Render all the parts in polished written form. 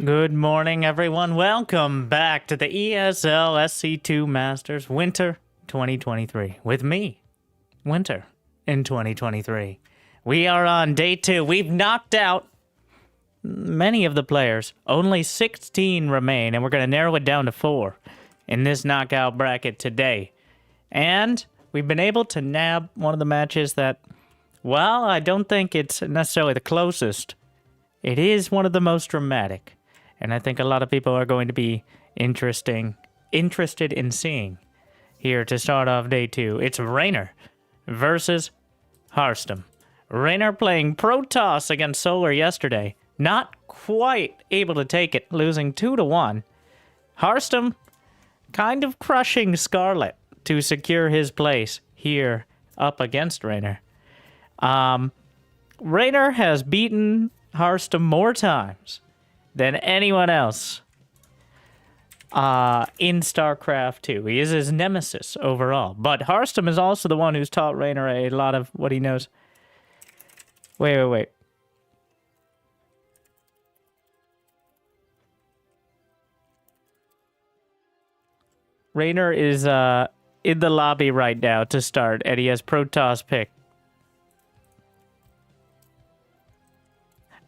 Good morning, everyone. Welcome back to the ESL SC2 Masters Winter 2023 with me, Winter, in 2023. We are on day 2. We've knocked out many of the players. Only 16 remain, and we're going to narrow it down to 4 in this knockout bracket today. And we've been able to nab one of the matches that, well, I don't think it's necessarily the closest. It is one of the most dramatic. And I think a lot of people are going to be interested in seeing here to start off day 2. It's Rainer versus Harstem. Rainer playing Protoss against Solar yesterday. Not quite able to take it, losing 2-1. Harstem kind of crushing Scarlet to secure his place here up against Rainer. Rainer has beaten Harstem more times than anyone else in StarCraft 2. He is his nemesis overall. But Harstem is also the one who's taught Rainer a lot of what he knows. Wait. Rainer is in the lobby right now to start, and he has Protoss pick.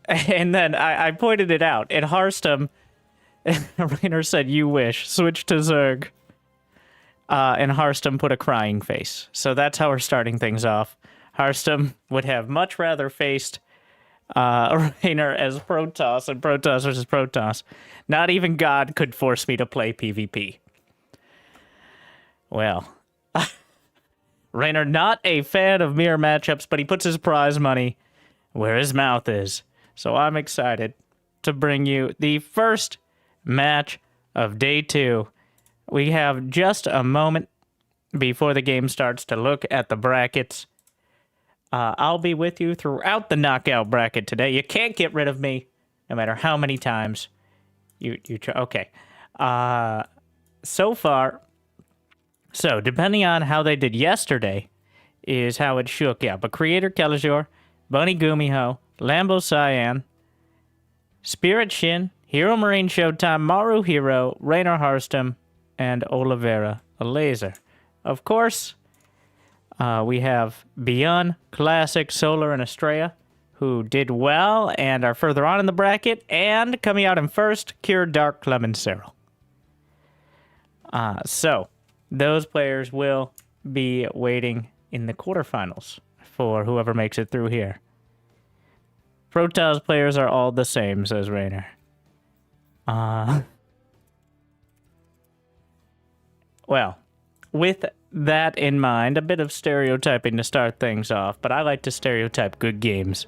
And then I pointed it out. And Harstem, Rainer said, "You wish." Switch to Zerg. And Harstem put a crying face. So that's how we're starting things off. Harstem would have much rather faced Rainer as Protoss and Protoss versus Protoss. Not even God could force me to play PvP. Well, Rainer not a fan of mirror matchups, but he puts his prize money where his mouth is. So I'm excited to bring you the first match of day 2. We have just a moment before the game starts to look at the brackets. I'll be with you throughout the knockout bracket today. You can't get rid of me, no matter how many times you try. Okay. So far, so depending on how they did yesterday, is how it shook out. But Creator Kelazor, Bunny GuMiho, Lambo Cyan, Spirit Shin, Hero Marine Showtime, Maru Hero, Rainer Harstem, and Oliveira a Laser. Of course, we have Beyond, Classic, Solar, and Estrella, who did well and are further on in the bracket, and coming out in first, Cure, Dark, Clement, Cyril. So, those players will be waiting in the quarterfinals for whoever makes it through here. Protoss players are all the same, says Rainer. Well, with that in mind, a bit of stereotyping to start things off, but I like to stereotype good games.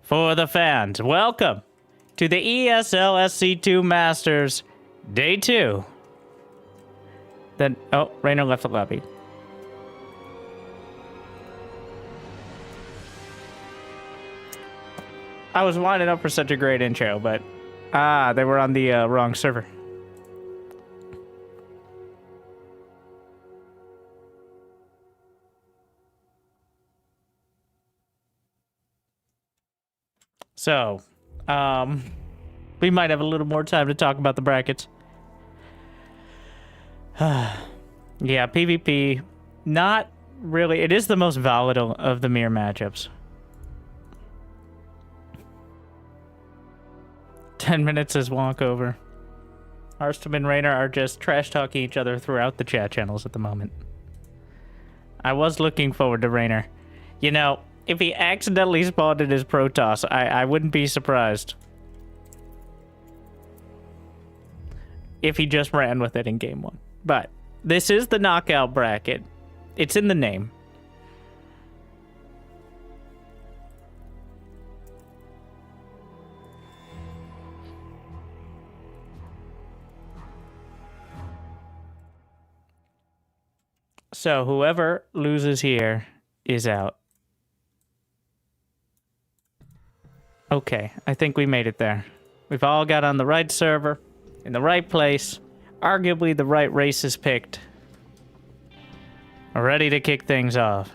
For the fans, welcome to the ESL SC2 Masters, Day 2. Then, oh, Rainer left the lobby. I was winding up for such a great intro, but they were on the wrong server. So, we might have a little more time to talk about the brackets. Yeah, PvP, not really. It is the most volatile of the mirror matchups. 10 minutes is walkover. Harstem and Rainer are just trash-talking each other throughout the chat channels at the moment. I was looking forward to Rainer. You know, if he accidentally spawned in his Protoss, I wouldn't be surprised. If he just ran with it in game 1. But this is the knockout bracket. It's in the name. So whoever loses here is out. Okay, I think we made it there. We've all got on the right server, in the right place, arguably the right races picked. We're ready to kick things off.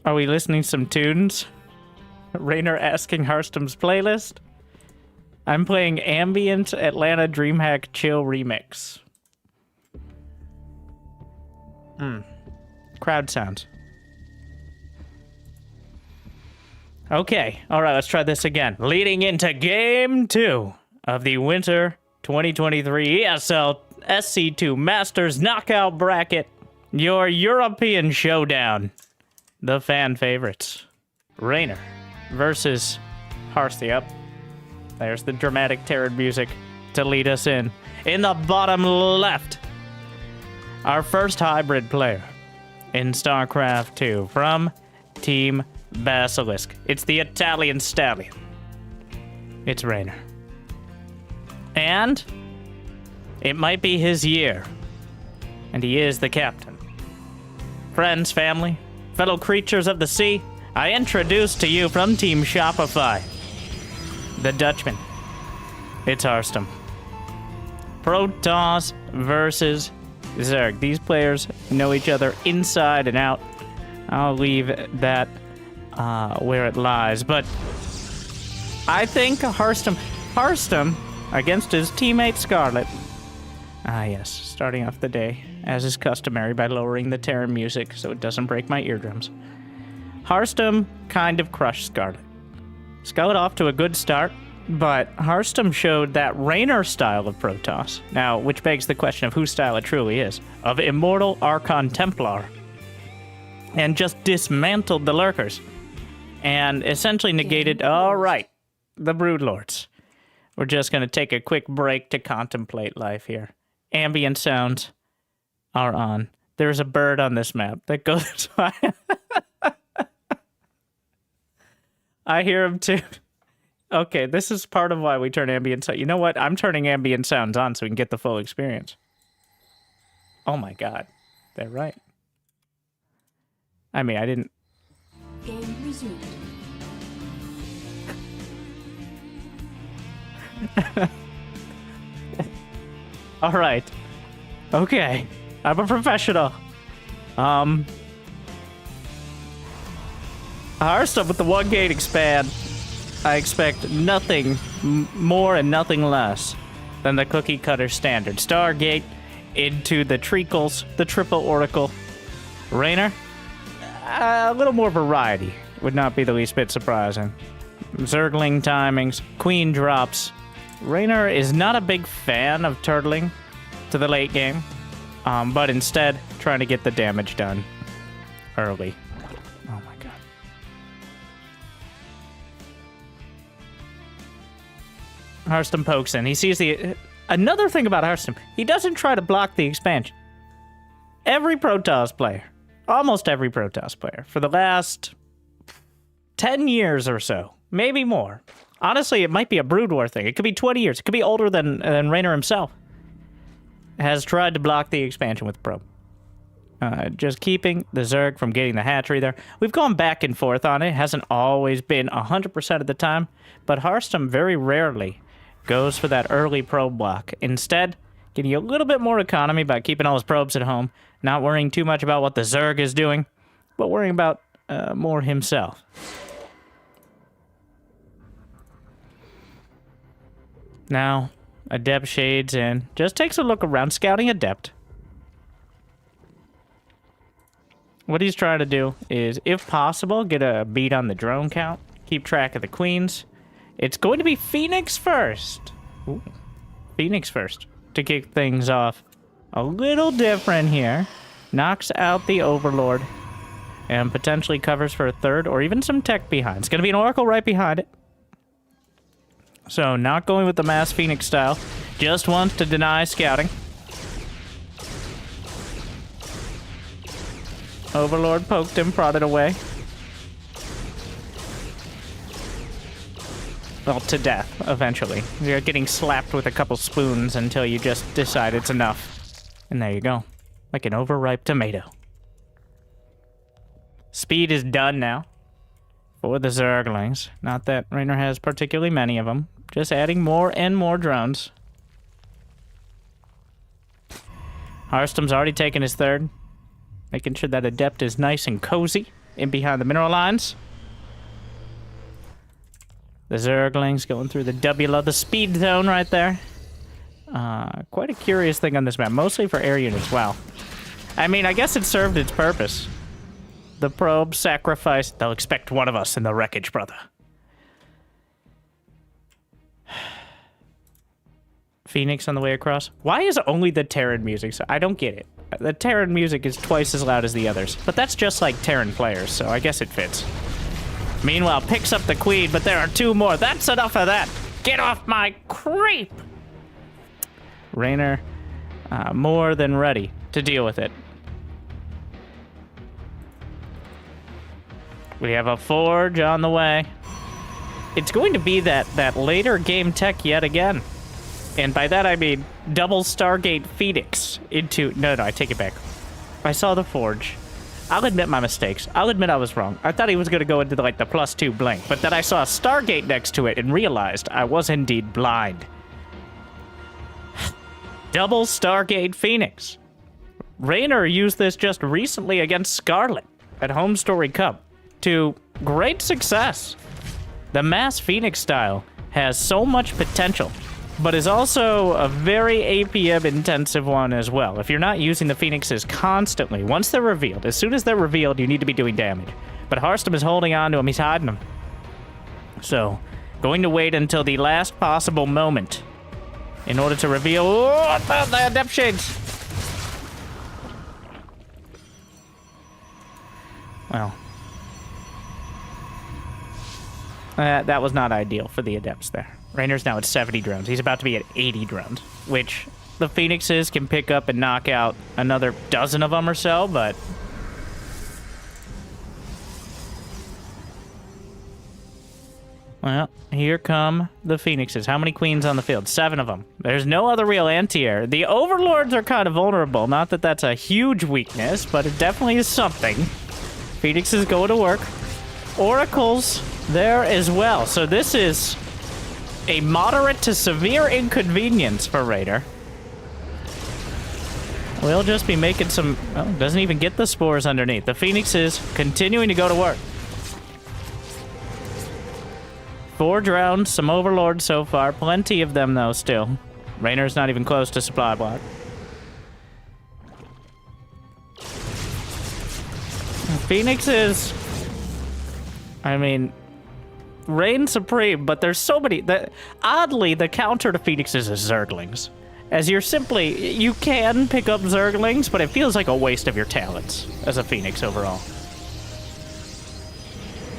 Are we listening to some tunes? Rainer asking Harstom's playlist. I'm playing Ambient Atlanta DreamHack Chill Remix. Crowd sounds. Okay, alright, let's try this again. Leading into Game 2 of the Winter 2023 ESL SC2 Masters Knockout Bracket. Your European Showdown. The fan favorites. Rainer versus Harsty. Yep. There's the dramatic Terran music to lead us in. In the bottom left, our first hybrid player in StarCraft 2 from Team Basilisk. It's the Italian Stallion. It's Rainer. And it might be his year. And he is the captain. Friends, family, fellow creatures of the sea, I introduce to you from Team Shopify, the Dutchman. It's Harstom. Protoss versus Zerg. These players know each other inside and out. I'll leave that where it lies. But I think Harstom against his teammate Scarlet. Ah, yes, starting off the day, as is customary, by lowering the Terran music so it doesn't break my eardrums. Harstom kind of crushed Scarlet. Scarlet off to a good start, but Harstom showed that Rainer style of Protoss. Now, which begs the question of whose style it truly is. Of Immortal Archon Templar. And just dismantled the Lurkers. And essentially negated, alright, the Broodlords. We're just going to take a quick break to contemplate life here. Ambient sounds are on. There's a bird on this map that goes by. I hear him too. Okay, this is part of why we turn ambient sound. You know what? I'm turning ambient sounds on so we can get the full experience. Oh my god. They're right. I mean, I didn't... Game resumed. All right. Okay. I'm a professional. Harstom with the 1-gate expand. I expect nothing more and nothing less than the cookie cutter standard. Stargate into the treacles, the triple oracle. Rainer, a little more variety would not be the least bit surprising. Zergling timings, queen drops. Rainer is not a big fan of turtling to the late game, but instead trying to get the damage done early. Oh my god. Harstom pokes in. He sees the... Another thing about Harstom, he doesn't try to block the expansion. Every Protoss player, almost every Protoss player, for the last 10 years or so, maybe more. Honestly, it might be a Brood War thing. It could be 20 years. It could be older than Rainer himself. Has tried to block the expansion with probe. Just keeping the Zerg from getting the hatchery there. We've gone back and forth on it. Hasn't always been 100% of the time. But Harstom very rarely goes for that early probe block. Instead, getting you a little bit more economy by keeping all his probes at home. Not worrying too much about what the Zerg is doing. But worrying about more himself. Now, Adept shades in. Just takes a look around, scouting Adept. What he's trying to do is, if possible, get a beat on the drone count. Keep track of the queens. It's going to be Phoenix first. Ooh. Phoenix first to kick things off. A little different here. Knocks out the Overlord. And potentially covers for a third or even some tech behind. It's going to be an Oracle right behind it. So, not going with the mass Phoenix style. Just wants to deny scouting. Overlord poked him, prodded away. Well, to death, eventually. You're getting slapped with a couple spoons until you just decide it's enough. And there you go. Like an overripe tomato. Speed is done now. For the Zerglings. Not that Rainer has particularly many of them. Just adding more and more drones. Harstom's already taken his third. Making sure that Adept is nice and cozy in behind the mineral lines. The Zerglings going through the W, the speed zone right there. Quite a curious thing on this map, mostly for air units. Wow. I mean, I guess it served its purpose. The probe sacrifice. They'll expect one of us in the wreckage, brother. Phoenix on the way across. Why is only the Terran music? So I don't get it. The Terran music is twice as loud as the others, but that's just like Terran players, so I guess it fits. Meanwhile, picks up the Queen, but there are two more. That's enough of that. Get off my creep! Raynor, more than ready to deal with it. We have a Forge on the way. It's going to be that later game tech yet again. And by that I mean double Stargate Phoenix into... No, I take it back. I saw the Forge. I'll admit my mistakes. I'll admit I was wrong. I thought he was going to go into the +2 blink, but then I saw a Stargate next to it and realized I was indeed blind. Double Stargate Phoenix. Raynor used this just recently against Scarlet at Home Story Cup to great success. The Mass Phoenix style has so much potential, but is also a very APM intensive one as well. If you're not using the Phoenixes constantly, once they're revealed, as soon as they're revealed, you need to be doing damage. But Harstem is holding on to him, he's hiding them. So, going to wait until the last possible moment in order to reveal... Oh, the Depth Shades! Well... that was not ideal for the Adepts there. Raynor's now at 70 drones. He's about to be at 80 drones, which the Phoenixes can pick up and knock out another dozen of them or so, but... Well, here come the Phoenixes. How many Queens on the field? 7 of them. There's no other real anti-air. The Overlords are kind of vulnerable. Not that that's a huge weakness, but it definitely is something. Phoenixes go to work. Oracles there as well. So this is a moderate to severe inconvenience for Raider. We'll just be making some... Oh, doesn't even get the spores underneath. The Phoenix is continuing to go to work. 4 rounds, some Overlords so far. Plenty of them, though, still. Raynor's not even close to supply block. Phoenix is... I mean... reign supreme, but there's so many... Oddly, the counter to Phoenixes is Zerglings. As you're simply... You can pick up Zerglings, but it feels like a waste of your talents as a Phoenix overall.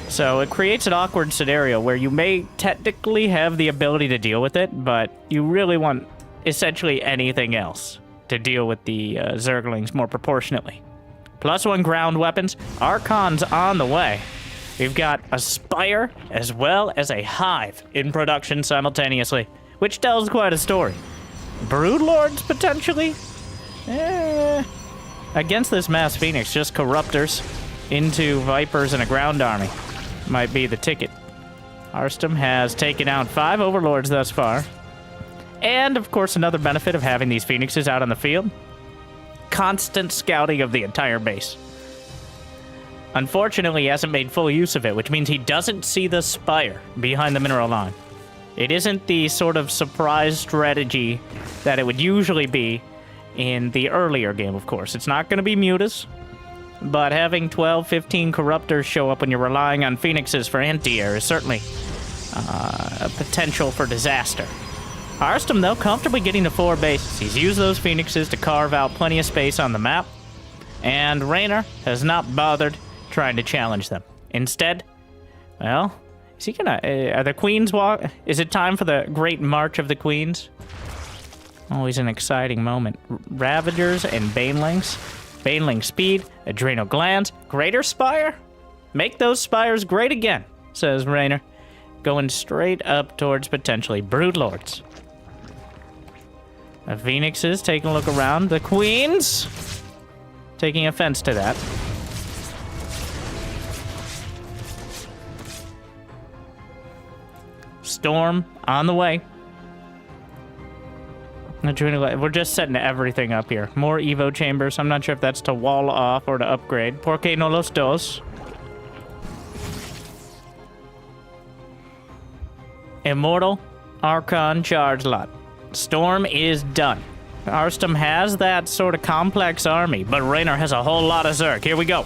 So it creates an awkward scenario where you may technically have the ability to deal with it, but you really want essentially anything else to deal with the Zerglings more proportionately. +1 ground weapons. Archon's on the way. We've got a Spire as well as a Hive in production simultaneously, which tells quite a story. Broodlords, potentially? Against this Mass Phoenix, just Corruptors into Vipers and a ground army might be the ticket. Harstem has taken out 5 Overlords thus far. And, of course, another benefit of having these Phoenixes out on the field. Constant scouting of the entire base. Unfortunately, he hasn't made full use of it, which means he doesn't see the Spire behind the mineral line. It isn't the sort of surprise strategy that it would usually be in the earlier game, of course. It's not going to be Mutas, but having 12, 15 Corruptors show up when you're relying on Phoenixes for anti-air is certainly a potential for disaster. Harstem, though, comfortably getting to 4 bases. He's used those Phoenixes to carve out plenty of space on the map, and Raynor has not bothered trying to challenge them. Instead, well, is he gonna... are the Queens walk... Is it time for the Great March of the Queens? Always an exciting moment. Ravagers and Banelings. Baneling speed, adrenal glands, greater Spire? Make those Spires great again, says Raynor, going straight up towards potentially Broodlords. The Phoenixes taking a look around. The Queens taking offense to that. Storm on the way. We're just setting everything up here. More Evo chambers. I'm not sure if that's to wall off or to upgrade. ¿Por qué no los dos? Immortal Archon charge lot. Storm is done. Arstam has that sort of complex army, but Raynor has a whole lot of Zerg. Here we go.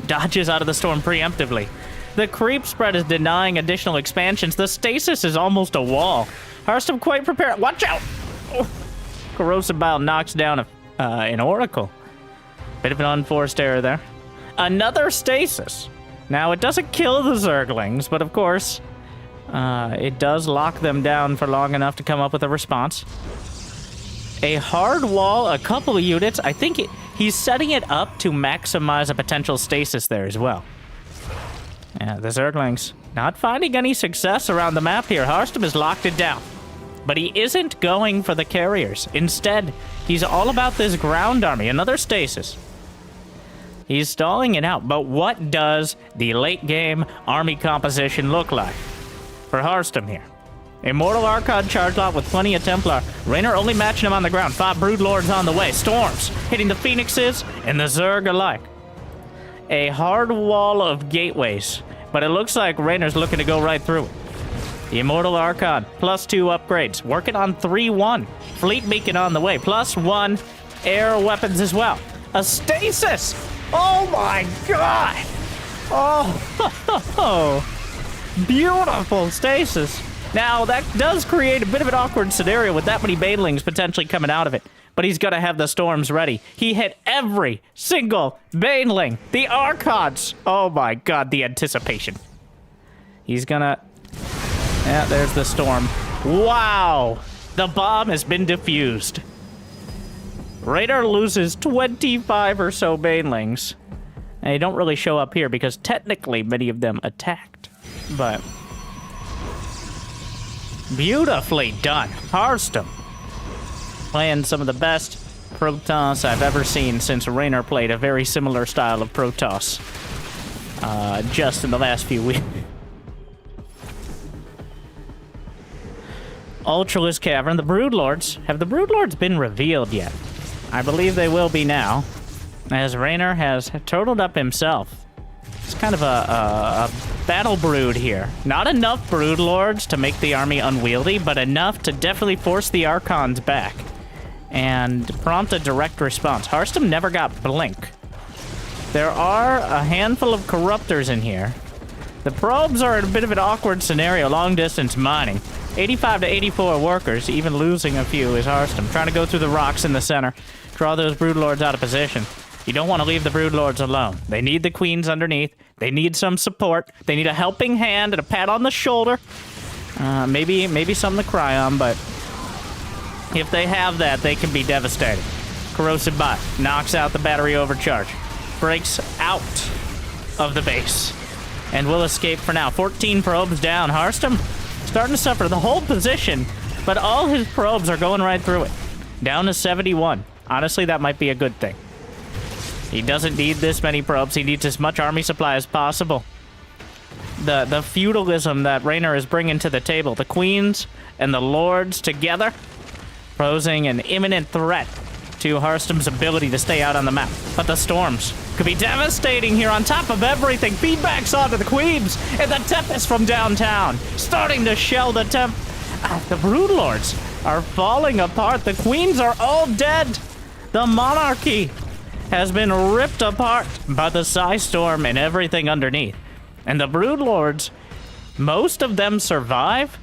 Dodges out of the storm preemptively. The creep spread is denying additional expansions. The stasis is almost a wall. Arstam quite prepared. Watch out! Oh. Corrosive Bile knocks down an Oracle. Bit of an unforced error there. Another stasis. Now, it doesn't kill the Zerglings, but of course, it does lock them down for long enough to come up with a response. A hard wall, a couple of units. I think he's setting it up to maximize a potential stasis there as well. Yeah, the Zerglings not finding any success around the map here. Arstam has locked it down. But he isn't going for the carriers. Instead, he's all about this ground army. Another stasis. He's stalling it out. But what does the late game army composition look like for Arstam here? Immortal Archon charge lot with plenty of Templar. Raynor only matching him on the ground. 5 Broodlords on the way. Storms hitting the Phoenixes and the Zerg alike. A hard wall of gateways. But it looks like Raynor's looking to go right through it. The Immortal Archon, +2 upgrades. Working on 3-1. Fleet Beacon on the way. +1 air weapons as well. A stasis! Oh my god! Oh, beautiful stasis. Now, that does create a bit of an awkward scenario with that many Banelings potentially coming out of it. But he's going to have the storms ready. He hit every single Baneling. The Archons. Oh my god, the anticipation. He's gonna... Yeah, there's the storm. Wow! The bomb has been defused. Raynor loses 25 or so Banelings. They don't really show up here because technically many of them attacked. But... beautifully done. Arstam. Playing some of the best Protoss I've ever seen since Raynor played a very similar style of Protoss. Just in the last few weeks. Ultralisk Cavern, the Broodlords. Have the Broodlords been revealed yet? I believe they will be now, as Raynor has totaled up himself. It's kind of a battle brood here. Not enough Broodlords to make the army unwieldy, but enough to definitely force the Archons back and prompt a direct response. Arstam never got Blink. There are a handful of Corruptors in here. The probes are in a bit of an awkward scenario, long-distance mining. 85 to 84 workers, even losing a few is Arstam. Trying to go through the rocks in the center, draw those Broodlords out of position. You don't want to leave the Broodlords alone. They need the Queens underneath. They need some support. They need a helping hand and a pat on the shoulder. Maybe something to cry on, but if they have that, they can be devastating. Corrosive Bile knocks out the battery overcharge. Breaks out of the base. And will escape for now. 14 probes down. Arstam starting to suffer the whole position, but all his probes are going right through it. Down to 71. Honestly, that might be a good thing. He doesn't need this many probes. He needs as much army supply as possible. The feudalism that Raynor is bringing to the table, the queens and the lords together, posing an imminent threat to Arstam's ability to stay out on the map. But the storms could be devastating here. On top of everything, feedbacks onto the queens, and the Tempest from downtown starting to shell the the Broodlords are falling apart. The queens are all dead. The monarchy has been ripped apart by the Psy Storm and everything underneath. And the Broodlords, most of them survive,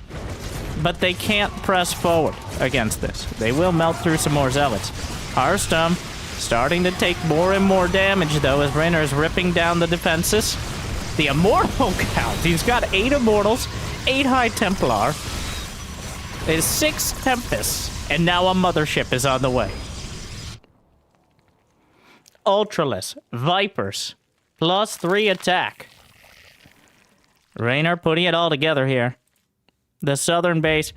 but they can't press forward against this. They will melt through some more zealots. Arstam starting to take more and more damage, though, as Raynor is ripping down the defenses. The Immortal count. He's got 8 Immortals, 8 High Templar, there's 6 Tempests, and now a Mothership is on the way. Ultralisk, Vipers, +3 attack. Raynor putting it all together here. The southern base,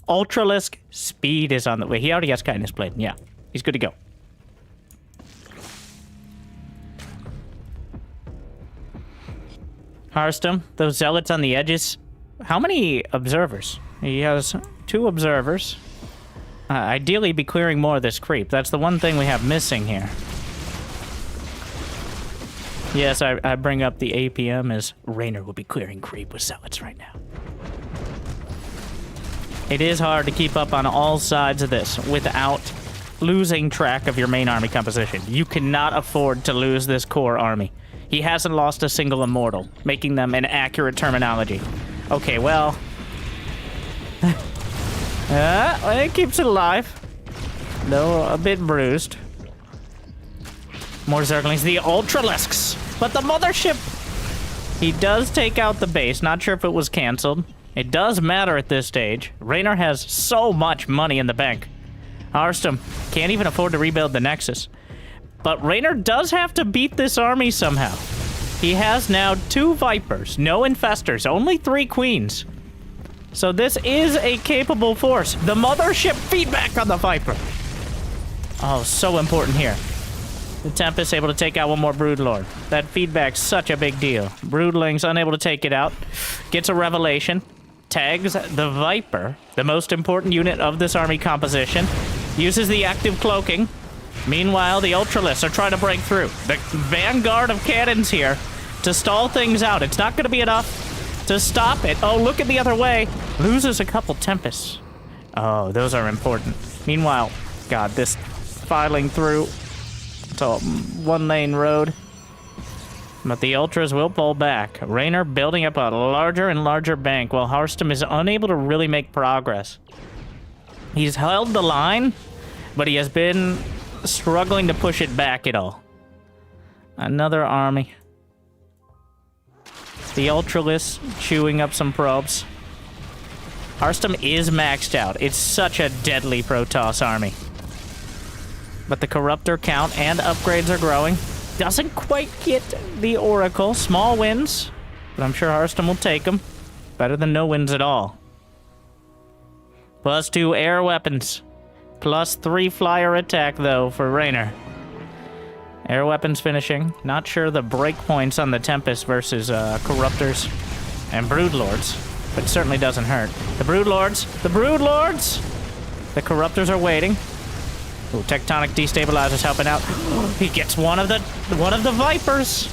Ultralisk, speed is on the way. He already has Kindness Blade. Yeah, he's good to go. Arstam, those zealots on the edges. How many observers? He has 2 observers. Ideally, be clearing more of this creep. That's the one thing we have missing here. Yes, I bring up the APM as Raynor will be clearing creep with zealots right now. It is hard to keep up on all sides of this without losing track of your main army composition. You cannot afford to lose this core army. He hasn't lost a single immortal, making them an accurate terminology. Okay, well... it keeps it alive. Though a bit bruised. More Zerglings, the Ultralisks, but the mothership! He does take out the base, not sure if it was cancelled. It does matter at this stage. Raynor has so much money in the bank. Harstem can't even afford to rebuild the Nexus. But Raynor does have to beat this army somehow. He has now 2 Vipers, no Infestors, only 3 Queens. So this is a capable force. The mothership feedback on the Viper. Oh, so important here. The Tempest able to take out one more Broodlord. That feedback's such a big deal. Broodling's unable to take it out. Gets a Revelation. Tags the Viper, the most important unit of this army composition. Uses the active cloaking. Meanwhile, the Ultralisks are trying to break through. The vanguard of cannons here to stall things out. It's not going to be enough to stop it. Oh, look at the other way. Loses a couple Tempests. Oh, those are important. Meanwhile, God, this filing through to a 1-lane road. But the Ultras will pull back. Raynor building up a larger and larger bank while Harstem is unable to really make progress. He's held the line, but he has been struggling to push it back at all. Another army. The Ultralisks chewing up some probes. Harstem is maxed out. It's such a deadly Protoss army. But the Corruptor count and upgrades are growing. Doesn't quite get the Oracle. Small wins, but I'm sure Harstem will take them. Better than no wins at all. +2 air weapons. +3 flyer attack, though, for Raynor. Air weapons finishing. Not sure the breakpoints on the Tempest versus Corruptors and Broodlords, but certainly doesn't hurt. The Broodlords! The Broodlords! The Corruptors are waiting. Ooh, Tectonic Destabilizer's helping out. He gets one of the Vipers!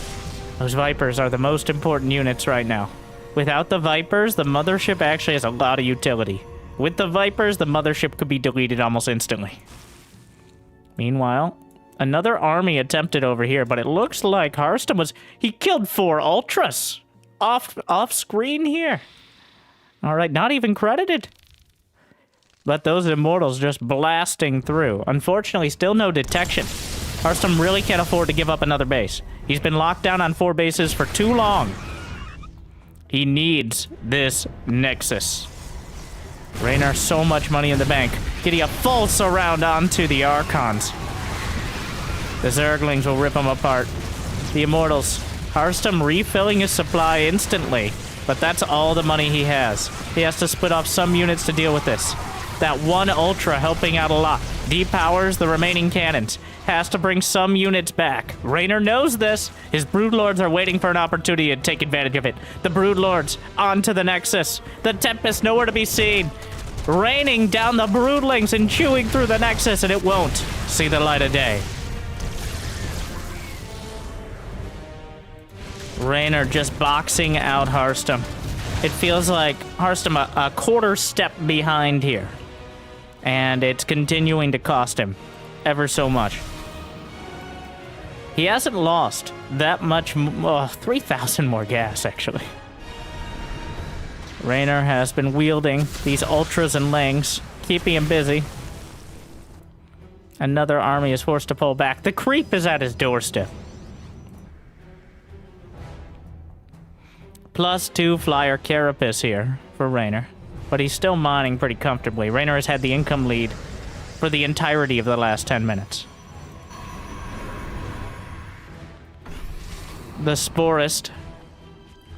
Those Vipers are the most important units right now. Without the Vipers, the mothership actually has a lot of utility. With the Vipers, the mothership could be deleted almost instantly. Meanwhile, another army attempted over here, but it looks like Harstem was... He killed 4 Ultras! Off screen here. Alright, not even credited. But those Immortals just blasting through. Unfortunately, still no detection. Harstem really can't afford to give up another base. He's been locked down on 4 bases for too long. He needs this Nexus. Raynor, so much money in the bank. Getting a full surround onto the Archons. The Zerglings will rip him apart. The Immortals. Harstem refilling his supply instantly. But that's all the money he has. He has to split off some units to deal with this. That one Ultra helping out a lot. Depowers the remaining cannons. Has to bring some units back. Raynor knows this. His Broodlords are waiting for an opportunity to take advantage of it. The Broodlords onto the Nexus. The Tempest nowhere to be seen. Raining down the Broodlings and chewing through the Nexus, and it won't see the light of day. Raynor just boxing out Harstem. It feels like Harstem a quarter step behind here. And it's continuing to cost him ever so much. He hasn't lost that much, 3,000 more gas, actually. Raynor has been wielding these Ultras and Lings, keeping him busy. Another army is forced to pull back. The creep is at his doorstep. +2 flyer Carapace here for Raynor. But he's still mining pretty comfortably. Raynor has had the income lead for the entirety of the last 10 minutes. The Sporist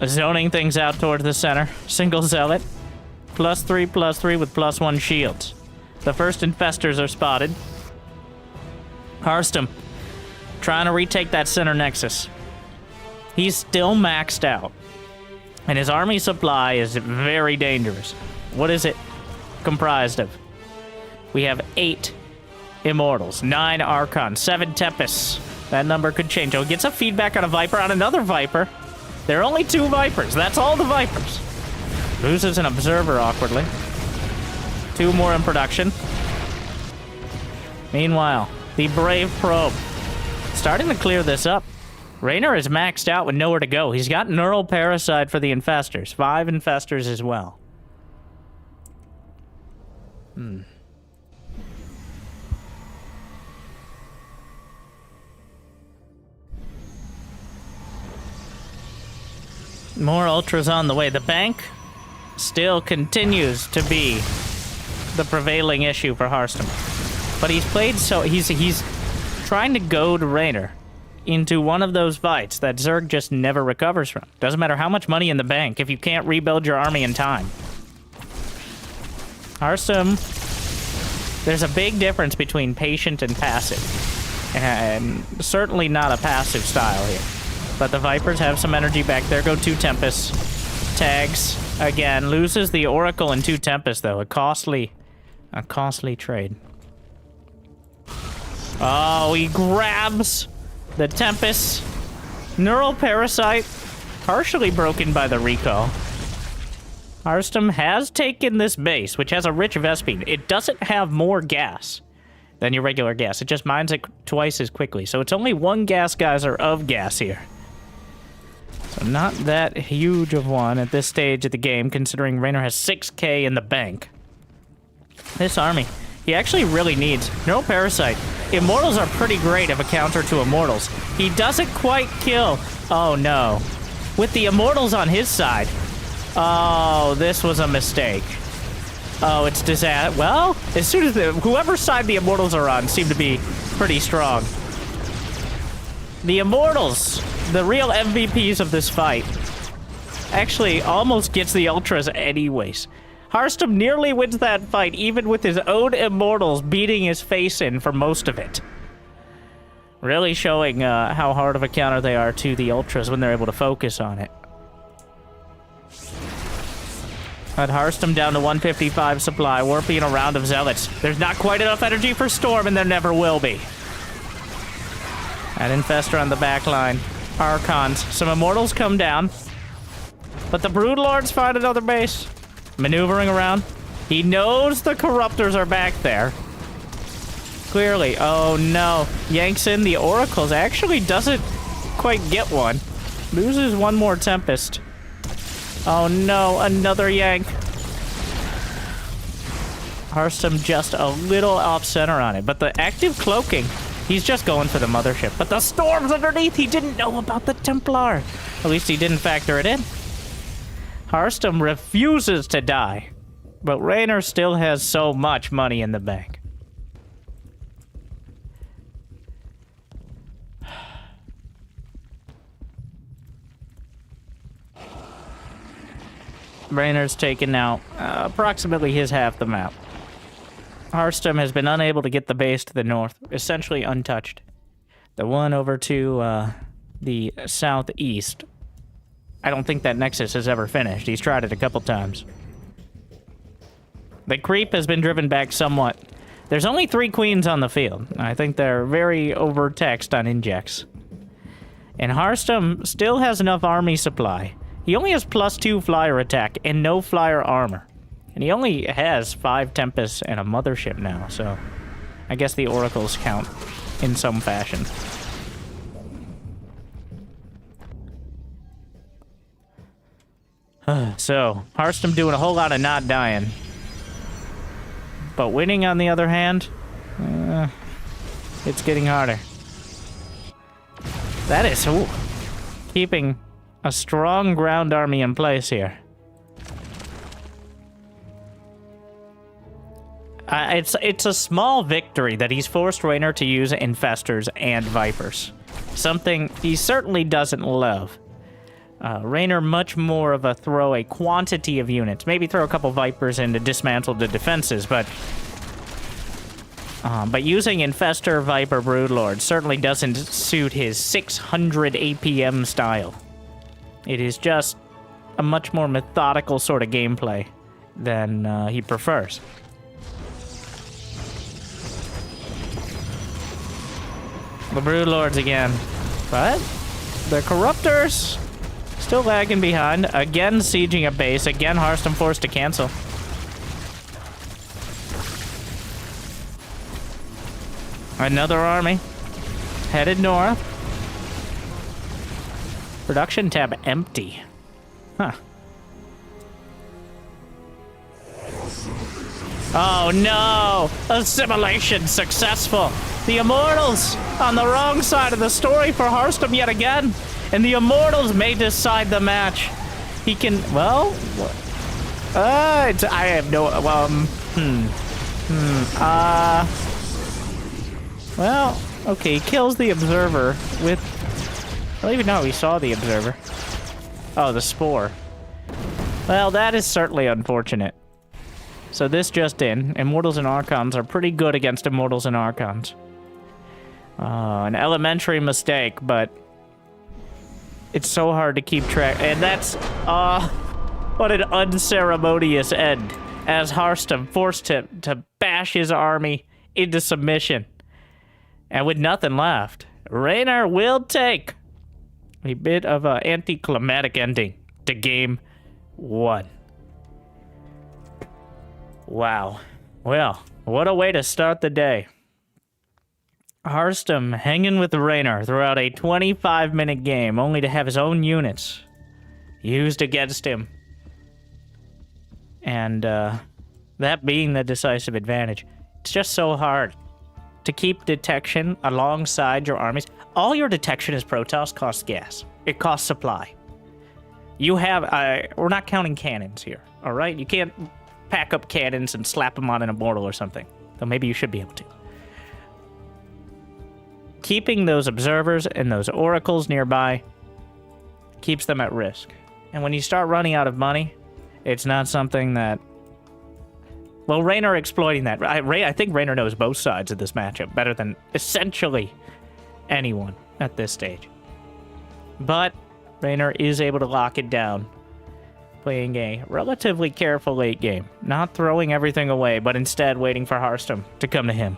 zoning things out towards the center. Single Zealot. +3/+3 with +1 shields. The first Infestors are spotted. Harstem trying to retake that center Nexus. He's still maxed out. And his army supply is very dangerous. What is it comprised of? We have 8 Immortals, 9 Archons, 7 Tempests. That number could change. Oh, he gets a feedback on a Viper, on another Viper. There are only 2 Vipers. That's all the Vipers. Loses an Observer awkwardly. 2 more in production. Meanwhile, the Brave Probe starting to clear this up. Raynor is maxed out with nowhere to go. He's got Neural Parasite for the Infestors. 5 Infestors as well. More Ultras on the way. The bank still continues to be the prevailing issue for Hearthstone. But he's played so... He's trying to goad Raynor into one of those fights that Zerg just never recovers from. Doesn't matter how much money in the bank if you can't rebuild your army in time. Hearthstone... There's a big difference between patient and passive. And certainly not a passive style here. But the Vipers have some energy back there. Go 2 Tempests. Tags. Again, loses the Oracle and 2 Tempests, though. A costly trade. Oh, he grabs the Tempest. Neural Parasite. Partially broken by the recall. Hearthstone has taken this base, which has a rich Vespene. It doesn't have more gas than your regular gas. It just mines it twice as quickly. So it's only 1 gas geyser of gas here. So not that huge of one at this stage of the game, considering Raynor has 6k in the bank. This army, he actually really needs Neural Parasite. Immortals are pretty great of a counter to Immortals. He doesn't quite kill. Oh no. With the Immortals on his side. Oh, this was a mistake. Oh, it's disaster. Well, as soon as whoever side the Immortals are on seem to be pretty strong. The Immortals, the real MVPs of this fight, actually almost gets the Ultras anyways. Hearthstone nearly wins that fight, even with his own Immortals beating his face in for most of it. Really showing how hard of a counter they are to the Ultras when they're able to focus on it. But Hearthstone down to 155 supply, warping a round of Zealots. There's not quite enough energy for Storm, and there never will be. That Infestor on the back line. Archons. Some Immortals come down. But the Broodlords find another base. Maneuvering around. He knows the Corruptors are back there. Clearly. Oh no. Yanks in the Oracles. Actually doesn't quite get one. Loses 1 more Tempest. Oh no, another yank. Hearthstone just a little off-center on it, but the active cloaking, he's just going for the mothership. But the Storm's underneath, he didn't know about the Templar. At least he didn't factor it in. Hearthstone refuses to die, but Raynor still has so much money in the bank. Raynor's taken out approximately his half the map. Hearthstone has been unable to get the base to the north, essentially untouched. The one over to the southeast, I don't think that Nexus has ever finished. He's tried it a couple times. The creep has been driven back somewhat. There's only 3 queens on the field. I think they're very overtaxed on injects. And Hearthstone still has enough army supply. He only has +2 flyer attack and no flyer armor. And he only has 5 Tempests and a mothership now, so I guess the Oracles count in some fashion. So, Hearthstone doing a whole lot of not dying. But winning, on the other hand, it's getting harder. That is keeping a strong ground army in place here. It's a small victory that he's forced Raynor to use Infestors and Vipers. Something he certainly doesn't love. Raynor much more of a throw a quantity of units. Maybe throw a couple Vipers in to dismantle the defenses, but using Infestor, Viper, Broodlord certainly doesn't suit his 600 APM style. It is just a much more methodical sort of gameplay than he prefers. The Broodlords again. But the Corruptors still lagging behind. Again, sieging a base. Again, Hearthstone forced to cancel. Another army. Headed north. Production tab empty. Huh. Oh no! Assimilation successful! The Immortals on the wrong side of the story for Hearthstone yet again! And the Immortals may decide the match. He can, well... I have no, well, okay, he kills the Observer with... I don't even know he saw the Observer. Oh, the Spore. Well, that is certainly unfortunate. So this just in. Immortals and Archons are pretty good against Immortals and Archons. An elementary mistake, but... it's so hard to keep track. And that's... what an unceremonious end. As Hearthstone forced him to bash his army into submission. And with nothing left, Raynor will take a bit of an anticlimactic ending to game 1. Wow. Well, what a way to start the day. Hearthstone hanging with Raynor throughout a 25-minute game, only to have his own units used against him. And that being the decisive advantage. It's just so hard to keep detection alongside your armies. All your detection as Protoss costs gas. It costs supply. You have, we're not counting cannons here, all right? You can't pack up cannons and slap them on an Immortal or something. Though maybe you should be able to. Keeping those Observers and those Oracles nearby keeps them at risk. And when you start running out of money, it's not something that... well, Raynor exploiting that. I think Raynor knows both sides of this matchup better than essentially anyone at this stage. But Raynor is able to lock it down, playing a relatively careful late game. Not throwing everything away, but instead waiting for Hearthstone to come to him.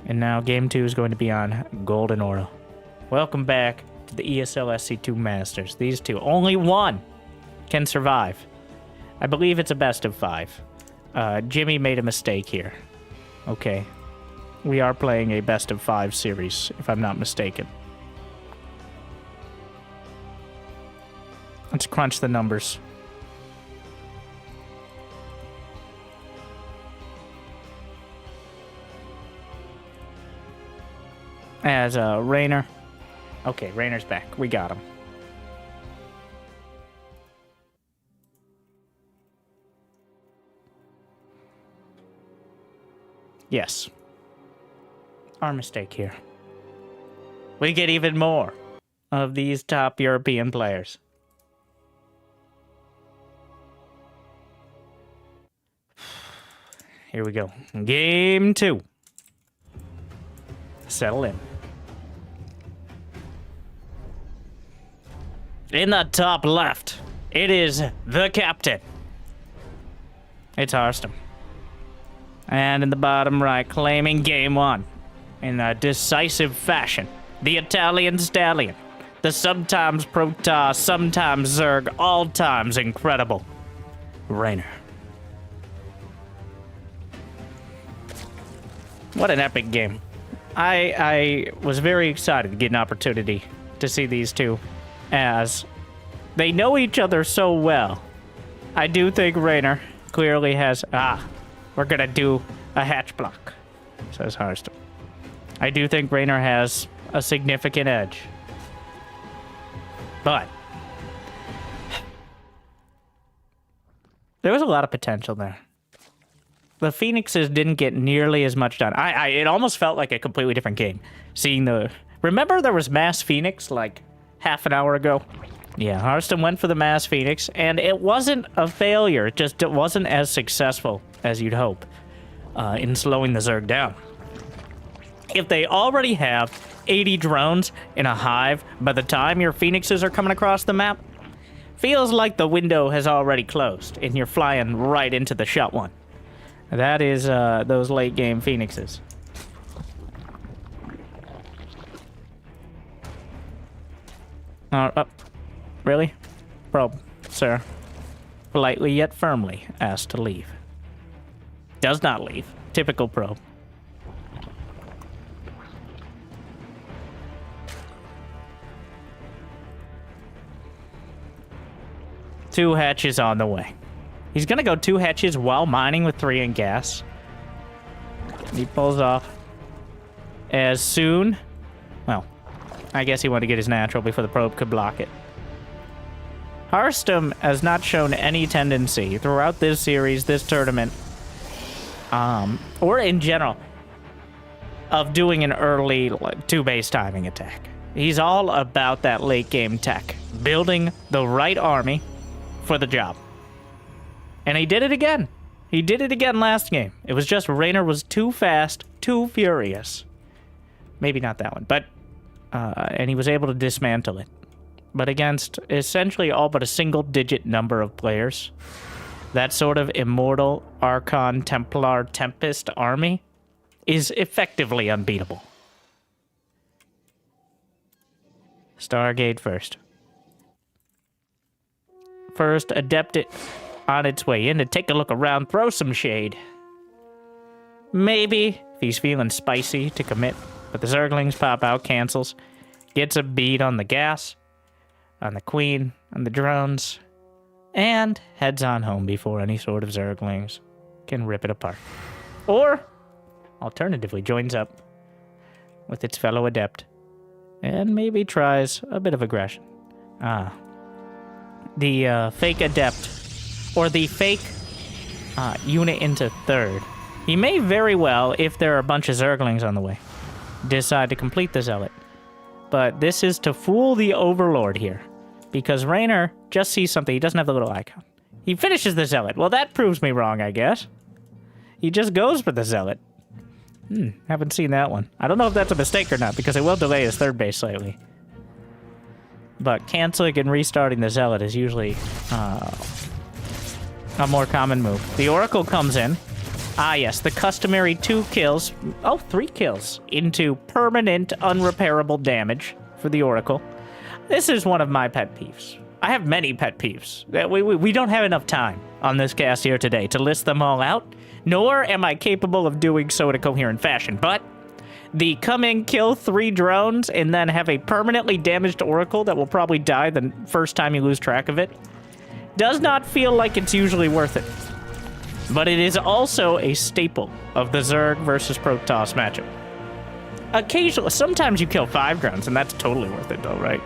And now game 2 is going to be on Golden Aura. Welcome back to the ESL SC2 Masters. These two, only one can survive. I believe it's a best of 5. Jimmy made a mistake here. Okay. We are playing a best of 5 series, if I'm not mistaken. Let's crunch the numbers. As Raynor. Okay, Raynor's back. We got him. Yes. Our mistake here. We get even more of these top European players. Here we go. Game 2. Settle in. In the top left, it is the captain. It's Hearthstone. And in the bottom right, claiming game 1 in a decisive fashion, the Italian Stallion, the sometimes Protoss, sometimes Zerg, all times incredible Raynor. What an epic game. I was very excited to get an opportunity to see these two, as they know each other so well. I do think Raynor clearly has... we're gonna do a hatch block, says Hearthstone. I do think Raynor has a significant edge. But there was a lot of potential there. The Phoenixes didn't get nearly as much done. It almost felt like a completely different game. Seeing the... Remember there was Mass Phoenix like half an hour ago? Yeah, Hearthstone went for the Mass Phoenix, and it wasn't a failure. It wasn't as successful as you'd hope in slowing the Zerg down. If they already have 80 drones in a hive by the time your Phoenixes are coming across the map, feels like the window has already closed, and you're flying right into the shot one. That is those late game Phoenixes. Really? Probe, sir. Politely yet firmly asked to leave. Does not leave. Typical probe. 2 hatches on the way. He's gonna go 2 hatches while mining with 3 in gas. He pulls off as soon... Well, I guess he wanted to get his natural before the probe could block it. Harstem has not shown any tendency throughout this series, this tournament, or in general, of doing an early 2-base timing attack. He's all about that late game tech, building the right army for the job. And he did it again. He did it again last game. It was just Raynor was too fast, too furious. Maybe not that one, but... and he was able to dismantle it. But against essentially all but a single-digit number of players, that sort of Immortal, Archon, Templar, Tempest army is effectively unbeatable. Stargate first. First, Adept it on its way in to take a look around, throw some shade. Maybe, if he's feeling spicy, to commit. But the Zerglings pop out, cancels. Gets a bead on the gas, on the Queen, on the drones, and heads on home before any sort of Zerglings can rip it apart. Or, alternatively, joins up with its fellow Adept and maybe tries a bit of aggression. The fake Adept, or the fake unit into third. He may very well, if there are a bunch of Zerglings on the way, decide to complete the Zealot. But this is to fool the Overlord here, because Raynor just sees something. He doesn't have the little icon. He finishes the Zealot. Well, that proves me wrong, I guess. He just goes for the Zealot. Haven't seen that one. I don't know if that's a mistake or not, because it will delay his third base slightly. But canceling and restarting the Zealot is usually a more common move. The Oracle comes in. Ah, yes, the customary 2 kills. Oh, 3 kills into permanent, unrepairable damage for the Oracle. This is one of my pet peeves. I have many pet peeves. We don't have enough time on this cast here today to list them all out, nor am I capable of doing so in a coherent fashion. But the come in, kill 3 drones, and then have a permanently damaged Oracle that will probably die the first time you lose track of it does not feel like it's usually worth it. But it is also a staple of the Zerg versus Protoss matchup. Occasionally, sometimes you kill 5 drones, and that's totally worth it, though, right?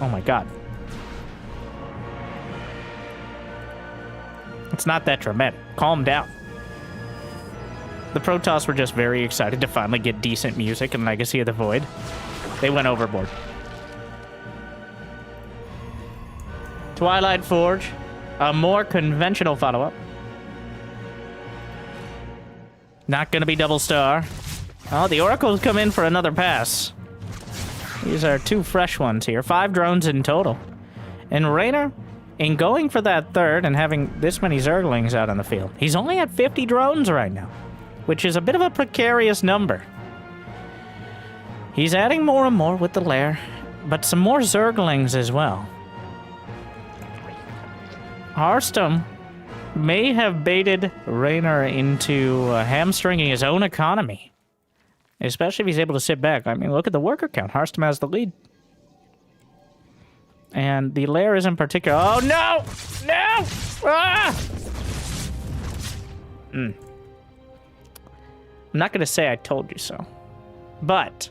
Oh my god. It's not that dramatic. Calm down. The Protoss were just very excited to finally get decent music in Legacy of the Void. They went overboard. Twilight Forge. A more conventional follow-up. Not gonna be double star. Oh, the Oracles come in for another pass. These are 2 fresh ones here. 5 drones in total. And Raynor, in going for that third and having this many Zerglings out on the field, he's only at 50 drones right now, which is a bit of a precarious number. He's adding more and more with the lair, but some more Zerglings as well. Harstem may have baited Raynor into hamstringing his own economy. Especially if he's able to sit back. I mean, look at the worker count. Harstem has the lead. And the lair is in particular... Oh, no! No! Ah! I'm not going to say I told you so. But...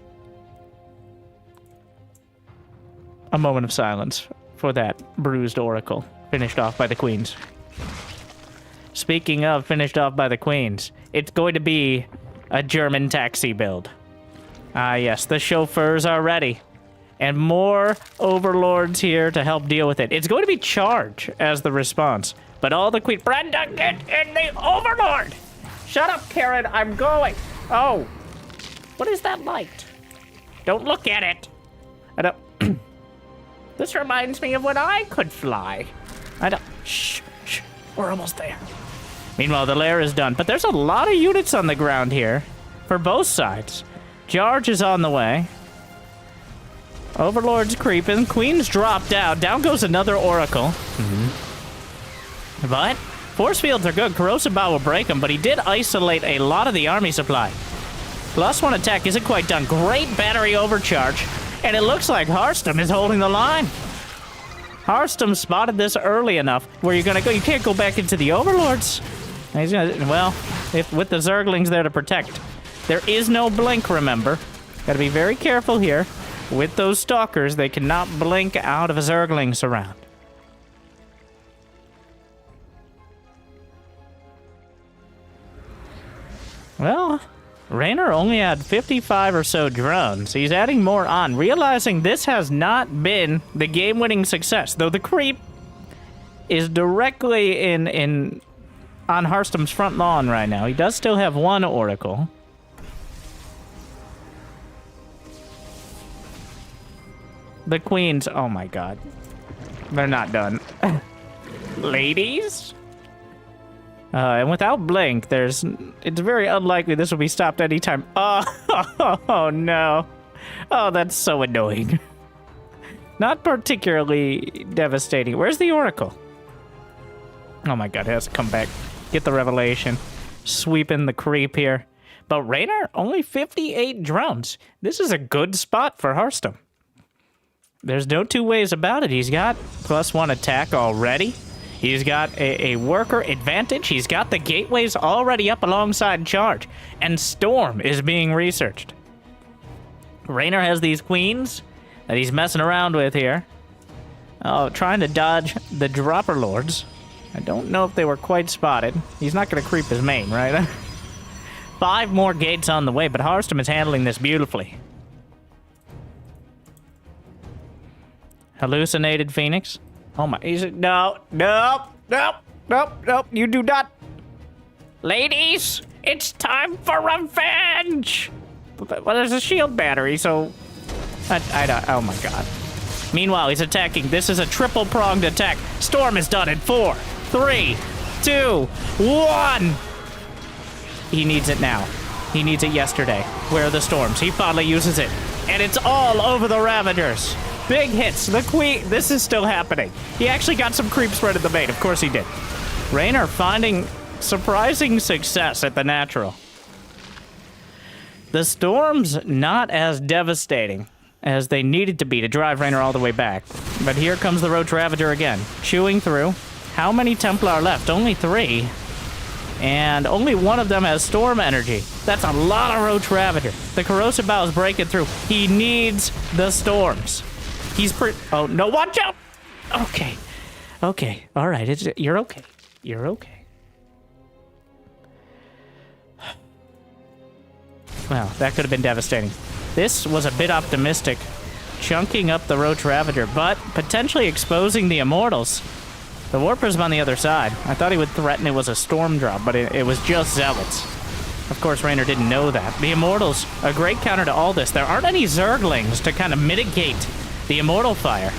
a moment of silence for that bruised Oracle. Finished off by the Queens. Speaking of finished off by the Queens, it's going to be a German taxi build. Ah, yes, the chauffeurs are ready. And more overlords here to help deal with it. It's going to be Charge as the response. But all the Queen... Brenda, get in the overlord! Shut up, Karen, I'm going. Oh. What is that light? Don't look at it. I don't... This reminds me of when I could fly. I don't... Shh, shh. We're almost there. Meanwhile, the lair is done. But there's a lot of units on the ground here. For both sides. Charge is on the way. Overlord's creeping. Queen's dropped out. Down goes another Oracle. But force fields are good. Corrosive Bow will break him, but he did isolate a lot of the army supply. +1 attack isn't quite done. Great battery overcharge. And it looks like Harstem is holding the line. Harstem spotted this early enough where you're gonna go. You can't go back into the Overlords. And he's gonna, well, if with the Zerglings there to protect. There is no blink, remember. Gotta be very careful here. With those Stalkers, they cannot blink out of a Zergling surround. Well, Raynor only had 55 or so drones. He's adding more on, realizing this has not been the game-winning success, though the creep is directly on Harstem's front lawn right now. He does still have one Oracle. The Queens, oh my god. They're not done. Ladies? And without Blink, it's very unlikely this will be stopped anytime. Oh, no. Oh, that's so annoying. Not particularly devastating. Where's the Oracle? Oh my god, it has to come back. Get the Revelation. Sweeping the creep here. But Raynor, only 58 drones. This is a good spot for Harstem. There's no two ways about it. He's got +1 attack already. He's got a worker advantage. He's got the gateways already up alongside charge. And Storm is being researched. Raynor has these queens that he's messing around with here. Oh, trying to dodge the Dropper Lords. I don't know if they were quite spotted. He's not going to creep his main, right? 5 more gates on the way, but Harstem is handling this beautifully. Hallucinated Phoenix. Oh my, no, you do not. Ladies, it's time for revenge. Well, there's a shield battery, so I don't, oh my god. Meanwhile, he's attacking. This is a triple-pronged attack. Storm is done in 4, 3, 2, 1. He needs it now. He needs it yesterday. Where are the Storms? He finally uses it. And it's all over the Ravagers. Big hits. The Queen. This is still happening. He actually got some creep spread at the bait. Of course he did. Raynor finding surprising success at the natural. The Storms not as devastating as they needed to be to drive Raynor all the way back. But here comes the Roach Ravager again. Chewing through. How many Templar left? Only 3. And only one of them has Storm energy. That's a lot of Roach Ravager. The Corrosive Bow is breaking through. He needs the Storms. He's oh, no, watch out! Okay. Okay. All right. You're okay. You're okay. Well, that could have been devastating. This was a bit optimistic. Chunking up the Roach Ravager, but potentially exposing the Immortals. The Warper's on the other side. I thought he would threaten it was a Storm drop, but it was just Zealots. Of course, Raynor didn't know that. The Immortals, a great counter to all this. There aren't any Zerglings to kind of mitigate the Immortal fire.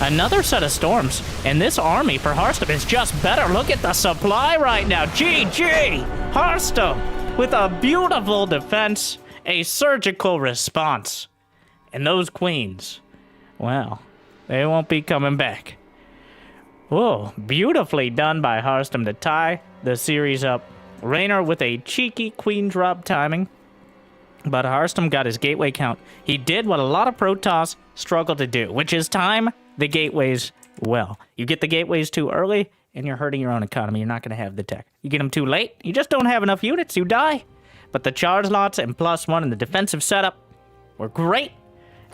Another set of Storms, and this army for Harstem is just better. Look at the supply right now. GG! Harstem with a beautiful defense, a surgical response. And those queens, well, they won't be coming back. Whoa, beautifully done by Harstem to tie the series up. Raynor with a cheeky queen drop timing. But Harstem got his gateway count. He did what a lot of Protoss struggle to do, which is time the gateways well. You get the gateways too early, and you're hurting your own economy. You're not going to have the tech. You get them too late, you just don't have enough units, you die. But the charge lots and +1 and the defensive setup were great.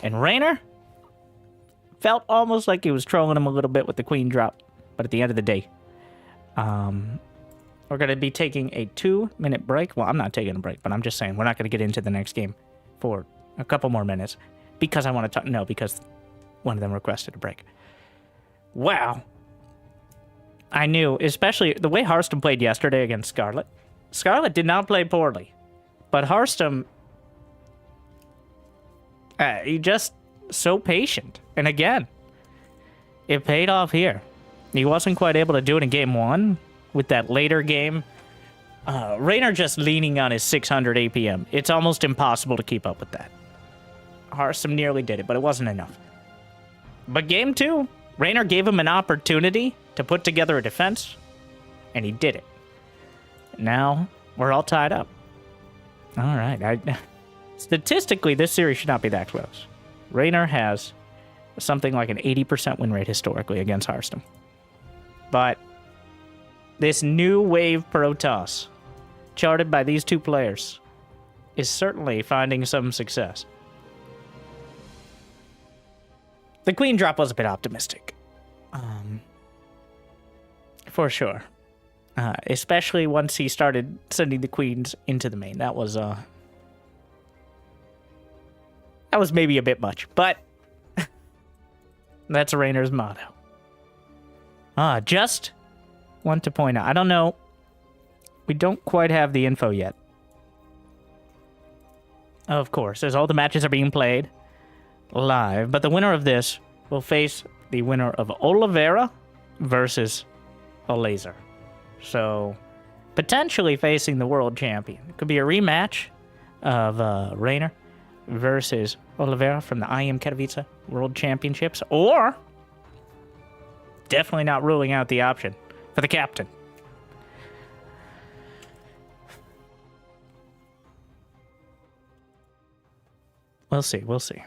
And Raynor felt almost like he was trolling him a little bit with the queen drop. But at the end of the day, we're going to be taking a 2-minute break. Well, I'm not taking a break, but I'm just saying we're not going to get into the next game for a couple more minutes because I want to talk. No, because one of them requested a break. Wow. I knew, especially the way Harstem played yesterday against Scarlet. Scarlet did not play poorly, but Harstem, he just so patient. And again, it paid off here. He wasn't quite able to do it in game 1 with that later game. Raynor just leaning on his 600 APM. It's almost impossible to keep up with that. Harstem nearly did it, but it wasn't enough. But game 2, Raynor gave him an opportunity to put together a defense, and he did it. Now, we're all tied up. All right. Statistically, this series should not be that close. Raynor has something like an 80% win rate historically against Hearthstone. But this new wave Protoss, charted by these two players, is certainly finding some success. The queen drop was a bit optimistic. For sure. Especially once he started sending the queens into the main. That was maybe a bit much, but that's Rainer's motto. Just want to point out, I don't know, we don't quite have the info yet. Of course, as all the matches are being played live, but the winner of this will face the winner of Oliveira versus Alazer. So, potentially facing the world champion. It could be a rematch of Rainer versus Oliveira from the IM Katowice World Championships, or definitely not ruling out the option for the captain. We'll see, we'll see.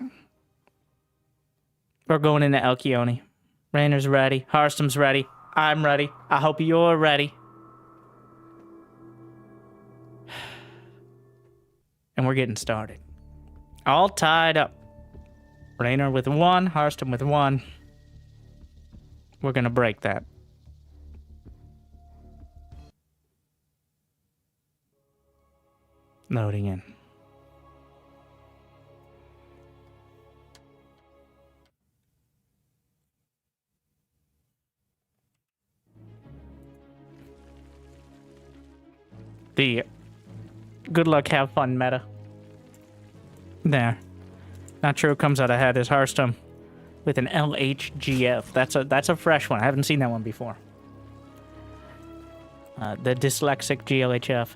We're going into Elchione. Rainer's ready. Hearthstone's ready. I'm ready. I hope you're ready. And we're getting started. All tied up. Rainer with 1, Hearthstone with 1. We're gonna break that. Loading in. The good luck, have fun meta. There. Not sure who comes out ahead is Hearthstone with an LHGF. That's a fresh one. I haven't seen that one before. The dyslexic GLHF.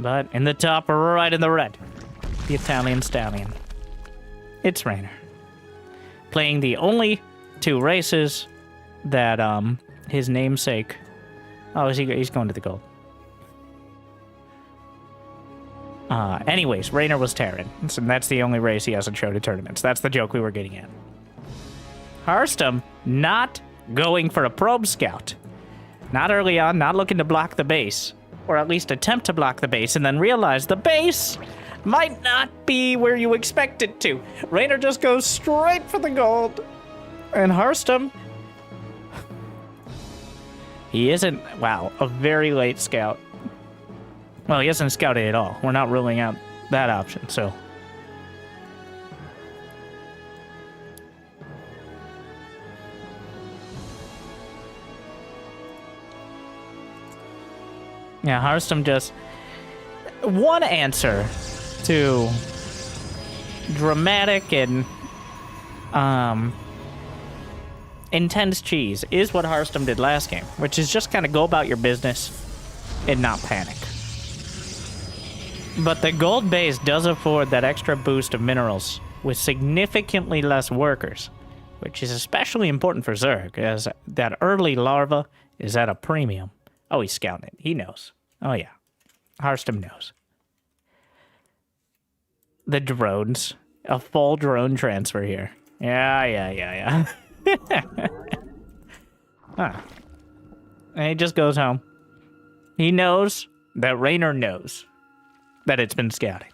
But in the top, right in the red, the Italian Stallion. It's Rainer. Playing the only 2 races that his namesake. Oh, he's going to the gold. Anyways, Rainer was Terran, and that's the only race he hasn't showed at tournaments. That's the joke we were getting at. Hearthstone not going for a probe scout. Not early on, not looking to block the base, or at least attempt to block the base, and then realize the base might not be where you expect it to. Rainer just goes straight for the gold, and Hearthstone, he isn't, wow, a very late scout. Well, he hasn't scouted at all. We're not ruling out that option, so. Yeah, Hearthstone just... One answer to dramatic and intense cheese is what Hearthstone did last game, which is just kind of go about your business and not panic. But the gold base does afford that extra boost of minerals with significantly less workers, which is especially important for Zerg, as that early larva is at a premium. Oh, he's scouting it. He knows. Oh, yeah. Hearthstone knows. The drones. A full drone transfer here. Yeah. Huh. And he just goes home. He knows that Rainer knows that it's been scouting.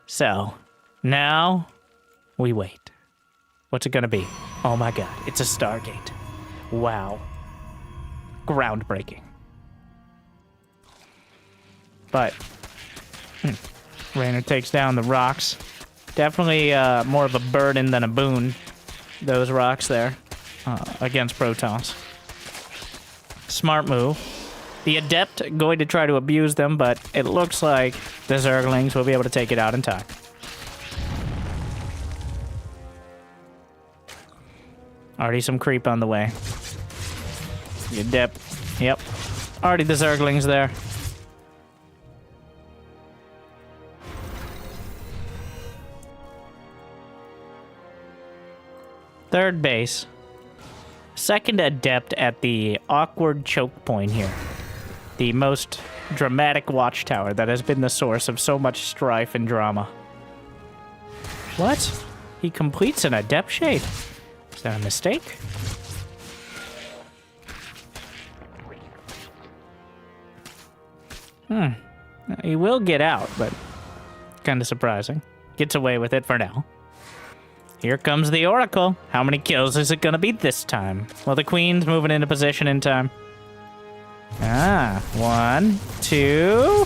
So, now we wait. What's it gonna be? Oh my god, it's a Stargate. Wow. Groundbreaking. But, Rainer takes down the rocks. Definitely more of a burden than a boon, those rocks there, against Protoss. Smart move. The Adept going to try to abuse them, but it looks like the Zerglings will be able to take it out in time. Already some creep on the way. The Adept. Yep. Already the Zerglings there. Third base. Second Adept at the awkward choke point here. The most dramatic watchtower that has been the source of so much strife and drama. What? He completes an Adept Shade. Is that a mistake? He will get out, but kind of surprising. Gets away with it for now. Here comes the Oracle. How many kills is it going to be this time? Well, the Queen's moving into position in time. 1, 2.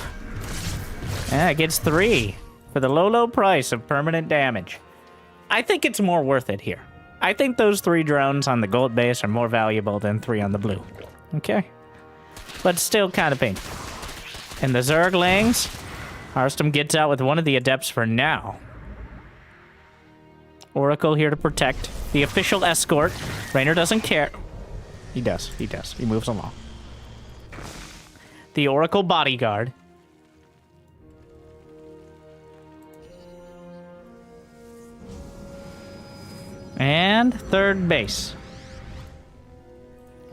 It gets 3 for the low price of permanent damage. I think it's more worth it here. I think those 3 drones on the gold base are more valuable than 3 on the blue. Okay? But still kind of painful. And the Zerglings, Harstem gets out with one of the Adepts for now. Oracle here to protect the official escort. Raynor doesn't care. He does. He moves along. The Oracle bodyguard. And third base.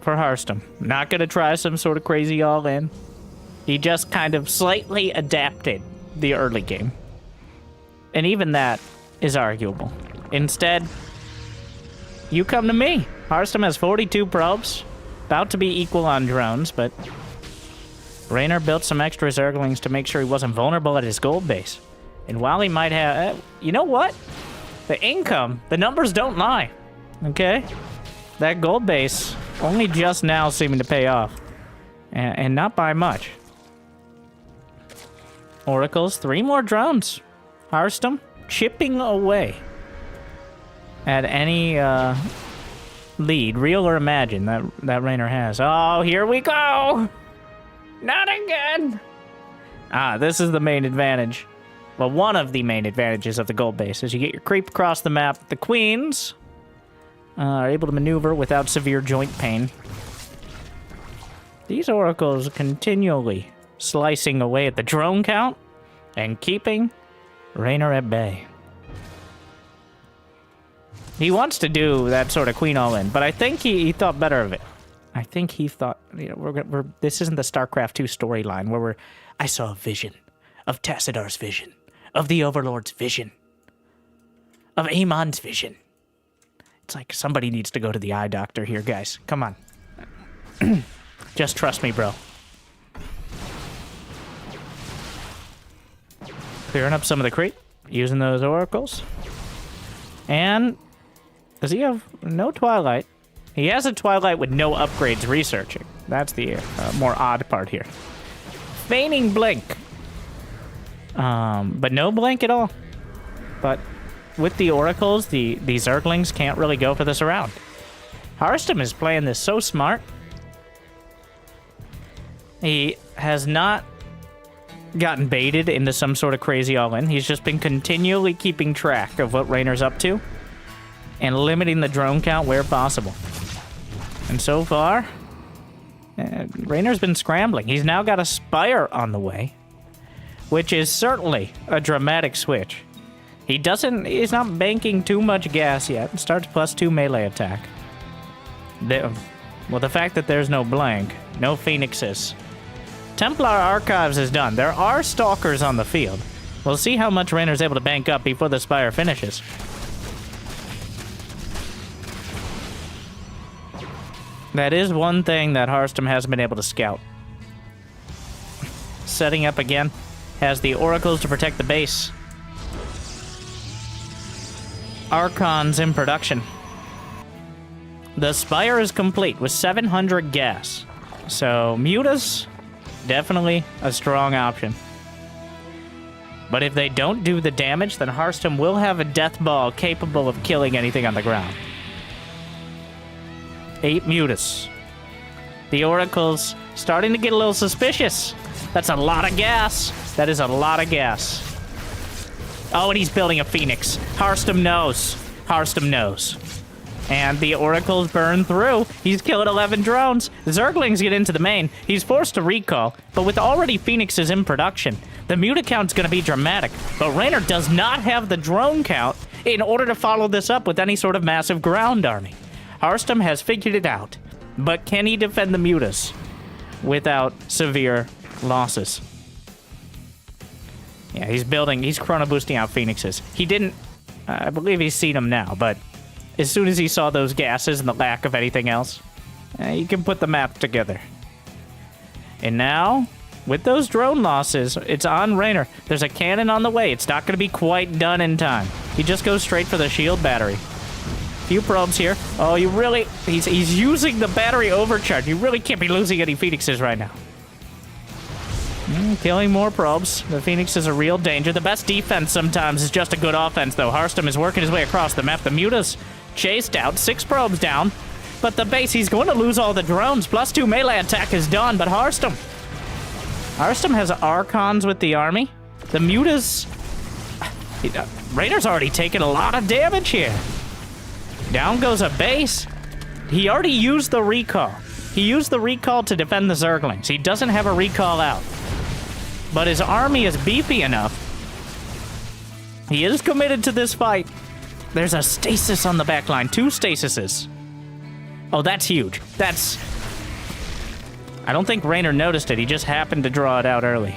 For Harstem. Not gonna try some sort of crazy all-in. He just kind of slightly adapted the early game. And even that is arguable. Instead, you come to me. Harstem has 42 probes. About to be equal on drones, but Raynor built some extra Zerglings to make sure he wasn't vulnerable at his gold base. And while he might have... you know what? The income, the numbers don't lie. Okay? That gold base only just now seeming to pay off. And not by much. Oracles, 3 more drones. Harstem chipping away at any lead, real or imagined, that Raynor has. Oh, here we go! Not again! This is the main advantage. Well, one of the main advantages of the gold base is you get your creep across the map. The Queens are able to maneuver without severe joint pain. These Oracles continually slicing away at the drone count and keeping Raynor at bay. He wants to do that sort of Queen all-in, but I think he thought better of it. I think he thought, you know, this isn't the StarCraft 2 storyline where I saw a vision of Tassidar's vision, of the Overlord's vision, of Amon's vision. It's like somebody needs to go to the eye doctor here, guys. Come on. Just trust me, bro. Clearing up some of the creep, using those Oracles. And does he have no Twilight? He has a Twilight with no upgrades researching. That's the more odd part here. Feigning Blink. But no Blink at all. But with the Oracles, the Zerglings can't really go for this around. Harstem is playing this so smart. He has not gotten baited into some sort of crazy all-in. He's just been continually keeping track of what Raynor's up to and limiting the drone count where possible. And so far, Raynor's been scrambling. He's now got a Spire on the way, which is certainly a dramatic switch. He's not banking too much gas yet. Starts +2 melee attack. Well, the fact that there's no blank, no Phoenixes. Templar Archives is done. There are Stalkers on the field. We'll see how much Raynor's able to bank up before the Spire finishes. That is one thing that Harstem hasn't been able to scout. Setting up again. Has the Oracles to protect the base. Archons in production. The Spire is complete with 700 gas. So, Mutas, definitely a strong option. But if they don't do the damage, then Harstem will have a death ball capable of killing anything on the ground. 8 Mutas. The Oracle's starting to get a little suspicious. That's a lot of gas. That is a lot of gas. Oh, and he's building a Phoenix. Harstem knows. Harstem knows. And the Oracles burn through. He's killing 11 drones. The Zerglings get into the main. He's forced to recall. But with already Phoenixes in production, the Muta count's going to be dramatic. But Raynor does not have the drone count in order to follow this up with any sort of massive ground army. Harstem has figured it out. But can he defend the Mutas without severe losses? Yeah, he's chrono boosting out Phoenixes. He didn't I believe he's seen them now, but as soon as he saw those gases and the lack of anything else, you can put the map together. And now, with those drone losses, it's on Raynor. There's a cannon on the way. It's not going to be quite done in time. He just goes straight for the shield battery. Few probes here. Oh, you really... He's using the battery overcharge. You really can't be losing any Phoenixes right now. Killing more probes. The Phoenix is a real danger. The best defense sometimes is just a good offense, though. Harstem is working his way across the map. The Muta's chased out. 6 probes down. But the base, he's going to lose all the drones. +2 melee attack is done, but Harstem has Archons with the army. The Muta's... Raider's already taken a lot of damage here. Down goes a base. He already used the recall. He used the recall to defend the Zerglings. He doesn't have a recall out. But his army is beefy enough. He is committed to this fight. There's a stasis on the back line. 2 stasises. Oh, that's huge. That's... I don't think Raynor noticed it. He just happened to draw it out early.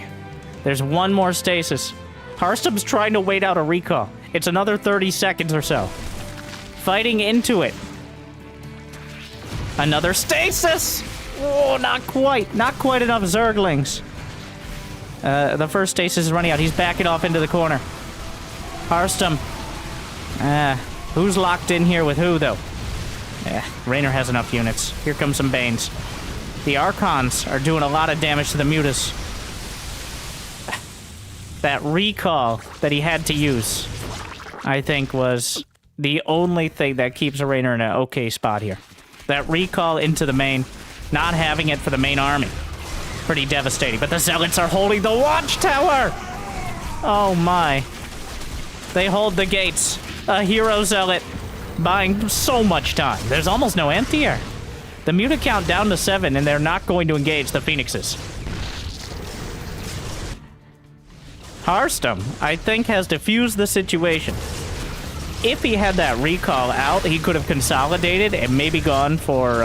There's 1 more stasis. Harstem's trying to wait out a recall. It's another 30 seconds or so. Fighting into it. Another stasis! Oh, not quite. Not quite enough Zerglings. The first stasis is running out. He's backing off into the corner. Harstem. Who's locked in here with who, though? Raynor has enough units. Here come some Banes. The Archons are doing a lot of damage to the Mutas. That recall that he had to use, I think, was the only thing that keeps Raynor in an okay spot here. That recall into the main, not having it for the main army. Pretty devastating, but the Zealots are holding the watchtower! Oh my. They hold the gates. A hero Zealot buying so much time. There's almost no anti-air. The Muta count down to 7, and they're not going to engage the Phoenixes. Harstem, I think, has diffused the situation. If he had that recall out, he could have consolidated and maybe gone for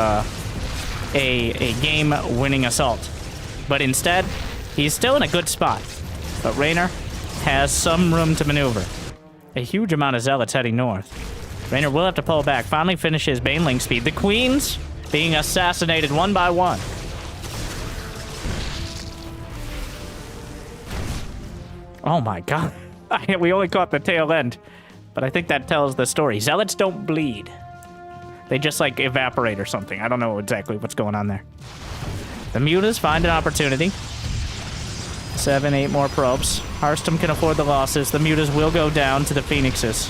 a game-winning assault. But instead, he's still in a good spot. But Raynor has some room to maneuver. A huge amount of Zealots heading north. Raynor will have to pull back, finally finish his Baneling speed. The Queens being assassinated 1 by 1. Oh my god. We only caught the tail end. But I think that tells the story. Zealots don't bleed. They just, like, evaporate or something. I don't know exactly what's going on there. The Mutas find an opportunity. 7, 8 more probes. Harstem can afford the losses. The Mutas will go down to the Phoenixes.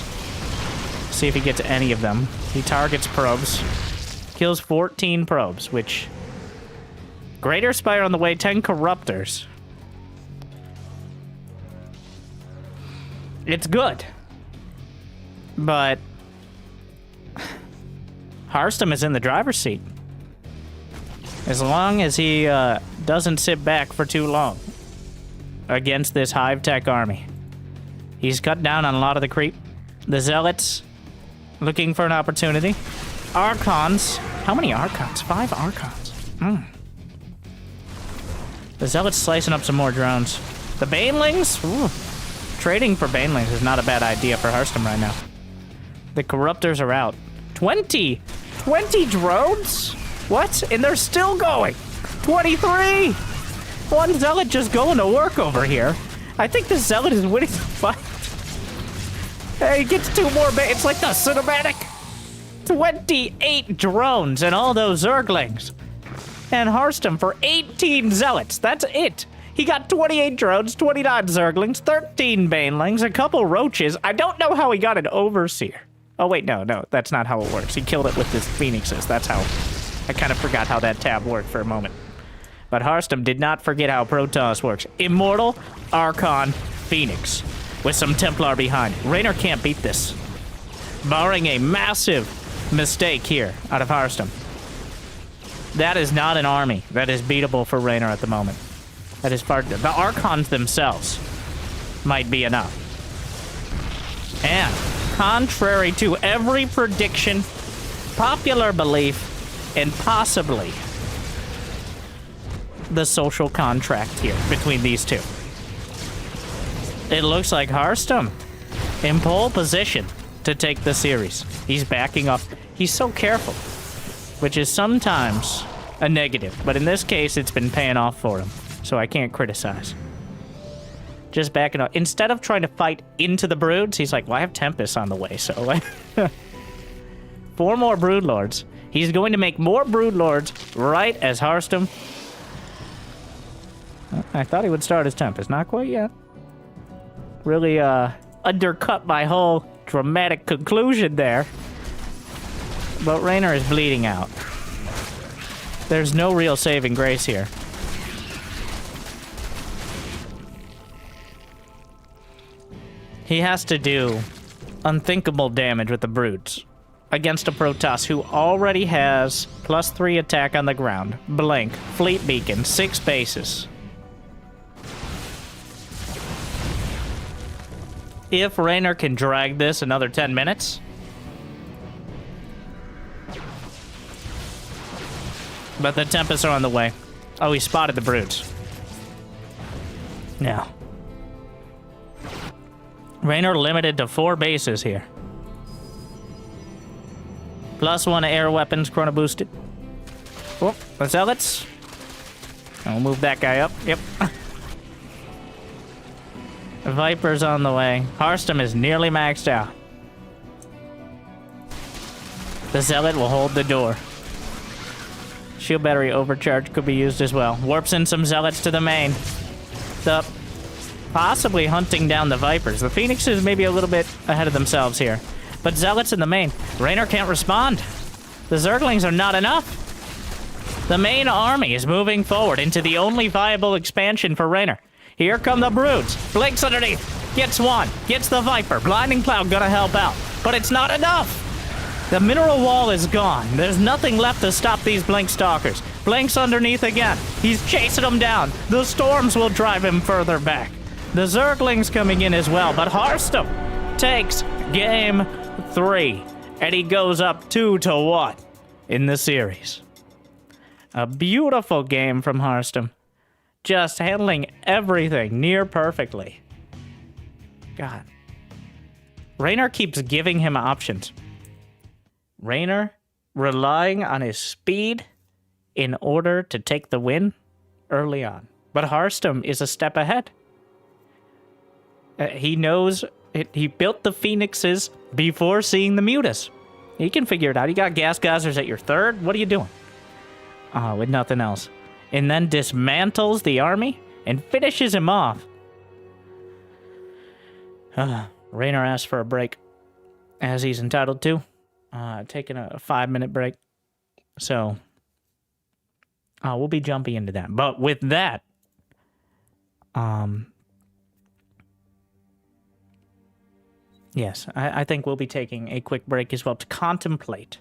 See if he gets any of them. He targets probes. Kills 14 probes, which... Greater Spire on the way, 10 Corruptors. It's good. But... Harstem is in the driver's seat. As long as he doesn't sit back for too long against this Hive-Tech army. He's cut down on a lot of the creep. The Zealots looking for an opportunity. Archons. How many Archons? 5 Archons. The Zealots slicing up some more drones. The Banelings? Ooh. Trading for Banelings is not a bad idea for Harstem right now. The Corruptors are out. 20 drones? What? And they're still going. 23! One Zealot just going to work over here. I think the Zealot is winning the fight. Hey, he gets 2 more. It's like the cinematic. 28 drones and all those Zerglings. And Harstem for 18 Zealots. That's it. He got 28 drones, 29 Zerglings, 13 Banelings, a couple Roaches. I don't know how he got an Overseer. Oh, wait, no, that's not how it works. He killed it with his Phoenixes. That's how... I kind of forgot how that tab worked for a moment. But Harstem did not forget how Protoss works. Immortal, Archon, Phoenix. With some Templar behind. Raynor can't beat this. Barring a massive mistake here out of Harstem. That is not an army that is beatable for Raynor at the moment. That is far... The Archons themselves might be enough. And, contrary to every prediction, popular belief, and possibly the social contract here between these two. It looks like Harstem in pole position. to take the series. He's backing up. He's so careful, which is sometimes a negative, but in this case, it's been paying off for him, so I can't criticize. Just backing up. Instead of trying to fight into the broods, he's like, well, I have Tempest on the way, so... 4 more Broodlords. He's going to make more Broodlords right as Harstem... I thought he would start his Tempest. Not quite yet. Really, undercut my whole dramatic conclusion there. But Raynor is bleeding out. There's no real saving grace here. He has to do unthinkable damage with the Brutes against a Protoss who already has +3 attack on the ground, Blink, Fleet Beacon, 6 bases. If Raynor can drag this another 10 minutes... But the Tempests are on the way. Oh, he spotted the Brutes. No. Raynor limited to 4 bases here. +1 air weapons, chrono boosted. Oh, the Zealots. I'll move that guy up. Yep. Viper's on the way. Harstem is nearly maxed out. The Zealot will hold the door. Shield battery overcharge could be used as well. Warps in some Zealots to the main. Possibly hunting down the Vipers. The Phoenixes may be a little bit ahead of themselves here. But Zealots in the main. Raynor can't respond. The Zerglings are not enough. The main army is moving forward into the only viable expansion for Raynor. Here come the Broods. Blinks underneath. Gets one. Gets the Viper. Blinding Cloud gonna help out. But it's not enough. The mineral wall is gone. There's nothing left to stop these Blink Stalkers. Blinks underneath again. He's chasing them down. The storms will drive him further back. The Zerglings coming in as well, but Harstem takes game 3. And he goes up 2-1 in the series. A beautiful game from Harstem. Just handling everything near perfectly. God. Raynor keeps giving him options. Raynor relying on his speed in order to take the win early on. But Harstem is a step ahead. He knows he built the Phoenixes before seeing the Mutas. He can figure it out. You got gas geysers at your 3rd. What are you doing? With nothing else. And then dismantles the army and finishes him off. Raynor asks for a break, as he's entitled to. Taking a 5-minute break. So, we'll be jumping into that. But with that, yes, I think we'll be taking a quick break as well to contemplate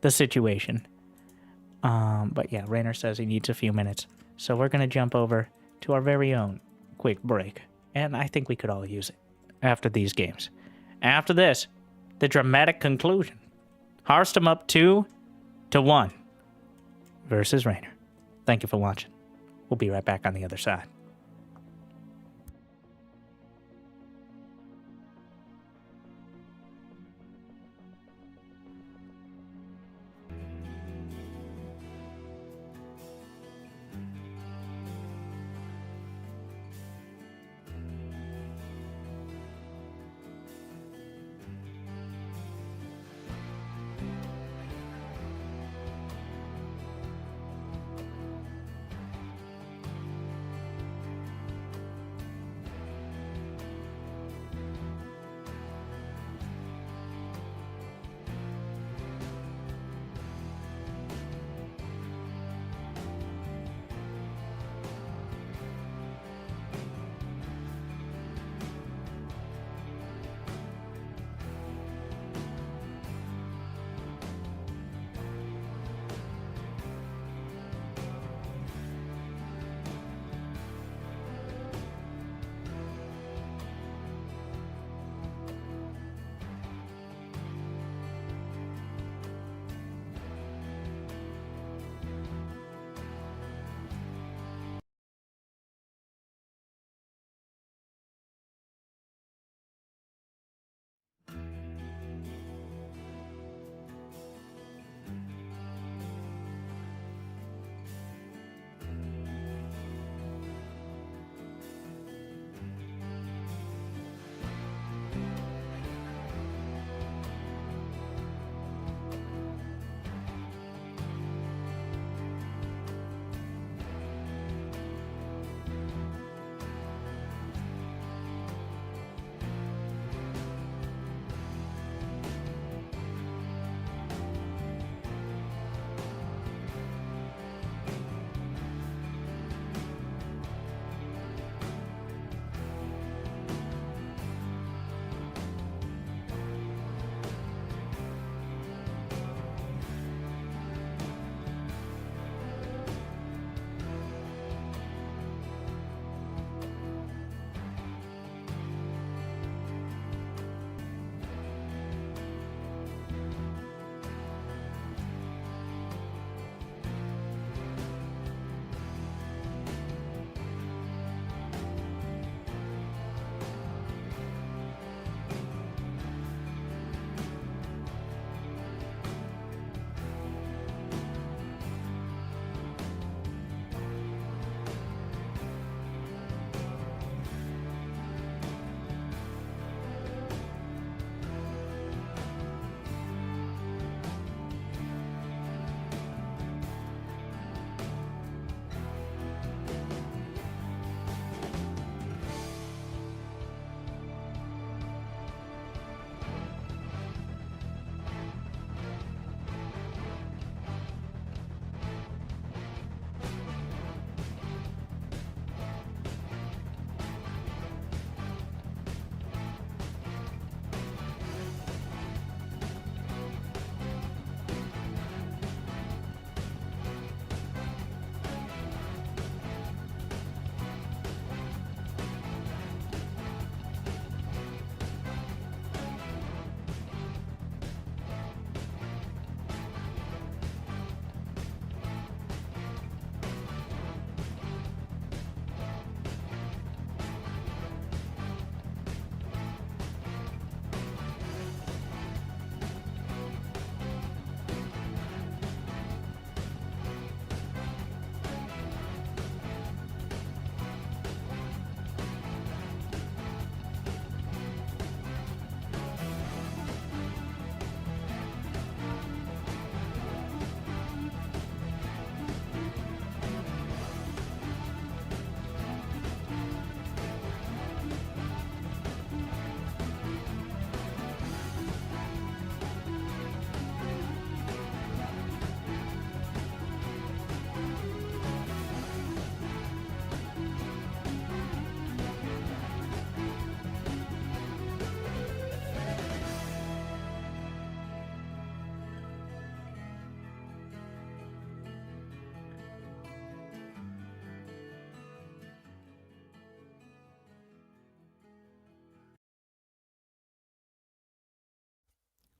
the situation. But yeah, Raynor says he needs a few minutes. So we're going to jump over to our very own quick break. And I think we could all use it after these games. After this, the dramatic conclusion. Harstem up 2-1 versus Raynor. Thank you for watching. We'll be right back on the other side.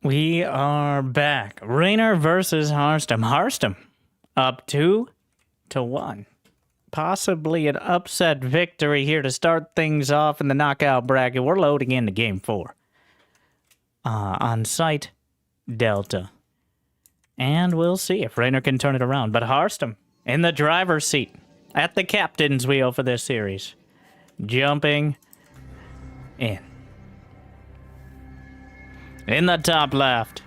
We are back. Rainer versus Harstem. Harstem up 2-1. Possibly an upset victory here to start things off in the knockout bracket. We're loading into game 4. On site, Delta. And we'll see if Rainer can turn it around. But Harstem in the driver's seat at the captain's wheel for this series. Jumping in. In the top left,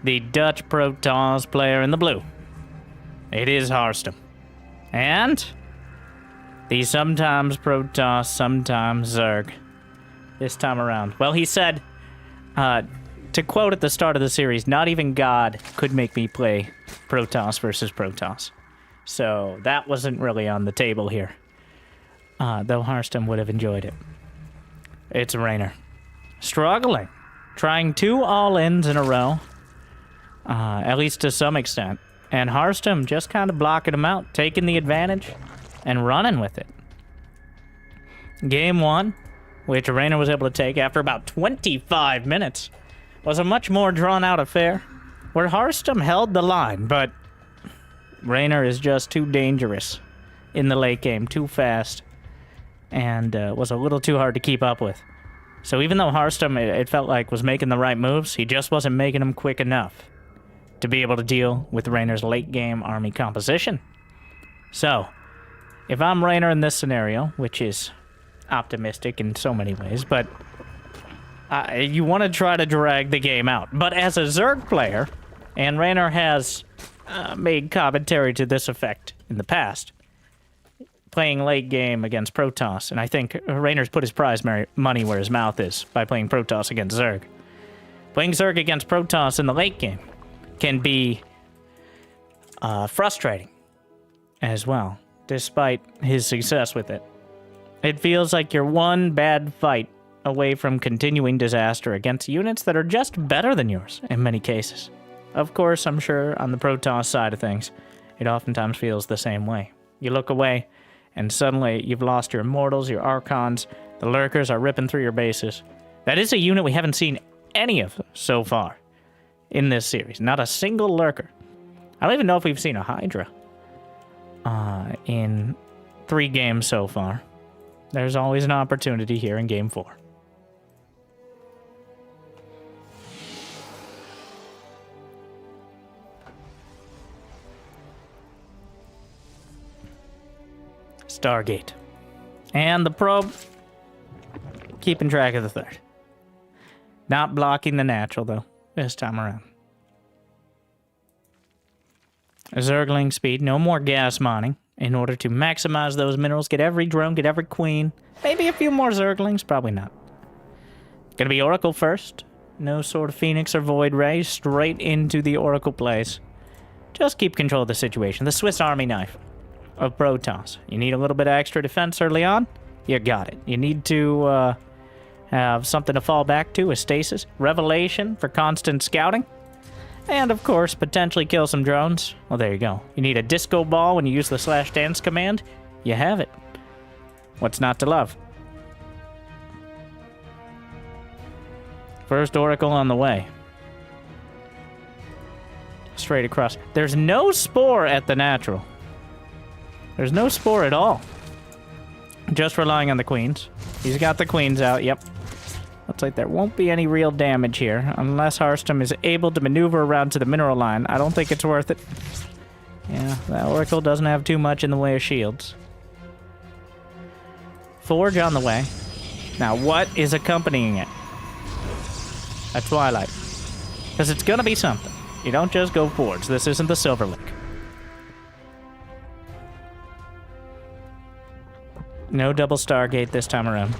the Dutch Pro Tour player in the blue. It is Harstem. And the sometimes Pro Tour, sometimes Zerg. This time around. Well, he said, to quote at the start of the series, not even God could make me play Protoss versus Protoss. So that wasn't really on the table here. Though Harstem would have enjoyed it. It's Rainer. Struggling. Trying 2 all-ins in a row. At least to some extent. And Harstem just kind of blocking him out, taking the advantage, and running with it. Game 1, which Rainer was able to take after about 25 minutes, was a much more drawn-out affair, where Harstem held the line, but Rainer is just too dangerous in the late game, too fast, and was a little too hard to keep up with. So even though Harstem, it felt like, was making the right moves, he just wasn't making them quick enough to be able to deal with Rainer's late-game army composition. So, if I'm Rainer in this scenario, which is optimistic in so many ways, but you want to try to drag the game out. But as a Zerg player, and Rainer has made commentary to this effect in the past, playing late game against Protoss, and I think Rainer's put his prize money where his mouth is by playing Protoss against Zerg. Playing Zerg against Protoss in the late game can be frustrating as well, despite his success with it. It feels like you're one bad fight away from continuing disaster against units that are just better than yours in many cases. Of course, I'm sure on the Protoss side of things, it oftentimes feels the same way. You look away, and suddenly you've lost your Immortals, your Archons, the Lurkers are ripping through your bases. That is a unit we haven't seen any of so far in this series. Not a single Lurker. I don't even know if we've seen a Hydra in 3 games so far. There's always an opportunity here in Game 4. Stargate. And the probe, keeping track of the third. Not blocking the natural, though, this time around. Zergling speed, no more gas mining in order to maximize those minerals. Get every drone, get every queen. Maybe a few more Zerglings, probably not. Gonna be Oracle first. No sort of Phoenix or Void Ray, straight into the Oracle plays. Just keep control of the situation. The Swiss Army knife of Protoss. You need a little bit of extra defense early on? You got it. You need to have something to fall back to, a stasis. Revelation for constant scouting. And, of course, potentially kill some drones. Well, there you go. You need a disco ball when you use the /dance command. You have it. What's not to love? First Oracle on the way. Straight across. There's no Spore at the natural. There's no Spore at all. Just relying on the queens. He's got the queens out, yep. Looks like there won't be any real damage here, unless Harstem is able to maneuver around to the mineral line. I don't think it's worth it. Yeah, that Oracle doesn't have too much in the way of shields. Forge on the way. Now, what is accompanying it? A Twilight. Because it's gonna be something. You don't just go Forge. This isn't the Silverlink. No double Stargate this time around.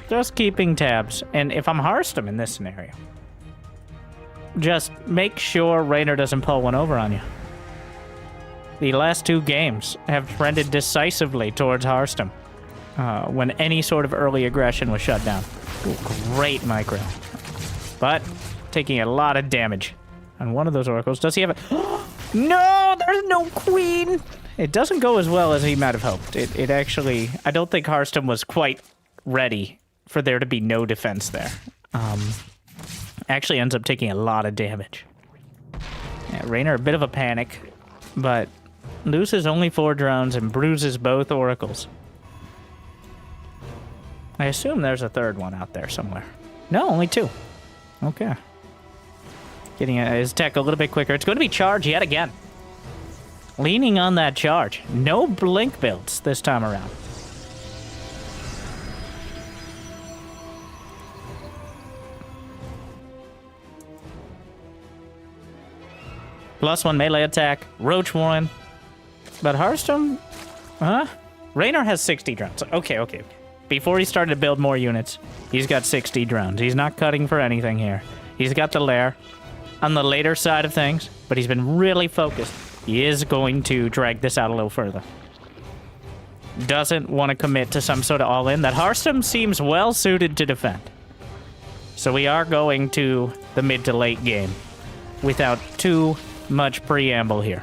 Just keeping tabs. And if I'm Harstem in this scenario, just make sure Rainer doesn't pull one over on you. The last 2 games have trended decisively towards Harstem when any sort of early aggression was shut down. Ooh, great micro. But taking a lot of damage on one of those Oracles. Does he have a... No, there's no queen. It doesn't go as well as he might have hoped. It actually, I don't think Harstem was quite ready for there to be no defense there. Actually ends up taking a lot of damage. Yeah, Raynor, a bit of a panic, but loses only 4 drones and bruises both oracles. I assume there's a third one out there somewhere. No, only 2. Okay. Getting his tech a little bit quicker. It's going to be charge yet again. Leaning on that charge. No blink builds this time around. +1 melee attack. Roach Warren. But Hearthstone... Huh? Raynor has 60 drones. Okay. Before he started to build more units, he's got 60 drones. He's not cutting for anything here. He's got the lair on the later side of things, but he's been really focused. He is going to drag this out a little further. Doesn't want to commit to some sort of all-in. That Hearthstone seems well-suited to defend. So we are going to the mid to late game without too much preamble here.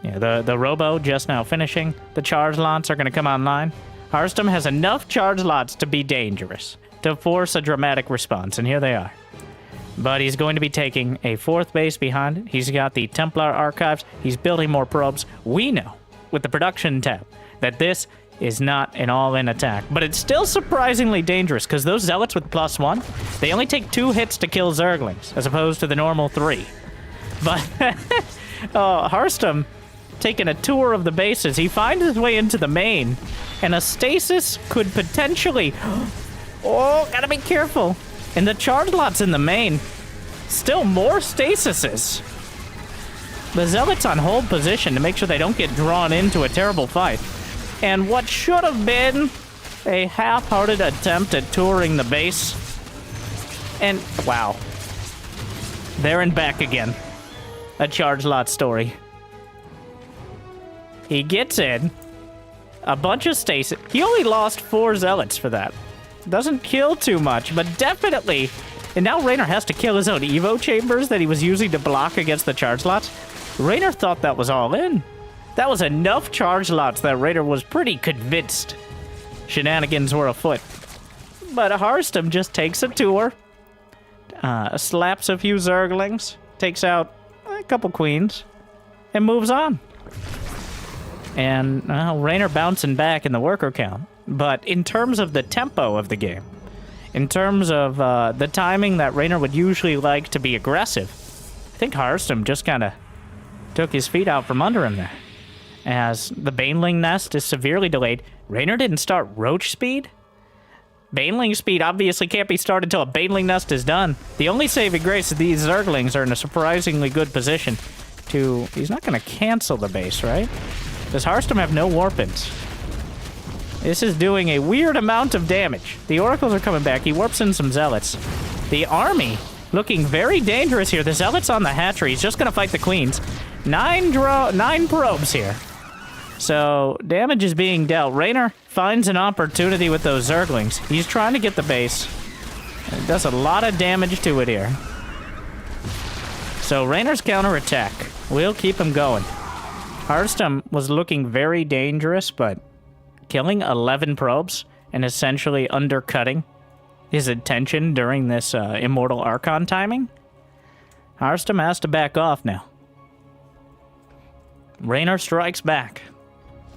Yeah, the Robo just now finishing. The charge lots are going to come online. Hearthstone has enough charge lots to be dangerous, to force a dramatic response, and here they are. But he's going to be taking a 4th base behind it. He's got the Templar archives. He's building more probes. We know, with the production tab, that this is not an all-in attack. But it's still surprisingly dangerous, because those Zealots with +1, they only take 2 hits to kill Zerglings, as opposed to the normal 3. But Hearthstone taking a tour of the bases. He finds his way into the main, and a stasis could potentially... Oh, gotta be careful. And the charge lots in the main. Still more stasises. The Zealots on hold position to make sure they don't get drawn into a terrible fight. And what should have been a half-hearted attempt at touring the base. And, wow. There and back again. A charge lot story. He gets in. A bunch of stasis. He only lost 4 Zealots for that. Doesn't kill too much, but definitely. And now Raynor has to kill his own Evo chambers that he was using to block against the charge lots. Raynor thought that was all in. That was enough charge lots that Raynor was pretty convinced shenanigans were afoot. But Hearthstone just takes a tour, slaps a few Zerglings, takes out a couple queens, and moves on. And Raynor bouncing back in the worker count. But in terms of the tempo of the game, in terms of the timing that Raynor would usually like to be aggressive, I think Hearthstone just kind of took his feet out from under him there. As the Baneling nest is severely delayed, Raynor didn't start Roach speed. Baneling speed obviously can't be started until a Baneling nest is done. The only saving grace is these Zerglings are in a surprisingly good position to... He's not going to cancel the base, right? Does Hearthstone have no warpins? This is doing a weird amount of damage. The Oracles are coming back. He warps in some Zealots. The army looking very dangerous here. The Zealots on the hatchery. He's just going to fight the Queens. 9 probes here. So, damage is being dealt. Raynor finds an opportunity with those Zerglings. He's trying to get the base. And does a lot of damage to it here. So, Raynor's counterattack will keep him going. Hearthstone was looking very dangerous, but killing 11 probes and essentially undercutting his attention during this Immortal Archon timing, Hearthstone has to back off now. Raynor strikes back.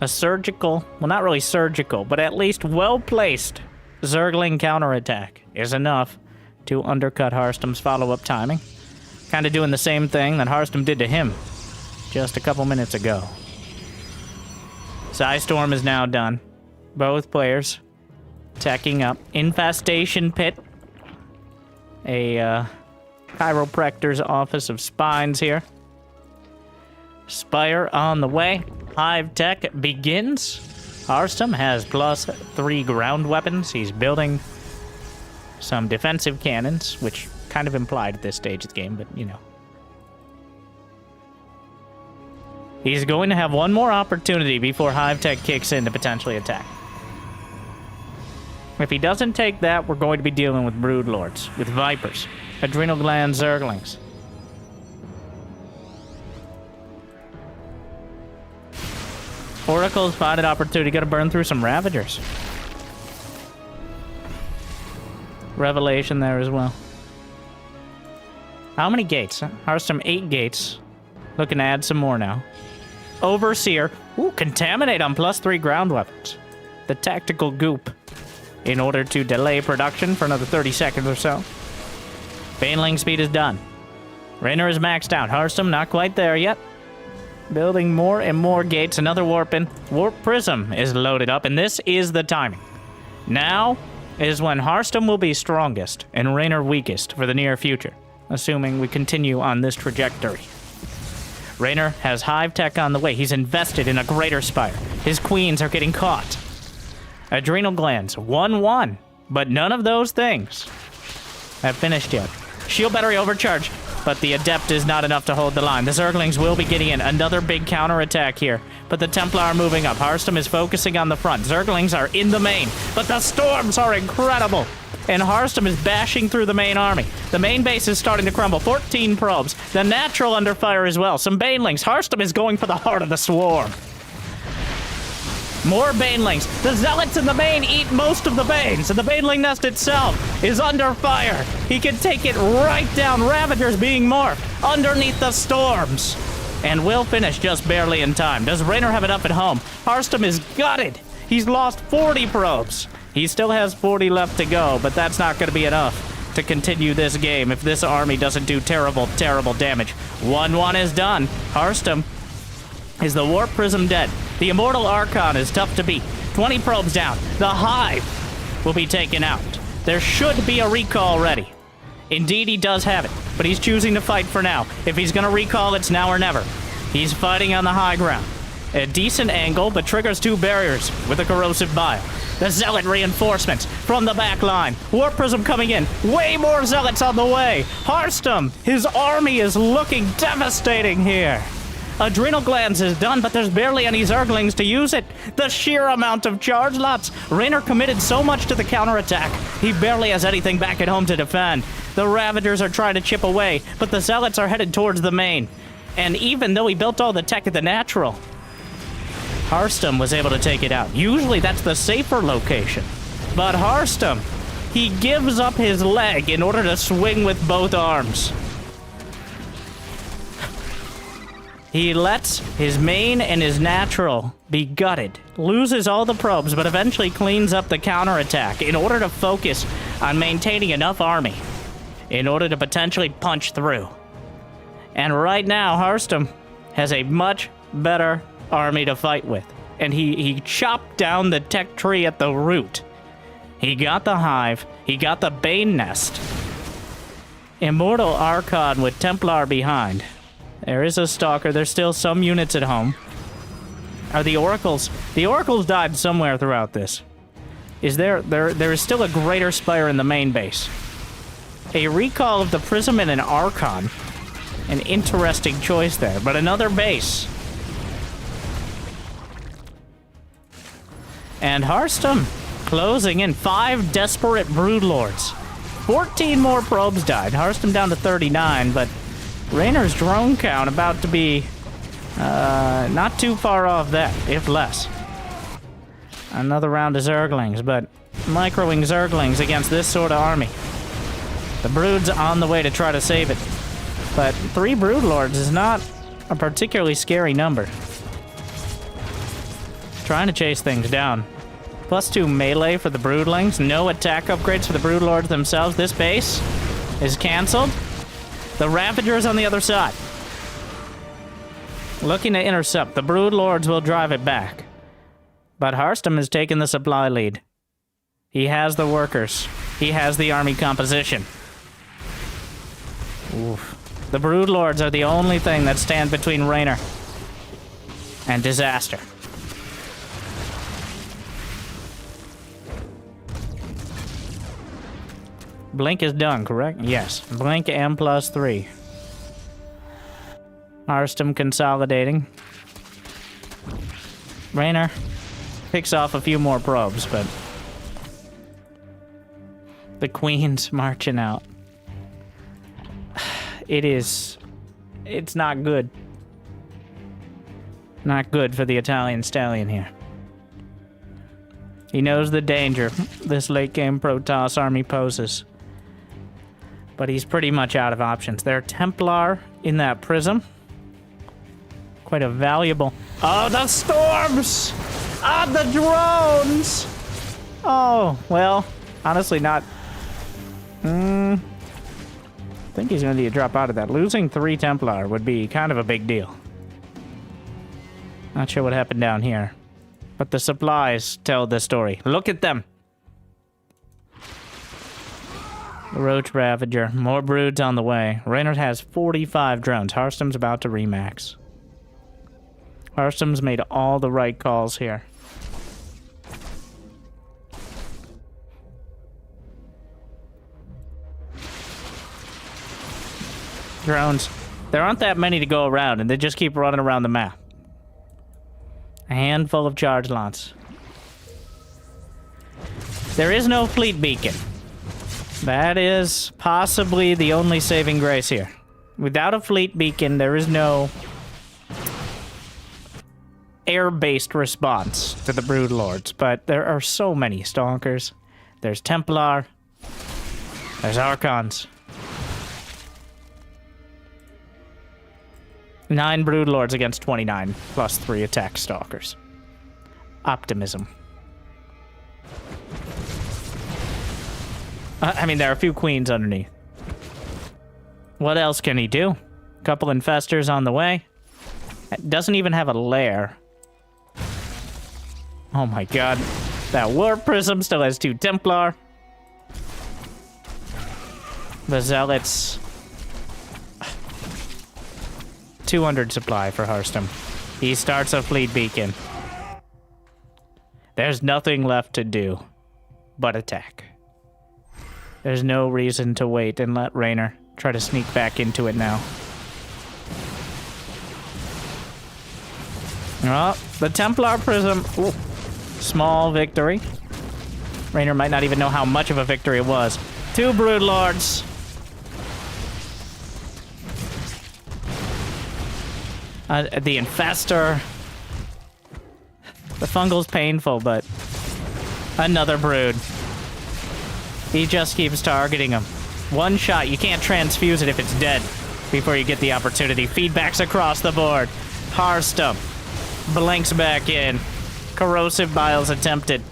A surgical, well, not really surgical, but at least well-placed Zergling counterattack is enough to undercut Hearthstone's follow-up timing. Kind of doing the same thing that Hearthstone did to him just a couple minutes ago. Psystorm is now done. Both players teching up. Infestation Pit. A chiropractor's office of spines here. Spire on the way. Hive tech begins. Hearthstone has +3 ground weapons. He's building some defensive cannons, which kind of implied at this stage of the game, but you know. He's going to have one more opportunity before Hive Tech kicks in to potentially attack. If he doesn't take that, we're going to be dealing with Broodlords, with Vipers, Adrenal Gland Zerglings. Oracle's find an opportunity, gotta burn through some Ravagers. revelation there as well. How many gates? Hearthstone 8 gates. Looking to add some more now. Overseer. Ooh, contaminate on +3 ground weapons. The tactical goop. In order to delay production for another 30 seconds or so. Baneling speed is done. Raynor is maxed out. Hearthstone not quite there yet. Building more and more gates. Another warp in. Warp Prism is loaded up, and this is the timing. Now is when Hearthstone will be strongest and Raynor weakest for the near future, assuming we continue on this trajectory. Raynor has Hive Tech on the way. He's invested in a Greater Spire. His queens are getting caught. Adrenal Glands, 1-1, but none of those things have finished yet. Shield Battery overcharge, but the Adept is not enough to hold the line. The Zerglings will be getting in. Another big counterattack here, but the Templar are moving up. Hearthstone is focusing on the front. Zerglings are in the main, but the Storms are incredible. And Hearthstone is bashing through the main army. The main base is starting to crumble. 14 probes. The Natural under fire as well. Some Banelings. Hearthstone is going for the heart of the swarm. More Banelings. The Zealots in the main eat most of the Banes, and the Baneling nest itself is under fire. He can take it right down. Ravagers being morphed underneath the Storms. And will finish just barely in time. Does Raynor have enough at home? Hearthstone is gutted. He's lost 40 probes. He still has 40 left to go, but that's not going to be enough to continue this game if this army doesn't do terrible, terrible damage. 1-1 is done. Hearthstone is the Warp Prism dead. The Immortal Archon is tough to beat. 20 probes down. The Hive will be taken out. There should be a recall ready. Indeed, he does have it, but he's choosing to fight for now. If he's going to recall, it's now or never. He's fighting on the high ground. A decent angle, but triggers 2 barriers with a corrosive bile. The Zealot reinforcements from the back line. Warp Prism coming in. Way more Zealots on the way. Hearthstone, his army is looking devastating here. Adrenal Glands is done, but there's barely any Zerglings to use it. The sheer amount of charge lots. Raynor committed so much to the counterattack. He barely has anything back at home to defend. The Ravagers are trying to chip away, but the Zealots are headed towards the main. And even though he built all the tech at the Natural, Hearthstone was able to take it out. Usually that's the safer location. But Hearthstone, he gives up his leg in order to swing with both arms. He lets his main and his Natural be gutted, loses all the probes, but eventually cleans up the counterattack in order to focus on maintaining enough army in order to potentially punch through. And right now, Hearthstone has a much better army to fight with. And he chopped down the tech tree at the root. He got the Hive. He got the Bane Nest. Immortal Archon with Templar behind. There is a Stalker. There's still some units at home. Are the Oracles? The Oracles died somewhere throughout this. Is there is still a Greater Spire in the main base. A recall of the Prism and an Archon. An interesting choice there, but another base. And Hearthstone closing in. 5 desperate Broodlords. 14 more probes died. Hearthstone down to 39, but Raynor's drone count about to be not too far off that, if less. Another round of Zerglings, but microing Zerglings against this sort of army. The Brood's on the way to try to save it. But 3 Broodlords is not a particularly scary number. Trying to chase things down. +2 melee for the Broodlings. No attack upgrades for the Broodlords themselves. This base is cancelled. The Ravagers on the other side. Looking to intercept. The Broodlords will drive it back. But Hearthstone has taken the supply lead. He has the workers. He has the army composition. Oof. The Broodlords are the only thing that stand between Raynor and disaster. Blink is done, correct? Yes. Blink M +3. Hearthstone consolidating. Raynor picks off a few more probes, but the Queen's marching out. It's not good. Not good for the Italian Stallion here. He knows the danger this late-game Protoss army poses. But he's pretty much out of options. There are Templar in that prism. Quite a valuable... Oh, the storms! Ah, the drones! Oh, well, honestly not... I think he's going to need to drop out of that. Losing 3 Templar would be kind of a big deal. Not sure what happened down here. But the supplies tell the story. Look at them! Roach Ravager. More broods on the way. Reynard has 45 drones. Harstom's about to remax. Harstom's made all the right calls here. Drones. There aren't that many to go around, and they just keep running around the map. A handful of charge lots. There is no fleet beacon. That is possibly the only saving grace here. Without a fleet beacon, there is no air-based response to the Brood Lords, but there are so many Stalkers. There's Templar. There's Archons. 9 Brood Lords against 29, plus 3 attack Stalkers. Optimism. I mean, there are a few Queens underneath. What else can he do? Couple Infestors on the way. It doesn't even have a lair. Oh my god. That Warp Prism still has 2 Templar. The Zealots. 200 supply for Harstom. He starts a fleet beacon. There's nothing left to do but attack. There's no reason to wait and let Raynor try to sneak back into it now. Oh, the Templar Prism. Ooh, small victory. Raynor might not even know how much of a victory it was. 2 Brood Lords. The Infestor. The Fungal's painful, but another Brood. He just keeps targeting him. One shot, you can't transfuse it if it's dead before you get the opportunity. Feedbacks across the board. Harstom blinks back in. Corrosive Biles attempted.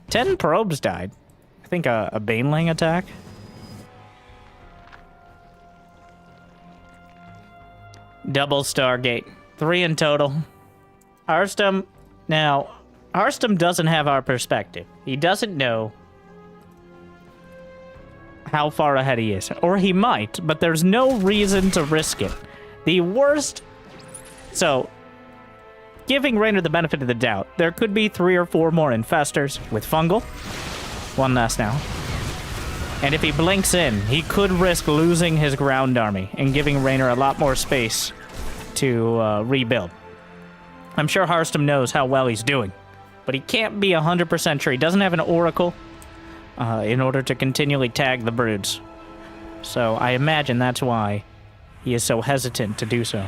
10 probes died. I think a Baneling attack. Double Stargate. 3 in total. Harstom. Now, Harstom doesn't have our perspective. He doesn't know how far ahead he is. Or he might, but there's no reason to risk it. The worst... So, giving Raynor the benefit of the doubt, there could be 3 or 4 more Infestors with Fungal. 1 less now. And if he blinks in, he could risk losing his ground army and giving Raynor a lot more space to rebuild. I'm sure Harstom knows how well he's doing, but he can't be 100% sure. He doesn't have an Oracle in order to continually tag the Broods. So I imagine that's why he is so hesitant to do so.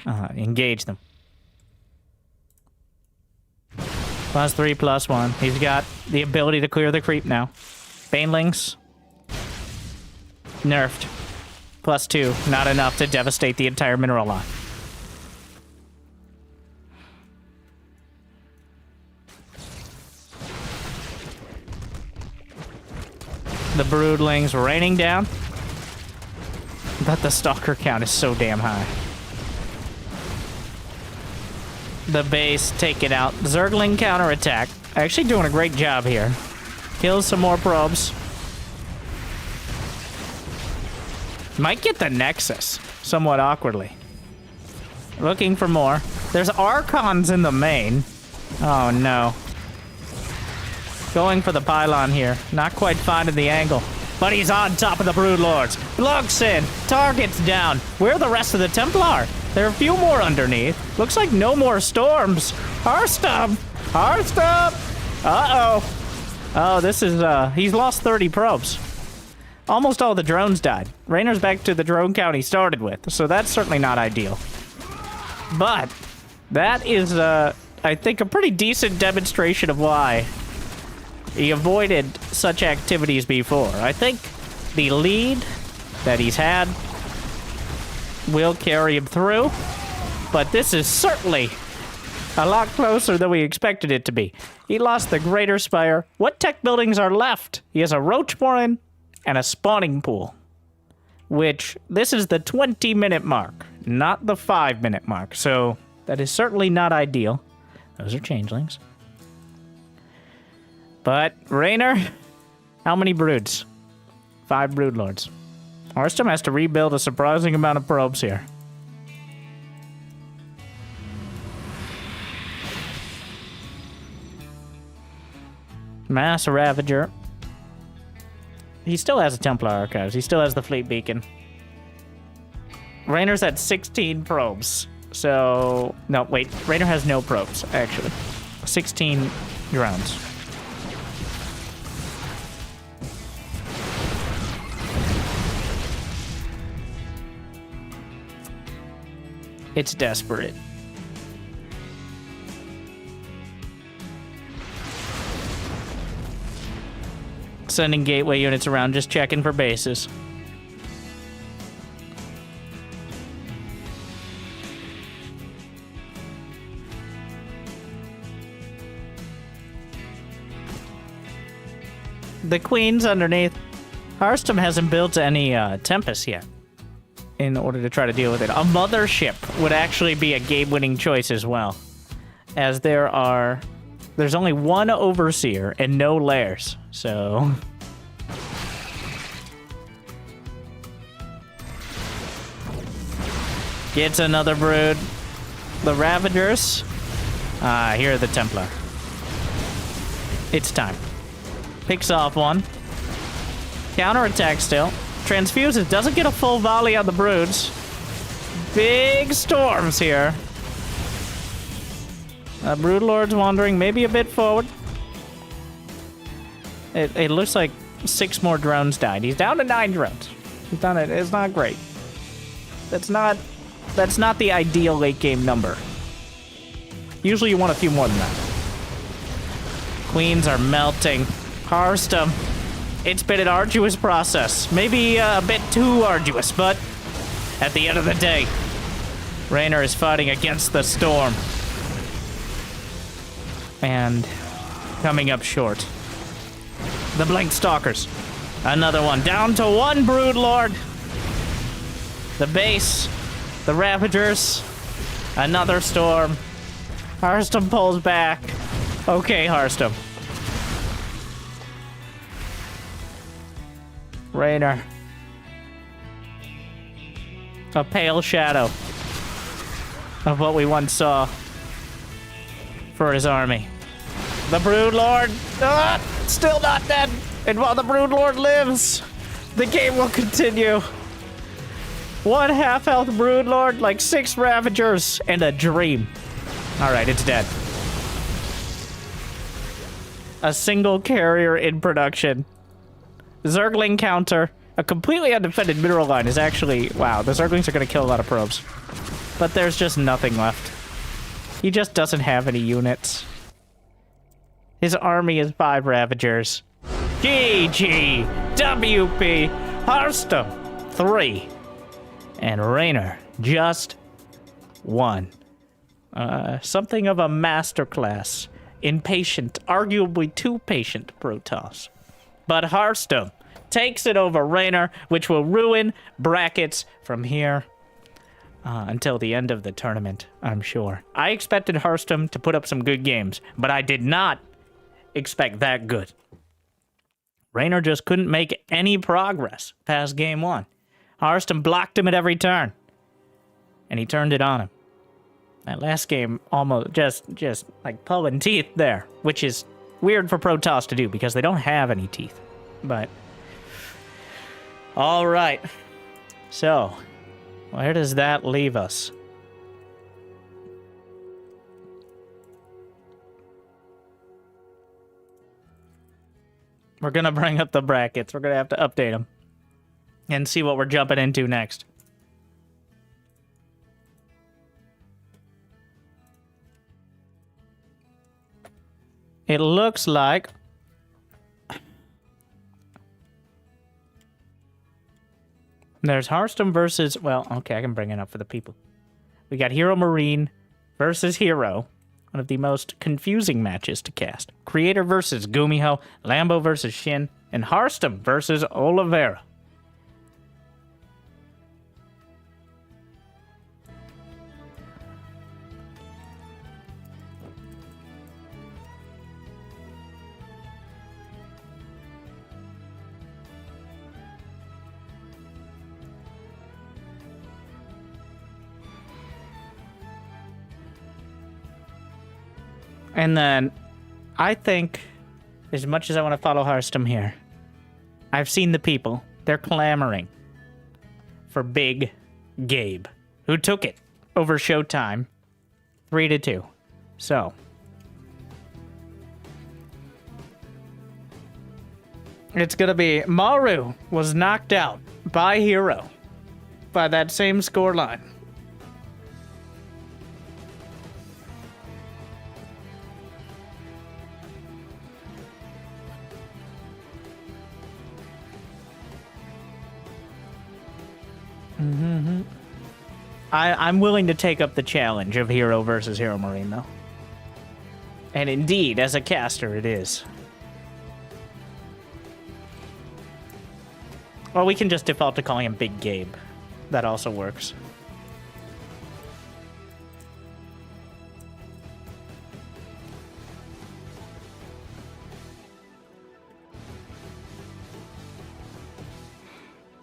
Engage them. +3, +1. He's got the ability to clear the creep now. Banelings. Nerfed. +2. Not enough to devastate the entire mineral lot. The Broodlings raining down. But the Stalker count is so damn high. The base take it out. Zergling counterattack. Actually doing a great job here. Kills some more probes. Might get the Nexus, somewhat awkwardly. Looking for more. There's Archons in the main. Oh no. Going for the pylon here. Not quite finding the angle. But he's on top of the Brood Lords. Looks in. Targets down. Where are the rest of the Templar? There are a few more underneath. Looks like no more storms. Harstom! Harstom! Uh-oh. Oh, this is, he's lost 30 probes. Almost all the drones died. Raynor's back to the drone count he started with, so that's certainly not ideal. But that is, I think, a pretty decent demonstration of why he avoided such activities before. I think the lead that he's had will carry him through, but this is certainly a lot closer than we expected it to be. He lost the Greater Spire. What tech buildings are left? He has a Roach Morin and a Spawning Pool, which this is the 20-minute mark, not the 5-minute mark, so that is certainly not ideal. Those are changelings. But, Raynor, how many broods? 5 broodlords. Arstum has to rebuild a surprising amount of probes here. Mass Ravager. He still has a Templar Archives. He still has the Fleet Beacon. Raynor's at 16 probes. So, no, wait. Raynor has no probes, actually. 16 drones. It's desperate. Sending gateway units around, just checking for bases. The Queen's underneath. Harstum hasn't built any Tempest yet in order to try to deal with it. A mothership would actually be a game-winning choice as well, as there's only one Overseer and no Lairs, so... Gets another brood. The Ravagers. Here are the Templar. It's time. Picks off one. Counterattack still. Transfuses. Doesn't get a full volley on the broods. Big storms here. Broodlord's wandering maybe a bit forward. It looks like 6 more drones died. He's down to 9 drones. He's done it. It's not great. That's not the ideal late game number. Usually you want a few more than that. Queens are melting. Harstum. It's been an arduous process. Maybe a bit too arduous, but at the end of the day, Raynor is fighting against the storm. And coming up short. The Blink Stalkers. Another one. Down to 1 Broodlord. The base. The Ravagers. Another storm. Harstum pulls back. Okay, Harstum. Raynor. A pale shadow of what we once saw for his army. The Broodlord, still not dead. And while the Broodlord lives, the game will continue. 1 half-health Broodlord, like 6 Ravagers, and a Dream. All right, it's dead. A single carrier in production. Zergling counter. A completely undefended mineral line is actually... Wow, the Zerglings are going to kill a lot of probes. But there's just nothing left. He just doesn't have any units. His army is 5 Ravagers. GG! WP! Harstum, 3. And Raynor, just 1. Something of a masterclass in patient, arguably too patient Protoss. But Harstum takes it over Raynor, which will ruin brackets from here until the end of the tournament, I'm sure. I expected Harstum to put up some good games, but I did not expect that good. Raynor just couldn't make any progress past game 1. Harstum blocked him at every turn, and he turned it on him. That last game almost just like pulling teeth there, which is weird for Protoss to do because they don't have any teeth. But all right, so where does that leave us? We're gonna bring up the brackets. We're gonna have to update them and see what we're jumping into next. it looks like there's Hearthstone versus, well, okay, I can bring it up for the people. We got Hero Marine versus Hero, one of the most confusing matches to cast. Creator versus GuMiho, Lambo versus Shin, and Hearthstone versus Oliveira. And then, I think, as much as I want to follow Hearthstone here, I've seen the people. They're clamoring for Big Gabe, who took it over Showtime 3-2. So, it's going to be Maru was knocked out by Hero by that same scoreline. I'm willing to take up the challenge of Hero versus Hero Marine, though. And indeed, as a caster, it is. Or we can just default to calling him Big Gabe. That also works.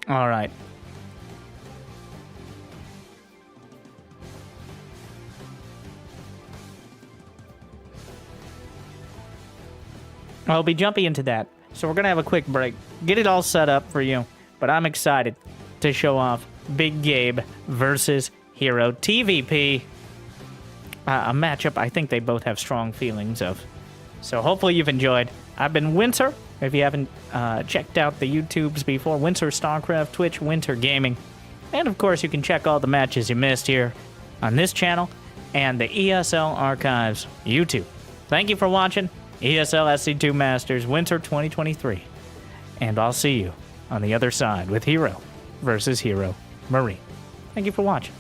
All right. I'll be jumping into that. So we're going to have a quick break. Get it all set up for you. But I'm excited to show off Big Gabe versus Hero TVP. A matchup I think they both have strong feelings of. So hopefully you've enjoyed. I've been Winter. If you haven't checked out the YouTubes before, Winter StarCraft, Twitch, Winter Gaming. And of course you can check all the matches you missed here on this channel and the ESL Archives YouTube. Thank you for watching. ESL SC2 Masters Winter 2023. And I'll see you on the other side with Hero versus Hero Marine. Thank you for watching.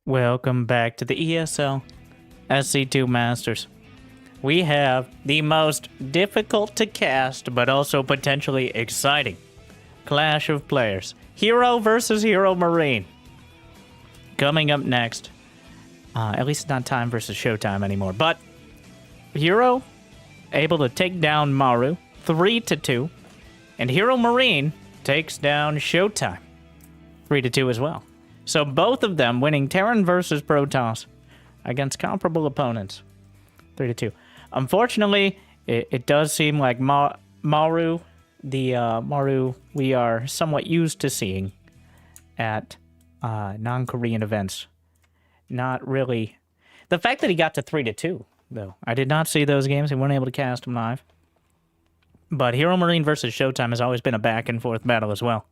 Welcome back to the ESL SC2 Masters. We have the most difficult to cast, but also potentially exciting clash of players. Hero versus Hero Marine. Coming up next. At least it's not Time versus Showtime anymore. But Hero able to take down Maru 3-2. And Hero Marine takes down Showtime 3-2 as well. So both of them winning Terran versus Protoss against comparable opponents. 3-2. Unfortunately, it does seem like Maru, Maru we are somewhat used to seeing at non-Korean events. Not really. The fact that he got to 3-2, though. I did not see those games. He wasn't able to cast them live. But Hero Marine versus Showtime has always been a back and forth battle as well.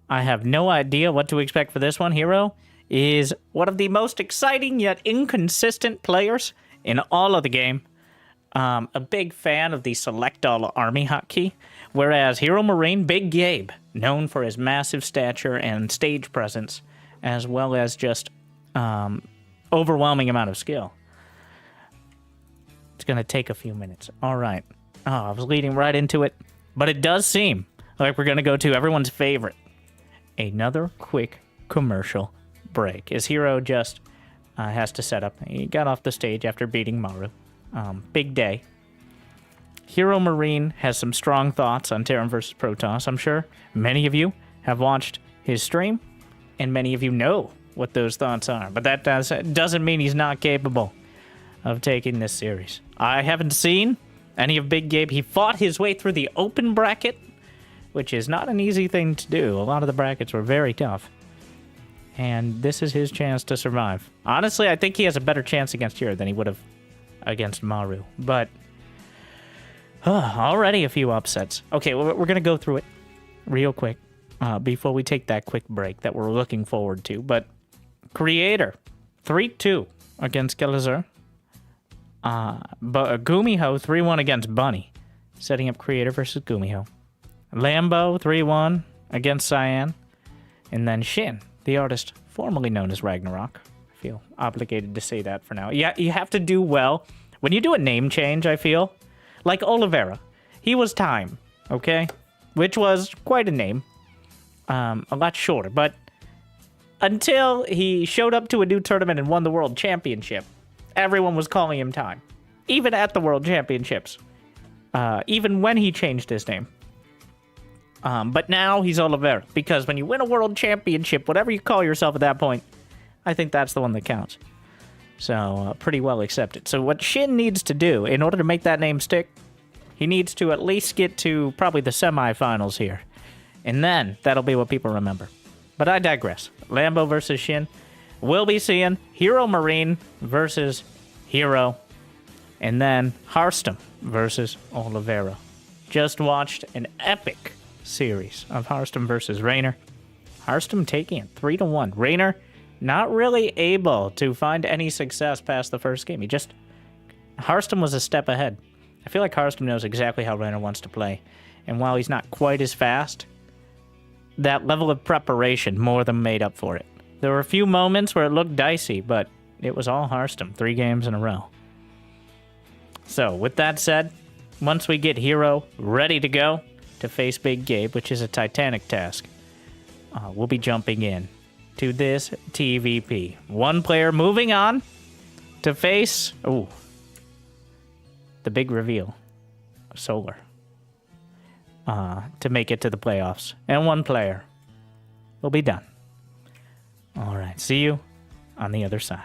I have no idea what to expect for this one. Hero is one of the most exciting yet inconsistent players in all of the game. A big fan of the Select All Army hotkey, whereas Hero Marine, Big Gabe, known for his massive stature and stage presence, as well as just overwhelming amount of skill. It's going to take a few minutes. All right. Oh, I was leading right into it, but it does seem like we're going to go to everyone's favorite. Another quick commercial break. His Hero just has to set up. He got off the stage after beating Maru. Big day. Hero Marine has some strong thoughts on Terran versus Protoss. I'm sure many of you have watched his stream, and many of you know what those thoughts are. But that doesn't mean he's not capable of taking this series. I haven't seen any of Big Gabe. He fought his way through the open bracket, which is not an easy thing to do. A lot of the brackets were very tough. And this is his chance to survive. Honestly, I think he has a better chance against Hero than he would have against Maru. But already a few upsets. Okay, we're going to go through it real quick before we take that quick break that we're looking forward to. But Creator, 3-2 against Gelazur. But GuMiho, 3-1 against Bunny, setting up Creator versus GuMiho. Lambo, 3-1 against Cyan. And then Shin, the artist formerly known as Ragnarok. I feel obligated to say that for now. Yeah, you have to do well. When you do a name change, I feel, like Oliveira. He was Time, okay? Which was quite a name. A lot shorter, but until he showed up to a new tournament and won the World Championship, everyone was calling him Time. Even at the World Championships. Even when he changed his name. But now he's Oliveira, because when you win a World Championship, whatever you call yourself at that point, I think that's the one that counts. So, pretty well accepted. So what Shin needs to do, in order to make that name stick, he needs to at least get to probably the semifinals here. And then, that'll be what people remember. But I digress. Lambo versus Shin. We'll be seeing Hero Marine versus Hero. And then Harstem versus Oliveira. Just watched an epic series of Harstem versus Raynor. Harstem taking it 3-1. Raynor not really able to find any success past the first game. Harstem was a step ahead. I feel like Harstem knows exactly how Raynor wants to play. And while he's not quite as fast, that level of preparation more than made up for it. There were a few moments where it looked dicey, but it was all Harstem, 3 games in a row. So, with that said, once we get Hero ready to go to face Big Gabe, which is a titanic task, we'll be jumping in to this TVP. One player moving on to face, the big reveal, Solar, to make it to the playoffs. And one player will be done. All right, see you on the other side.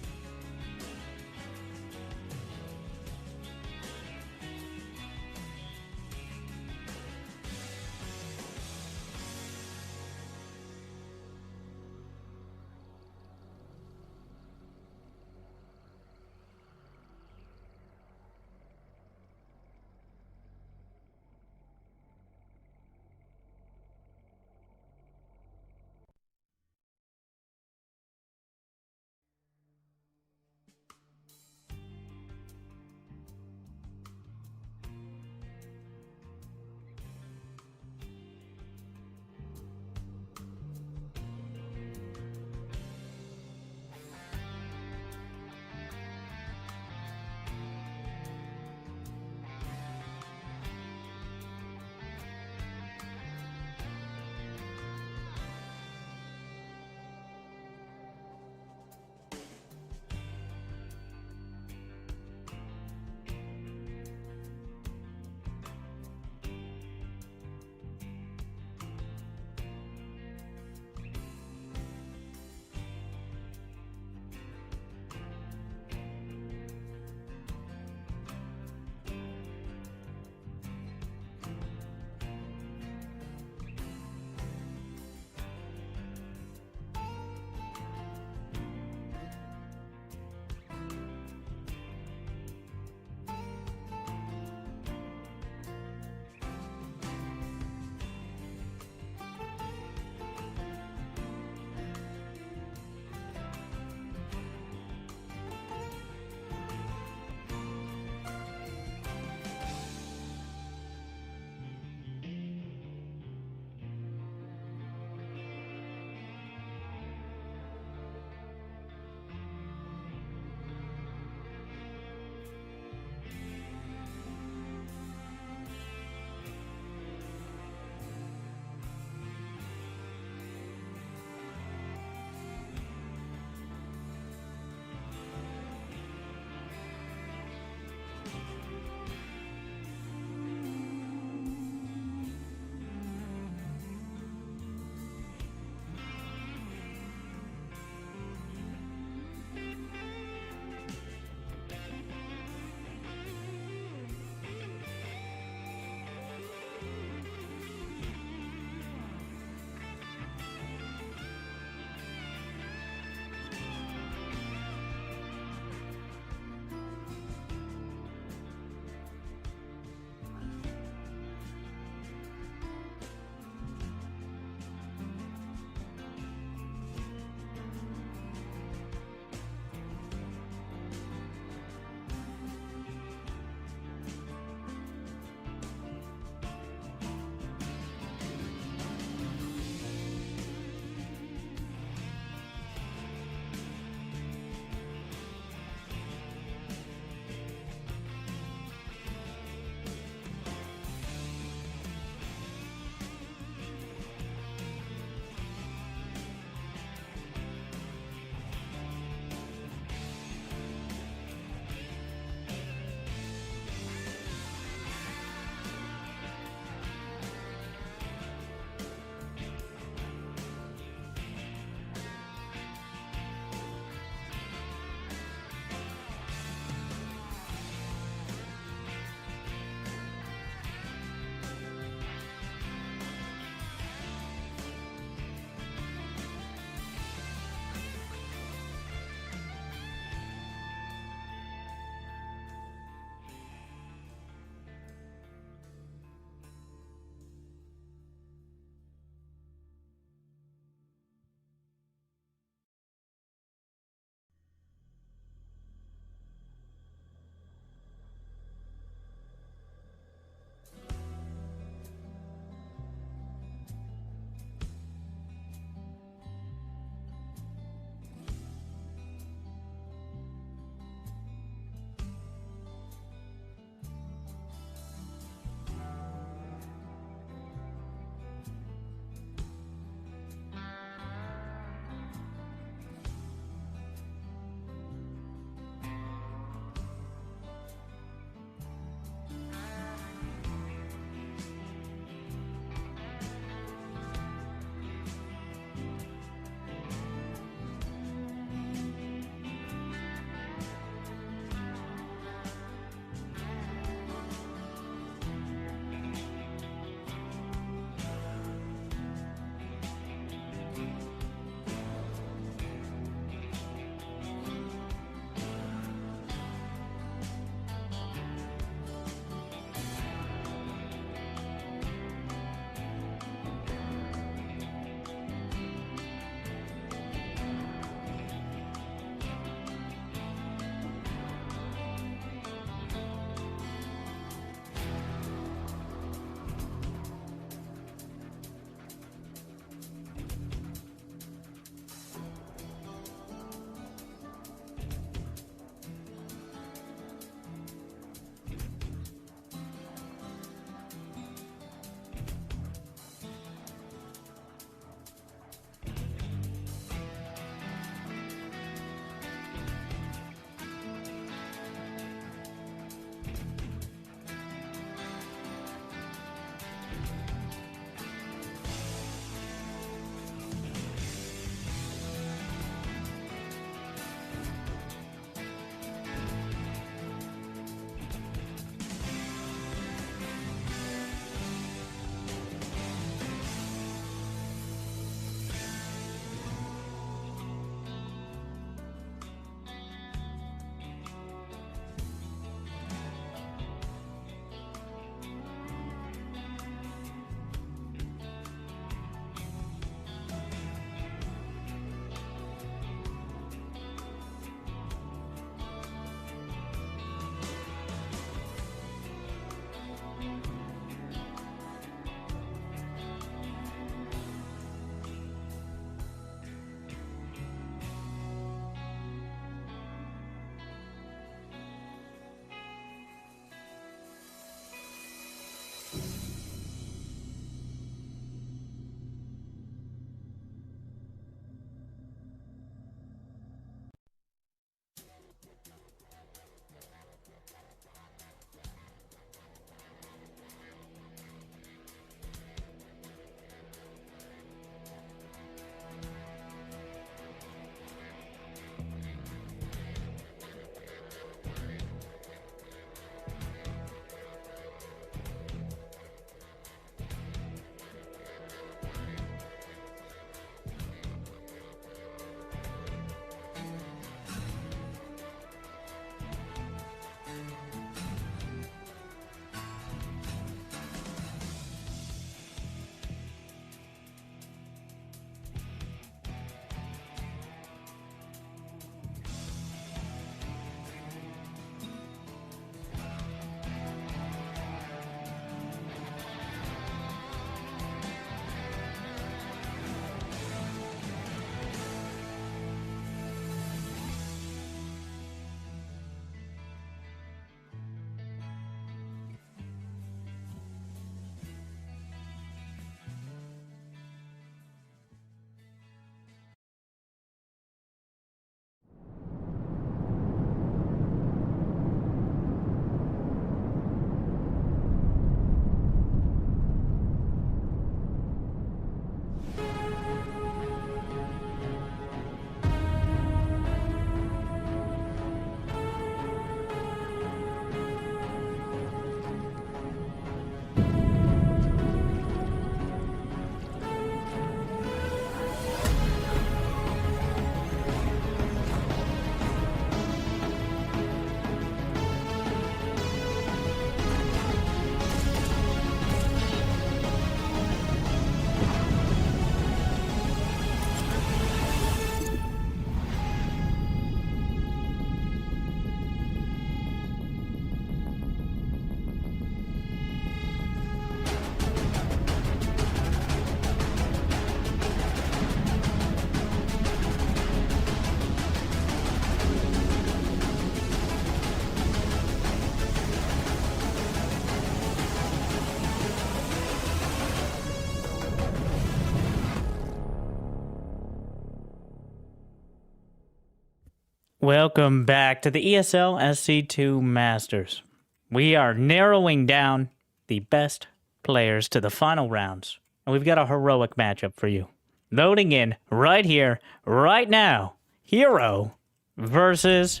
Welcome back to the ESL SC2 Masters. We are narrowing down the best players to the final rounds, and we've got a heroic matchup for you. Loading in right here, right now, Hero versus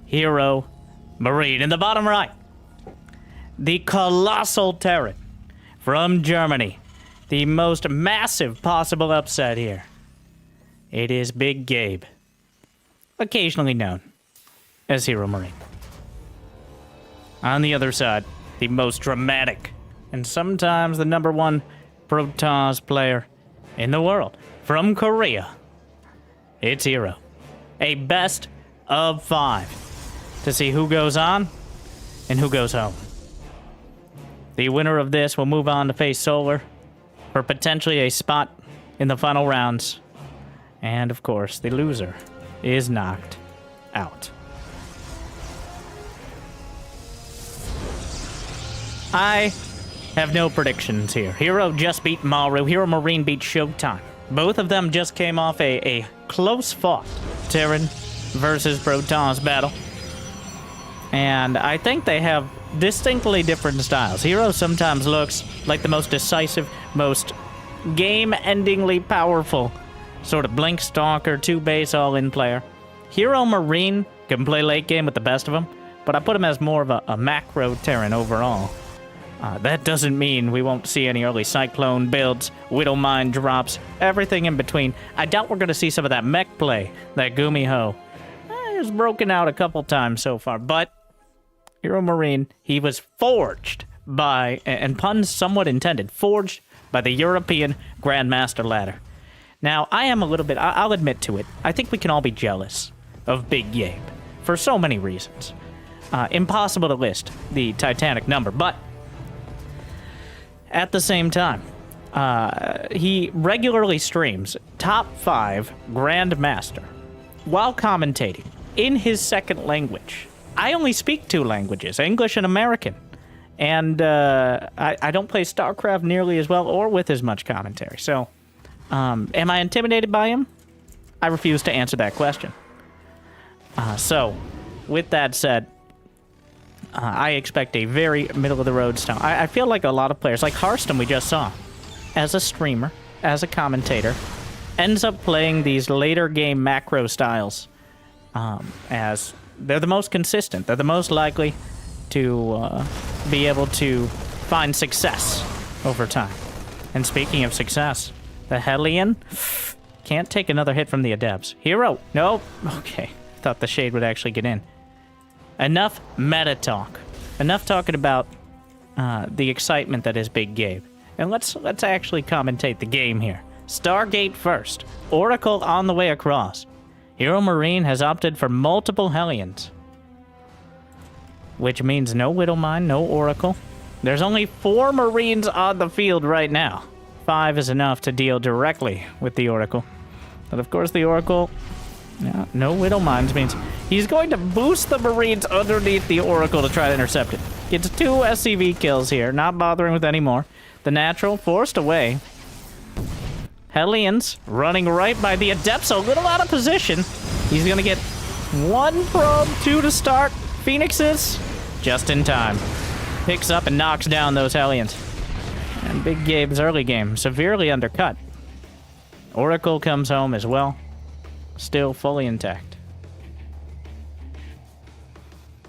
Hero Marine. In the bottom right, the colossal Terran from Germany, the most massive possible upset here. It is Big Gabe, occasionally known as Hero Marine. On the other side, the most dramatic and sometimes the #1 Pro Tour player in the world from Korea. It's Hero. A best of 5 to see who goes on and who goes home. The winner of this will move on to face Solar for potentially a spot in the final rounds. And of course, the loser is knocked out. I have no predictions here. Hero just beat Maru. Hero Marine beat Showtime. Both of them just came off a close-fought Terran versus Pro Tour's battle. And I think they have distinctly different styles. Hero sometimes looks like the most decisive, most game-endingly powerful sort of blink stalker, 2-base all-in player. Hero Marine can play late game with the best of them, but I put him as more of a macro Terran overall. That doesn't mean we won't see any early Cyclone builds, Widowmine drops, everything in between. I doubt we're going to see some of that mech play that GuMiho has broken out a couple times so far. But Hero Marine, he was forged by, and puns somewhat intended, forged by the European Grandmaster ladder. Now, I am a little bit, I'll admit to it, I think we can all be jealous of Big Gabe for so many reasons. Impossible to list the titanic number, but at the same time, he regularly streams top 5 Grandmaster while commentating in his second language. I only speak 2 languages, English and American. And I don't play StarCraft nearly as well or with as much commentary. So, am I intimidated by him? I refuse to answer that question. So, with that said, I expect a very middle-of-the-road style. I feel like a lot of players, like Hearthstone we just saw, as a streamer, as a commentator, ends up playing these later game macro styles as they're the most consistent. They're the most likely to be able to find success over time. And speaking of success, the Hellion can't take another hit from the Adepts. Hero, no, okay. Thought the shade would actually get in. Enough meta talk. Enough talking about the excitement that is Big Gabe. And let's actually commentate the game here. Stargate first. Oracle on the way across. Hero Marine has opted for multiple Hellions, which means no Widowmine, no Oracle. There's only 4 Marines on the field right now. 5 is enough to deal directly with the Oracle. But of course the Oracle, no Widowmines means he's going to boost the Marines underneath the Oracle to try to intercept it. Gets 2 SCV kills here, not bothering with any more. The natural forced away. Hellions running right by the Adepts, a little out of position. He's going to get 1 probe, 2 to start. Phoenixes, just in time. Picks up and knocks down those Hellions. And Big Gabe's early game, severely undercut. Oracle comes home as well. Still fully intact.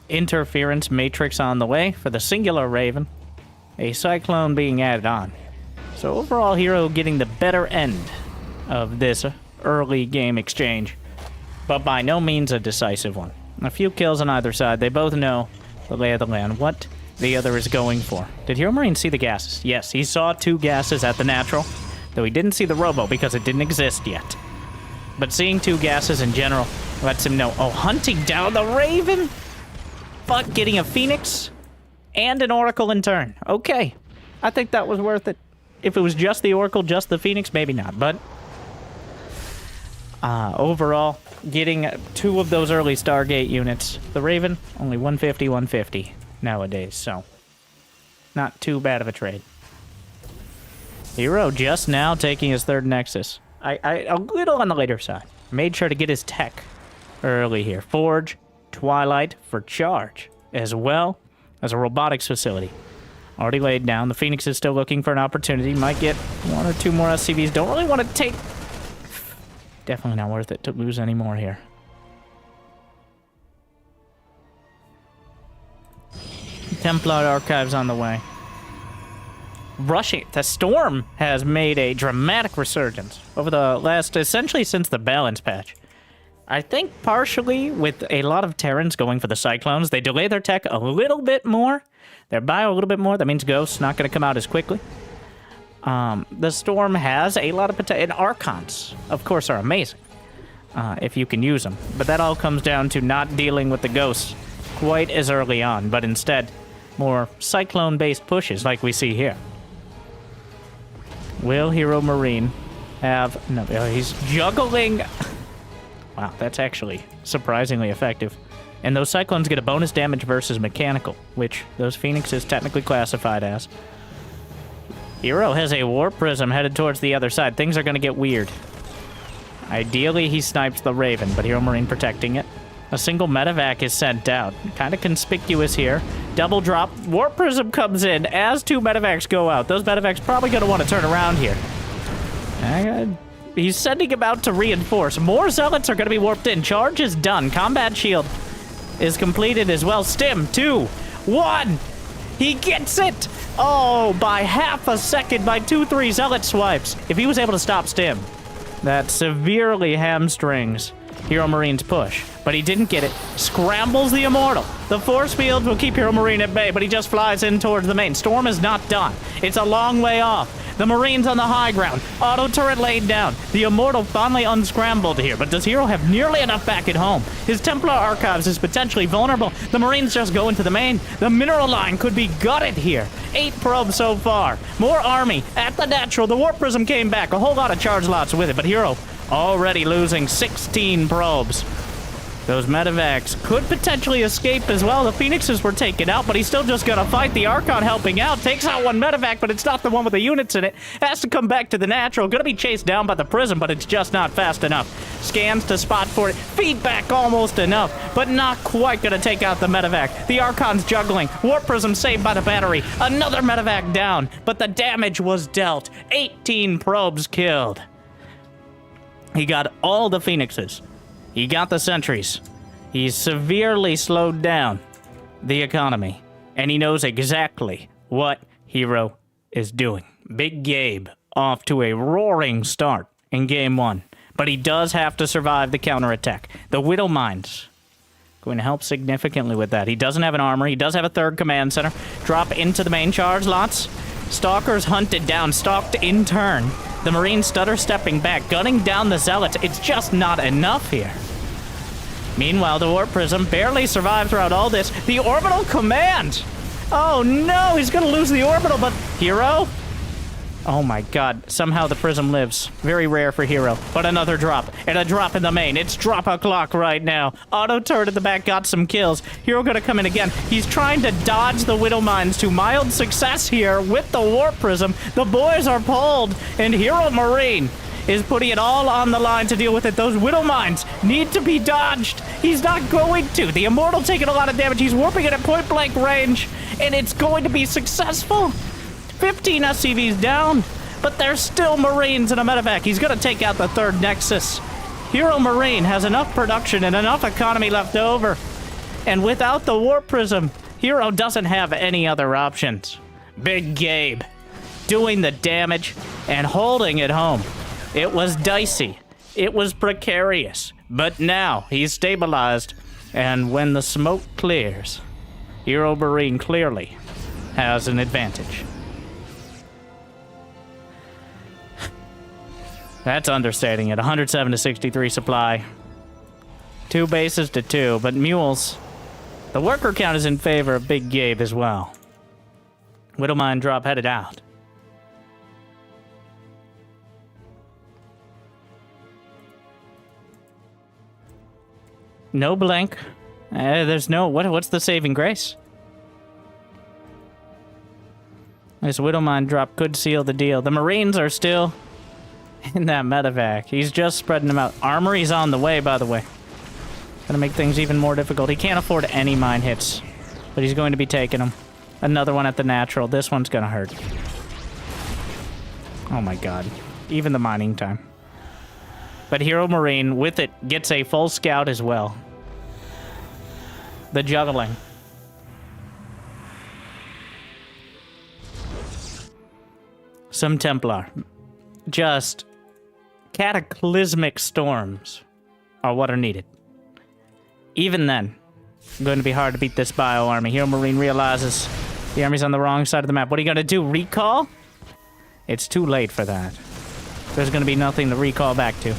Interference Matrix on the way for the singular Raven. A Cyclone being added on. So overall, Hero getting the better end of this early game exchange, but by no means a decisive one. A few kills on either side. They both know the lay of the land, what the other is going for. Did Hero Marine see the gases? Yes, he saw 2 gases at the natural, though he didn't see the robo because it didn't exist yet. But seeing 2 gases in general lets him know, oh, hunting down the Raven, but getting a Phoenix and an Oracle in turn. Okay, I think that was worth it. If it was just the Oracle, just the Phoenix, maybe not. But overall, getting 2 of those early Stargate units. The Raven, only 150, 150 nowadays, so not too bad of a trade. Hero just now taking his 3rd Nexus. A little on the later side. Made sure to get his tech early here. Forge, Twilight for charge, as well as a robotics facility. Already laid down. The Phoenix is still looking for an opportunity. Might get 1 or 2 more SCVs. Don't really want to take... Definitely not worth it to lose any more here. Templar Archives on the way. Rushing. The Storm has made a dramatic resurgence over the last... essentially since the balance patch. I think partially with a lot of Terrans going for the Cyclones. They delay their tech a little bit more. Their bio a little bit more. That means Ghost's not going to come out as quickly. The Storm has a lot of potential. And Archons, of course, are amazing. If you can use them. But that all comes down to not dealing with the Ghosts quite as early on. But instead, more Cyclone-based pushes like we see here. Will Hero Marine have... No, he's juggling... Wow, that's actually surprisingly effective. And those Cyclones get a bonus damage versus mechanical, which those Phoenixes technically classified as. Hero has a Warp Prism headed towards the other side. Things are going to get weird. Ideally, he snipes the Raven, but Hero Marine protecting it. A single medevac is sent out. Kind of conspicuous here. Double drop. Warp Prism comes in as 2 medevacs go out. Those medevacs probably going to want to turn around here. He's sending him out to reinforce. More Zealots are going to be warped in. Charge is done. Combat Shield is completed as well. Stim, 2, 1. He gets it! Oh, by half a second, by 2-3 Zealot swipes. If he was able to stop Stim, that severely hamstrings Hero Marine's push. But he didn't get it. Scrambles the Immortal. The force field will keep Hero Marine at bay, but he just flies in towards the main. Storm is not done. It's a long way off. The Marine's on the high ground. Auto turret laid down. The Immortal finally unscrambled here, but does Hero have nearly enough back at home? His Templar Archives is potentially vulnerable. The Marines just go into the main. The mineral line could be gutted here. 8 probes so far. More army at the natural. The Warp Prism came back. A whole lot of charge lots with it, but Hero already losing 16 probes. Those medevacs could potentially escape as well. The Phoenixes were taken out, but he's still just gonna fight. The Archon helping out. Takes out 1 medevac, but it's not the one with the units in it. Has to come back to the natural. Gonna be chased down by the Prism, but it's just not fast enough. Scans to spot for it. Feedback almost enough, but not quite gonna take out the medevac. The Archon's juggling. Warp Prism saved by the battery. Another medevac down, but the damage was dealt. 18 probes killed. He got all the Phoenixes. He got the sentries. He's severely slowed down the economy. And he knows exactly what Hero is doing. Big Gabe off to a roaring start in Game 1. But he does have to survive the counterattack. The Widow Mines going to help significantly with that. He doesn't have an armor. He does have a 3rd command center. Drop into the main charge lots. Stalkers hunted down, stalked in turn. The Marines stutter stepping back, gunning down the Zealots. It's just not enough here. Meanwhile, the Warp Prism barely survived throughout all this. The Orbital Command! Oh no, he's gonna lose the Orbital, but Hero? Oh my god, somehow the Prism lives. Very rare for Hero. But another drop, and a drop in the main. It's drop o'clock right now. Auto turret at the back got some kills. Hero gonna come in again. He's trying to dodge the Widow Mines to mild success here with the Warp Prism. The boys are pulled, and Hero Marine is putting it all on the line to deal with it. Those Widow Mines need to be dodged. He's not going to. The Immortal taking a lot of damage. He's warping it at point blank range, and it's going to be successful. 15 SCVs down, but there's still Marines and a medevac. He's going to take out the 3rd Nexus. Hero Marine has enough production and enough economy left over. And without the Warp Prism, Hero doesn't have any other options. Big Gabe doing the damage and holding it home. It was dicey. It was precarious. But now he's stabilized. And when the smoke clears, Hero Marine clearly has an advantage. That's understating it. 107 to 63 supply. 2 bases to 2, but Mules. The worker count is in favor of Big Gabe as well. Widowmine drop headed out. No blank. There's no... What's the saving grace? This Widowmine drop could seal the deal. The Marines are still in that medevac. He's just spreading them out. Armory's on the way, by the way. Gonna make things even more difficult. He can't afford any mine hits, but he's going to be taking them. Another one at the natural. This one's gonna hurt. Oh my god. Even the mining time. But Hero Marine, with it, gets a full scout as well. The juggling. Some Templar. Just cataclysmic storms are what are needed. Even then, going to be hard to beat this bio army. Hero Marine realizes the army's on the wrong side of the map. What are you going to do? Recall? It's too late for that. There's going to be nothing to recall back to.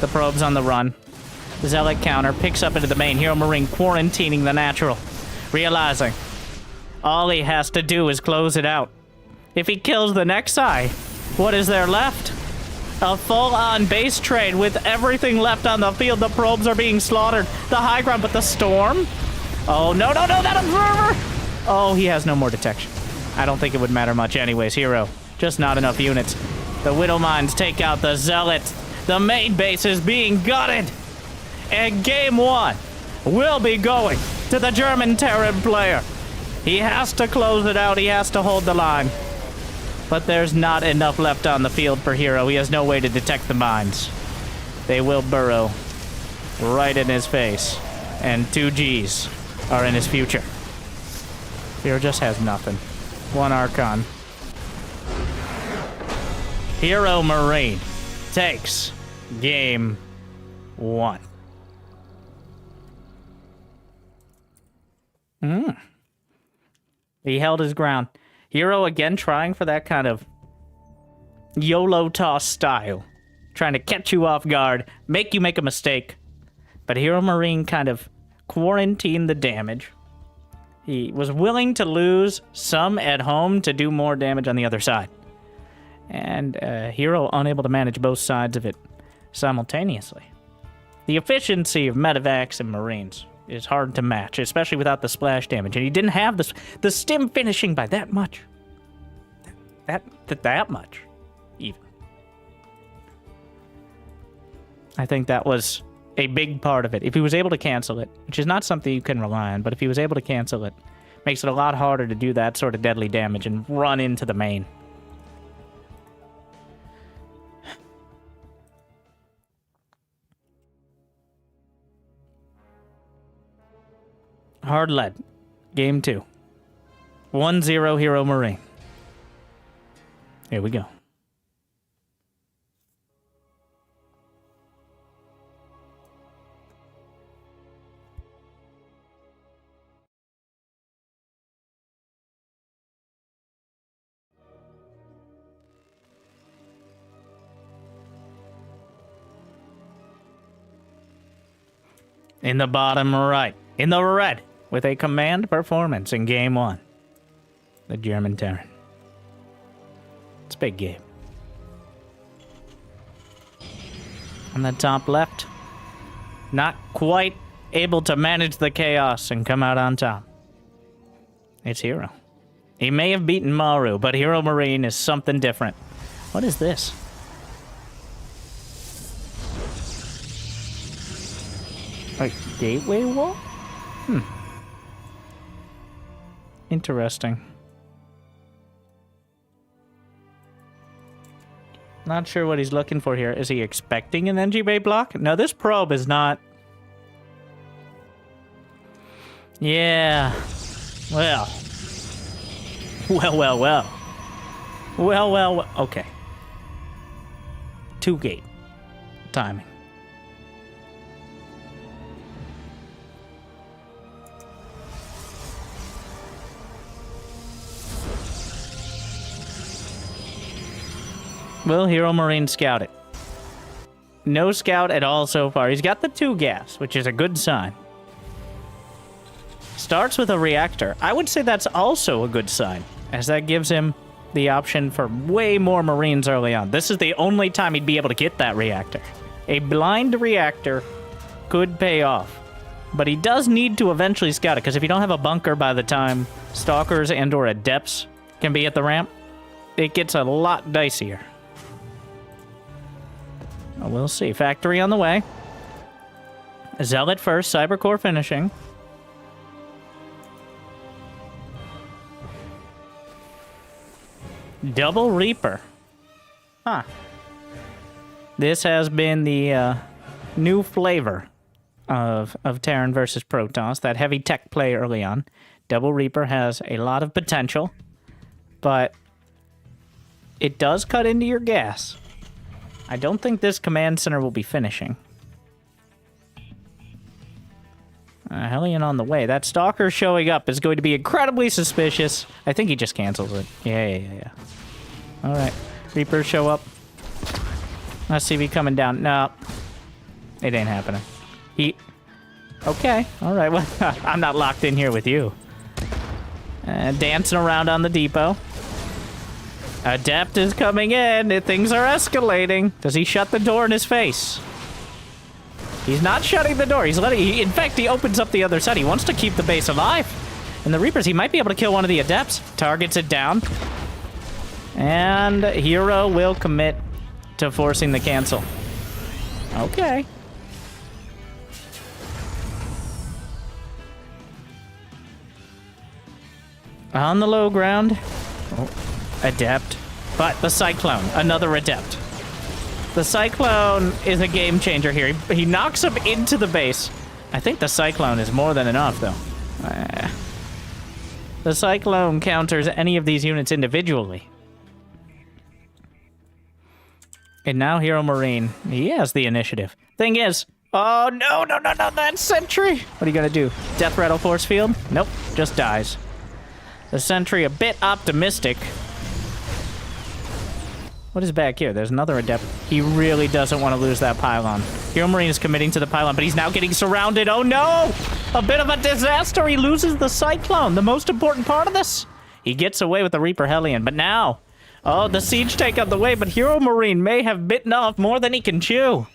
The probe's on the run. The Zealot counter picks up into the main. Hero Marine quarantining the natural. Realizing all he has to do is close it out. If he kills the Nexi, what is there left? A full-on base trade with everything left on the field. The probes are being slaughtered. The high ground, but the storm? Oh, no, no, no, that observer! Oh, he has no more detection. I don't think it would matter much anyways, Hero. Just not enough units. The Widow Mines take out the Zealot. The main base is being gutted. And game one will be going to the German Terran player. He has to close it out. He has to hold the line. But there's not enough left on the field for Hero. He has no way to detect the mines. They will burrow right in his face. And 2 Gs are in his future. Hero just has nothing. 1 Archon. Hero Marine takes game 1. He held his ground. Hero again trying for that kind of YOLO toss style. Trying to catch you off guard, make you make a mistake. But Hero Marine kind of quarantined the damage. He was willing to lose some at home to do more damage on the other side. And Hero unable to manage both sides of it simultaneously. The efficiency of medevacs and Marines is hard to match, especially without the splash damage. And he didn't have the stim finishing by that much. That much, even. I think that was a big part of it. If he was able to cancel it, which is not something you can rely on, but if he was able to cancel it, makes it a lot harder to do that sort of deadly damage and run into the main. Hard lead. Game 2. 1-0 Hero Marine. Here we go. In the bottom right. In the red. With a command performance in game 1. The German Terran. It's a big game. On the top left. Not quite able to manage the chaos and come out on top. It's Hero. He may have beaten Maru, but Hero Marine is something different. What is this? A gateway wall? Interesting. Not sure what he's looking for here. Is he expecting an NG Bay block? No, this probe is not. Yeah. Well. Well. Okay. 2 gate. Timing. Will Hero Marine scout it? No scout at all so far. He's got the 2 gas, which is a good sign. Starts with a reactor. I would say that's also a good sign, as that gives him the option for way more Marines early on. This is the only time he'd be able to get that reactor. A blind reactor could pay off, but he does need to eventually scout it, because if you don't have a bunker by the time Stalkers and or Adepts can be at the ramp, it gets a lot dicier. We'll see. Factory on the way. Zealot first, Cybercore finishing. Double Reaper. Huh. This has been the new flavor of Terran versus Protoss, that heavy tech play early on. Double Reaper has a lot of potential, but it does cut into your gas. I don't think this command center will be finishing. Hellion on the way. That Stalker showing up is going to be incredibly suspicious. I think he just cancels it. Yeah. All right. Reapers show up. SCV coming down. No. It ain't happening. Okay. All right. Well, I'm not locked in here with you. Dancing around on the depot. Adept is coming in. Things are escalating. Does he shut the door in his face? He's not shutting the door. He's letting. In fact, he opens up the other side. He wants to keep the base alive. And the Reapers, he might be able to kill one of the Adepts. Targets it down. And Hero will commit to forcing the cancel. Okay. On the low ground. Oh, Adept. But the Cyclone, another Adept. The Cyclone is a game changer here. He knocks him into the base. I think the Cyclone is more than enough, though. The Cyclone counters any of these units individually. And now Hero Marine. He has the initiative. Thing is... Oh, no, that sentry! What are you gonna do? Death Rattle Force Field? Nope, just dies. The sentry a bit optimistic. What is back here? There's another Adept. He really doesn't want to lose that pylon. Hero Marine is committing to the pylon, but he's now getting surrounded. Oh no! A bit of a disaster. He loses the Cyclone, the most important part of this. He gets away with the Reaper Hellion, but now... Oh, the siege tank on the way, but Hero Marine may have bitten off more than he can chew.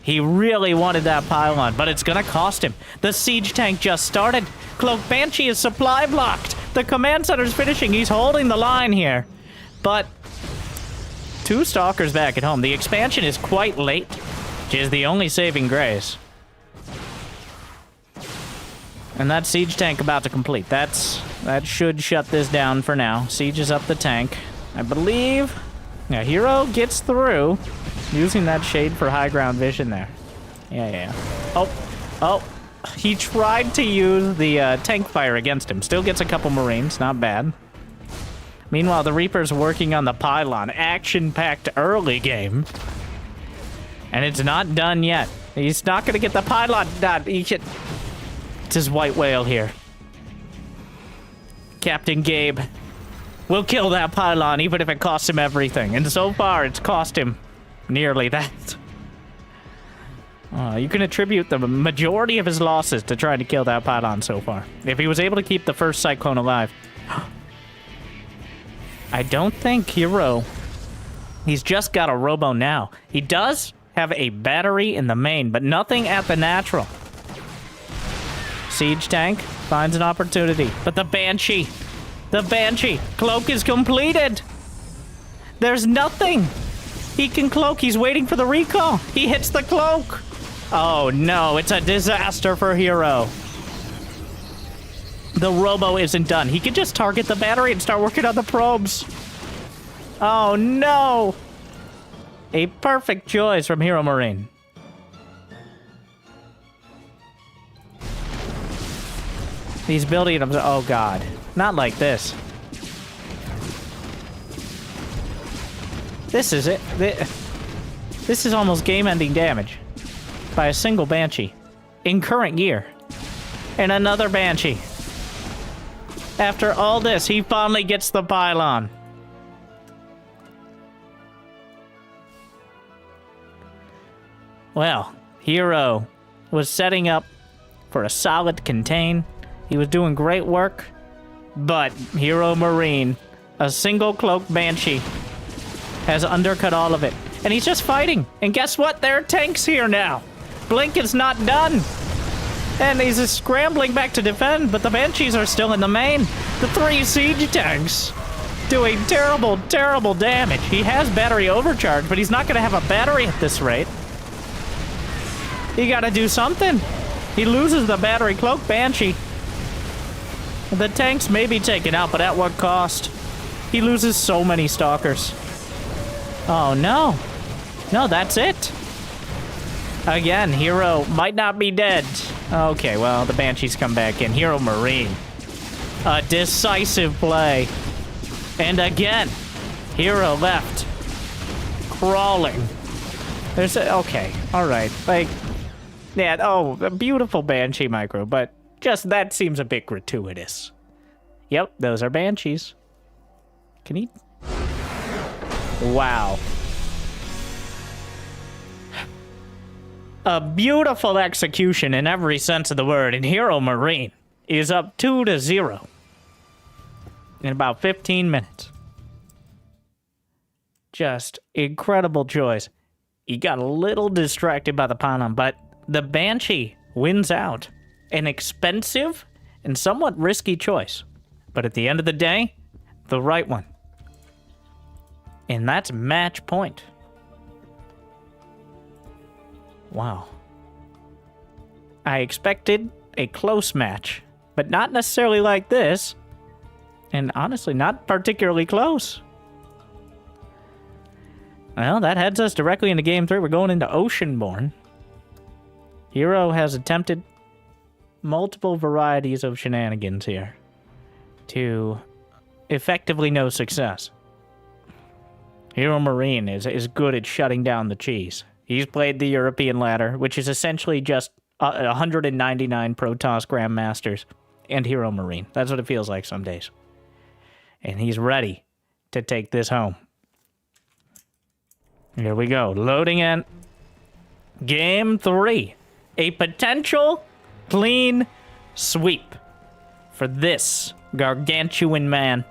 He really wanted that pylon, but it's gonna cost him. The siege tank just started. Cloak Banshee is supply blocked. The command center's finishing. He's holding the line here. But... 2 Stalkers back at home. The expansion is quite late, which is the only saving grace. And that siege tank about to complete. That should shut this down for now. Siege is up the tank. I believe... Now, Hero gets through using that shade for high ground vision there. Yeah. Oh. He tried to use the tank fire against him. Still gets a couple Marines. Not bad. Meanwhile, the Reaper's working on the pylon. Action-packed early game. And it's not done yet. He's not going to get the pylon done. It's his white whale here. Captain Gabe will kill that pylon, even if it costs him everything. And so far, it's cost him nearly that. You can attribute the majority of his losses to trying to kill that pylon so far. If he was able to keep the first Cyclone alive... I don't think Hero... He's just got a Robo now. He does have a battery in the main, but nothing at the natural. Siege tank finds an opportunity. But the Banshee! The Banshee! Cloak is completed! There's nothing! He can cloak. He's waiting for the recall. He hits the cloak! Oh no, it's a disaster for Hero. The Robo isn't done. He could just target the battery and start working on the probes. Oh, no! A perfect choice from Hero Marine. He's building them. Oh, God. Not like this. This is it. This is almost game-ending damage by a single Banshee in current year. And another Banshee. After all this, he finally gets the pylon. Well, Hero was setting up for a solid contain. He was doing great work. But Hero Marine, a single cloak Banshee, has undercut all of it. And he's just fighting. And guess what? There are tanks here now. Blink is not done. And he's just scrambling back to defend, but the Banshees are still in the main. The 3 siege tanks doing terrible damage. He has battery overcharge, but he's not going to have a battery at this rate. You gotta do something. He loses the battery cloak Banshee. The tanks may be taken out, but at what cost? He loses so many stalkers. Oh no. No, that's it. Again, Hero might not be dead. Okay, well, the Banshees come back in. Hero Marine. A decisive play. And again, Hero left. Crawling. There's a, okay, alright. Like, yeah, oh, a beautiful Banshee micro, but just that seems a bit gratuitous. Yep, those are Banshees. Can he? Wow. A beautiful execution in every sense of the word, and Hero Marine is up 2-0 in about 15 minutes. Just incredible choice. He got a little distracted by the pylon, but the Banshee wins out. An expensive and somewhat risky choice, but at the end of the day, the right one. And that's match point. Wow. I expected a close match, but not necessarily like this. And honestly, not particularly close. Well, that heads us directly into Game 3. We're going into Oceanborn. Hero has attempted multiple varieties of shenanigans here to effectively no success. Hero Marine is good at shutting down the cheese. He's played the European ladder, which is essentially just 199 Protoss Grandmasters and Hero Marine. That's what it feels like some days. And he's ready to take this home. Here we go. Loading in. Game 3. A potential clean sweep for this gargantuan man.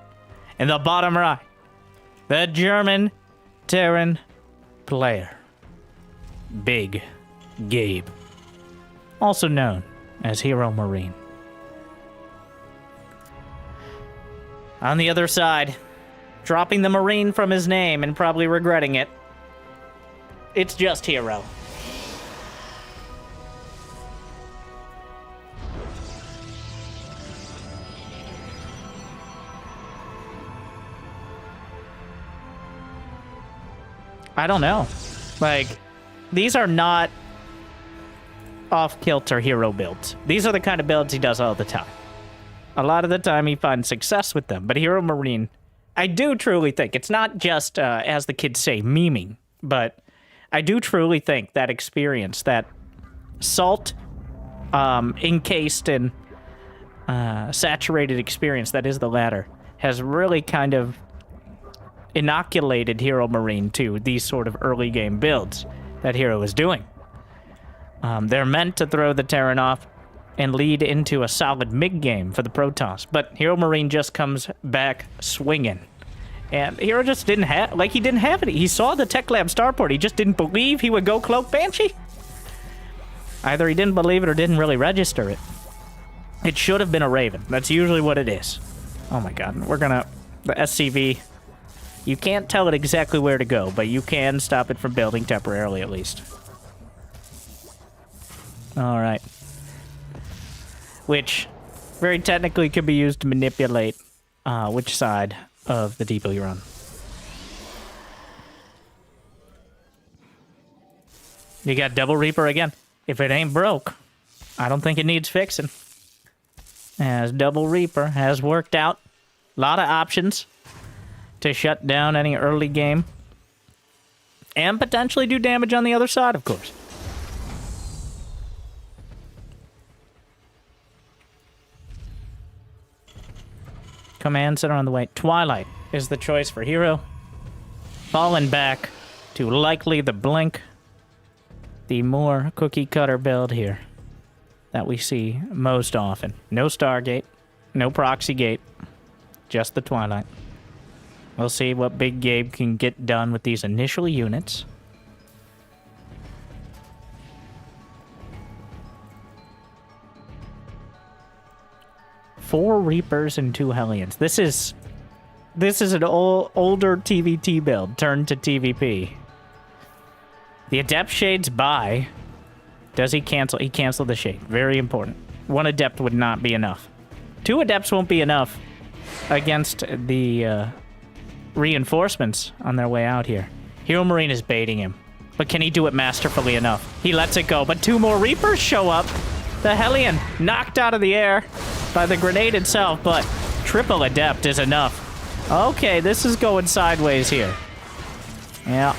In the bottom right, the German Terran player. Big Gabe. Also known as Hero Marine. On the other side, dropping the Marine from his name and probably regretting it, it's just Hero. I don't know. Like, these are not off-kilter Hero builds. These are the kind of builds he does all the time. A lot of the time he finds success with them, but Hero Marine, I do truly think, it's not just, as the kids say, memeing, but I do truly think that experience, that salt encased in saturated experience that is the ladder, has really kind of inoculated Hero Marine to these sort of early game builds that Hero is doing. They're meant to throw the Terran off and lead into a solid mid-game for the Protoss, but Hero Marine just comes back swinging. And Hero just didn't have, like, he didn't have it. He saw the Tech Lab starport. He just didn't believe he would go Cloak Banshee. Either he didn't believe it or didn't really register it. It should have been a Raven. That's usually what it is. Oh my god, we're gonna, the SCV, you can't tell it exactly where to go, but you can stop it from building temporarily at least. Alright. Which very technically could be used to manipulate which side of the depot you're on. You got Double Reaper again. If it ain't broke, I don't think it needs fixing. As Double Reaper has worked out. A lot of options to shut down any early game. And potentially do damage on the other side, of course. Command center on the way. Twilight is the choice for Hero. Falling back to likely the Blink. The more cookie cutter build here that we see most often. No Stargate, no Proxy Gate, just the Twilight. We'll see what Big Gabe can get done with these initial units. Four Reapers and 2 Hellions. This is an older TVT build turned to TVP. The Adept Shades buy Does he cancel? He canceled the shade. Very important. 1 adept would not be enough. 2 adepts won't be enough against the reinforcements on their way out here. Hero Marine is baiting him. But can he do it masterfully enough? He lets it go, but 2 more Reapers show up. The Hellion knocked out of the air by the grenade itself, but triple adept is enough. Okay, this is going sideways here. Yeah.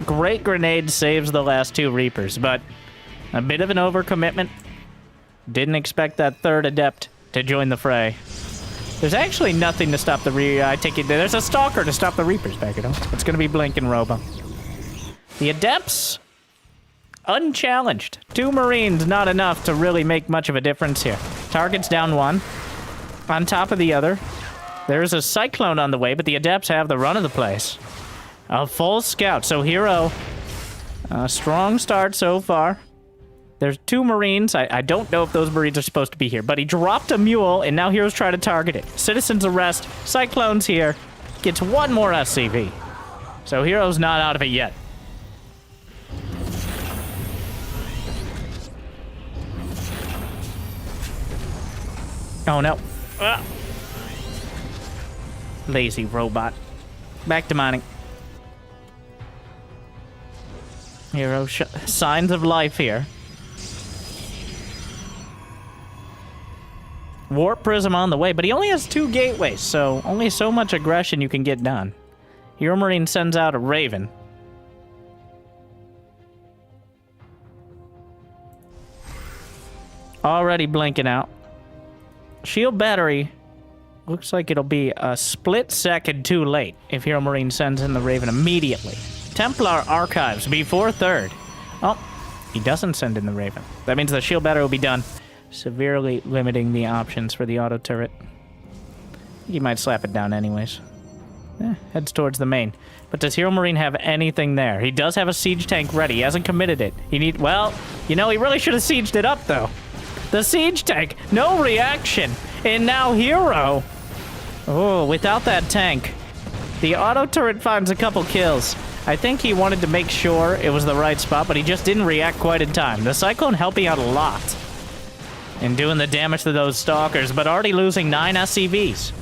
Great grenade saves the last 2 Reapers, but a bit of an overcommitment. Didn't expect that 3rd adept to join the fray. There's actually nothing to stop the I take it there's a Stalker to stop the Reapers back at home. It's gonna be Blink and Robo. The adepts, unchallenged. 2 Marines, not enough to really make much of a difference here. Target's down 1. On top of the other. There's a Cyclone on the way, but the adepts have the run of the place. A full scout, so Hero, a strong start so far. There's 2 Marines. I don't know if those Marines are supposed to be here, but he dropped a mule, and now Hero's trying to target it. Citizen's arrest. Cyclone's here. Gets 1 more SCV. So Hero's not out of it yet. Oh, no. Lazy robot. Back to mining. Hero signs of life here. Warp Prism on the way, but he only has 2 gateways, so only so much aggression you can get done. Hero Marine sends out a Raven. Already blinking out. Shield Battery looks like it'll be a split second too late if Hero Marine sends in the Raven immediately. Templar Archives before 3rd. Oh, he doesn't send in the Raven. That means the Shield Battery will be done, severely limiting the options for the auto turret. He might slap it down anyways. Heads towards the main. But does Hero Marine have anything there? He does have a siege tank ready. He hasn't committed it. Well, you know, he really should have sieged it up, though. The siege tank, no reaction. And now Hero. Oh, without that tank. The auto turret finds a couple kills. I think he wanted to make sure it was the right spot, but he just didn't react quite in time. The Cyclone helping out a lot in doing the damage to those Stalkers, but already losing 9 SCVs.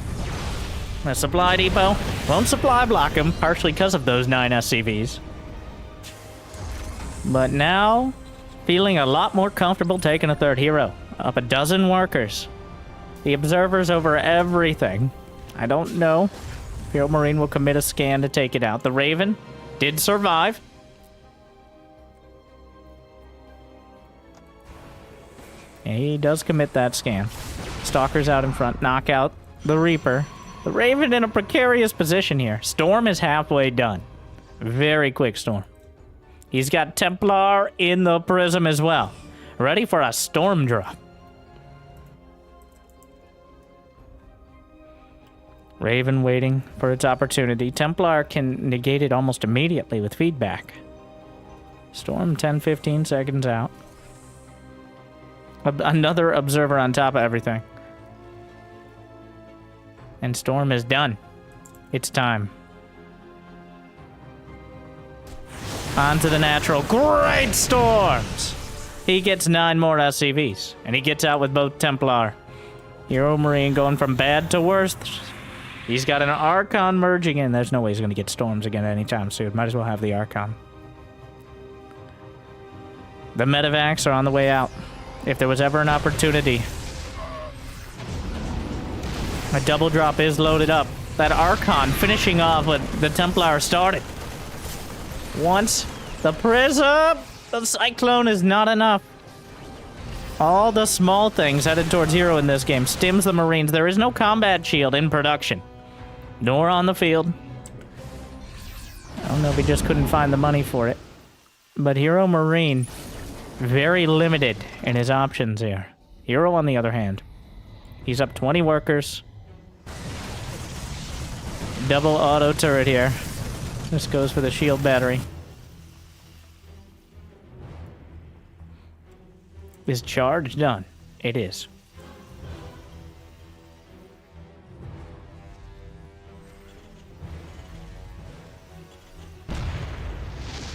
The supply depot won't supply block him, partially because of those 9 SCVs. But now, feeling a lot more comfortable taking a 3rd Hero. Up a dozen workers. The observer's over everything. I don't know if Hero Marine will commit a scan to take it out. The Raven did survive. He does commit that scan. Stalker's out in front. Knock out the Reaper. The Raven in a precarious position here. Storm is halfway done. Very quick Storm. He's got Templar in the Prism as well. Ready for a Storm drop. Raven waiting for its opportunity. Templar can negate it almost immediately with feedback. Storm 10-15 seconds out. Another observer on top of everything. And Storm is done. It's time. On to the natural. Great Storms! He gets 9 more SCVs. And he gets out with both Templar. Hero Marine going from bad to worse. He's got an Archon merging in. There's no way he's going to get Storms again anytime soon. Might as well have the Archon. The Medivacs are on the way out. If there was ever an opportunity. A double drop is loaded up. That Archon finishing off what the Templar started. Once the Prism, the Cyclone is not enough. All the small things headed towards Hero in this game. Stims the Marines. There is no combat shield in production. Nor on the field. I don't know if he just couldn't find the money for it. But Hero Marine, very limited in his options here. Hero, on the other hand, he's up 20 workers. Double auto turret here. This goes for the shield battery. Is charge done? It is.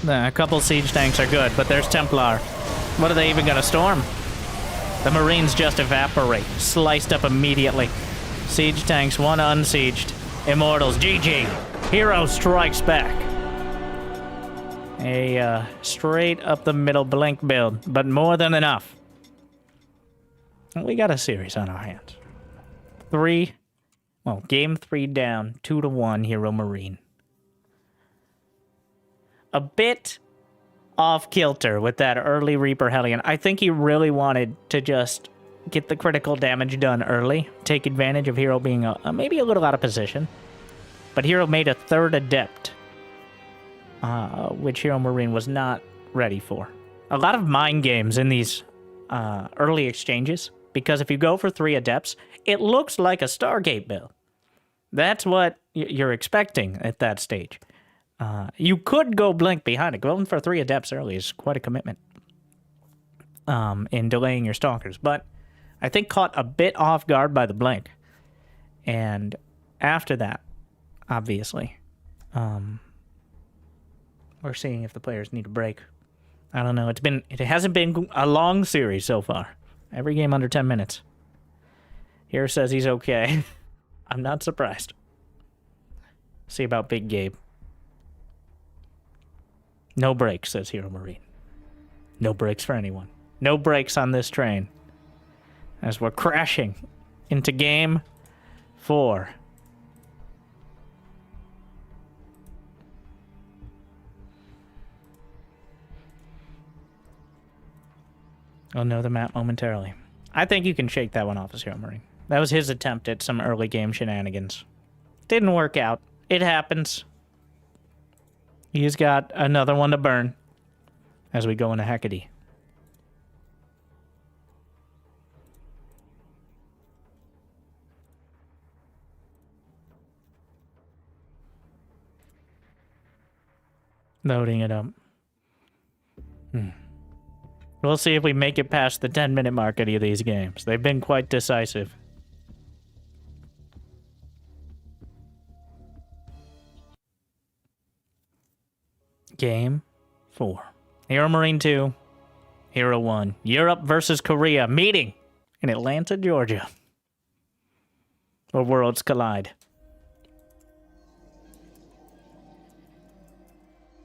A couple siege tanks are good, but there's Templar. What are they even gonna storm? The Marines just evaporate, sliced up immediately. Siege tanks, one unsieged. Immortals, GG. Hero strikes back. A straight up the middle blink build, but more than enough. We got a series on our hands. Game 3 down, 2-1 Hero Marine. A bit off kilter with that early Reaper Hellion. I think he really wanted to just get the critical damage done early, take advantage of Hero being maybe a little out of position. But Hero made a third Adept, which Hero Marine was not ready for. A lot of mind games in these early exchanges, because if you go for 3 Adepts, it looks like a Stargate build. That's what you're expecting at that stage. You could go blink behind it. Going for 3 Adepts early is quite a commitment in delaying your Stalkers. But I think caught a bit off guard by the blink. And after that, obviously, we're seeing if the players need a break. I don't know. It hasn't been a long series so far. Every game under 10 minutes. Here says he's okay. I'm not surprised. See about Big Gabe. No breaks, says Hero Marine. No breaks for anyone. No breaks on this train. As we're crashing into game 4. I'll know the map momentarily. I think you can shake that one off as Hero Marine. That was his attempt at some early game shenanigans. Didn't work out. It happens. He's got another one to burn as we go into Hecate. Loading it up. We'll see if we make it past the 10-minute mark any of these games. They've been quite decisive. Game 4. Hero Marine 2. Hero 1. Europe versus Korea. Meeting in Atlanta, Georgia. Where worlds collide.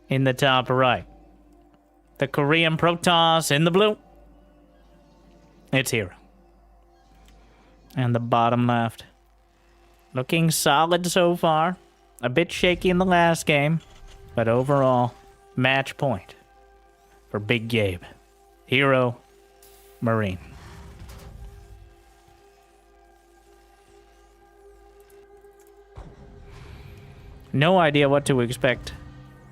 In the top right. The Korean Protoss in the blue. It's Hero. And the bottom left. Looking solid so far. A bit shaky in the last game. But overall, match point for Big Gabe. Hero Marine. No idea what to expect.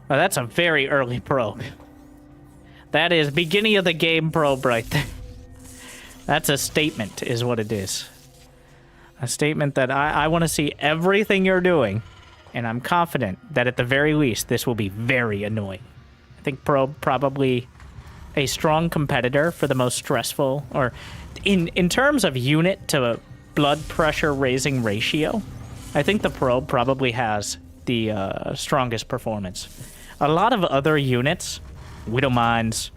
Oh, that's a very early probe. That is beginning of the game probe right there. That's a statement, is what it is. A statement that I want to see everything you're doing, and I'm confident that at the very least, this will be very annoying. I think probe probably a strong competitor for the most stressful, or in terms of unit to blood pressure raising ratio, I think the probe probably has the strongest performance. A lot of other units, Widowmines,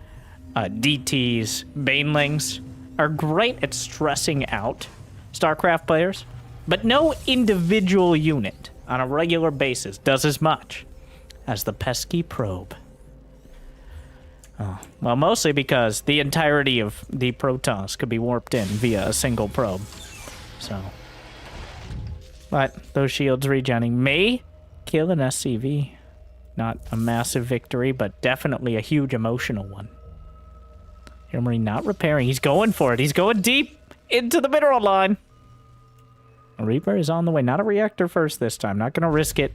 DTs, Banelings, are great at stressing out StarCraft players, but no individual unit on a regular basis does as much as the pesky probe. Oh, well, mostly because the entirety of the Protoss could be warped in via a single probe. So, but those shields regenning may kill an SCV. Not a massive victory, but definitely a huge emotional one. Hero Marine not repairing. He's going for it. He's going deep into the mineral line. A Reaper is on the way. Not a reactor first this time. Not going to risk it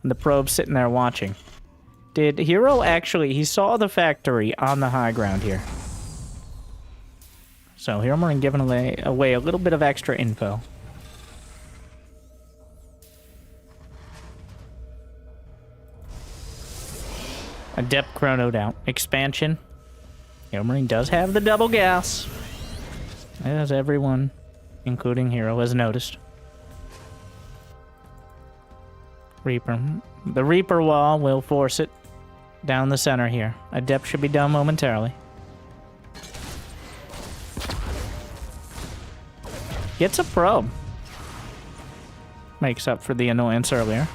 when the probe's sitting there watching. Did Hero actually... He saw the factory on the high ground here. So Hero Marine giving away a little bit of extra info. Adept chronoed out. Expansion. Hero Marine does have the double gas. As everyone, including Hero, has noticed. Reaper. The Reaper wall will force it down the center here. Adept should be done momentarily. Gets a probe. Makes up for the annoyance earlier.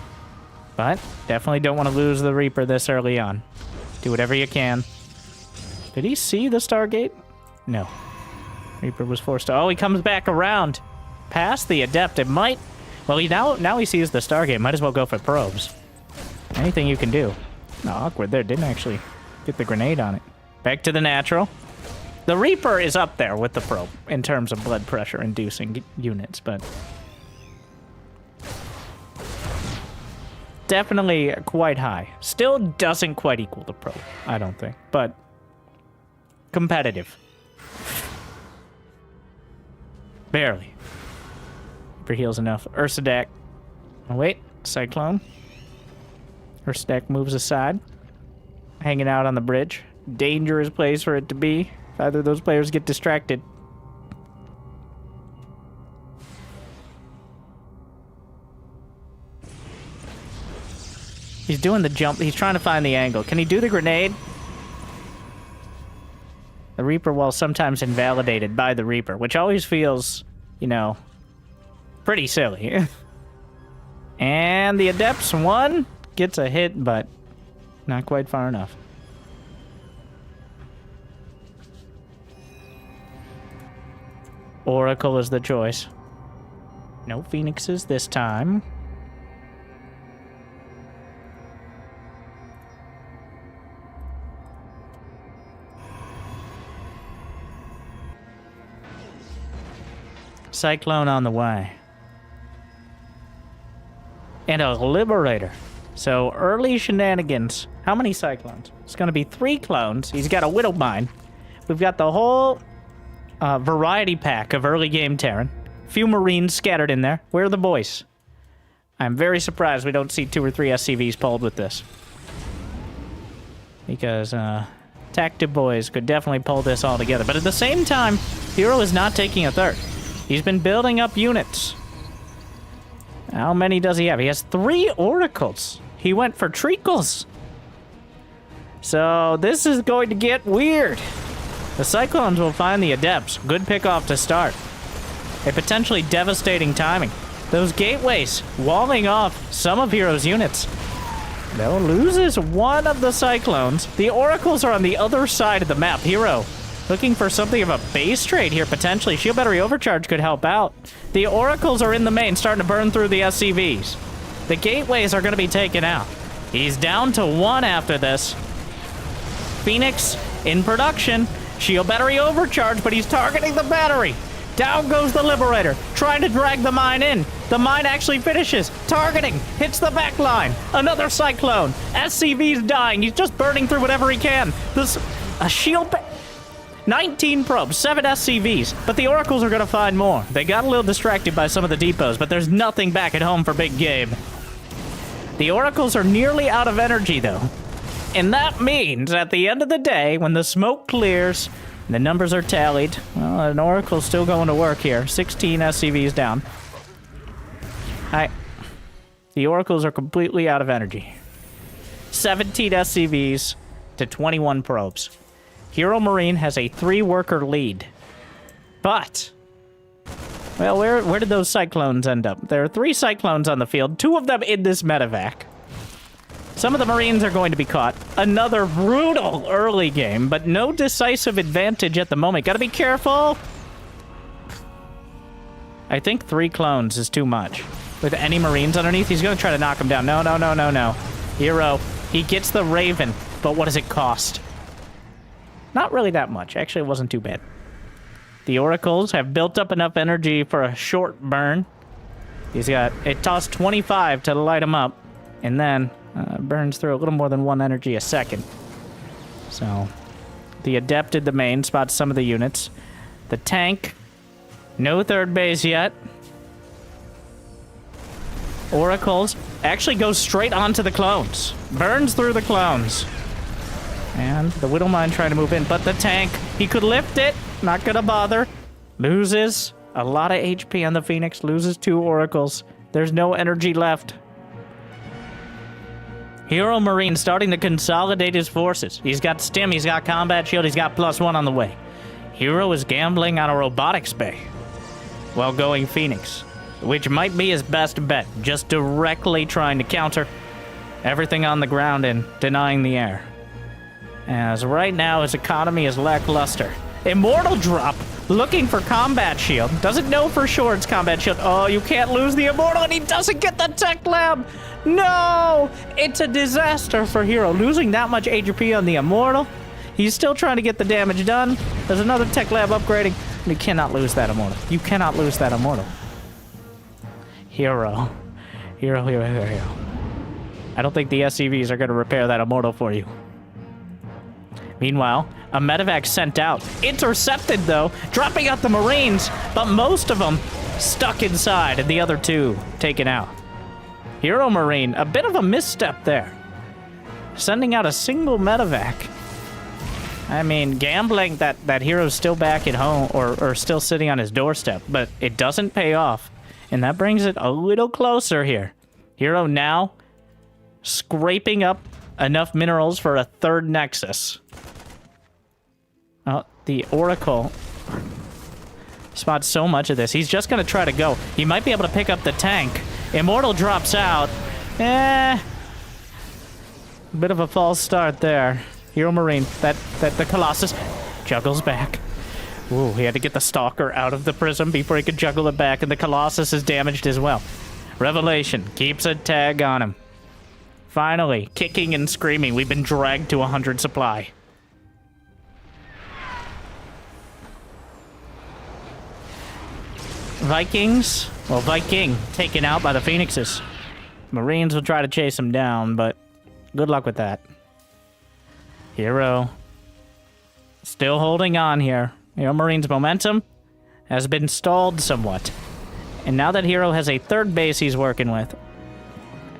But definitely don't want to lose the Reaper this early on. Do whatever you can. Did he see the Stargate? No. Reaper was forced to... Oh, he comes back around. Past the Adept. It might... Well, now he sees the Stargate. Might as well go for probes. Anything you can do. No, awkward there. Didn't actually get the grenade on it. Back to the natural. The Reaper is up there with the probe in terms of blood pressure inducing units, but... Definitely quite high. Still doesn't quite equal the probe, I don't think, but... Competitive. Barely. Reaper heals enough. Ursadak. Oh, wait. Cyclone. Ursadak moves aside. Hanging out on the bridge. Dangerous place for it to be. If either of those players get distracted. He's doing the jump. He's trying to find the angle. Can he do the grenade? The Reaper, while sometimes invalidated by the Reaper, which always feels, you know, pretty silly. And the Adepts one gets a hit, but not quite far enough. Oracle is the choice. No Phoenixes this time. Cyclone on the way. And a Liberator. So early shenanigans. How many Cyclones? It's going to be 3 clones. He's got a Widowmine. We've got the whole variety pack of early game Terran. Few Marines scattered in there. Where are the boys? I'm very surprised we don't see 2 or 3 SCVs pulled with this. Because Tactive Boys could definitely pull this all together. But at the same time, Hero is not taking a third. He's been building up units. How many does he have? He has 3 Oracles. He went for Treacles. So this is going to get weird. The Cyclones will find the Adepts. Good pick-off to start. A potentially devastating timing. Those gateways walling off some of Hero's units. Though loses one of the Cyclones. The Oracles are on the other side of the map. Hero looking for something of a base trade here, potentially. Shield Battery Overcharge could help out. The Oracles are in the main, starting to burn through the SCVs. The gateways are going to be taken out. He's down to 1 after this. Phoenix in production. Shield Battery Overcharge, but he's targeting the battery. Down goes the Liberator, trying to drag the mine in. The mine actually finishes. Targeting, hits the back line. Another Cyclone. SCV's dying. He's just burning through whatever he can. A shield... 19 probes, 7 SCVs, but the Oracles are going to find more. They got a little distracted by some of the depots, but there's nothing back at home for Big Gabe. The Oracles are nearly out of energy, though. And that means, at the end of the day, when the smoke clears, the numbers are tallied, well, an Oracle's still going to work here. 16 SCVs down. The Oracles are completely out of energy. 17 SCVs to 21 probes. Hero Marine has a 3-worker lead. But, well, where did those Cyclones end up? There are 3 Cyclones on the field, 2 of them in this medevac. Some of the Marines are going to be caught. Another brutal early game, but no decisive advantage at the moment. Gotta be careful. I think 3 clones is too much. With any Marines underneath, he's gonna try to knock him down. No, no, no, no, no. Hero, he gets the Raven, but what does it cost? Not really that much. Actually, it wasn't too bad. The Oracles have built up enough energy for a short burn. It tossed 25 to light him up, and then burns through a little more than 1 energy a second. So, the Adept did the main, spots some of the units. The tank, no third base yet. Oracles actually goes straight onto the clones. Burns through the clones. And the Widowmine trying to move in, but the tank, he could lift it. Not gonna bother. Loses a lot of HP on the Phoenix. Loses 2 Oracles. There's no energy left. Hero Marine starting to consolidate his forces. He's got Stim, he's got Combat Shield, he's got +1 on the way. Hero is gambling on a robotics bay. while going Phoenix, which might be his best bet, just directly trying to counter everything on the ground and denying the air. As right now, his economy is lackluster. Immortal drop, looking for combat shield. Doesn't know for sure it's combat shield. Oh, you can't lose the Immortal, and he doesn't get the tech lab. No! It's a disaster for Hero, losing that much HP on the Immortal. He's still trying to get the damage done. There's another tech lab upgrading. You cannot lose that Immortal. You cannot lose that Immortal. Hero. Hero. I don't think the SCVs are going to repair that Immortal for you. Meanwhile, a medevac sent out. Intercepted, though, dropping out the Marines, but most of them stuck inside, and the other two taken out. Hero Marine, a bit of a misstep there. Sending out a single medevac. I mean, gambling that Hero's still back at home, or still sitting on his doorstep, but it doesn't pay off. And that brings it a little closer here. Hero now scraping up enough minerals for a third Nexus. Oh, the Oracle spots so much of this. He's just going to try to go. He might be able to pick up the tank. Immortal drops out. Bit of a false start there. Hero Marine, the Colossus juggles back. Ooh, he had to get the Stalker out of the prism before he could juggle it back, and the Colossus is damaged as well. Revelation keeps a tag on him. Finally, kicking and screaming, we've been dragged to 100 supply. Vikings, well, Viking taken out by the Phoenixes. Marines will try to chase him down, but good luck with that. Hero still holding on here. Hero Marine's momentum has been stalled somewhat. And now that Hero has a third base he's working with,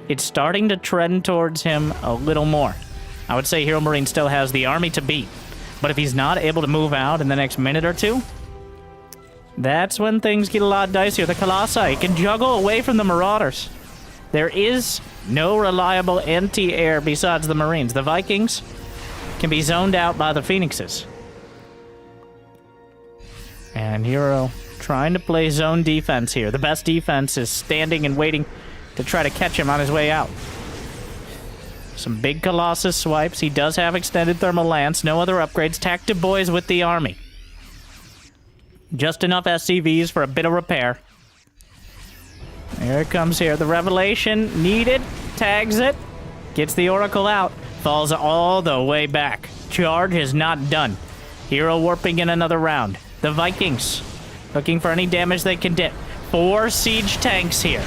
it's starting to trend towards him a little more. I would say Hero Marine still has the army to beat. But if he's not able to move out in the next minute or two, that's when things get a lot dicier. The Colossi can juggle away from the Marauders. There is no reliable anti-air besides the Marines. The Vikings can be zoned out by the Phoenixes. And Hero trying to play zone defense here. The best defense is standing and waiting to try to catch him on his way out. Some big Colossus swipes. He does have extended thermal lance. No other upgrades. Tactive boys with the army. Just enough SCVs for a bit of repair. There it comes here. The Revelation needed. Tags it. Gets the Oracle out. Falls all the way back. Charge is not done. Hero warping in another round. The Vikings looking for any damage they can get. 4 siege tanks here.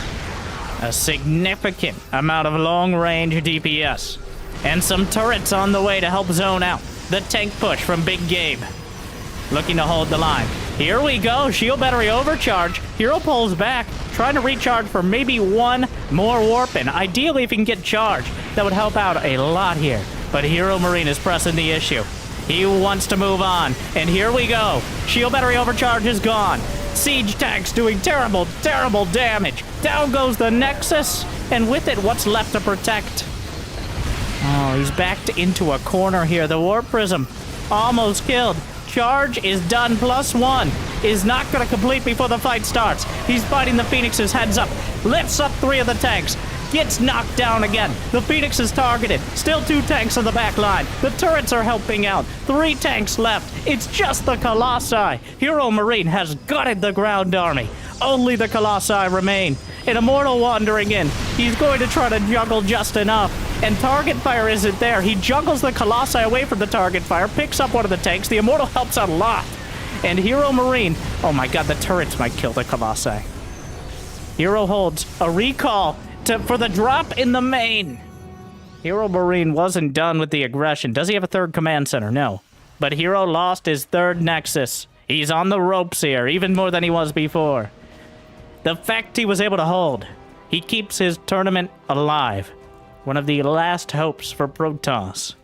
A significant amount of long-range DPS. And some turrets on the way to help zone out. The tank push from Big Gabe. Looking to hold the line. Here we go. Shield battery overcharge. Hero pulls back. Trying to recharge for maybe one more warp-in. Ideally, if he can get charged, that would help out a lot here. But Hero Marine is pressing the issue. He wants to move on. And here we go. Shield battery overcharge is gone. Siege tanks doing terrible, terrible damage. Down goes the Nexus. And with it, what's left to protect? Oh, he's backed into a corner here. The Warp Prism almost killed. Charge is done. +1 is not going to complete before the fight starts. He's fighting the Phoenixes heads up. Lifts up 3 of the tanks. Gets knocked down again. The Phoenix is targeted. Still 2 tanks on the back line. The turrets are helping out. 3 tanks left. It's just the Colossi. Hero Marine has gutted the ground army. Only the Colossi remain. An Immortal wandering in. He's going to try to juggle just enough. And target fire isn't there. He juggles the Colossi away from the target fire. Picks up one of the tanks. The Immortal helps out a lot. And Hero Marine. Oh my god, the turrets might kill the Colossi. Hero holds a recall for the drop in the main. Hero Marine wasn't done with the aggression. Does he have a 3rd command center? No. But Hero lost his 3rd Nexus. He's on the ropes here, even more than he was before. The fact he was able to hold, he keeps his tournament alive. One of the last hopes for Protoss.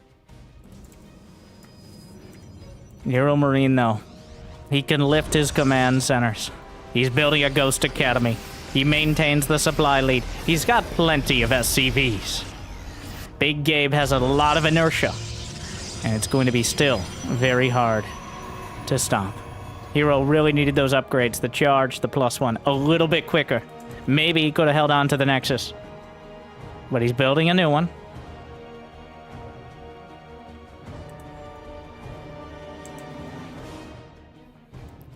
Hero Marine, though, he can lift his command centers. He's building a Ghost Academy. He maintains the supply lead. He's got plenty of SCVs. Big Gabe has a lot of inertia. And it's going to be still very hard to stop. Hero really needed those upgrades, the charge, the +1, a little bit quicker. Maybe he could have held on to the Nexus. But he's building a new one.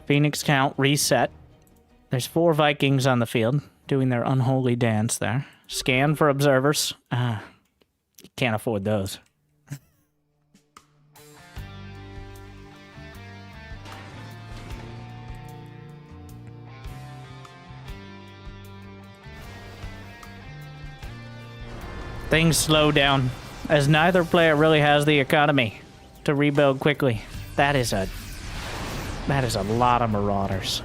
Phoenix count reset. There's 4 Vikings on the field doing their unholy dance there. Scan for observers. You can't afford those. Things slow down, as neither player really has the economy to rebuild quickly. That is a lot of Marauders.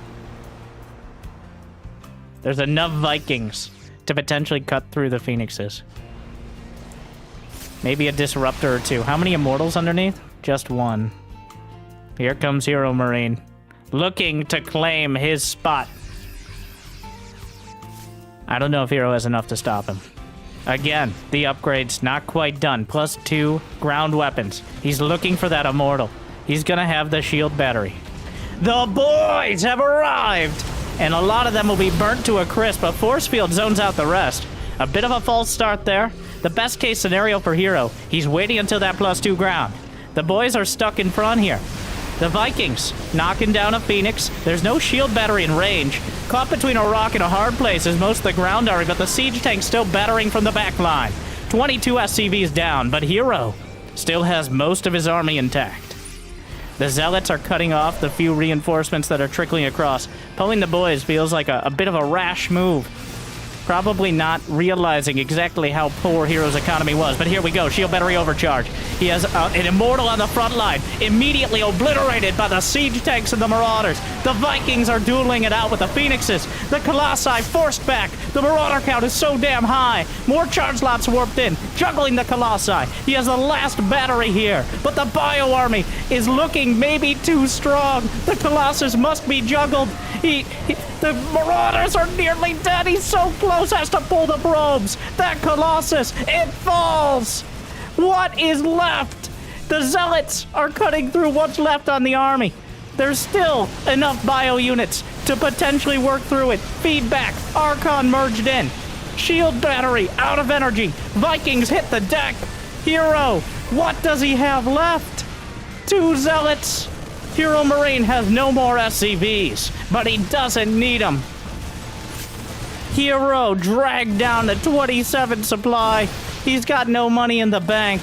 There's enough Vikings to potentially cut through the Phoenixes. Maybe a Disruptor or 2. How many Immortals underneath? Just 1. Here comes Hero Marine, looking to claim his spot. I don't know if Hero has enough to stop him. Again, the upgrade's not quite done. +2 ground weapons. He's looking for that Immortal. He's gonna have the shield battery. The boys have arrived! And a lot of them will be burnt to a crisp, but Force Field zones out the rest. A bit of a false start there. The best case scenario for Hero. He's waiting until that +2 ground. The boys are stuck in front here. The Vikings knocking down a Phoenix. There's no shield battery in range. Caught between a rock and a hard place is most of the ground army, but the siege tank's still battering from the back line. 22 SCVs down, but Hero still has most of his army intact. The Zealots are cutting off the few reinforcements that are trickling across. Pulling the boys feels like a bit of a rash move. Probably not realizing exactly how poor Hero's economy was. But here we go. Shield battery overcharge. He has an Immortal on the front line. Immediately obliterated by the siege tanks and the Marauders. The Vikings are dueling it out with the Phoenixes. The Colossi forced back. The Marauder count is so damn high. More charge lots warped in. Juggling the Colossi. He has the last battery here. But the Bio Army is looking maybe too strong. The Colossus must be juggled. The Marauders are nearly dead. He's so close, has to pull the probes. That Colossus, it falls. What is left? The Zealots are cutting through what's left on the army. There's still enough bio units to potentially work through it. Feedback, Archon merged in. Shield battery, out of energy. Vikings hit the deck. Hero, what does he have left? 2 Zealots. Hero Marine has no more SCVs, but he doesn't need them. Hero dragged down to 27 supply. He's got no money in the bank.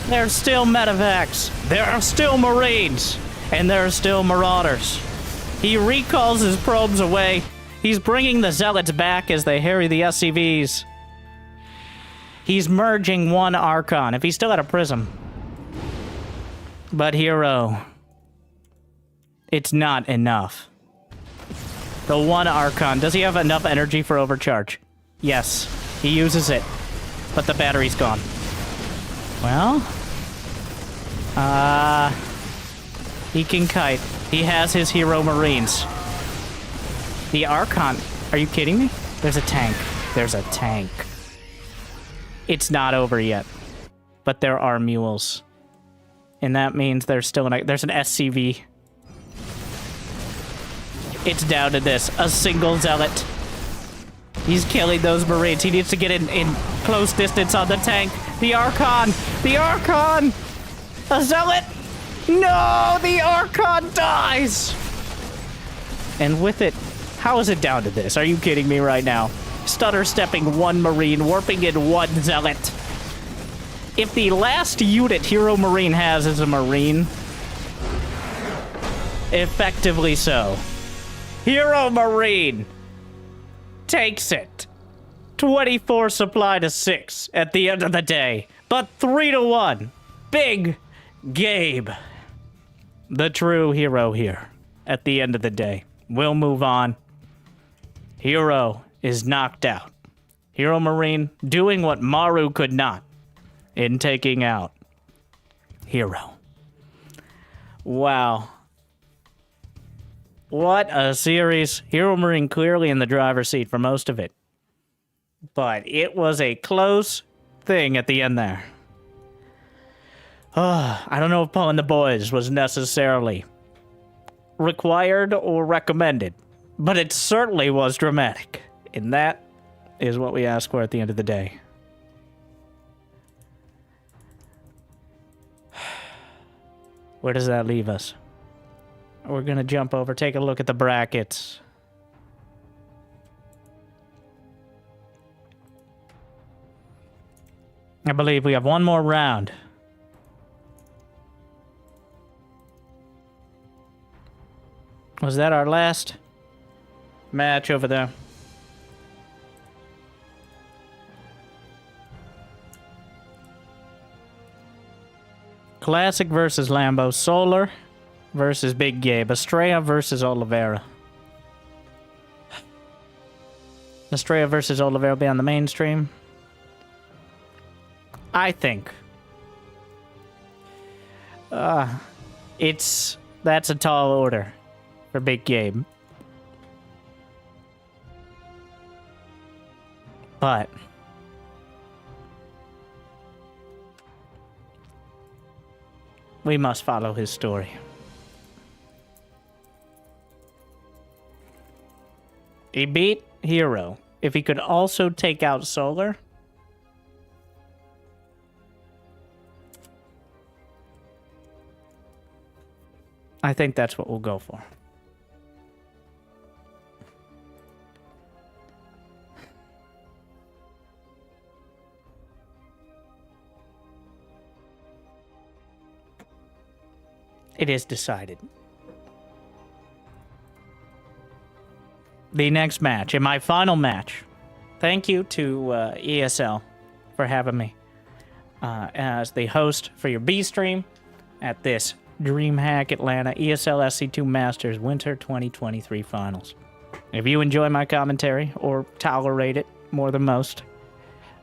There's still medevacs. There are still Marines. And there are still Marauders. He recalls his probes away. He's bringing the Zealots back as they harry the SCVs. He's merging 1 Archon, if he still had a Prism. But Hero, it's not enough. The 1 Archon, does he have enough energy for overcharge? Yes, he uses it, but the battery's gone. Well, he can kite. He has his Hero Marines. The Archon, are you kidding me? There's a tank. There's a tank. It's not over yet, but there are mules. And that means there's an SCV. It's down to this. A single Zealot. He's killing those Marines. He needs to get in close distance on the tank. The Archon! The Archon! A Zealot! No! The Archon dies! And with it, how is it down to this? Are you kidding me right now? Stutter stepping 1 Marine, warping in 1 Zealot. If the last unit Hero Marine has is a Marine, effectively so. Hero Marine takes it. 24 supply to 6 at the end of the day, but 3-1. Big Gabe, the true hero here at the end of the day. We'll move on. Hero is knocked out. Hero Marine doing what Maru could not in taking out Hero. Wow. What a series. Hero Marine clearly in the driver's seat for most of it. But it was a close thing at the end there. I don't know if pulling the boys was necessarily required or recommended, but it certainly was dramatic. And that is what we ask for at the end of the day. Where does that leave us? We're going to jump over, take a look at the brackets. I believe we have one more round. Was that our last match over there? Classic versus Lambo. Solar versus Big Gabe. Estrella versus Oliveira. Estrella versus Oliveira will be on the mainstream. I think. That's a tall order for Big Gabe. But we must follow his story. He beat Hero. If he could also take out Solar, I think that's what we'll go for. It is decided. The next match, and my final match. Thank you to ESL for having me as the host for your B stream at this DreamHack Atlanta ESL SC2 Masters Winter 2023 Finals. If you enjoy my commentary or tolerate it more than most,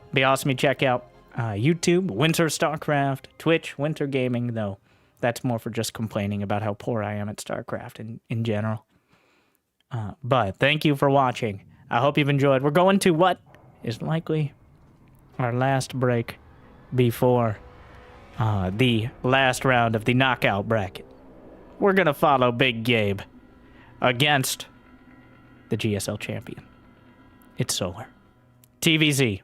it'd be awesome to check out YouTube, Winter StarCraft, Twitch, Winter Gaming, though that's more for just complaining about how poor I am at StarCraft in general. But thank you for watching. I hope you've enjoyed. We're going to what is likely our last break before the last round of the knockout bracket. We're going to follow Big Gabe against the GSL champion. It's Solar. TVZ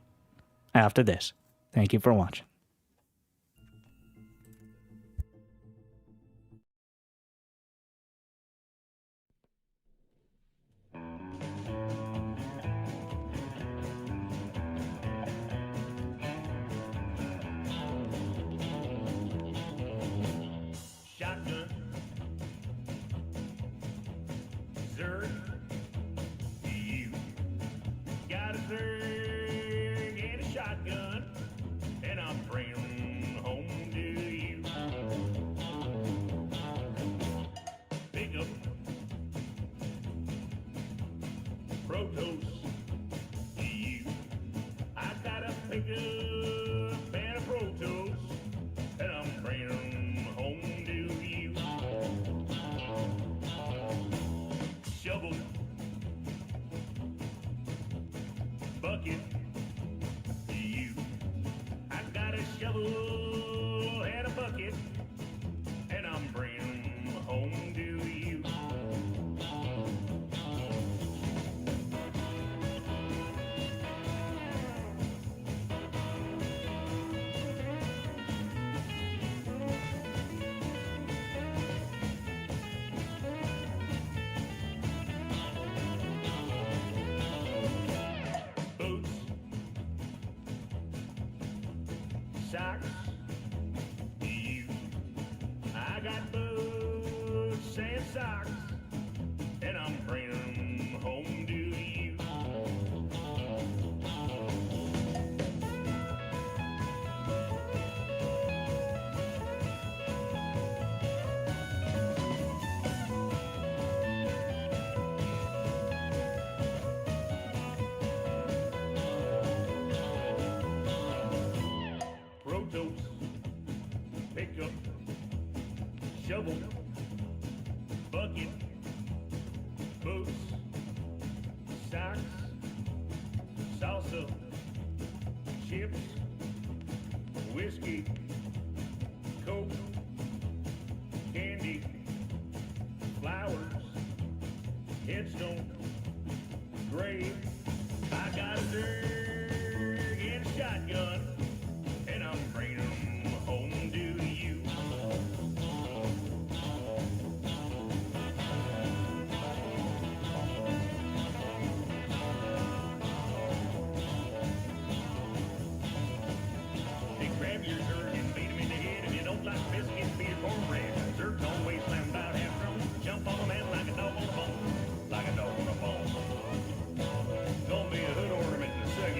after this. Thank you for watching. Shotgun, Zerg, you got a Zerg and a shotgun, and I'm bringing them home to you. Pick up Protos, you. I got a pickup and a Protos, and I'm bringing them home to you. Shovel, bucket, you. I got a shovel and a bucket, and I'm bringing them home to you. Boots, socks, you. I got boots and socks, and I'm bringing them home to you. Protos, pickup, shovel, bucket, boots, socks, salsa, chips, whiskey, Coke, candy, flour, headstone, grave. I got a dirk and a shotgun, and I'm bringing 'em home to you. They grab your zerg and beat him in the head. If you don't like biscuits, beat it cornbread. Zerg's always slam about half grown. Jump on a man like a dog on a bone. Like a dog on a bone. Gonna be a hood ornament in a second.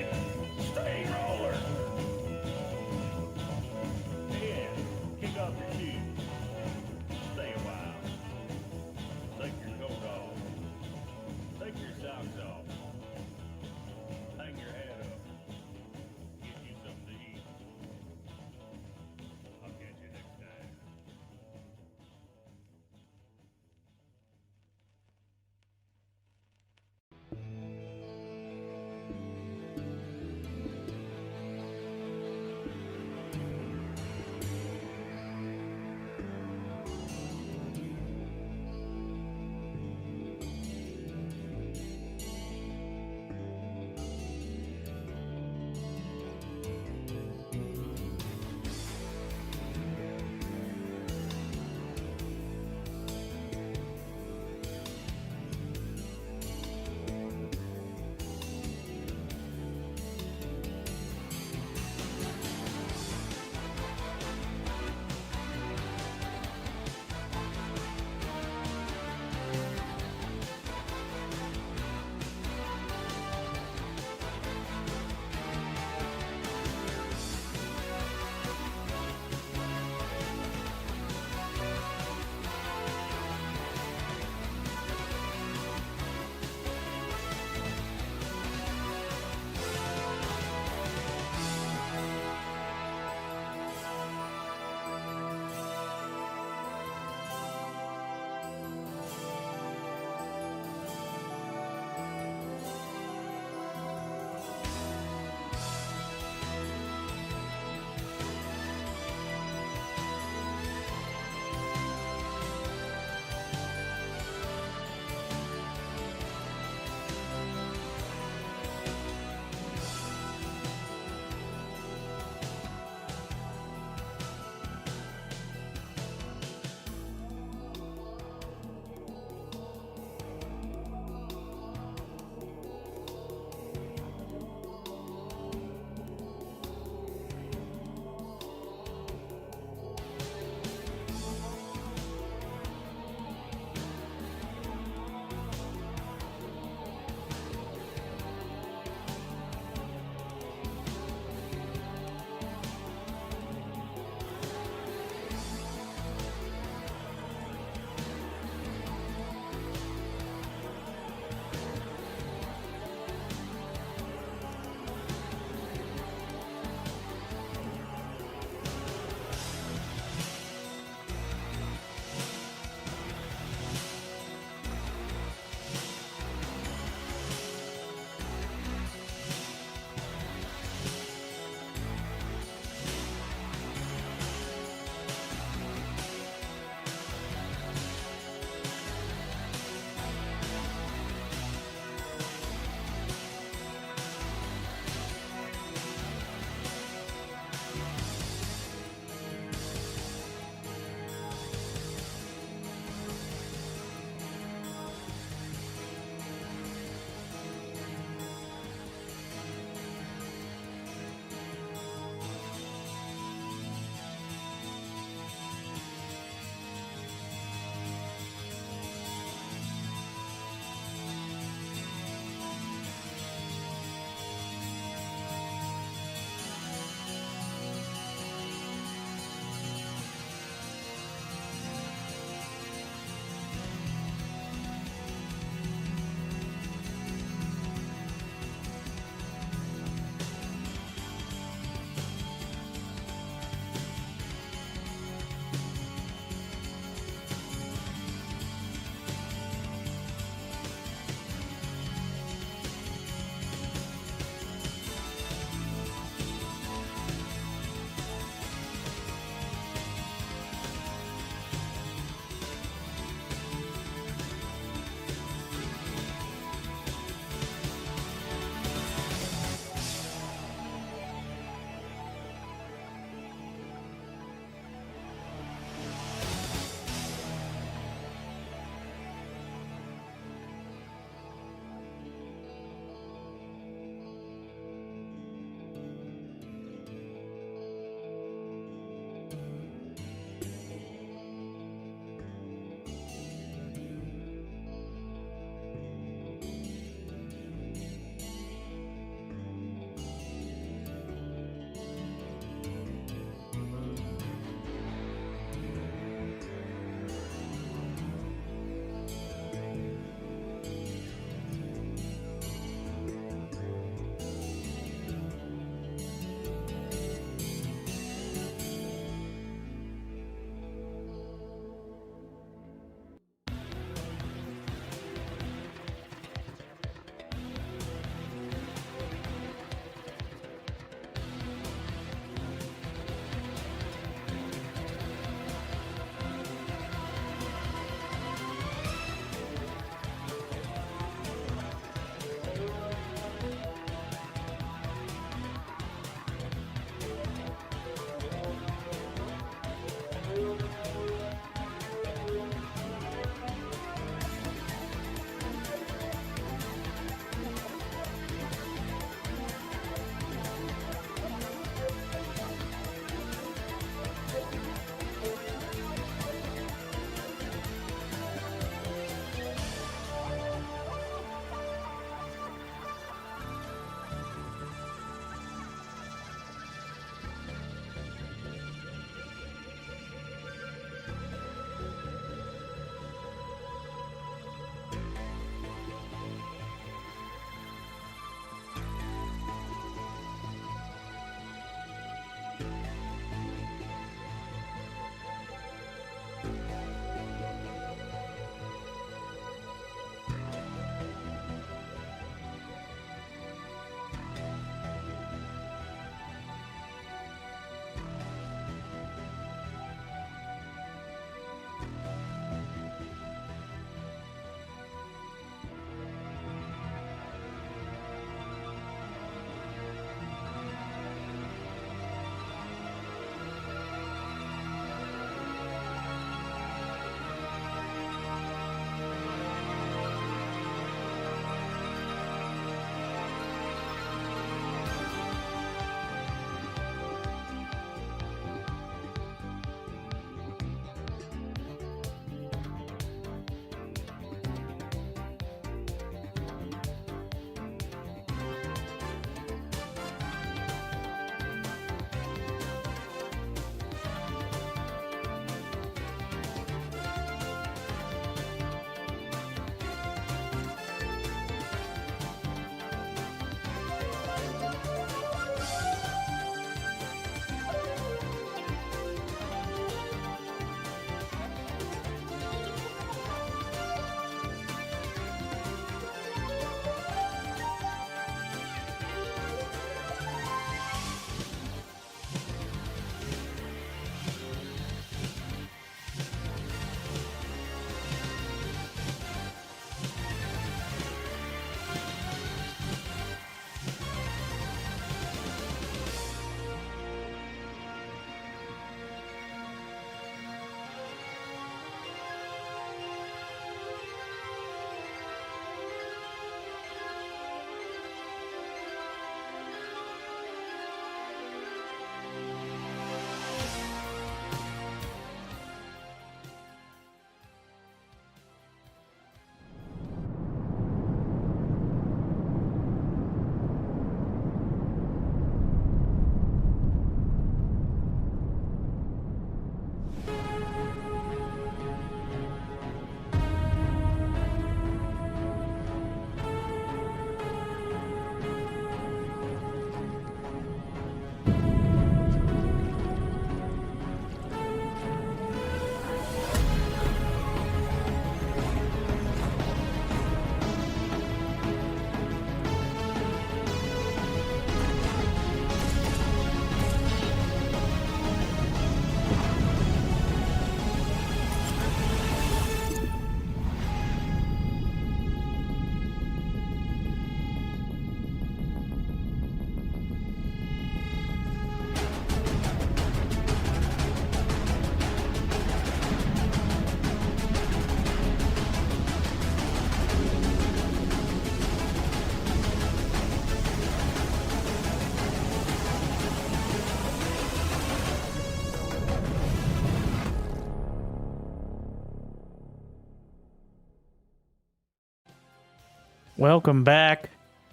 Welcome back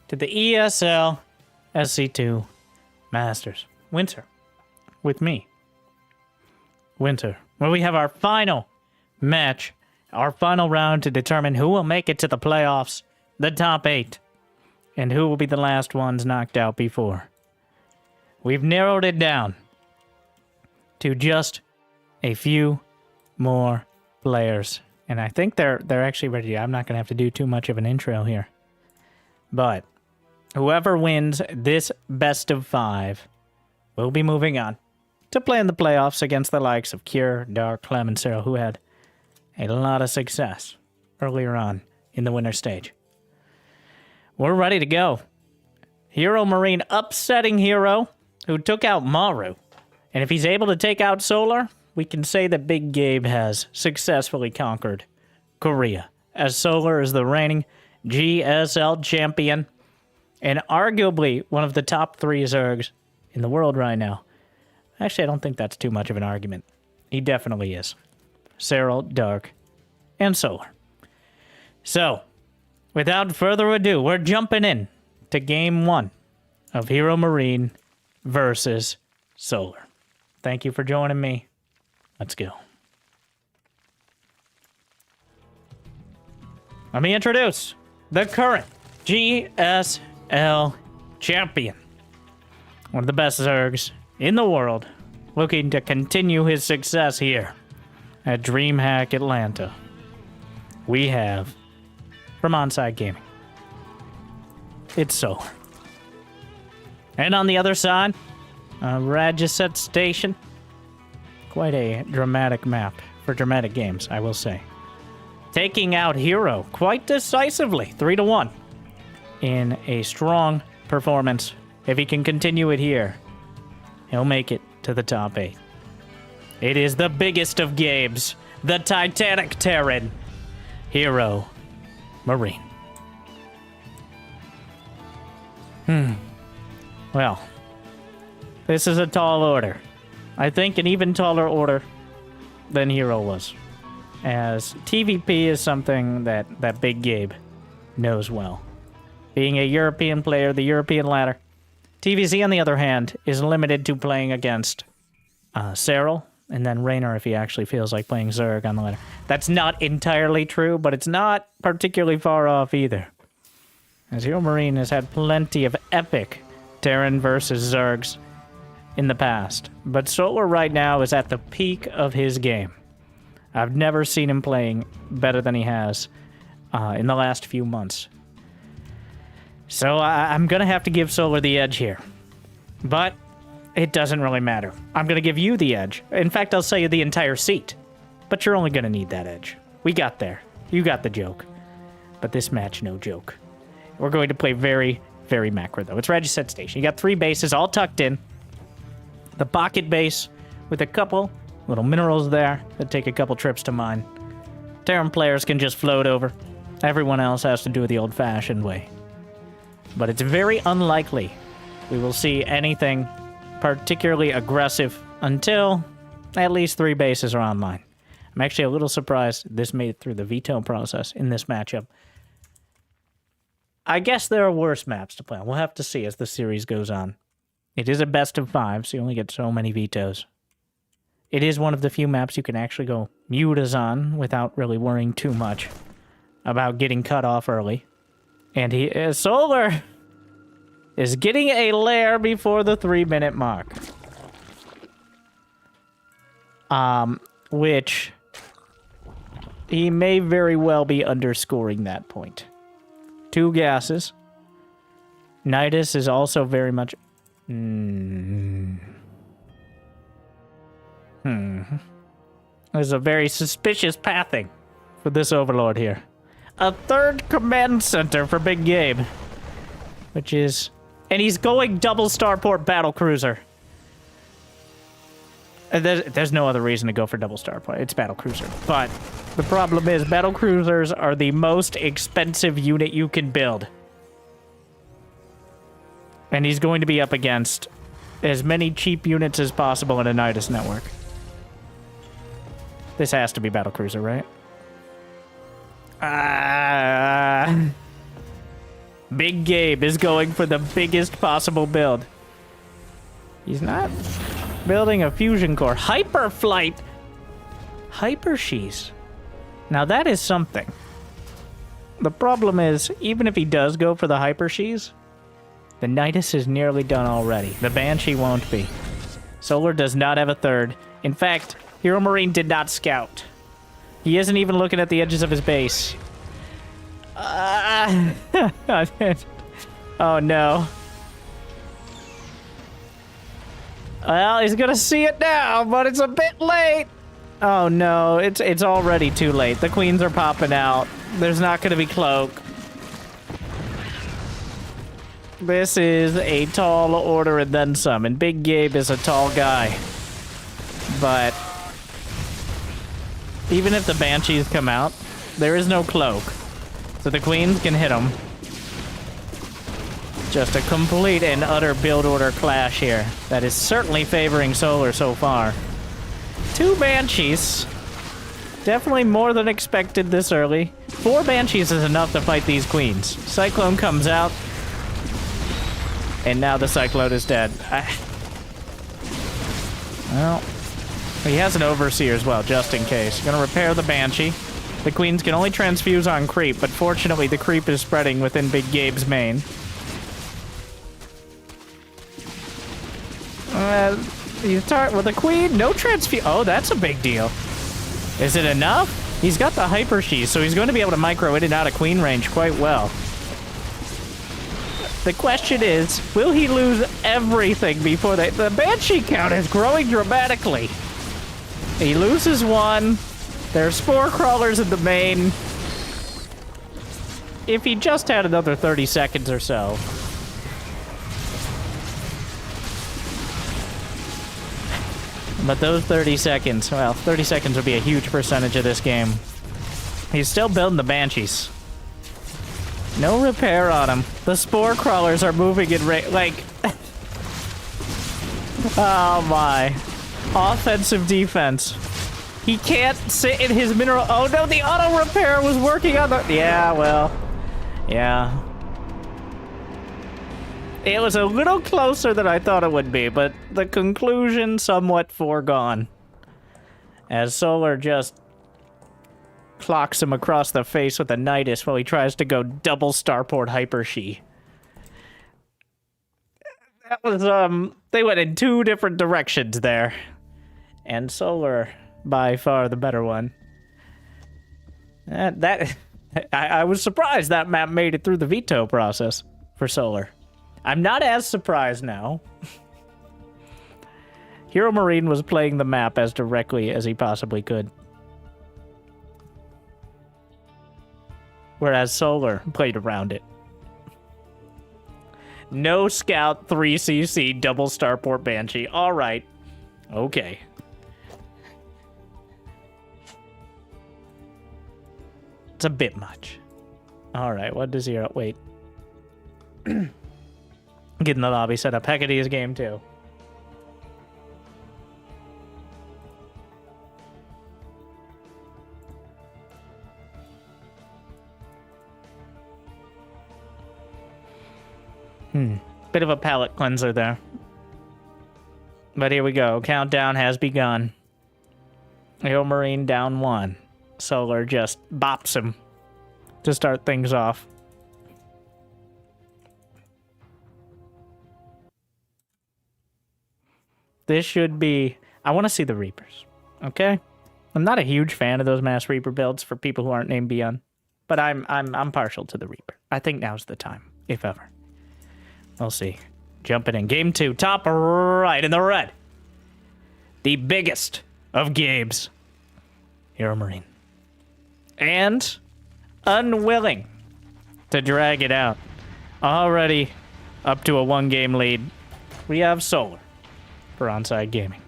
to the ESL SC2 Masters. Winter. With me. Winter. Where we have our final match. Our final round to determine who will make it to the playoffs. The top 8. And who will be the last ones knocked out before. We've narrowed it down to just a few more players. And I think they're actually ready. I'm not going to have to do too much of an intro here. But whoever wins this best of 5 will be moving on to play in the playoffs against the likes of Cure, Dark, Clem, and Cyril, who had a lot of success earlier on in the winner stage. We're ready to go. Hero Marine upsetting Hero, who took out Maru. And if he's able to take out Solar, we can say that Big Gabe has successfully conquered Korea, as Solar is the reigning GSL champion and arguably one of the top 3 Zergs in the world right now. Actually, I don't think that's too much of an argument. He definitely is. Cyril, Dark, and Solar. So, without further ado, we're jumping in to Game 1 of Hero Marine versus Solar. Thank you for joining me. Let's go. Let me introduce the current GSL champion. One of the best Zergs in the world, looking to continue his success here at DreamHack Atlanta. We have, from Onside Gaming, it's Solar. And on the other side, Rajaset Station. Quite a dramatic map for dramatic games, I will say. Taking out Hero quite decisively, 3-1. In a strong performance. If he can continue it here, he'll make it to the top 8. It is the biggest of Gabes, the Titanic Terran, Hero Marine. Well, this is a tall order. I think an even taller order than Hero was. As TVP is something that Big Gabe knows well. Being a European player, the European ladder. TVZ, on the other hand, is limited to playing against Cyril, and then Raynor if he actually feels like playing Zerg on the ladder. That's not entirely true, but it's not particularly far off either. As Hero Marine has had plenty of epic Terran versus Zergs in the past. But Solar right now is at the peak of his game. I've never seen him playing better than he has in the last few months. So I'm going to have to give Solar the edge here. But it doesn't really matter. I'm going to give you the edge. In fact, I'll sell you the entire seat. But you're only going to need that edge. We got there. You got the joke. But this match, no joke. We're going to play very, very macro, though. It's Rajaset Station. You got 3 bases all tucked in. The pocket base with a couple little minerals there that take a couple trips to mine. Terran players can just float over. Everyone else has to do it the old-fashioned way. But it's very unlikely we will see anything particularly aggressive until at least 3 bases are online. I'm actually a little surprised this made it through the veto process in this matchup. I guess there are worse maps to play on. We'll have to see as the series goes on. It is a best of 5, so you only get so many vetoes. It is one of the few maps you can actually go mutas on without really worrying too much about getting cut off early. And Solar is getting a lair before the 3-minute mark. Which he may very well be underscoring that point. 2 gases. Nidus is also very much... There's a very suspicious pathing for this Overlord here. A 3rd command center for Big Gabe. Which is... And he's going double starport battlecruiser. There's no other reason to go for double starport. It's battlecruiser. But the problem is battlecruisers are the most expensive unit you can build. And he's going to be up against as many cheap units as possible in a Nidus network. This has to be battlecruiser, right? Big Gabe is going for the biggest possible build. He's not building a fusion core. Hyperflight! Hypershees. Now that is something. The problem is, even if he does go for the Hypershees, the Nidus is nearly done already. The Banshee won't be. Solar does not have a third. In fact, Hero Marine did not scout. He isn't even looking at the edges of his base. Oh no. Well, he's gonna see it now, but it's a bit late. Oh no, it's already too late. The queens are popping out. There's not gonna be cloak. This is a tall order and then some, and Big Gabe is a tall guy. But even if the Banshees come out, there is no cloak. So the queens can hit them. Just a complete and utter build order clash here. That is certainly favoring Solar so far. 2 Banshees. Definitely more than expected this early. 4 Banshees is enough to fight these queens. Cyclone comes out. And now the Cyclone is dead. Well, he has an Overseer as well, just in case. Gonna repair the Banshee. The queens can only transfuse on creep, but fortunately the creep is spreading within Big Gabe's main. With the queen, no transfuse. Oh, that's a big deal. Is it enough? He's got the Hypersheath, so he's going to be able to micro in and out of queen range quite well. The question is, will he lose everything before the Banshee count is growing dramatically. He loses 1. There's Spore Crawlers in the main. If he just had another 30 seconds or so. But those 30 seconds, well, 30 seconds would be a huge percentage of this game. He's still building the Banshees. No repair on him. The Spore Crawlers are moving in like... Oh my. Offensive defense. He can't sit in his mineral... Oh no, the auto repair was working on the... Yeah, well... Yeah. It was a little closer than I thought it would be, but the conclusion somewhat foregone. As Solar just clocks him across the face with a Nidus while he tries to go double Starport Hypershee. That was, they went in 2 different directions there. And Solar, by far the better one. I was surprised that map made it through the veto process for Solar. I'm not as surprised now. Hero Marine was playing the map as directly as he possibly could. Whereas Solar played around it. No Scout 3cc double Starport Banshee. Alright. Okay. It's a bit much. Alright, what does he... Wait. Getting the lobby set up. Hecate's game too. Bit of a palate cleanser there. But here we go. Countdown has begun. Hero Marine down 1. Solar just bops him to start things off. This should be... I want to see the Reapers, okay? I'm not a huge fan of those Mass Reaper builds for people who aren't named Beyond, but I'm partial to the Reaper. I think now's the time, if ever. We'll see. Jumping in. Game 2, top right in the red. The biggest of Gabe's. Hero Marine. And unwilling to drag it out. Already up to a 1-game lead. We have Solar for Onside Gaming.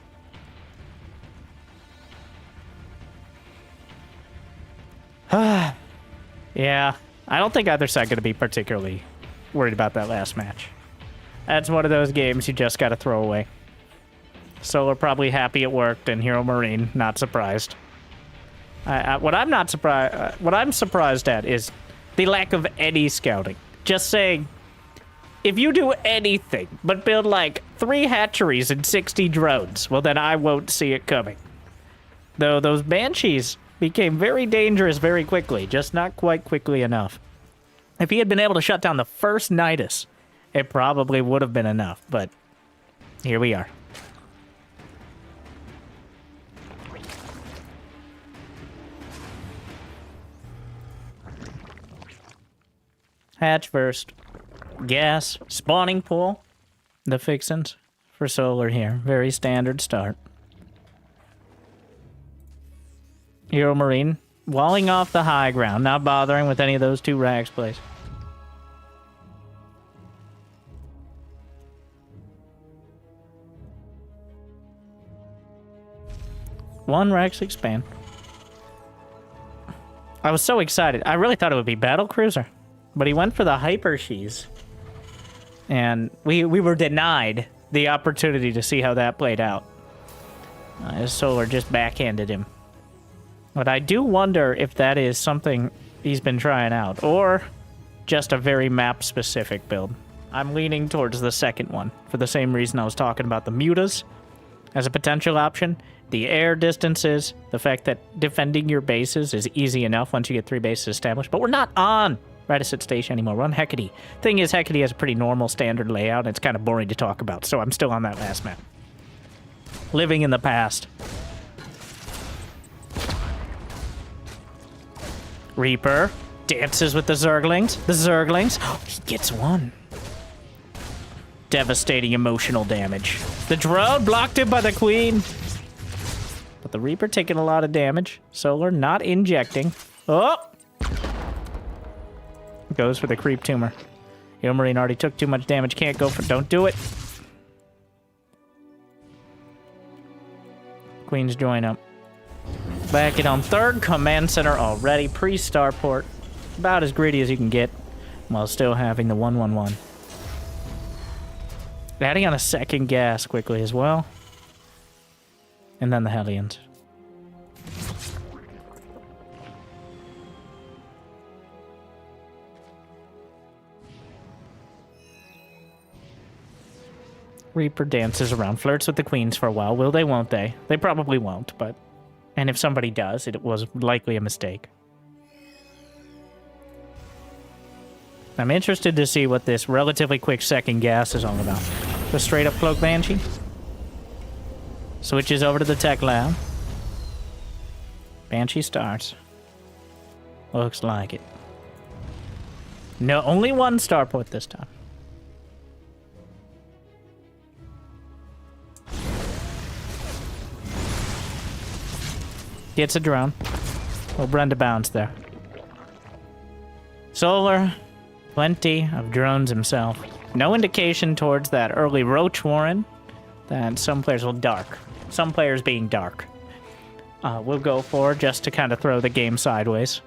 Yeah, I don't think either side going to be particularly worried about that last match. That's one of those games you just got to throw away. Solar probably happy it worked, and Hero Marine not surprised. What I'm surprised at is the lack of any scouting. Just saying, if you do anything but build like 3 hatcheries and 60 drones, well then I won't see it coming. Though those Banshees became very dangerous very quickly, just not quite quickly enough. If he had been able to shut down the first Nidus, it probably would have been enough, but here we are. Hatch first. Gas. Spawning pool. The fixins for solar here. Very standard start. Hero Marine. Walling off the high ground. Not bothering with any of those 2 rags, please. One Rex expand. I was so excited. I really thought it would be Battle Cruiser. But he went for the Hyper Shees. And we were denied the opportunity to see how that played out. His Solar just backhanded him. But I do wonder if that is something he's been trying out. Or just a very map-specific build. I'm leaning towards the second one. For the same reason I was talking about the Mutas as a potential option. The air distances. The fact that defending your bases is easy enough once you get 3 bases established. But we're not on Radicet Station anymore. We're on Hecate. Thing is, Hecate has a pretty normal standard layout, and it's kind of boring to talk about, so I'm still on that last map. Living in the past. Reaper dances with the Zerglings. The Zerglings. Oh, he gets one. Devastating emotional damage. The drone blocked him by the Queen. But the Reaper taking a lot of damage. Solar not injecting. Oh! Goes for the creep tumor. Marine already took too much damage. Can't go for... Don't do it. Queens join up. Back it on 3rd command center already. Pre-starport. About as greedy as you can get. While still having the 1-1-1. Adding on a 2nd gas quickly as well. And then the Hellions. Reaper dances around, flirts with the Queens for a while. Will they, won't they? They probably won't, but... And if somebody does, it was likely a mistake. I'm interested to see what this relatively quick 2nd gas is all about. The straight-up Cloak Banshee. Switches over to the tech lab. Banshee starts. Looks like it. No, only 1 starport this time. Gets a drone. Well, Brenda bounce there. Solar. Plenty of drones himself. No indication towards that early Roach Warren that some players will dark. Some players being dark. Will go for just to kind of throw the game sideways.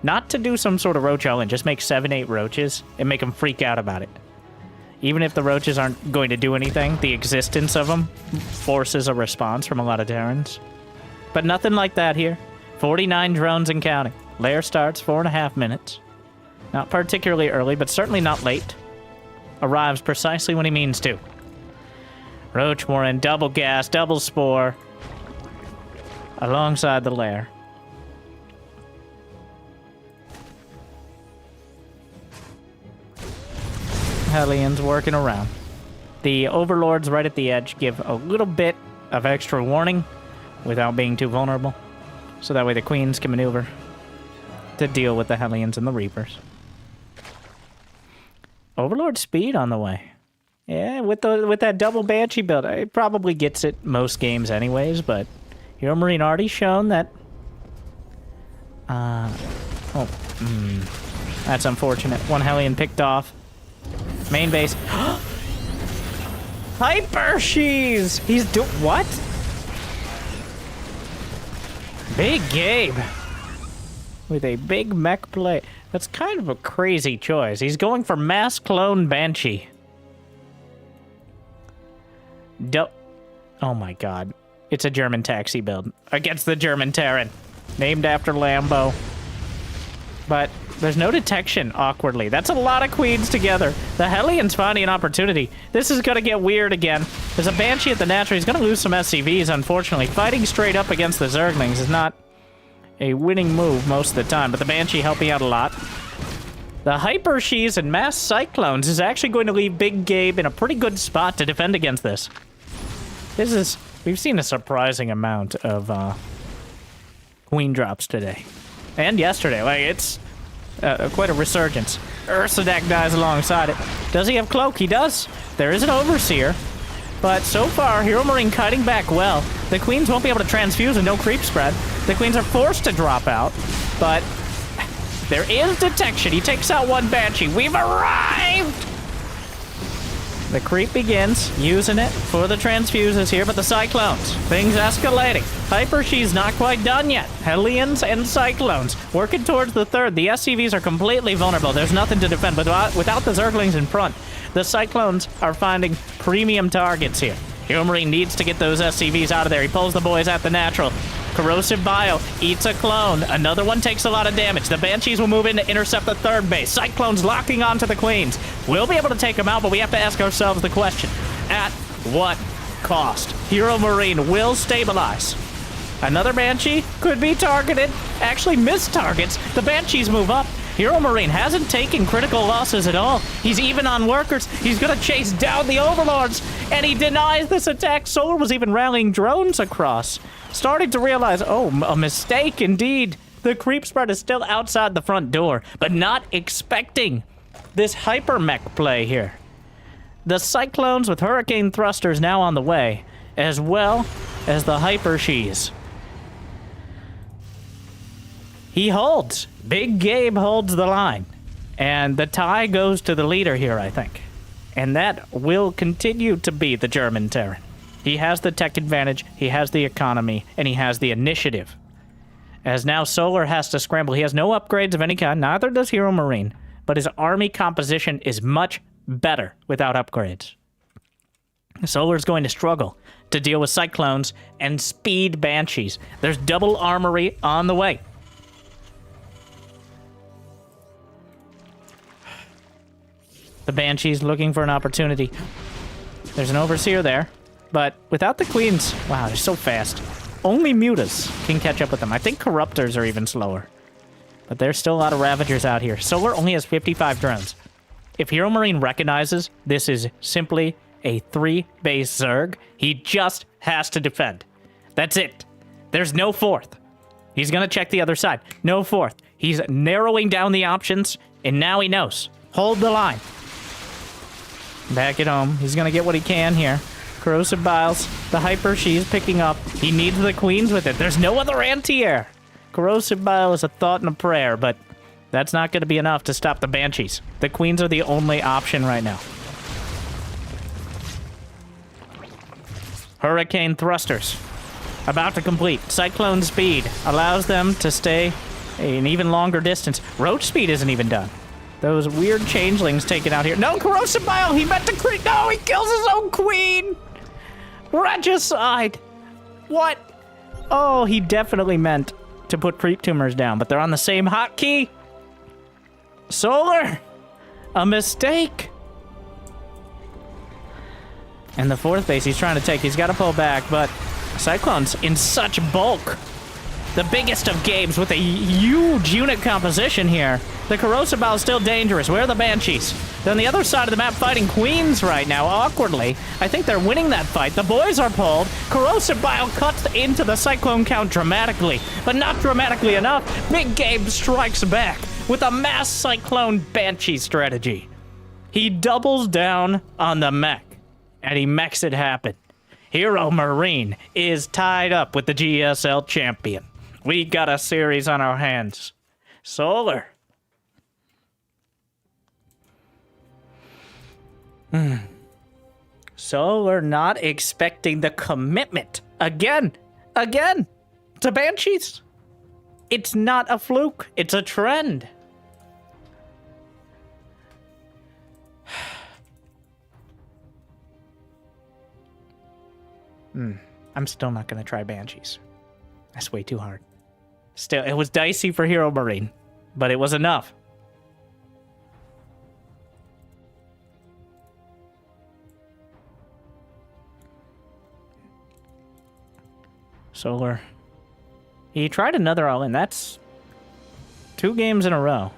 Not to do some sort of Roach all-in, just make 7-8 Roaches and make them freak out about it. Even if the Roaches aren't going to do anything, the existence of them forces a response from a lot of Terrans. But nothing like that here. 49 drones and counting. Lair starts 4.5 minutes. Not particularly early, but certainly not late. Arrives precisely when he means to. Roach Warren, double gas, double spore. Alongside the lair. Hellions working around. The Overlords right at the edge give a little bit of extra warning without being too vulnerable. So that way the Queens can maneuver to deal with the Hellions and the Reapers. Overlord speed on the way. Yeah, with that double Banshee build, it probably gets it most games anyways, but Hero Marine already shown that... That's unfortunate. One Hellion picked off. Main base. Hyper Shees! He's what? Big Gabe. With a big mech play. That's kind of a crazy choice. He's going for mass clone Banshee. Oh my god. It's a German taxi build. Against the German Terran. Named after Lambo. But There's no detection, awkwardly. That's a lot of queens together. The Hellions finding an opportunity. This is going to get weird again. There's a Banshee at the natural. He's going to lose some SCVs, unfortunately. Fighting straight up against the Zerglings is not a winning move most of the time, but the Banshee helping out a lot. The Hyper Shees and Mass Cyclones is actually going to leave Big Gabe in a pretty good spot to defend against this. We've seen a surprising amount of queen drops today. And yesterday. Like, it's quite a resurgence. Ursadak dies alongside it. Does he have Cloak? He does. There is an Overseer. But so far, Hero Marine kiting back well. The queens won't be able to transfuse with no creep spread. The queens are forced to drop out. But there is detection. He takes out one Banshee. We've arrived! The creep begins, using it for the transfuses here, but the Cyclones, things escalating. Hyper She's not quite done yet. Hellions and Cyclones working towards the third. The SCVs are completely vulnerable. There's nothing to defend, but without the Zerglings in front, the Cyclones are finding premium targets here. Hero Marine needs to get those SCVs out of there. He pulls the boys at the natural. Corrosive Bio eats a clone. Another one takes a lot of damage. The Banshees will move in to intercept the third base. Cyclones locking onto the Queens. We'll be able to take them out, but we have to ask ourselves the question. At what cost? Hero Marine will stabilize. Another Banshee could be targeted. Actually, missed targets. The Banshees move up. Hero Marine hasn't taken critical losses at all. He's even on workers. He's going to chase down the Overlords, and he denies this attack. Solar was even rallying drones across. Starting to realize, oh, a mistake indeed. The creep spread is still outside the front door, but not expecting this hyper-mech play here. The Cyclones with Hurricane Thrusters now on the way, as well as the Hyper Shees. He holds. Big Gabe holds the line. And the tie goes to the leader here, I think. And that will continue to be the German Terran. He has the tech advantage, he has the economy, and he has the initiative. As now Solar has to scramble. He has no upgrades of any kind, neither does Hero Marine. But his army composition is much better without upgrades. Solar's going to struggle to deal with Cyclones and speed Banshees. There's double armory on the way. The Banshee's looking for an opportunity. There's an Overseer there. But without the Queens, wow, they're so fast. Only Mutas can catch up with them. I think Corruptors are even slower. But there's still a lot of Ravagers out here. Solar only has 55 drones. If Hero Marine recognizes this is simply a 3-base Zerg, he just has to defend. That's it. There's no fourth. He's going to check the other side. No fourth. He's narrowing down the options, and now he knows. Hold the line. Back at home. He's going to get what he can here. Corrosive Biles, the Hyper She's picking up. He needs the Queens with it. There's no other anti-air. Corrosive Bile is a thought and a prayer, but that's not going to be enough to stop the Banshees. The Queens are the only option right now. Hurricane Thrusters. About to complete. Cyclone Speed allows them to stay an even longer distance. Roach Speed isn't even done. Those weird changelings taken out here. No, Corrosive Bile! He meant to creep. No, he kills his own queen! Regicide! What? Oh, he definitely meant to put creep tumors down, but they're on the same hotkey. Solar! A mistake! And the fourth base he's trying to take. He's got to pull back, but Cyclone's in such bulk. The biggest of games with a huge unit composition here. The Corrosive Bile is still dangerous. Where are the Banshees? They're on the other side of the map fighting Queens right now, awkwardly. I think they're winning that fight. The boys are pulled. Corrosive Bile cuts into the Cyclone count dramatically, but not dramatically enough. Big Gabe strikes back with a mass Cyclone Banshee strategy. He doubles down on the mech, and he makes it happen. Hero Marine is tied up with the GSL champion. We got a series on our hands. Solar. Solar not expecting the commitment. Again, to Banshees. It's not a fluke. It's a trend. I'm still not going to try Banshees. That's way too hard. Still, it was dicey for Hero Marine, but it was enough. Solar. He tried another all-in. That's 2 games in a row.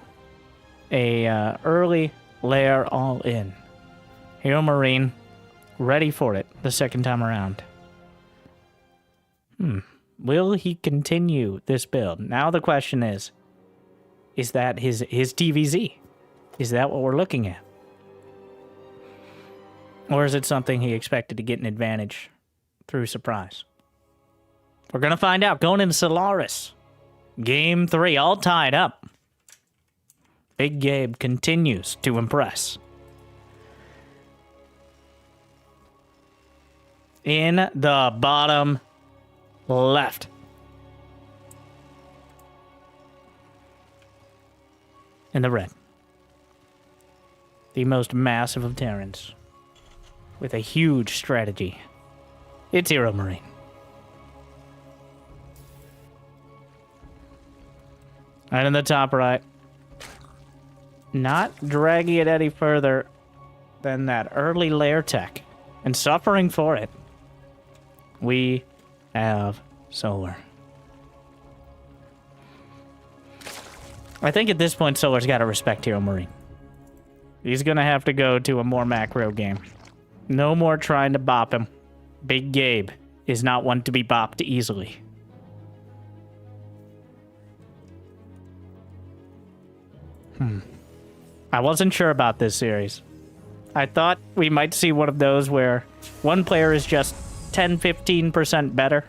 A early layer all-in. Hero Marine, ready for it the second time around. Will he continue this build? Now the question is that his TVZ? Is that what we're looking at? Or is it something he expected to get an advantage through surprise? We're going to find out going into Solaris. Game 3, all tied up. Big Gabe continues to impress. In the bottom left. In the red. The most massive of Terrans. With a huge strategy. It's Hero Marine. And in the top right. Not dragging it any further than that early layer tech. And suffering for it. We have Solar. I think at this point, Solar's got to respect Hero Marine. He's going to have to go to a more macro game. No more trying to bop him. Big Gabe is not one to be bopped easily. I wasn't sure about this series. I thought we might see one of those where one player is just 10-15% better,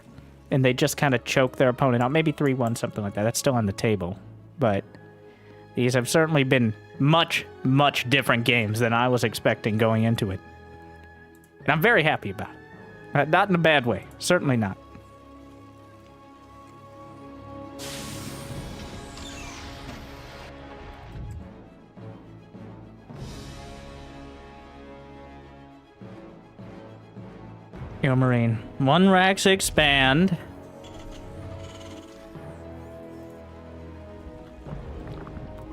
and they just kind of choke their opponent out. Maybe 3-1, something like that. That's still on the table. But these have certainly been much, much different games than I was expecting going into it. And I'm very happy about it. Not in a bad way. Certainly not. Hero Marine. 1 Rax expand.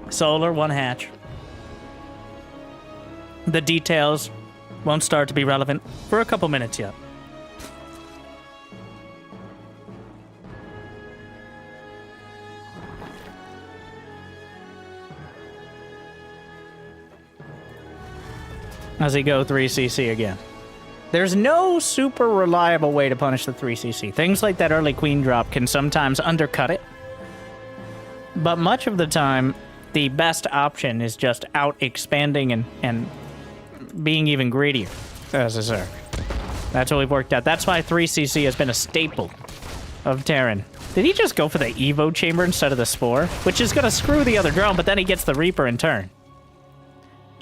Solar, 1 hatch. The details won't start to be relevant for a couple minutes yet. As he go 3cc again. There's no super reliable way to punish the 3cc. Things like that early queen drop can sometimes undercut it. But much of the time, the best option is just out expanding and being even greedier as a Zerg. That's what we've worked out. That's why 3cc has been a staple of Terran. Did he just go for the Evo chamber instead of the Spore? Which is going to screw the other drone, but then he gets the Reaper in turn.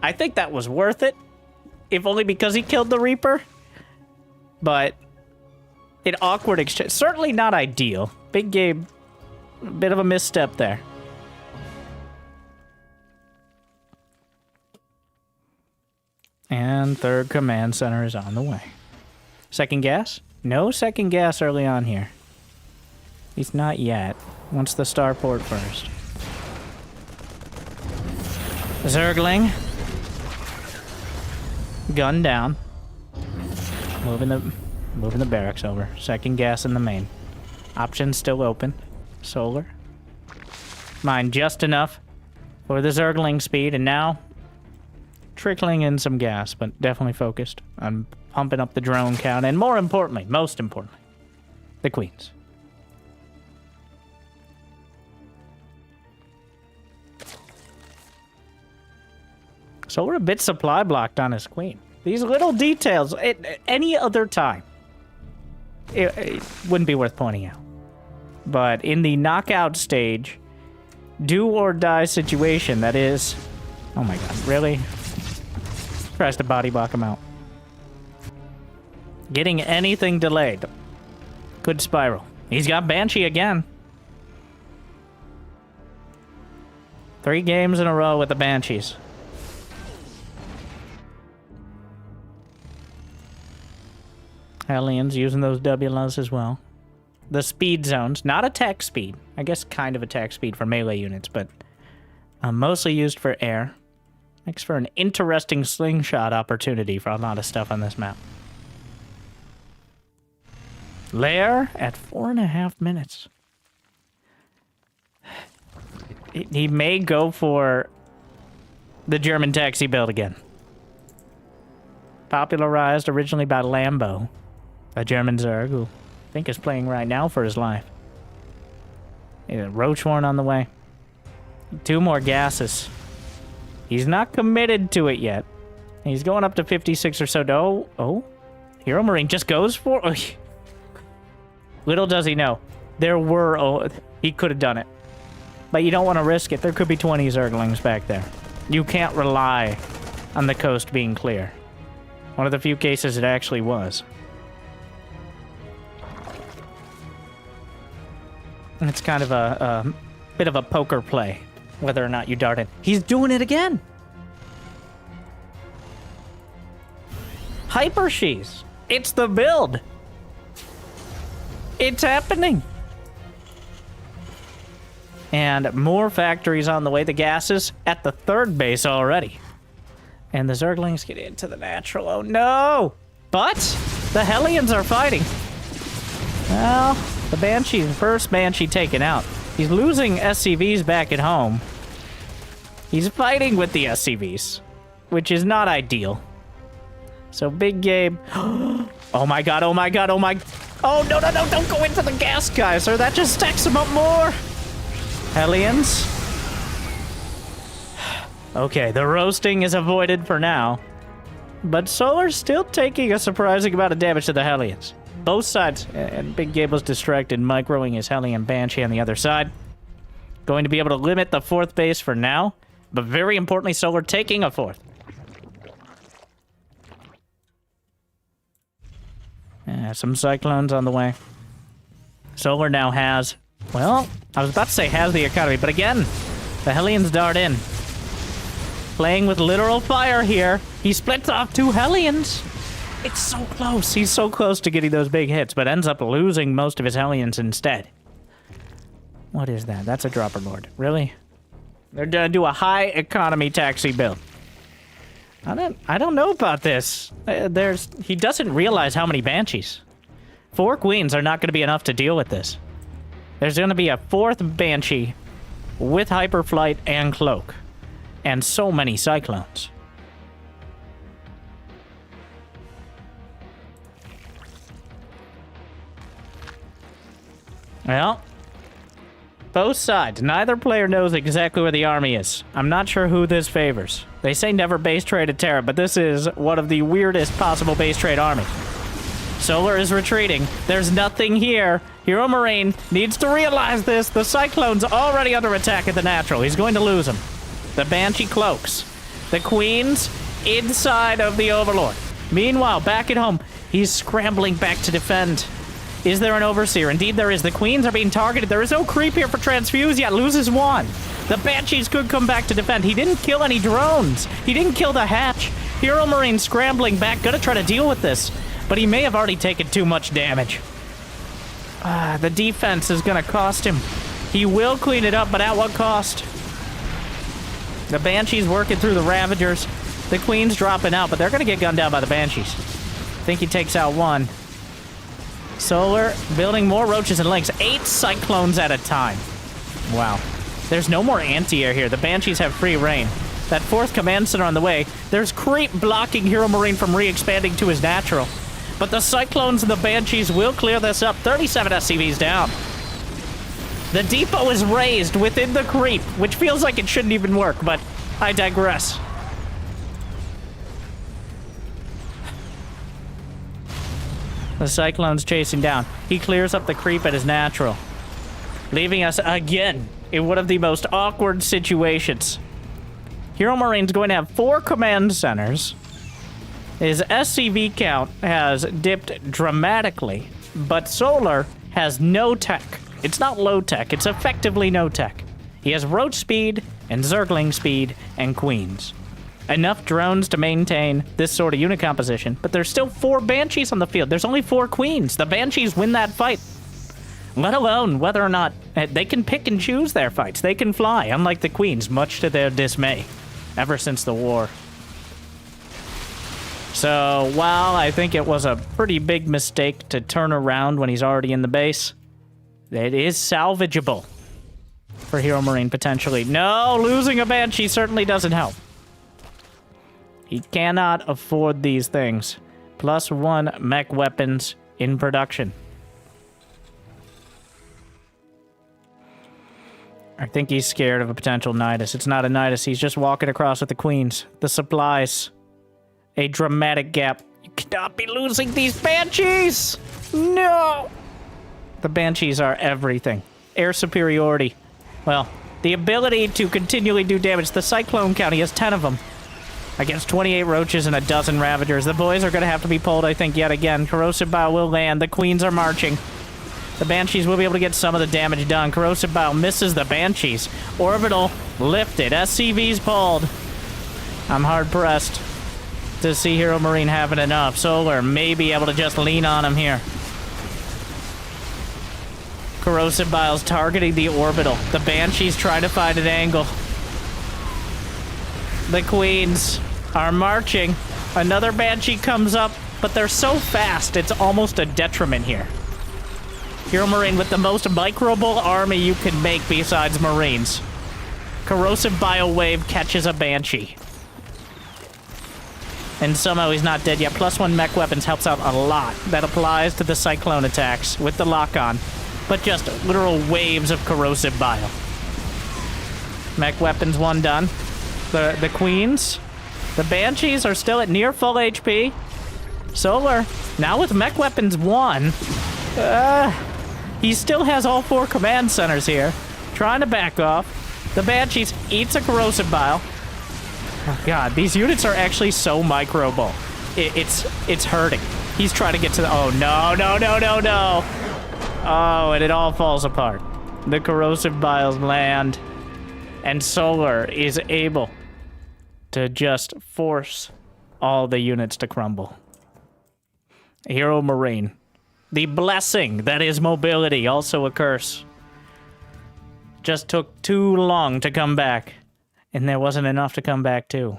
I think that was worth it, if only because he killed the Reaper. But an awkward exchange. Certainly not ideal. Big Gabe, a bit of a misstep there. And third command center is on the way. Second gas? No second gas early on here. At least not yet. Wants the starport first. Zergling. Gun down. Moving the barracks over. Second gas in the main. Options still open. Solar. Mine just enough for the Zergling speed, and now trickling in some gas, but definitely focused on pumping up the drone count, and more importantly, most importantly, the queens. So we're a bit supply blocked on his queen. These little details, any other time, it wouldn't be worth pointing out. But in the knockout stage, do or die situation, that is... Oh my god, really? Tries to body block him out. Getting anything delayed could spiral. He's got Banshee again. 3 games in a row with the Banshees. Hellions using those WLs as well. The speed zones, not attack speed. I guess kind of attack speed for melee units, but mostly used for air. Makes for an interesting slingshot opportunity for a lot of stuff on this map. Lair at 4.5 minutes. He may go for the German taxi build again. Popularized originally by Lambo, a German Zerg who I think is playing right now for his life. Roachhorn on the way. 2 more gases. He's not committed to it yet. He's going up to 56 or so. Oh, Hero Marine just goes for... Oh, little does he know. He could have done it. But you don't want to risk it. There could be 20 Zerglings back there. You can't rely on the coast being clear. One of the few cases it actually was. And it's kind of a bit of a poker play, whether or not you dart in. He's doing it again! Hyper Shees! It's the build! It's happening! And more factories on the way. The gases at the 3rd base already. And the Zerglings get into the natural. Oh no! But the Hellions are fighting. Well, the Banshee, first Banshee taken out. He's losing SCVs back at home. He's fighting with the SCVs, which is not ideal. So Big Gabe. Oh my god, oh my god, oh my... Oh no, don't go into the gas guys, or that just stacks them up more. Hellions. Okay, the roasting is avoided for now. But Solar's still taking a surprising amount of damage to the Hellions. Both sides, and Big Gabe was distracted, microing his Hellion Banshee on the other side. Going to be able to limit the 4th base for now, but very importantly, Solar taking a 4th. Some Cyclones on the way. Solar now has, well, I was about to say has the economy, but again, the Hellions dart in. Playing with literal fire here. He splits off 2 Hellions. It's so close. He's so close to getting those big hits, but ends up losing most of his Hellions instead. What is that? That's a Dropper Lord. Really? They're gonna do a high economy taxi build. I don't know about this. He doesn't realize how many Banshees. 4 Queens are not going to be enough to deal with this. There's going to be a 4th Banshee with Hyperflight and Cloak. And so many Cyclones. Well, both sides. Neither player knows exactly where the army is. I'm not sure who this favors. They say never base trade a Terra, but this is one of the weirdest possible base trade armies. Solar is retreating. There's nothing here. Hero Marine needs to realize this. The Cyclone's already under attack at the natural. He's going to lose him. The Banshee cloaks. The Queens inside of the Overlord. Meanwhile, back at home, he's scrambling back to defend. Is there an Overseer? Indeed there is. The Queens are being targeted. There is no creep here for Transfuse yet. Loses 1. The Banshees could come back to defend. He didn't kill any drones. He didn't kill the hatch. Hero Marine scrambling back. Gonna try to deal with this. But he may have already taken too much damage. The defense is gonna cost him. He will clean it up, but at what cost? The Banshees working through the Ravagers. The Queen's dropping out, but they're gonna get gunned down by the Banshees. I think he takes out 1. Solar building more Roaches and Lynx. 8 Cyclones at a time. Wow. There's no more anti-air here. The Banshees have free reign. That 4th command center on the way. There's creep blocking Hero Marine from re-expanding to his natural. But the Cyclones and the Banshees will clear this up. 37 SCVs down. The depot is raised within the creep, which feels like it shouldn't even work, but I digress. The Cyclone's chasing down. He clears up the creep at his natural, leaving us again in one of the most awkward situations. Hero Marine's going to have 4 command centers. His SCV count has dipped dramatically, but Solar has no tech. It's not low tech, it's effectively no tech. He has Roach speed and Zergling speed and Queens. Enough drones to maintain this sort of unit composition, but there's still 4 Banshees on the field. There's only 4 Queens. The Banshees win that fight. Let alone whether or not they can pick and choose their fights. They can fly, unlike the Queens, much to their dismay, ever since the war. So while I think it was a pretty big mistake to turn around when he's already in the base, it is salvageable for Hero Marine potentially. No, losing a Banshee certainly doesn't help. He cannot afford these things. +1 mech weapons in production. I think he's scared of a potential Nidus. It's not a Nidus. He's just walking across with the queens. The supplies. A dramatic gap. You cannot be losing these Banshees! No! The Banshees are everything. Air superiority. Well, the ability to continually do damage. The Cyclone count, he has 10 of them. Against 28 Roaches and a dozen Ravagers. The boys are going to have to be pulled, I think, yet again. Corrosive Bile will land. The Queens are marching. The Banshees will be able to get some of the damage done. Corrosive Bile misses the Banshees. Orbital lifted. SCV's pulled. I'm hard-pressed to see Hero Marine having enough. Solar may be able to just lean on him here. Corrosive Bile's targeting the Orbital. The Banshees trying to find an angle. The Queens are marching. Another Banshee comes up, but they're so fast, it's almost a detriment here. Hero Marine with the most microbull army you can make besides Marines. Corrosive Bile Wave catches a Banshee. And somehow he's not dead yet. +1 mech weapons helps out a lot. That applies to the Cyclone attacks with the lock-on. But just literal waves of Corrosive Bile. Mech weapons 1 done. The Queens. The Banshees are still at near full HP. Solar, now with mech weapons 1. He still has all 4 command centers here. Trying to back off. The Banshees eats a Corrosive Bile. Oh god, these units are actually so microbull. It's hurting. He's trying to get to the... Oh, no, no, no, no, no. Oh, and it all falls apart. The Corrosive Biles land. And Solar is able to just force all the units to crumble. Hero Marine. The blessing that is mobility, also a curse. Just took too long to come back. And there wasn't enough to come back to.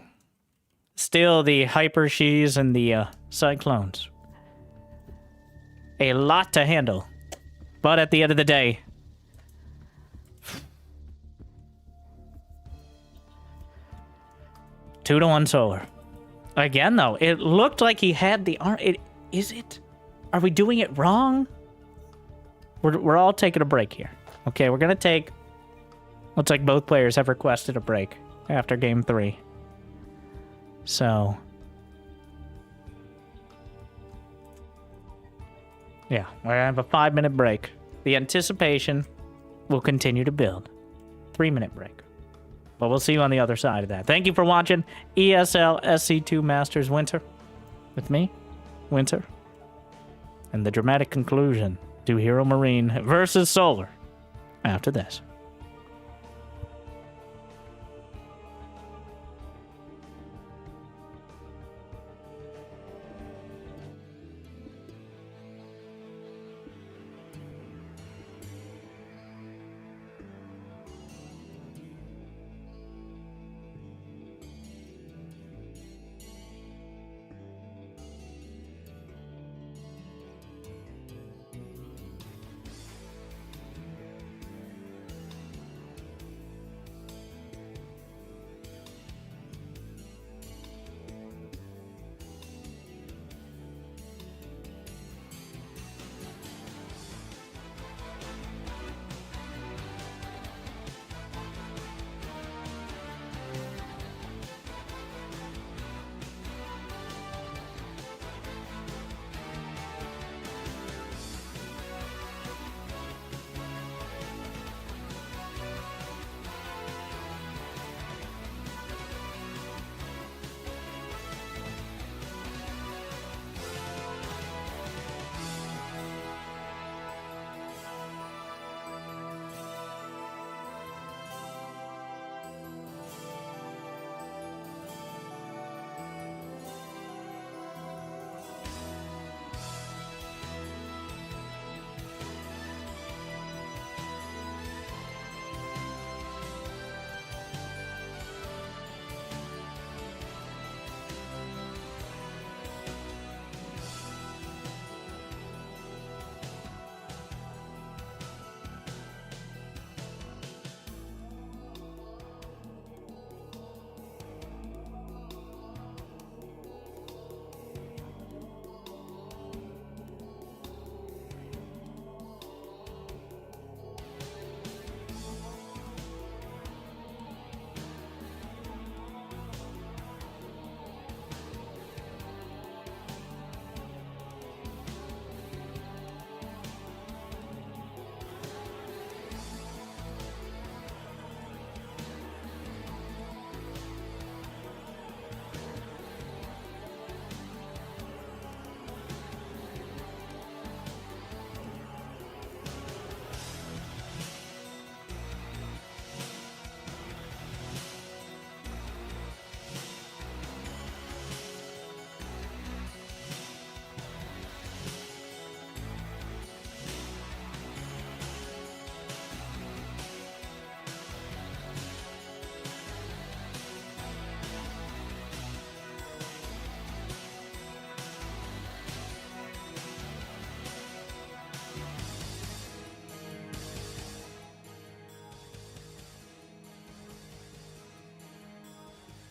Still, the Hyper Shees and the Cyclones. A lot to handle. But at the end of the day... 2-1 Solar. Again, though, it looked like he had the arm. Is it? Are we doing it wrong? We're all taking a break here. Okay, we're gonna take... Looks like both players have requested a break after game 3. So... yeah, we're gonna have a 5-minute break. The anticipation will continue to build. 3-minute break. But we'll see you on the other side of that. Thank you for watching ESL SC2 Masters Winter with me, Winter, and the dramatic conclusion to Hero Marine versus Solar after this.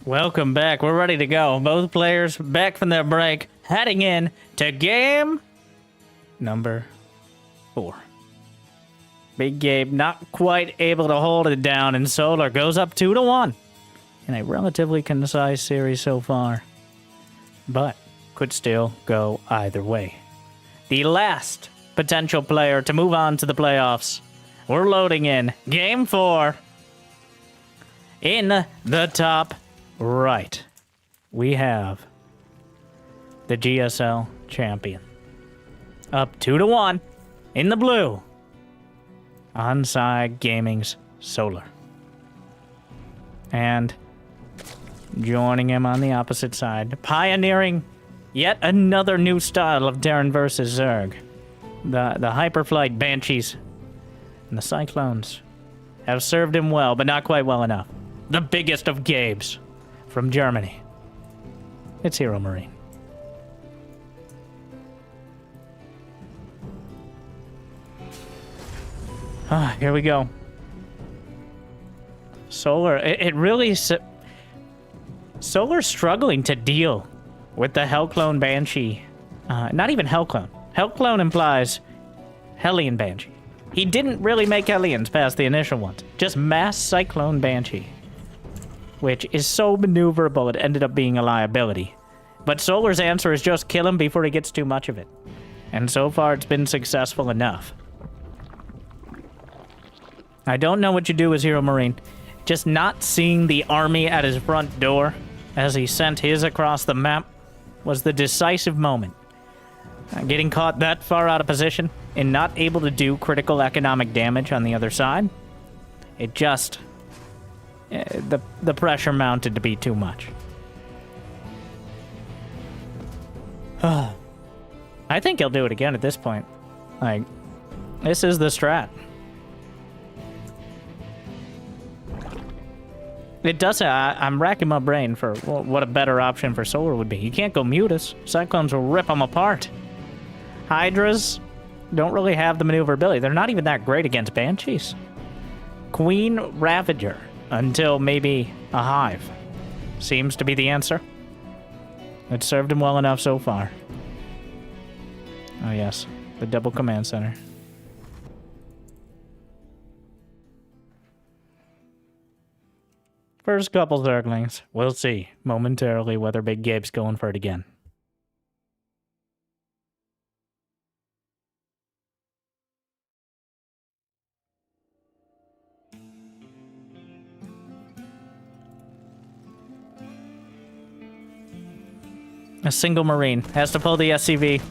Welcome back. We're ready to go. Both players back from their break, heading in to game number 4. Big Gabe not quite able to hold it down, and Solar goes up 2-1 in a relatively concise series so far, but could still go either way. The last potential player to move on to the playoffs. We're loading in game 4. In the top right, we have the GSL champion. Up 2-1 in the blue. Onside Gaming's Solar. And joining him on the opposite side, pioneering yet another new style of Darren versus Zerg. The Hyperflight Banshees and the Cyclones have served him well, but not quite well enough. The biggest of Gabes from Germany. It's Hero Marine. Here we go. Solar, it really... Solar's struggling to deal with the Hellclone Banshee. Not even Hellclone. Hellclone implies Hellion Banshee. He didn't really make Hellions past the initial ones. Just mass Cyclone Banshee. Which is so maneuverable it ended up being a liability. But Solar's answer is just kill him before he gets too much of it. And so far it's been successful enough. I don't know what you do as Hero Marine. Just not seeing the army at his front door as he sent his across the map was the decisive moment. Getting caught that far out of position and not able to do critical economic damage on the other side, it just... the pressure mounted to be too much. I think he'll do it again at this point. Like, this is the strat. It does. I'm racking my brain for what a better option for Solar would be. You can't go Mutas. Cyclones will rip them apart. Hydras don't really have the maneuverability. They're not even that great against Banshees. Queen Ravager until maybe a Hive seems to be the answer. It served him well enough so far. Oh yes, the double command center. First couple Zerglings. We'll see momentarily whether Big Gabe's going for it again. A single Marine has to pull the SCV.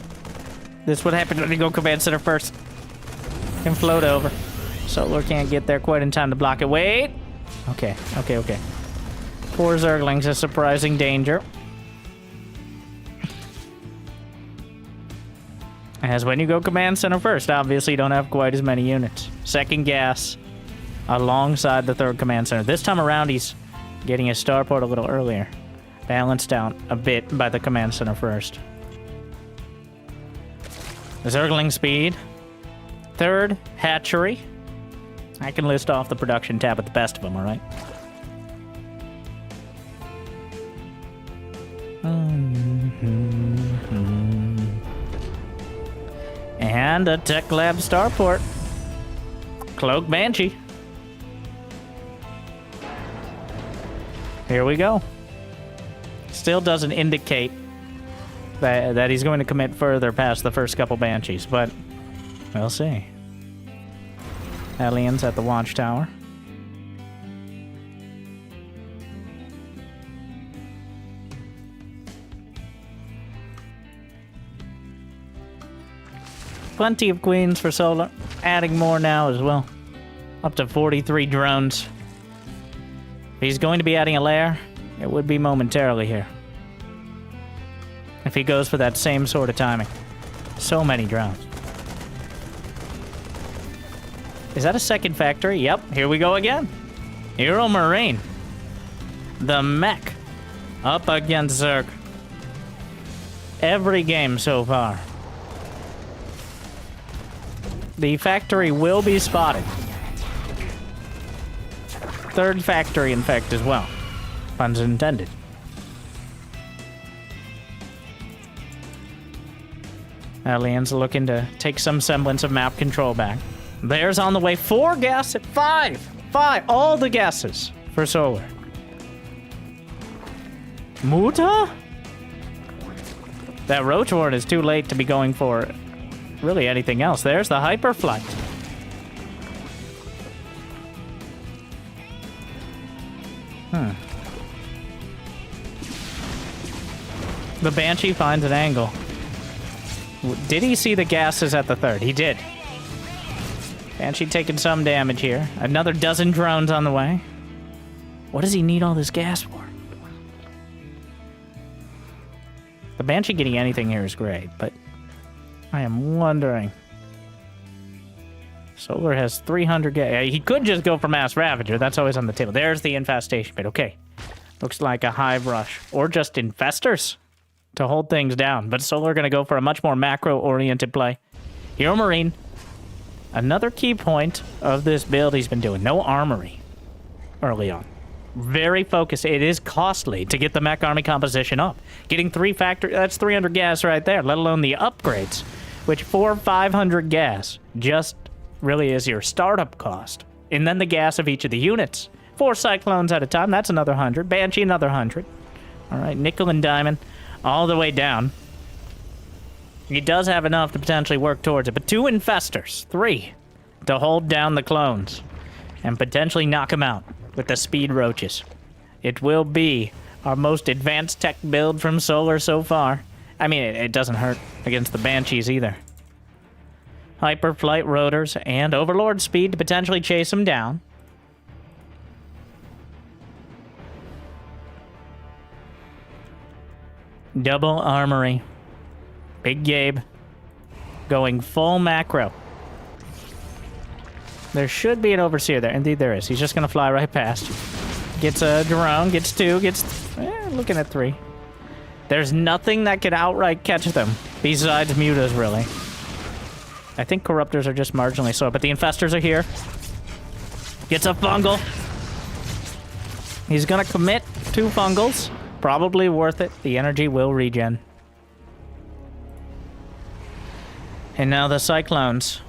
This would happen when you go command center first. Can float over. Solar can't get there quite in time to block it. Wait! Okay. 4 Zerglings, a surprising danger. As when you go command center first, obviously you don't have quite as many units. Second gas alongside the 3rd command center. This time around he's getting his starport a little earlier. Balanced out a bit by the command center first. Zergling speed. 3rd hatchery. I can list off the production tab at the best of them, alright? And a Tech Lab starport. Cloak Banshee. Here we go. Still doesn't indicate that he's going to commit further past the first couple Banshees, but we'll see. Aliens at the watchtower. Plenty of queens for Solar. Adding more now as well. Up to 43 drones. If he's going to be adding a lair, it would be momentarily here. If he goes for that same sort of timing. So many drones. Is that a second factory? Yep, here we go again. Hero Marine. The mech. Up against Zerg. Every game so far. The factory will be spotted. 3rd factory, in fact, as well. Puns intended. Alien's looking to take some semblance of map control back. There's on the way 4 gas at 5. All the gases for Solar. Muta? That Roach Horn is too late to be going for really anything else. There's the Hyperflight. The Banshee finds an angle. Did he see the gases at the 3rd? He did. Banshee taking some damage here. Another dozen drones on the way. What does he need all this gas for? The Banshee getting anything here is great, but I am wondering. Solar has 300 gas. He could just go for Mass Ravager. That's always on the table. There's the infestation bit. Okay. Looks like a Hive Rush. Or just Infestors to hold things down. But Solar going to go for a much more macro-oriented play. Hero Marine. Another key point of this build he's been doing. No Armory early on. Very focused. It is costly to get the mech army composition up. Getting 3 factory, that's 300 gas right there, let alone the upgrades, which 500 gas just really is your startup cost. And then the gas of each of the units. 4 Cyclones at a time, that's another 100. Banshee, another 100. All right, Nickel and Diamond all the way down. He does have enough to potentially work towards it, but 2 Infestors, 3 to hold down the clones and potentially knock them out with the Speed Roaches. It will be our most advanced tech build from Solar so far. I mean, it doesn't hurt against the Banshees either. Hyperflight Rotors and Overlord Speed to potentially chase him down. Double Armory. Big Gabe going full macro. There should be an Overseer there. Indeed there is. He's just going to fly right past you. Gets a drone, gets 2, looking at 3. There's nothing that could outright catch them besides mutas, really. I think Corruptors are just marginally slow, but the Infestors are here. Gets a Fungal. He's going to commit 2 Fungals. Probably worth it. The energy will regen. And now the Cyclones.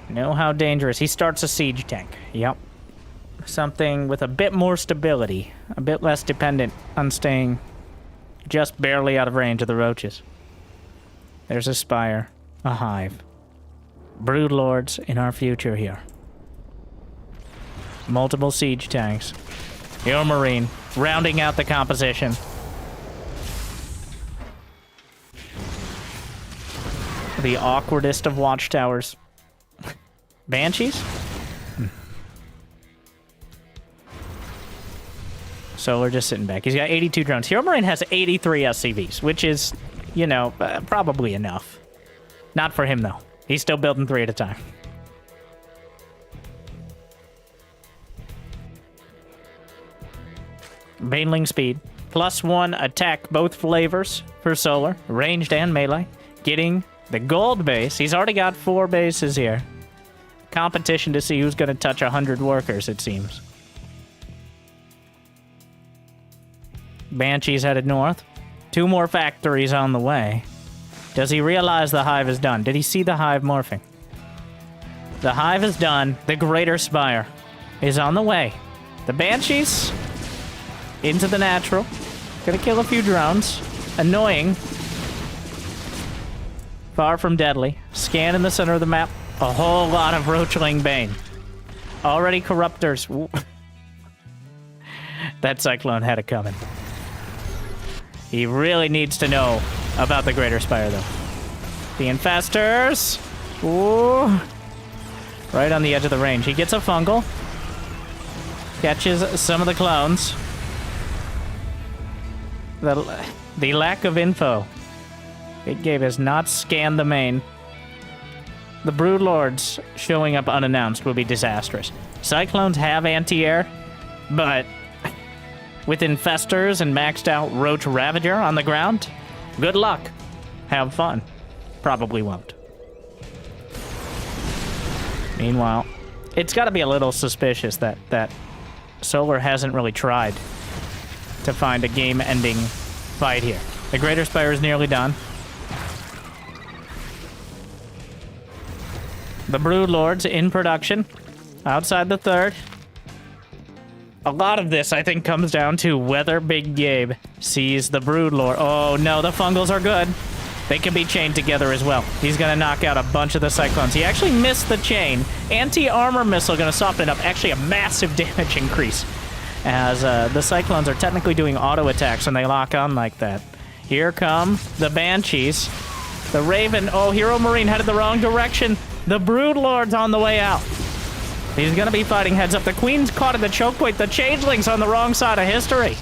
Know how dangerous. He starts a siege tank. Yep. Something with a bit more stability. A bit less dependent on staying just barely out of range of the Roaches. There's a Spire. A Hive. Broodlords in our future here. Multiple siege tanks. Hero Marine. Rounding out the composition. The awkwardest of watchtowers. Banshees? So we're just sitting back. He's got 82 drones. Hero Marine has 83 SCVs, which is, you know, probably enough. Not for him, though. He's still building 3 at a time. Baneling speed. +1 attack, both flavors for Solar. Ranged and melee. Getting the gold base. He's already got 4 bases here. Competition to see who's going to touch 100 workers, it seems. Banshee's headed north. 2 more factories on the way. Does he realize the Hive is done? Did he see the Hive morphing? The Hive is done. The Greater Spire is on the way. The Banshees into the natural. Gonna kill a few drones. Annoying. Far from deadly. Scan in the center of the map. A whole lot of Roachling Bane. Already Corruptors. That Cyclone had it coming. He really needs to know about the Greater Spire, though. The Infestors. Ooh. Right on the edge of the range. He gets a Fungal. Catches some of the clones. The lack of info. Big Gabe has not scanned the main. The Broodlords showing up unannounced will be disastrous. Cyclones have anti-air, but with Infestors and maxed out Roach Ravager on the ground, good luck. Have fun. Probably won't. Meanwhile, it's got to be a little suspicious that Solar hasn't really tried to find a game-ending fight here. The Greater Spire is nearly done. The Broodlords in production. Outside the third. A lot of this, I think, comes down to whether Big Gabe sees the Broodlord. Oh, no, the Fungals are good. They can be chained together as well. He's going to knock out a bunch of the Cyclones. He actually missed the chain. Anti-armor missile going to soften it up. Actually, a massive damage increase. As the Cyclones are technically doing auto attacks when they lock on like that. Here come the Banshees. The Raven. Oh, Hero Marine headed the wrong direction. The Broodlord's on the way out. He's going to be fighting heads up. The Queen's caught in the choke point. The Changeling's on the wrong side of history.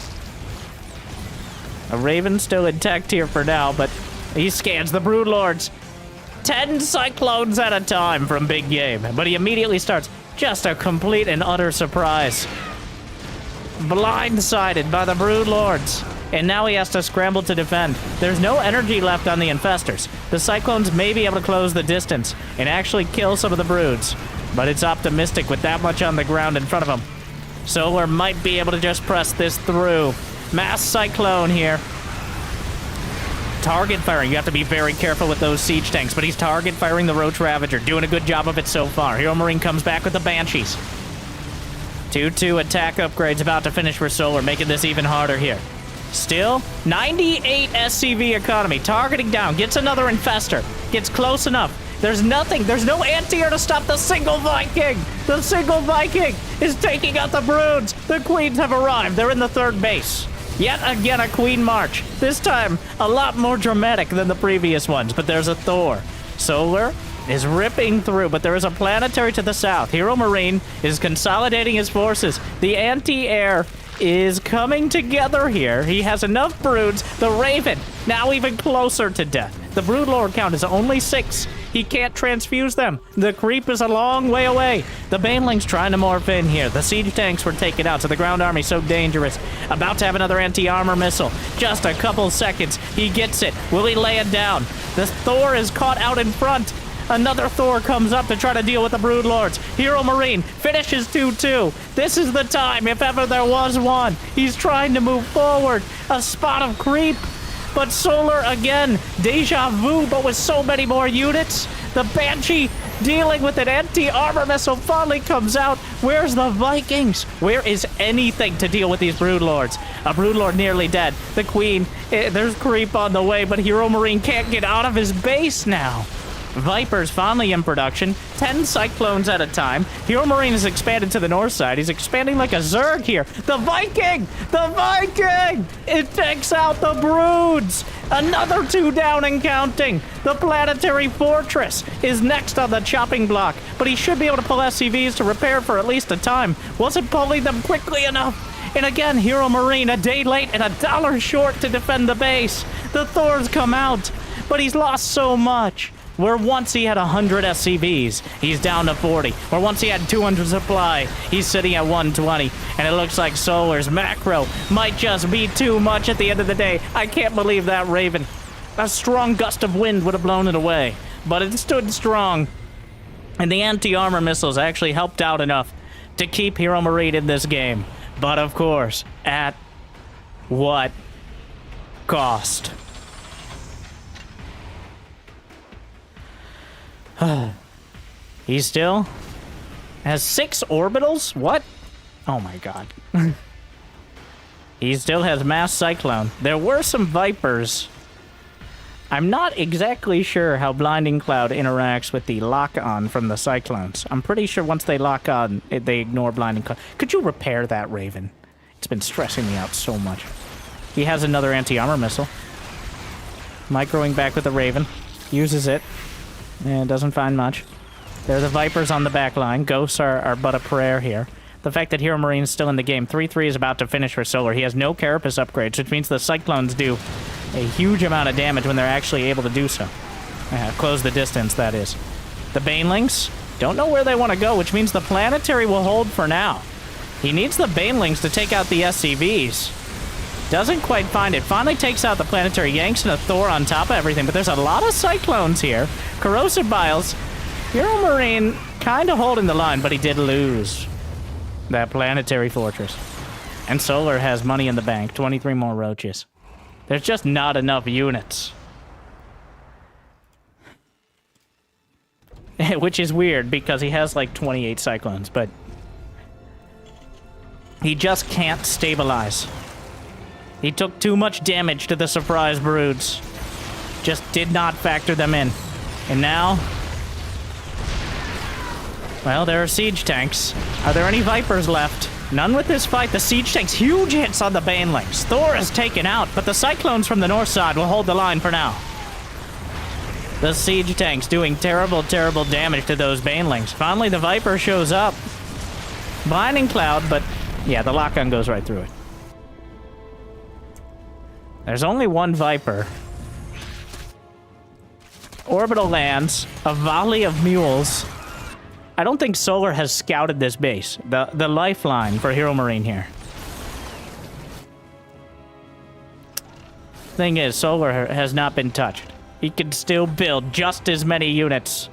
A Raven's still intact here for now, but he scans the Broodlords. 10 Cyclones at a time from Big Game. But he immediately starts. Just a complete and utter surprise. Blindsided by the Broodlords. And now he has to scramble to defend. There's no energy left on the Infestors. The Cyclones may be able to close the distance and actually kill some of the Broods. But it's optimistic with that much on the ground in front of him. Solar might be able to just press this through. Mass Cyclone here. Target firing. You have to be very careful with those siege tanks, but he's target firing the Roach Ravager. Doing a good job of it so far. Hero Marine comes back with the Banshees. 2-2 attack upgrades about to finish for Solar, making this even harder here. Still, 98 SCV economy. Targeting down. Gets another Infestor. Gets close enough. There's nothing. There's no anti-air to stop the single Viking. The single Viking is taking out the Broods. The Queens have arrived. They're in the third base. Yet again, a Queen March. This time, a lot more dramatic than the previous ones, but there's a Thor. Solar is ripping through, but there is a planetary to the south. Hero Marine is consolidating his forces. The anti-air is coming together here. He has enough Broods. The Raven, now even closer to death. The Broodlord count is only 6. He can't transfuse them. The creep is a long way away. The Baneling's trying to morph in here. The siege tanks were taken out, so the ground army's so dangerous. About to have another anti-armor missile. Just a couple seconds. He gets it. Will he lay it down? The Thor is caught out in front. Another Thor comes up to try to deal with the Broodlords. Hero Marine finishes 2-2. This is the time, if ever there was one. He's trying to move forward. A spot of creep. But Solar again, deja vu, but with so many more units. The Banshee dealing with an anti-armor missile finally comes out. Where's the Vikings? Where is anything to deal with these Broodlords? A Broodlord nearly dead. The Queen, there's creep on the way, but Hero Marine can't get out of his base now. Viper's finally in production. 10 Cyclones at a time. Hero Marine has expanded to the north side. He's expanding like a Zerg here. The Viking! The Viking! It takes out the Broods! Another 2 down and counting. The Planetary Fortress is next on the chopping block, but he should be able to pull SCVs to repair for at least a time. Wasn't pulling them quickly enough. And again, Hero Marine a day late and $1 short to defend the base. The Thors come out, but he's lost so much. Where once he had 100 SCVs, he's down to 40. Where once he had 200 supply, he's sitting at 120. And it looks like Solar's macro might just be too much at the end of the day. I can't believe that Raven. A strong gust of wind would have blown it away. But it stood strong. And the anti-armor missiles actually helped out enough to keep Hero Marine in this game. But of course, at what cost? He still has 6 orbitals? What? Oh my god. He still has Mass Cyclone. There were some Vipers. I'm not exactly sure how Blinding Cloud interacts with the lock-on from the Cyclones. I'm pretty sure once they lock on, they ignore Blinding Cloud. Could you repair that, Raven? It's been stressing me out so much. He has another anti-armor missile. Microing back with the Raven. Uses it. And doesn't find much. There are the Vipers on the back line. Ghosts are but a prayer here. The fact that Hero Marine is still in the game. 3-3 is about to finish for Solar. He has no Carapace upgrades, which means the Cyclones do a huge amount of damage when they're actually able to do so. Close the distance, that is. The Banelings don't know where they want to go, which means the Planetary will hold for now. He needs the Banelings to take out the SCVs. Doesn't quite find it. Finally takes out the Planetary, yanks in a Thor on top of everything, but there's a lot of Cyclones here. Corrosive Biles. Hero Marine kind of holding the line, but he did lose that Planetary Fortress. And Solar has money in the bank, 23 more roaches. There's just not enough units. Which is weird, because he has like 28 cyclones, but... he just can't stabilize. He took too much damage to the surprise broods. Just did not factor them in. And now... well, there are siege tanks. Are there any Vipers left? None with this fight. The siege tanks, huge hits on the Banelings. Thor is taken out, but the Cyclones from the north side will hold the line for now. The siege tanks doing terrible, terrible damage to those Banelings. Finally, the Viper shows up. Blinding Cloud, but yeah, the lock-on goes right through it. There's only one Viper. Orbital lands, a volley of mules. I don't think Solar has scouted this base. The lifeline for Hero Marine here. Thing is, Solar has not been touched. He can still build just as many units.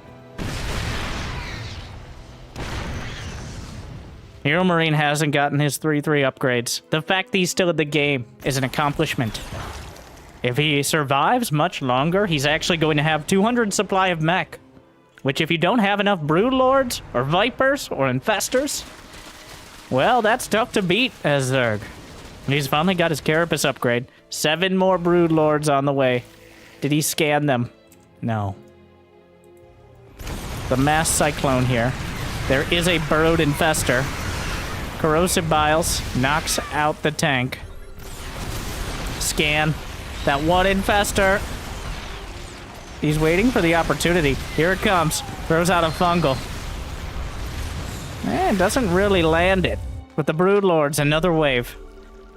Hero Marine hasn't gotten his 3-3 upgrades. The fact that he's still in the game is an accomplishment. If he survives much longer, he's actually going to have 200 supply of mech. Which, if you don't have enough Broodlords, or Vipers, or Infestors, well, that's tough to beat as Zerg. He's finally got his Carapace upgrade. 7 more Broodlords on the way. Did he scan them? No. The mass cyclone here. There is a burrowed Infestor. Corrosive Biles knocks out the tank. Scan. That one Infestor. He's waiting for the opportunity. Here it comes. Throws out a fungal. And doesn't really land it. With the Broodlords, another wave.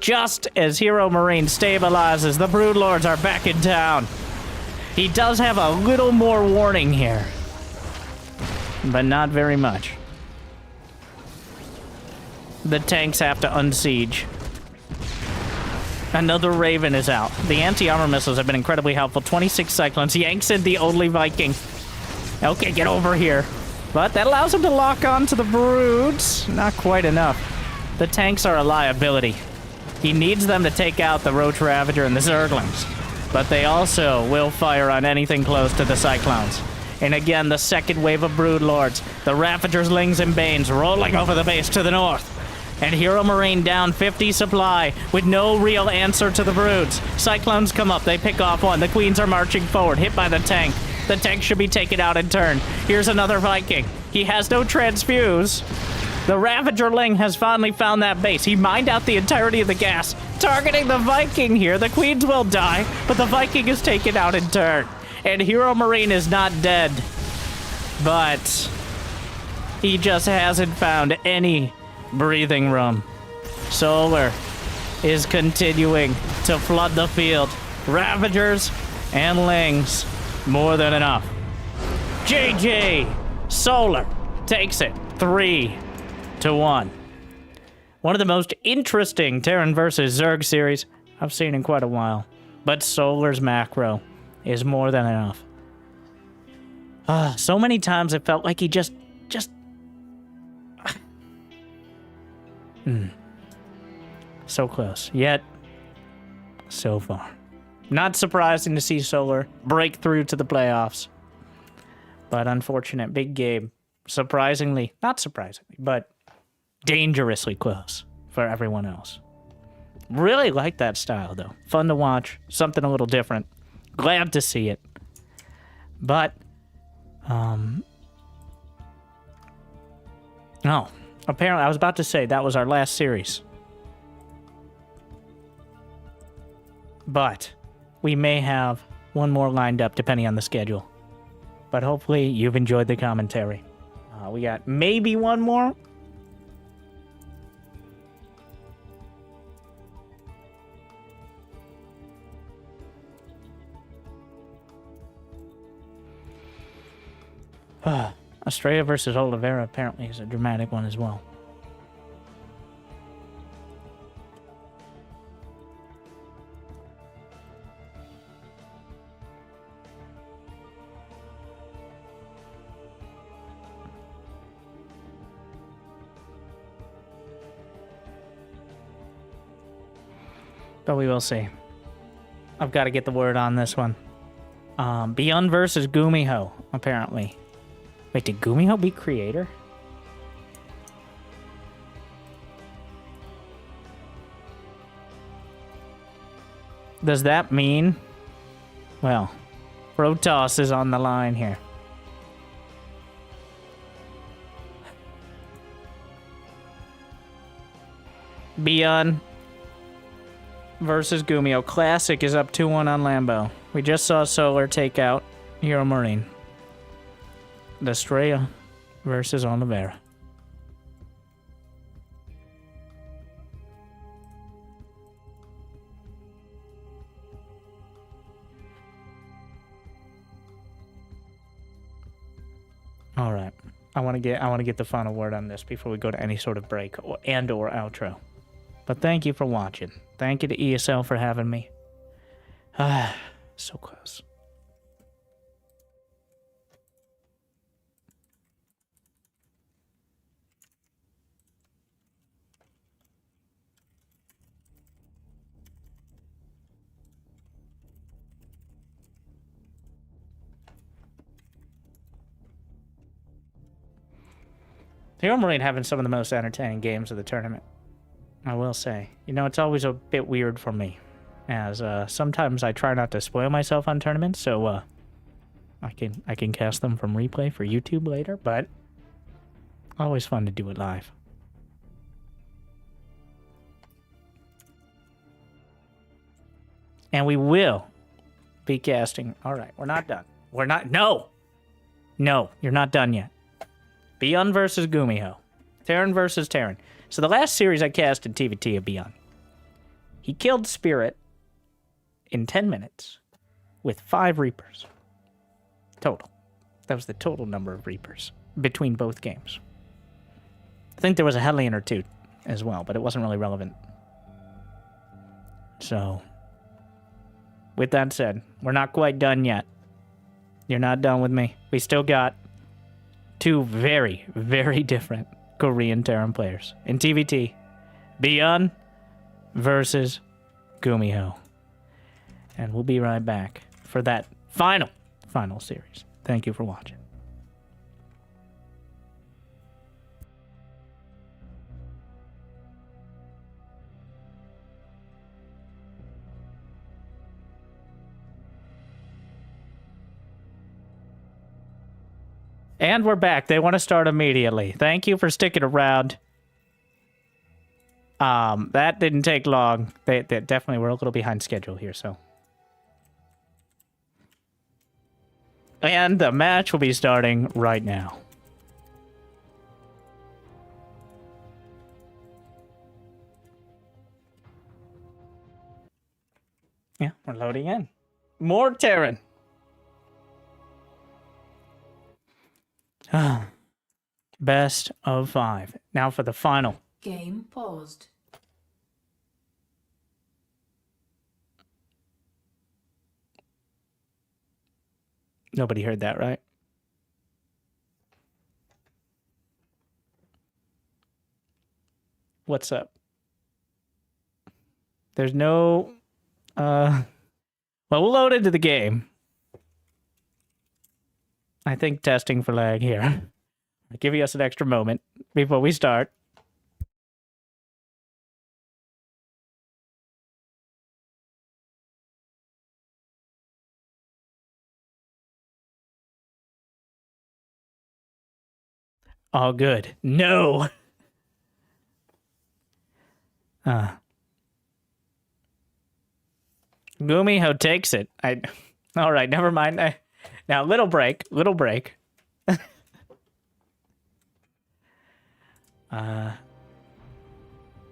Just as Hero Marine stabilizes, the Broodlords are back in town. He does have a little more warning here. But not very much. The tanks have to unsiege. Another Raven is out. The anti-armor missiles have been incredibly helpful. 26 Cyclones. Yanks in the only Viking. Okay, get over here. But that allows him to lock on to the Broods. Not quite enough. The tanks are a liability. He needs them to take out the Roach Ravager and the Zerglings. But they also will fire on anything close to the Cyclones. And again, the second wave of Broodlords. The Ravagers, Lings, and Banes rolling over the base to the north. And Hero Marine down 50 supply with no real answer to the Broods. Cyclones come up, they pick off one. The Queens are marching forward, hit by the tank. The tank should be taken out in turn. Here's another Viking. He has no transfuse. The Ravager Ling has finally found that base. He mined out the entirety of the gas. Targeting the Viking here. The Queens will die, but the Viking is taken out in turn. And Hero Marine is not dead. But he just hasn't found any breathing room. Solar is continuing to flood the field. Ravagers and Lings, more than enough. JJ Solar takes it 3-1. One of the most interesting Terran versus Zerg series I've seen in quite a while. But Solar's macro is more than enough. So many times it felt like he just so close, yet so far. Not surprising to see Solar break through to the playoffs. But unfortunate, big game. Surprisingly, not surprisingly, but dangerously close for everyone else. Really like that style, though. Fun to watch. Something a little different. Glad to see it. But, oh, apparently, I was about to say that was our last series. But we may have one more lined up depending on the schedule. But hopefully you've enjoyed the commentary. We got maybe one more. Estrella versus Oliveira apparently is a dramatic one as well. But we will see. I've got to get the word on this one. Beyond versus GuMiho, apparently. Wait, did GuMiho beat Creator? Does that mean... Well, Protoss is on the line here. Beyond versus GuMiho. Classic is up 2-1 on Lambeau. We just saw Solar take out Hero Marine. Destrella versus Oliveira. All right. I want to get the final word on this before we go to any sort of break or outro. But thank you for watching. Thank you to ESL for having me. So close. Hero Marine having some of the most entertaining games of the tournament, I will say. You know, it's always a bit weird for me, as sometimes I try not to spoil myself on tournaments, so I can cast them from replay for YouTube later, but always fun to do it live. And we will be casting. All right, we're not done. We're not. No, you're not done yet. Beyond versus GuMiho. Terran versus Terran. So the last series I cast in TVT of Beyond, he killed Spirit in 10 minutes with 5 Reapers. Total. That was the total number of Reapers between both games. I think there was a Hellion or 2 as well, but it wasn't really relevant. So, with that said, we're not quite done yet. You're not done with me. We still got 2 very, very different Korean Terran players in TVT. Beyond versus GuMiho. And we'll be right back for that final series. Thank you for watching. And we're back. They want to start immediately. Thank you for sticking around. That didn't take long. They definitely were a little behind schedule here, so. And the match will be starting right now. Yeah, we're loading in. More Terran. Best of 5. Now for the final. Game paused. Nobody heard that, right? What's up? There's no... Well, we'll load into the game. I think testing for lag here. Giving us an extra moment before we start. All good. No. GuMiho takes it. All right, never mind. Now, little break.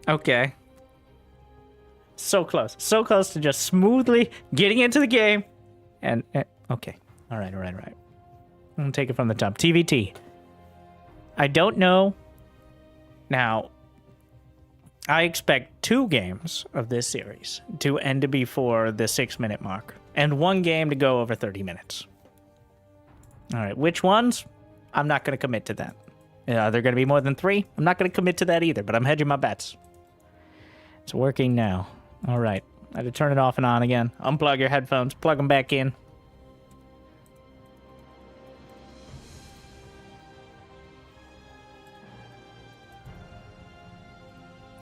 Okay. So close to just smoothly getting into the game. And okay. All right. I'm gonna take it from the top. TVT. I don't know. Now, I expect 2 games of this series to end before the 6-minute mark, and 1 game to go over 30 minutes. All right, which ones? I'm not going to commit to that. Are there going to be more than 3? I'm not going to commit to that either, but I'm hedging my bets. It's working now. All right, I had to turn it off and on again. Unplug your headphones, plug them back in.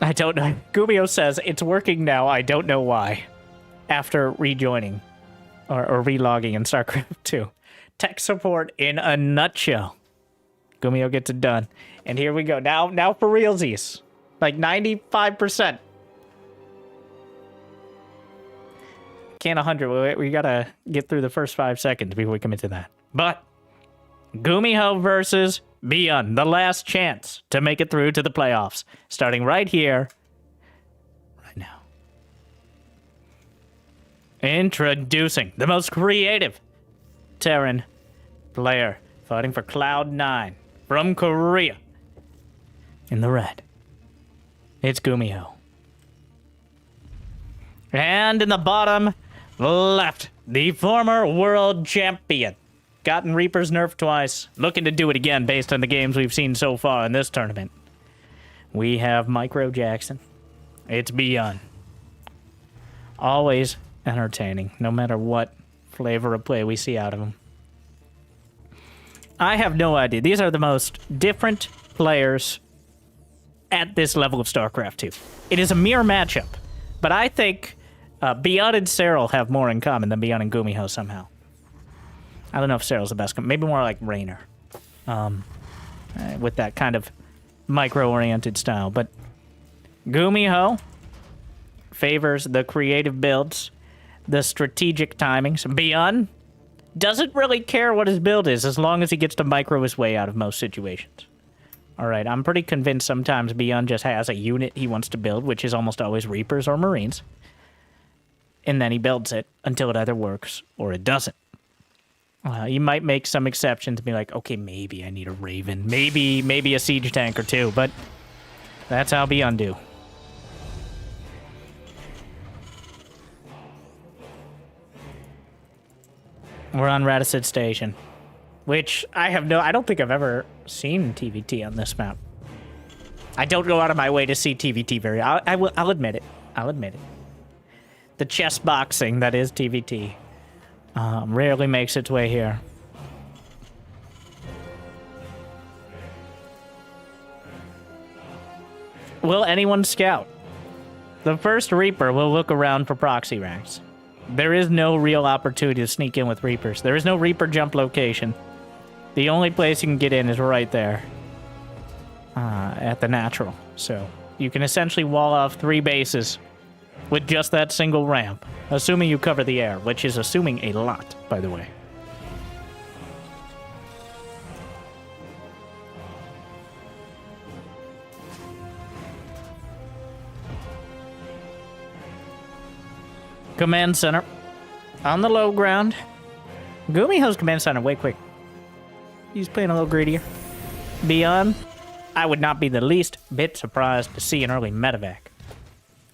I don't know. GuMiho says, it's working now, I don't know why. After rejoining. Or relogging in StarCraft 2. Tech support in a nutshell. GuMiho gets it done. And here we go. Now for realsies. Like 95%. Can't 100. We gotta get through the first 5 seconds before we commit to that. But GuMiho versus Beyond. The last chance to make it through to the playoffs. Starting right here. Right now. Introducing the most creative Terran player. Fighting for Cloud9 from Korea. In the red. It's GuMiho. And in the bottom left, the former world champion. Gotten Reaper's nerfed twice. Looking to do it again based on the games we've seen so far in this tournament. We have Micro Jackson. It's Beyond. Always entertaining, no matter what flavor of play we see out of him. I have no idea. These are the most different players at this level of StarCraft 2. It is a mirror matchup, but I think Beyond and Cyril have more in common than Beyond and GuMiho somehow. I don't know if Cyril's the best. Maybe more like Raynor. With that kind of micro-oriented style. But GuMiho favors the creative builds, the strategic timings. Beyond doesn't really care what his build is as long as he gets to micro his way out of most situations. Alright, I'm pretty convinced sometimes Beyond just has a unit he wants to build, which is almost always Reapers or Marines. And then he builds it until it either works or it doesn't. You might make some exceptions and be like, okay, maybe I need a Raven. Maybe a siege tank or two, but that's how Beyond do. We're on Radicid Station, which I don't think I've ever seen TVT on this map. I don't go out of my way to see TVT very. I'll admit it. I'll admit it. The chess boxing that is TVT rarely makes its way here. Will anyone scout? The first Reaper will look around for proxy ranks. There is no real opportunity to sneak in with Reapers. There is no Reaper jump location. The only place you can get in is right there. At the natural. So you can essentially wall off 3 bases with just that single ramp. Assuming you cover the air, which is assuming a lot, by the way. Command center. On the low ground. GuMiho's command center way quick. He's playing a little greedier. Beyond, I would not be the least bit surprised to see an early medevac.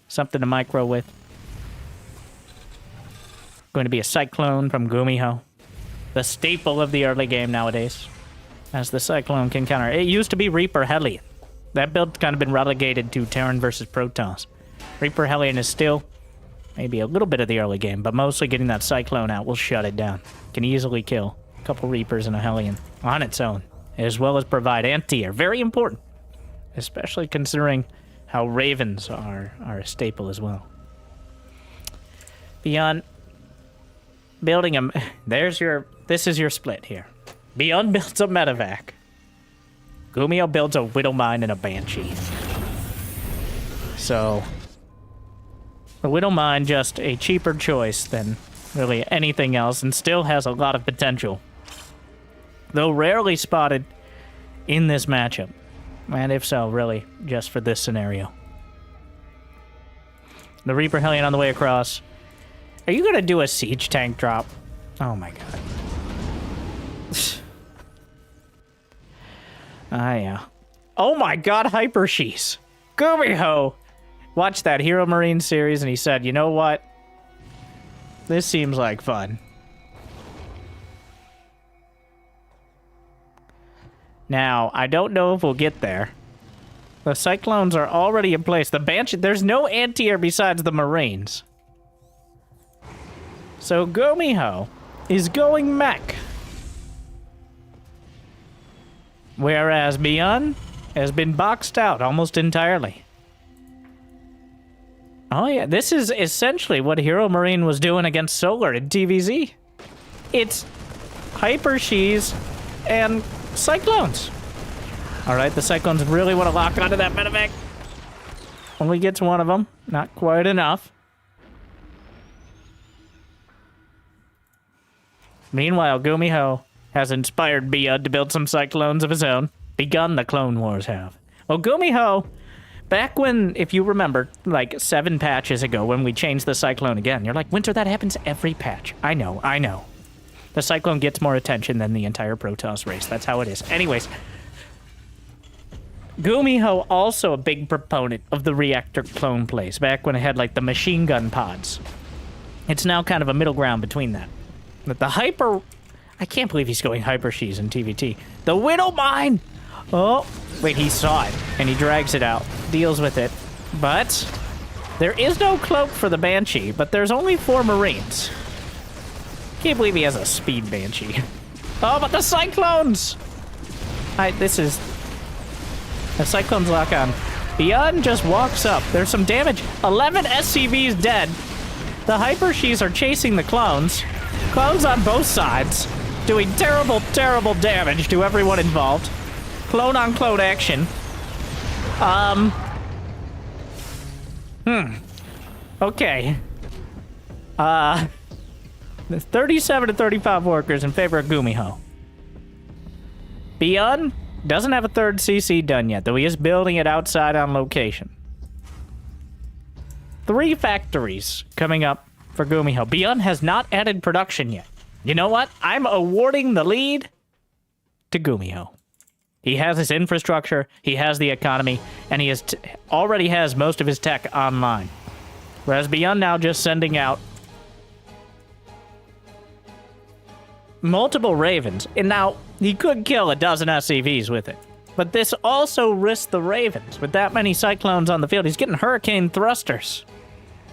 Something to micro with. Going to be a Cyclone from GuMiho. The staple of the early game nowadays. As the Cyclone can counter. It used to be Reaper Hellion. That build's kind of been relegated to Terran versus Protons. Reaper Hellion is still maybe a little bit of the early game, but mostly getting that Cyclone out will shut it down. Can easily kill a couple Reapers and a Hellion on its own, as well as provide anti-air. Very important, especially considering how Ravens are a staple as well. Beyond building a... This is your split here. Beyond builds a medevac. GuMiho builds a Widowmine and a Banshee. So... the Widowmine just a cheaper choice than really anything else and still has a lot of potential. Though rarely spotted in this matchup. And if so, really, just for this scenario. The Reaper Hellion on the way across. Are you going to do a siege tank drop? Oh my god. Yeah. Oh my god, Hyper Shees. GuMiho watched that Hero Marine series and he said, you know what? This seems like fun. Now, I don't know if we'll get there. The Cyclones are already in place. The Banshee, there's no anti-air besides the Marines. So GuMiho is going mech. Whereas Beyond has been boxed out almost entirely. Oh yeah, this is essentially what Hero Marine was doing against Solar in TVZ. It's Hyper Shees and Cyclones. Alright, the Cyclones really want to lock onto that medevac. Only gets one of them. Not quite enough. Meanwhile, GuMiho has inspired Beyond to build some Cyclones of his own. Begun the Clone Wars have. Well, GuMiho, back when, if you remember, like 7 patches ago when we changed the Cyclone again, you're like, Winter, that happens every patch. I know. The Cyclone gets more attention than the entire Protoss race. That's how it is. Anyways, GuMiho also a big proponent of the reactor clone plays, back when it had like the machine gun pods. It's now kind of a middle ground between that. But the Hyper... I can't believe he's going Hyper Shees in TVT. The Widow Mine! Oh, wait, he saw it, and he drags it out, deals with it. But there is no cloak for the Banshee, but there's only 4 Marines. Can't believe he has a speed Banshee. Oh, but the Cyclones! This is... The Cyclones lock on. Beyond just walks up. There's some damage. 11 SCVs dead. The Hyper Shees are chasing the clones. Clones on both sides. Doing terrible, terrible damage to everyone involved. Clone on clone action. Okay. 37 to 35 workers in favor of GuMiho. Beyond doesn't have a 3rd CC done yet, though he is building it outside on location. 3 factories coming up for GuMiho. Beyond has not added production yet. You know what? I'm awarding the lead to GuMiho. He has his infrastructure, he has the economy, and he already has most of his tech online. Whereas Beyond now just sending out multiple Ravens. And now, he could kill a dozen SCVs with it. But this also risks the Ravens. With that many Cyclones on the field, he's getting Hurricane Thrusters.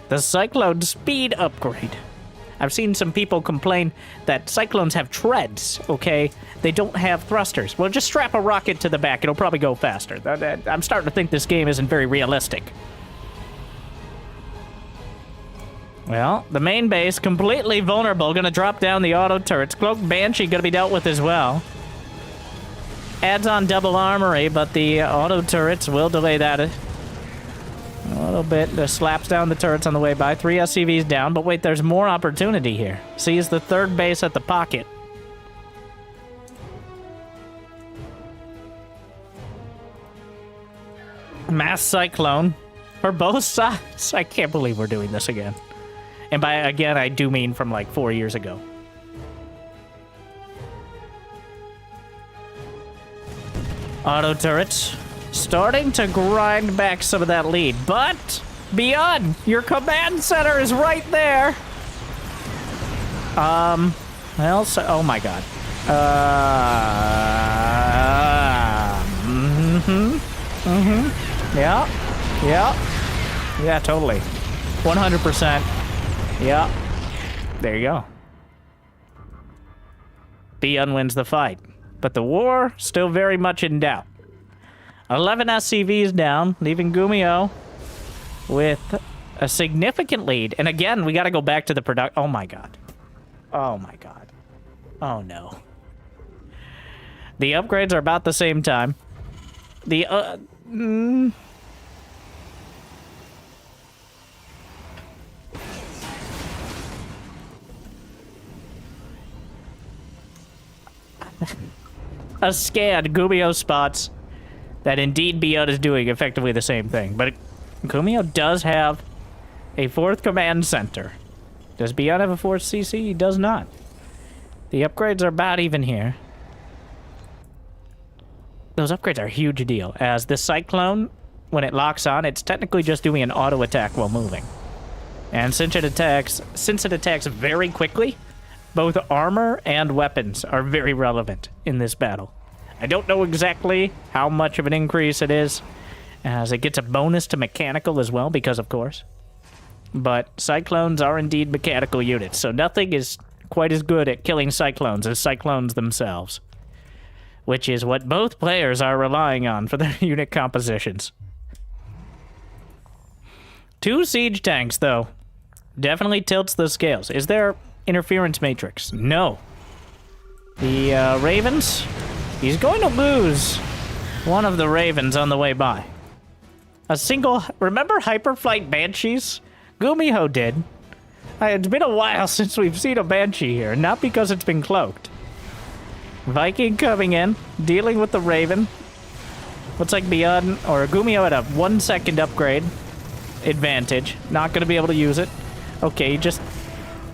The Cyclone speed upgrade. I've seen some people complain that Cyclones have treads, okay? They don't have thrusters. Well, just strap a rocket to the back. It'll probably go faster. I'm starting to think this game isn't very realistic. Well, the main base, completely vulnerable. Gonna drop down the auto turrets. Cloak Banshee gonna be dealt with as well. Adds on double armory, but the auto turrets will delay that a little bit. Just slaps down the turrets on the way by. 3 SCVs down, but wait, there's more opportunity here. Sees the 3rd base at the pocket. Mass Cyclone for both sides. I can't believe we're doing this again. And by again, I do mean from like 4 years ago. Auto turrets starting to grind back some of that lead, but Beyond, your command center is right there. Well, so, oh my god. Yeah, totally. 100%. Yeah. There you go. Beyond wins the fight, but the war still very much in doubt. 11 SCVs down, leaving GuMiho with a significant lead. And again, we got to go back to the product. Oh my god. Oh my god. Oh no. The upgrades are about the same time. The a scan, GuMiho spots that indeed Beyond is doing effectively the same thing. But GuMiho does have a 4th command center. Does Beyond have a 4th CC? He does not. The upgrades are about even here. Those upgrades are a huge deal, as the Cyclone, when it locks on, it's technically just doing an auto attack while moving. And since it attacks very quickly, both armor and weapons are very relevant in this battle. I don't know exactly how much of an increase it is, as it gets a bonus to mechanical as well, because of course. but Cyclones are indeed mechanical units, so nothing is quite as good at killing Cyclones as Cyclones themselves, which is what both players are relying on for their unit compositions. 2 siege tanks, though, definitely tilts the scales. Is there interference matrix? No. The Ravens, he's going to lose one of the Ravens on the way by. A single, remember Hyperflight Banshees? GuMiho did. It's been a while since we've seen a Banshee here, not because it's been cloaked. Viking coming in, dealing with the Raven. Looks like Beyond, or GuMiho at a 1 second upgrade advantage. Not going to be able to use it. Okay, just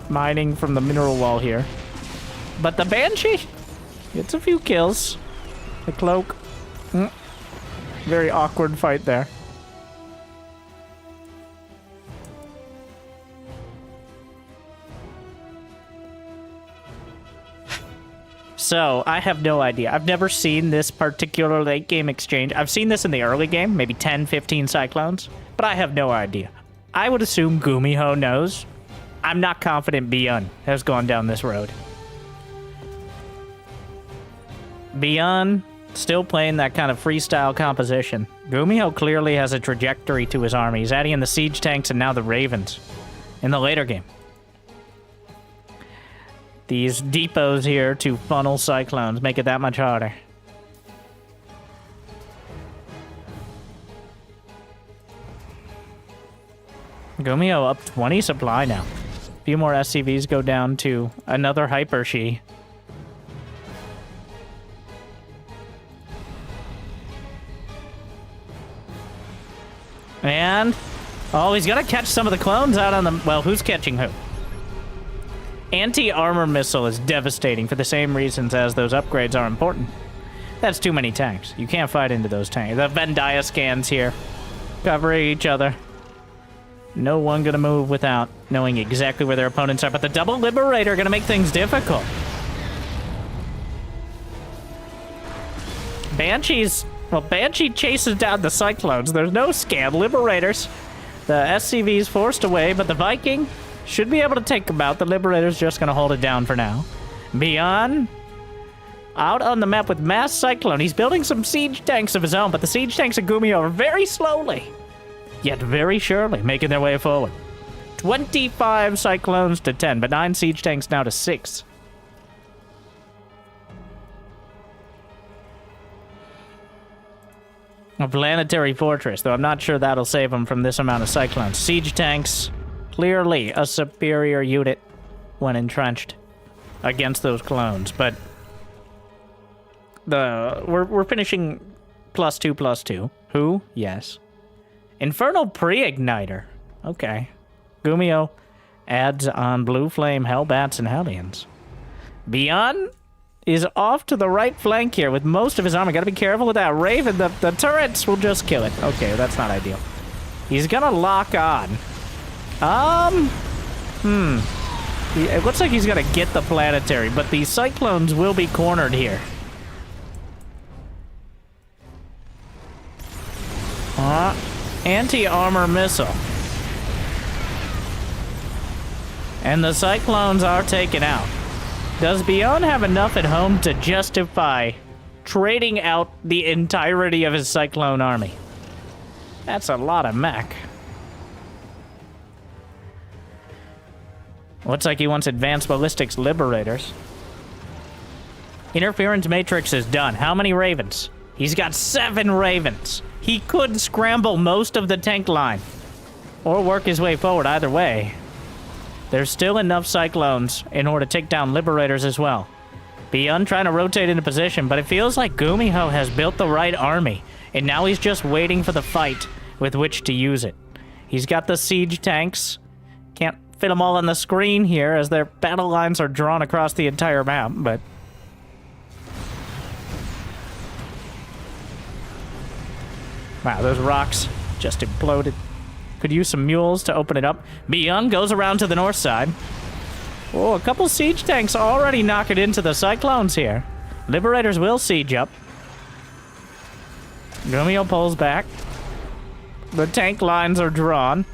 mining from the mineral wall here. But the Banshee gets a few kills. The cloak. Very awkward fight there. So, I have no idea. I've never seen this particular late game exchange. I've seen this in the early game, maybe 10, 15 Cyclones, but I have no idea. I would assume GuMiho knows. I'm not confident Beyond has gone down this road. Beyond still playing that kind of freestyle composition. GuMiho clearly has a trajectory to his army. He's adding in the siege tanks and now the Ravens in the later game. These depots here to funnel Cyclones make it that much harder. GuMiho up 20 supply now. A few more SCVs go down to another Hyper She. And, oh, he's gonna catch some of the clones out on the, well, who's catching who? Anti-armor missile is devastating for the same reasons as those upgrades are important. That's too many tanks. You can't fight into those tanks. The Venn dia scans here covering each other. No one gonna move without knowing exactly where their opponents are, but the double Liberator gonna make things difficult. Banshees, well, Banshee chases down the Cyclones. There's no scan. Liberators. The SCV's forced away, but the Viking should be able to take them out. The Liberator's just gonna hold it down for now. Beyond, out on the map with Mass Cyclone. He's building some siege tanks of his own, but the siege tanks of GuMiho are very slowly, yet very surely, making their way forward. 25 Cyclones to 10, but 9 siege tanks now to 6. A planetary fortress, though I'm not sure that'll save him from this amount of Cyclones. Siege tanks, clearly a superior unit when entrenched against those clones, but we're finishing +2/+2. Who? Yes. Infernal Pre-Igniter. Okay. GuMiho adds on Blue Flame, Hellbats, and Hellions. Beyond is off to the right flank here with most of his armor. Gotta be careful with that Raven. The turrets will just kill it. Okay, that's not ideal. He's gonna lock on. It looks like he's gonna get the planetary, but the Cyclones will be cornered here. Anti-armor missile. And the Cyclones are taken out. Does Beyond have enough at home to justify trading out the entirety of his Cyclone army? That's a lot of mech. Looks like he wants advanced ballistics liberators. Interference matrix is done. How many Ravens? He's got 7 Ravens. He could scramble most of the tank line or work his way forward. Either way, there's still enough Cyclones in order to take down Liberators as well. Beyond trying to rotate into position, but it feels like GuMiho has built the right army, and now he's just waiting for the fight with which to use it. He's got the siege tanks. Can't fit them all on the screen here as their battle lines are drawn across the entire map, but wow, those rocks just imploded. Could use some mules to open it up. Beyond goes around to the north side. Oh, a couple siege tanks already knocking into the Cyclones here. Liberators will siege up. GuMiho pulls back. The tank lines are drawn.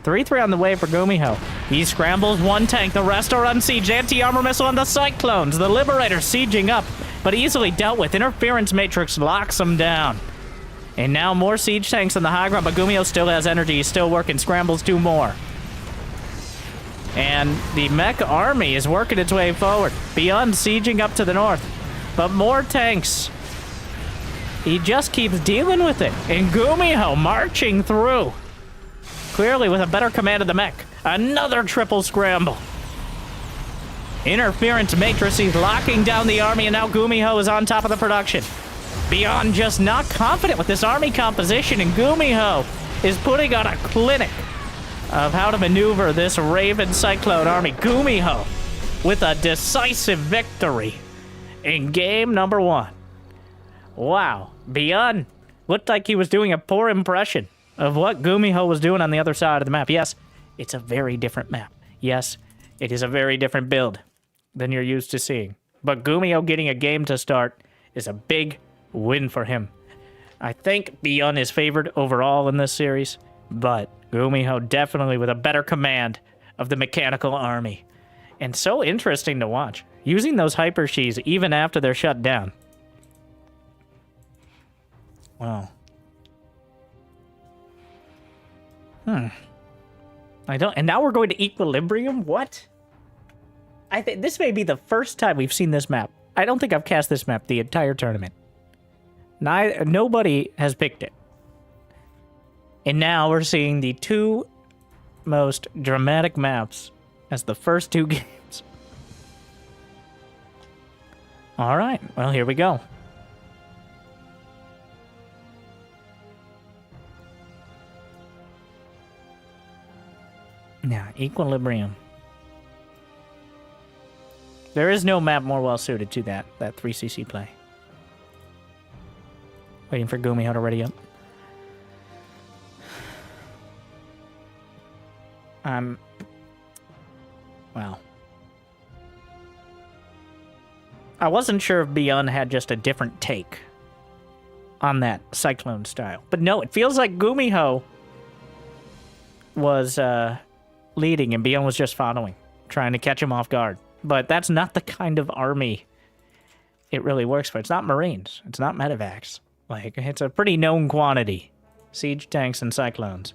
3-3 on the way for GuMiho. He scrambles one tank, the rest are on siege. Anti-armor missile on the Cyclones. The Liberator sieging up, but easily dealt with. Interference Matrix locks him down. And now more siege tanks on the high ground, but GuMiho still has energy. He's still working. Scrambles 2 more. And the mech army is working its way forward. Beyond sieging up to the north. But more tanks. He just keeps dealing with it. And GuMiho marching through. Clearly with a better command of the mech. Another triple scramble. Interference matrices locking down the army, and now GuMiho is on top of the production. Beyond just not confident with this army composition, and GuMiho is putting on a clinic of how to maneuver this Raven Cyclone army. GuMiho with a decisive victory in game number 1. Wow. Beyond looked like he was doing a poor impression of what GuMiho was doing on the other side of the map. Yes, it's a very different map. Yes, it is a very different build than you're used to seeing. But GuMiho getting a game to start is a big win for him. I think Beyond is favored overall in this series, but GuMiho definitely with a better command of the mechanical army. And so interesting to watch. Using those hyper shees even after they're shut down. Wow. And now we're going to Equilibrium? What? I think this may be the first time we've seen this map. I don't think I've cast this map the entire tournament. Nobody has picked it. And now we're seeing the 2 most dramatic maps as the first 2 games. All right, well, here we go. Now, Equilibrium. There is no map more well-suited to that 3cc play. Waiting for GuMiho to ready up. Well. I wasn't sure if Beyond had just a different take on that Cyclone style. But no, it feels like GuMiho was leading and Beyond was just following, trying to catch him off guard. But that's not the kind of army it really works for. It's not Marines. It's not medevacs. Like, it's a pretty known quantity. Siege tanks and Cyclones.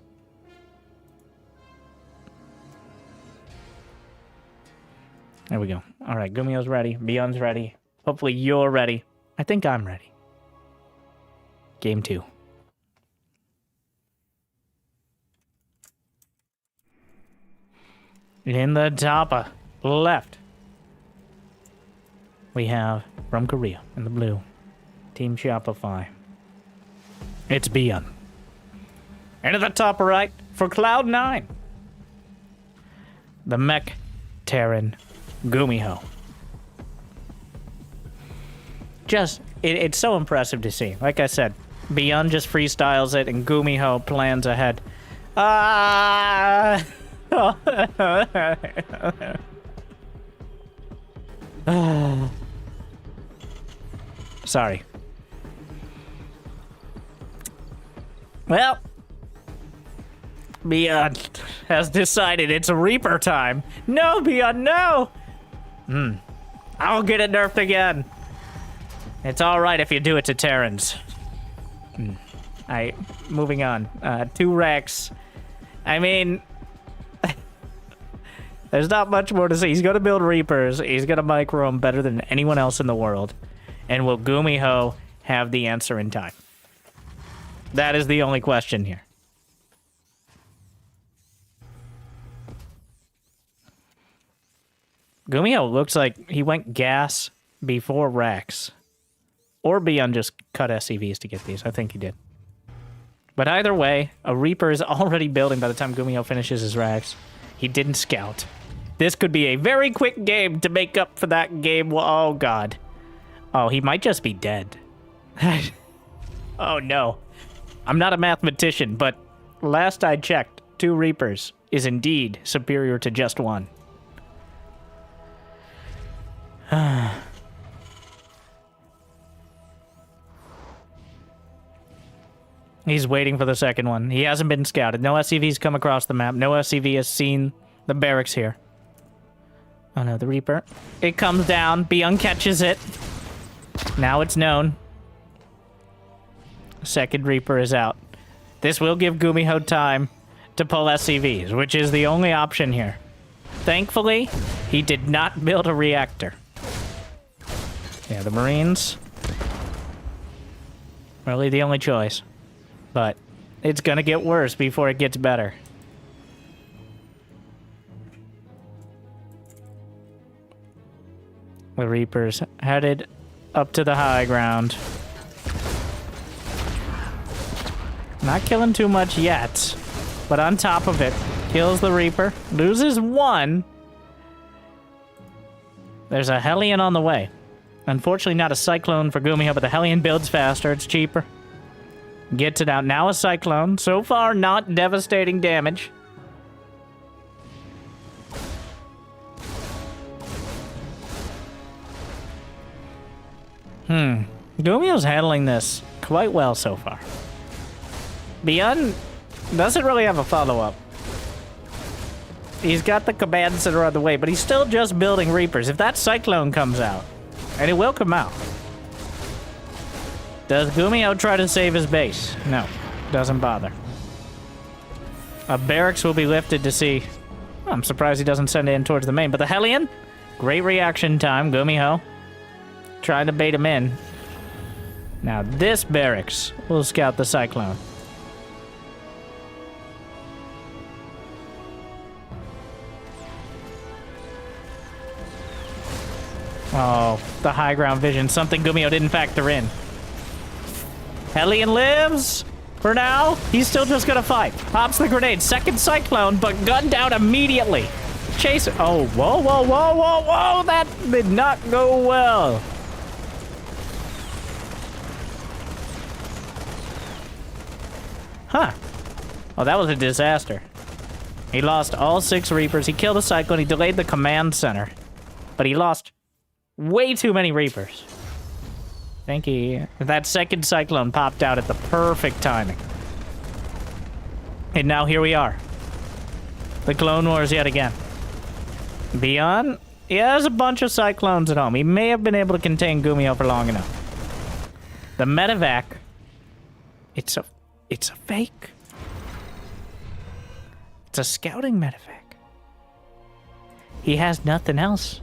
There we go. All right, GuMiho's ready. Beyond's ready. Hopefully you're ready. I think I'm ready. Game 2. In the top left, we have from Korea in the blue, Team Shopify. It's Beyond. And at the top right, for Cloud9, the Mech Terran GuMiho. Just, it's so impressive to see. Like I said, Beyond just freestyles it and GuMiho plans ahead. Sorry. Well, Beyond has decided it's Reaper time. No, Beyond, no! I'll get it nerfed again. It's alright if you do it to Terrans. Moving on. 2 Rex. I mean, there's not much more to say. He's going to build Reapers. He's going to micro them better than anyone else in the world. And will GuMiho have the answer in time? That is the only question here. GuMiho looks like he went gas before Rax. Or Beyond just cut SCVs to get these. I think he did. But either way, a Reaper is already building by the time GuMiho finishes his Rax. He didn't scout. This could be a very quick game to make up for that game. Oh, God. Oh, he might just be dead. Oh, no. I'm not a mathematician, but last I checked, 2 Reapers is indeed superior to just 1. He's waiting for the second one. He hasn't been scouted. No SCV's come across the map. No SCV has seen the barracks here. Oh no, the Reaper. It comes down. Byung catches it. Now it's known. Second Reaper is out. This will give GuMiho time to pull SCVs, which is the only option here. Thankfully, he did not build a reactor. Yeah, the Marines. Really the only choice. But it's gonna get worse before it gets better. The Reapers headed up to the high ground. Not killing too much yet, but on top of it, kills the Reaper, loses one. There's a Hellion on the way. Unfortunately, not a Cyclone for GuMiho, but the Hellion builds faster, it's cheaper. Gets it out. Now a Cyclone. So far, not devastating damage. GuMiho's handling this quite well so far. Byung doesn't really have a follow-up. He's got the commands that are on the way, but he's still just building Reapers. If that Cyclone comes out, and it will come out, does GuMiho try to save his base? No, doesn't bother. A barracks will be lifted to see. I'm surprised he doesn't send it in towards the main, but the Hellion, great reaction time. GuMiho trying to bait him in. Now this barracks will scout the Cyclone. Oh, the high ground vision. Something GuMiho didn't factor in. Hellion lives for now. He's still just gonna fight. Pops the grenade. Second Cyclone, but gunned down immediately. Chase it. Oh, whoa, whoa, whoa, whoa, whoa. That did not go well. Huh. Oh, that was a disaster. He lost all 6 Reapers. He killed a Cyclone. He delayed the command center. But he lost way too many Reapers. Thank you. That second Cyclone popped out at the perfect timing. And now here we are. The Clone Wars yet again. Byung, he has a bunch of Cyclones at home. He may have been able to contain GuMiho for long enough. The medevac, it's a fake. It's a scouting medevac. He has nothing else.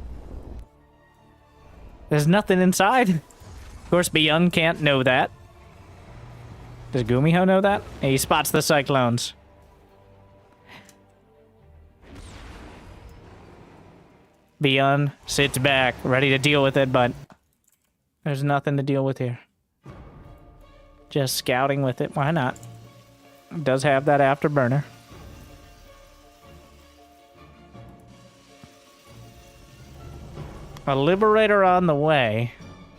There's nothing inside. Of course, Byung can't know that. Does GuMiho know that? He spots the Cyclones. Byung sits back, ready to deal with it, but there's nothing to deal with here. Just scouting with it. Why not? It does have that afterburner. A Liberator on the way.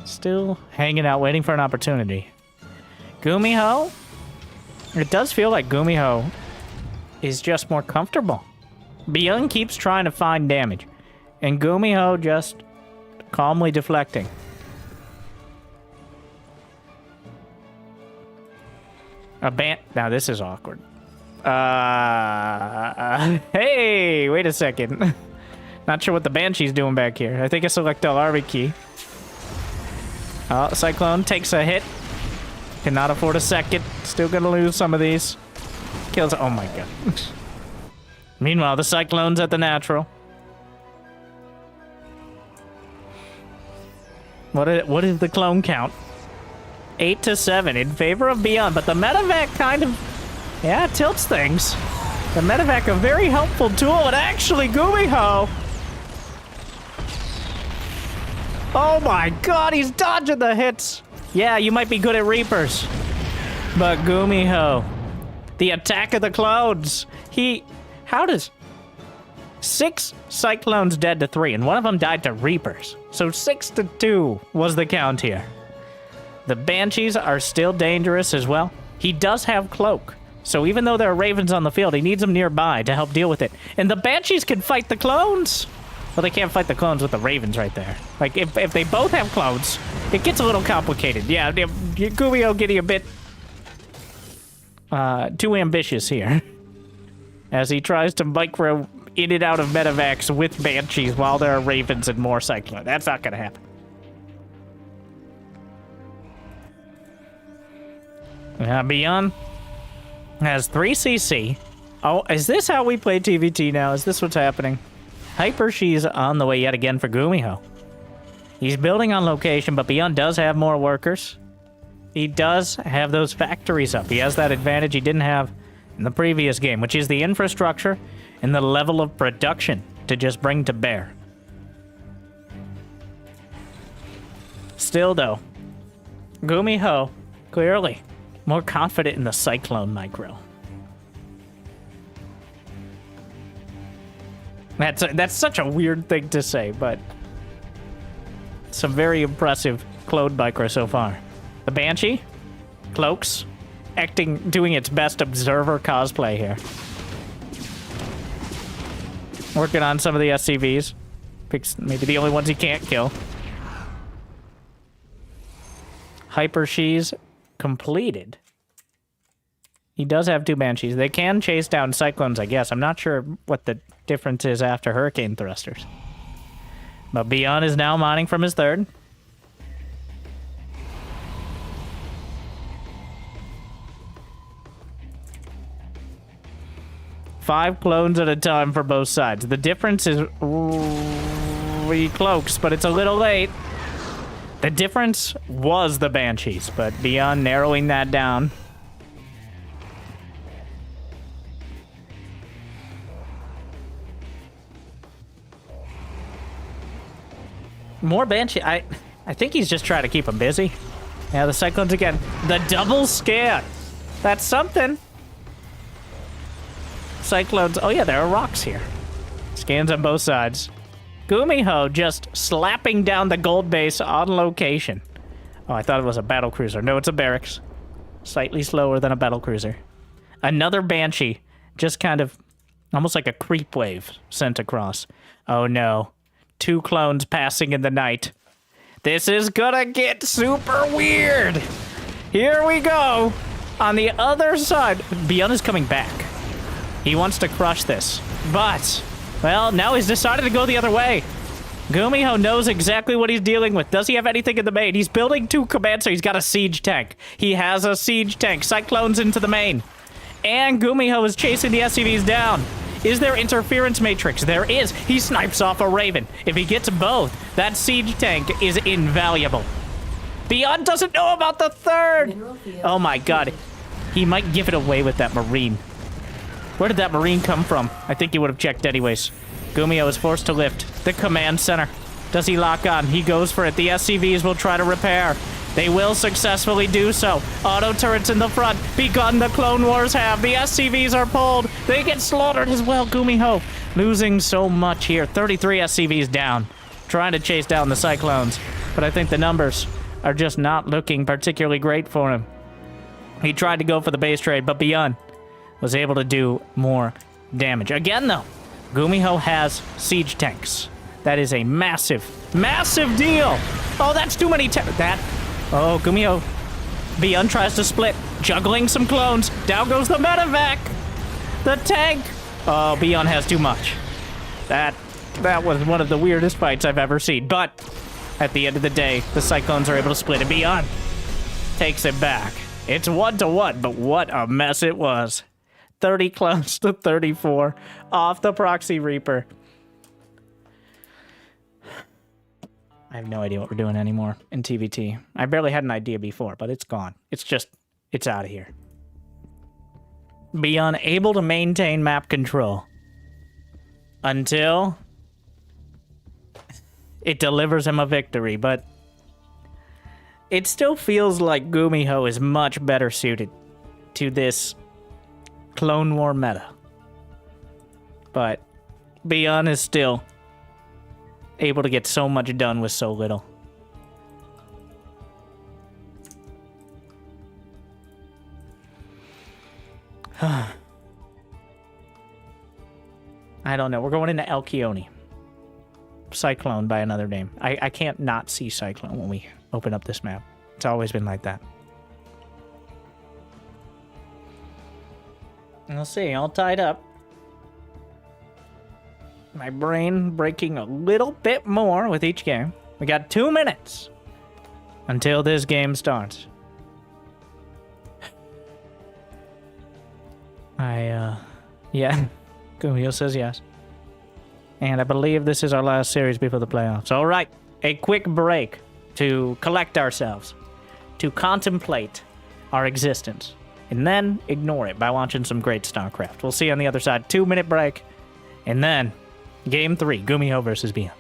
Still hanging out, waiting for an opportunity. GuMiho? It does feel like GuMiho is just more comfortable. Byung keeps trying to find damage, and GuMiho just calmly deflecting. Now this is awkward. Hey, wait a second. Not sure what the Banshee's doing back here. I think I select all RV key. Oh, Cyclone takes a hit. Cannot afford a second. Still gonna lose some of these. Kills. Oh my god. Meanwhile, the Cyclone's at the natural. What is the clone count? 8-7 in favor of Byung, but the medevac kind of, yeah, tilts things. The medevac, a very helpful tool, and actually GuMiho. Oh my god, he's dodging the hits. Yeah, you might be good at Reapers, but GuMiho, the attack of the clones. How does 6 Cyclones dead to 3, and one of them died to Reapers. So 6-2 was the count here. The Banshees are still dangerous as well. He does have Cloak, so even though there are Ravens on the field, he needs them nearby to help deal with it. And the Banshees can fight the clones. Well, they can't fight the clones with the Ravens right there. Like, if they both have clones, it gets a little complicated. Yeah, GuMiho getting a bit too ambitious here. As he tries to micro in and out of medevacs with Banshees while there are Ravens and more Cyclone. That's not gonna happen. Beyond has 3 CC. Oh, is this how we play TVT now? Is this what's happening? Hyper She's on the way yet again for GuMiho. He's building on location, but Beyond does have more workers. He does have those factories up. He has that advantage he didn't have in the previous game, which is the infrastructure and the level of production to just bring to bear. Still, though, GuMiho, clearly more confident in the Cyclone micro. That's such a weird thing to say, but some very impressive clone micro so far. The Banshee, Cloaks, doing its best observer cosplay here. Working on some of the SCVs. Picks maybe the only ones he can't kill. Hyper She's completed. He does have 2 Banshees. They can chase down Cyclones, I guess. I'm not sure what the difference is after Hurricane Thrusters. But Beyond is now mining from his 3rd. Five clones at a time for both sides. The difference is Cloaks, but it's a little late. The difference was the Banshees, but Beyond narrowing that down. More Banshee. I think he's just trying to keep him busy. Yeah, the Cyclones again. The double scan. That's something. Cyclones. Oh yeah, there are rocks here. Scans on both sides. GuMiho just slapping down the gold base on location. Oh, I thought it was a battle cruiser. No, it's a barracks. Slightly slower than a battle cruiser. Another Banshee. Just kind of almost like a creep wave sent across. Oh no. 2 clones passing in the night. This is gonna get super weird. Here we go. On the other side, Beyond is coming back. He wants to crush this. But, well, now he's decided to go the other way. GuMiho knows exactly what he's dealing with. Does he have anything in the main? He's building 2 commands, so he's got a siege tank. He has a siege tank. Cyclones into the main. And GuMiho is chasing the SCVs down. Is there interference matrix? There is. He snipes off a Raven. If he gets both, that siege tank is invaluable. Beyond doesn't know about the 3rd. Oh my god. He might give it away with that Marine. Where did that Marine come from? I think he would have checked anyways. GuMiho is forced to lift the command center. Does he lock on? He goes for it. The SCVs will try to repair. They will successfully do so. Auto turrets in the front. Begun the Clone Wars have. The SCVs are pulled. They get slaughtered as well. GuMiho losing so much here. 33 SCVs down. Trying to chase down the Cyclones. But I think the numbers are just not looking particularly great for him. He tried to go for the base trade, but Beyond was able to do more damage. Again, though, GuMiho has siege tanks. That is a massive, massive deal. Oh, that's too many Oh, GuMiho. Beyond tries to split. Juggling some clones. Down goes the medevac. The tank. Oh, Beyond has too much. That was one of the weirdest fights I've ever seen. But at the end of the day, the Cyclones are able to split, and Beyond takes it back. It's 1-1, but what a mess it was. 30 clones to 34 off the Proxy Reaper. I have no idea what we're doing anymore in TVT. I barely had an idea before, but it's gone. It's out of here. Beyond able to maintain map control until it delivers him a victory, but it still feels like GuMiho is much better suited to this Clone War meta. But Beyond is still able to get so much done with so little. I don't know. We're going into Alcyone. Cyclone by another name. I can't not see Cyclone when we open up this map. It's always been like that. We'll see, all tied up. My brain breaking a little bit more with each game. We got 2 minutes until this game starts. Yeah, GuMiho says yes. And I believe this is our last series before the playoffs. All right, a quick break to collect ourselves, to contemplate our existence, and then ignore it by watching some great StarCraft. We'll see you on the other side. 2-minute break, and then Game 3, GuMiho versus BM.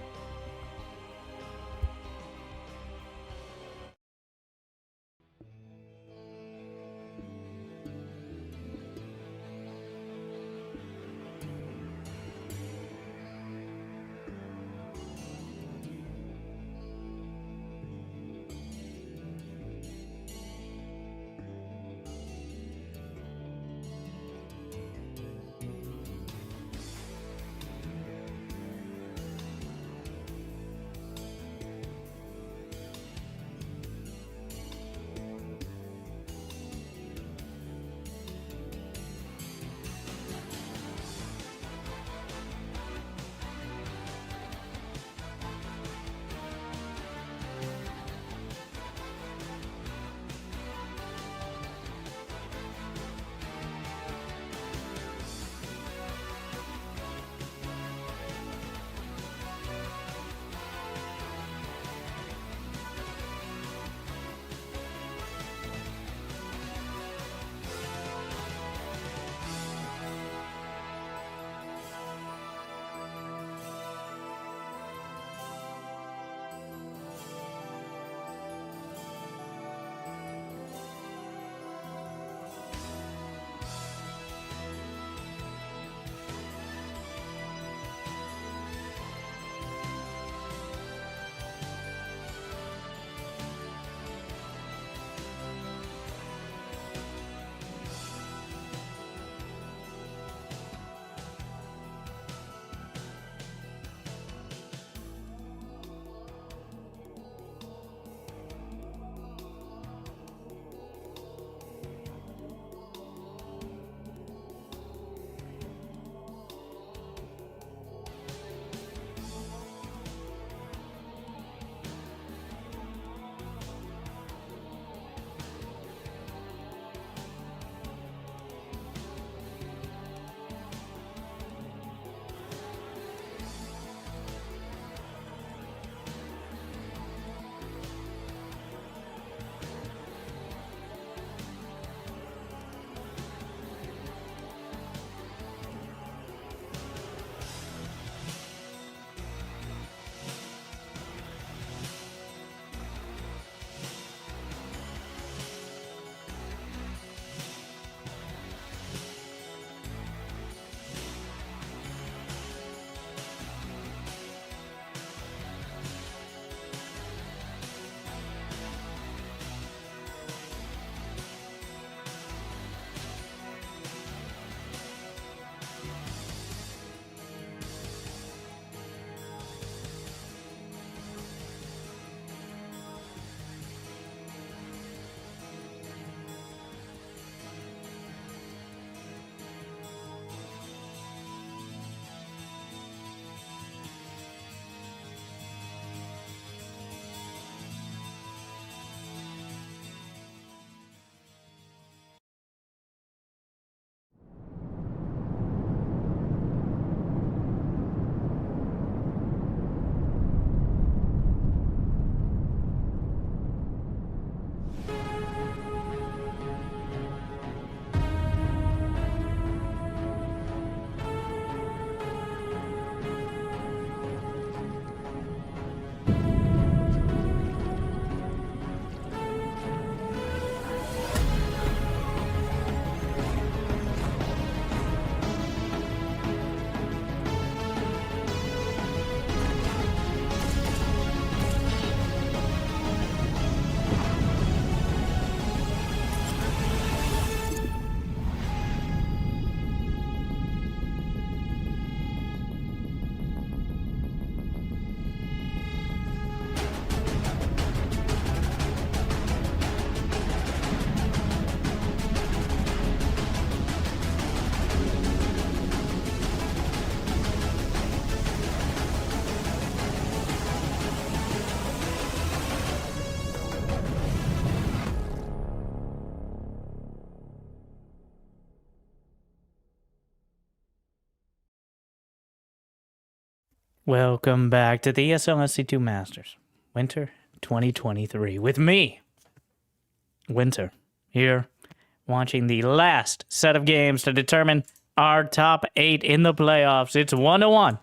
Welcome back to the ESL SC2 Masters, Winter 2023, with me, Winter, here, watching the last set of games to determine our top 8 in the playoffs. It's 1-1.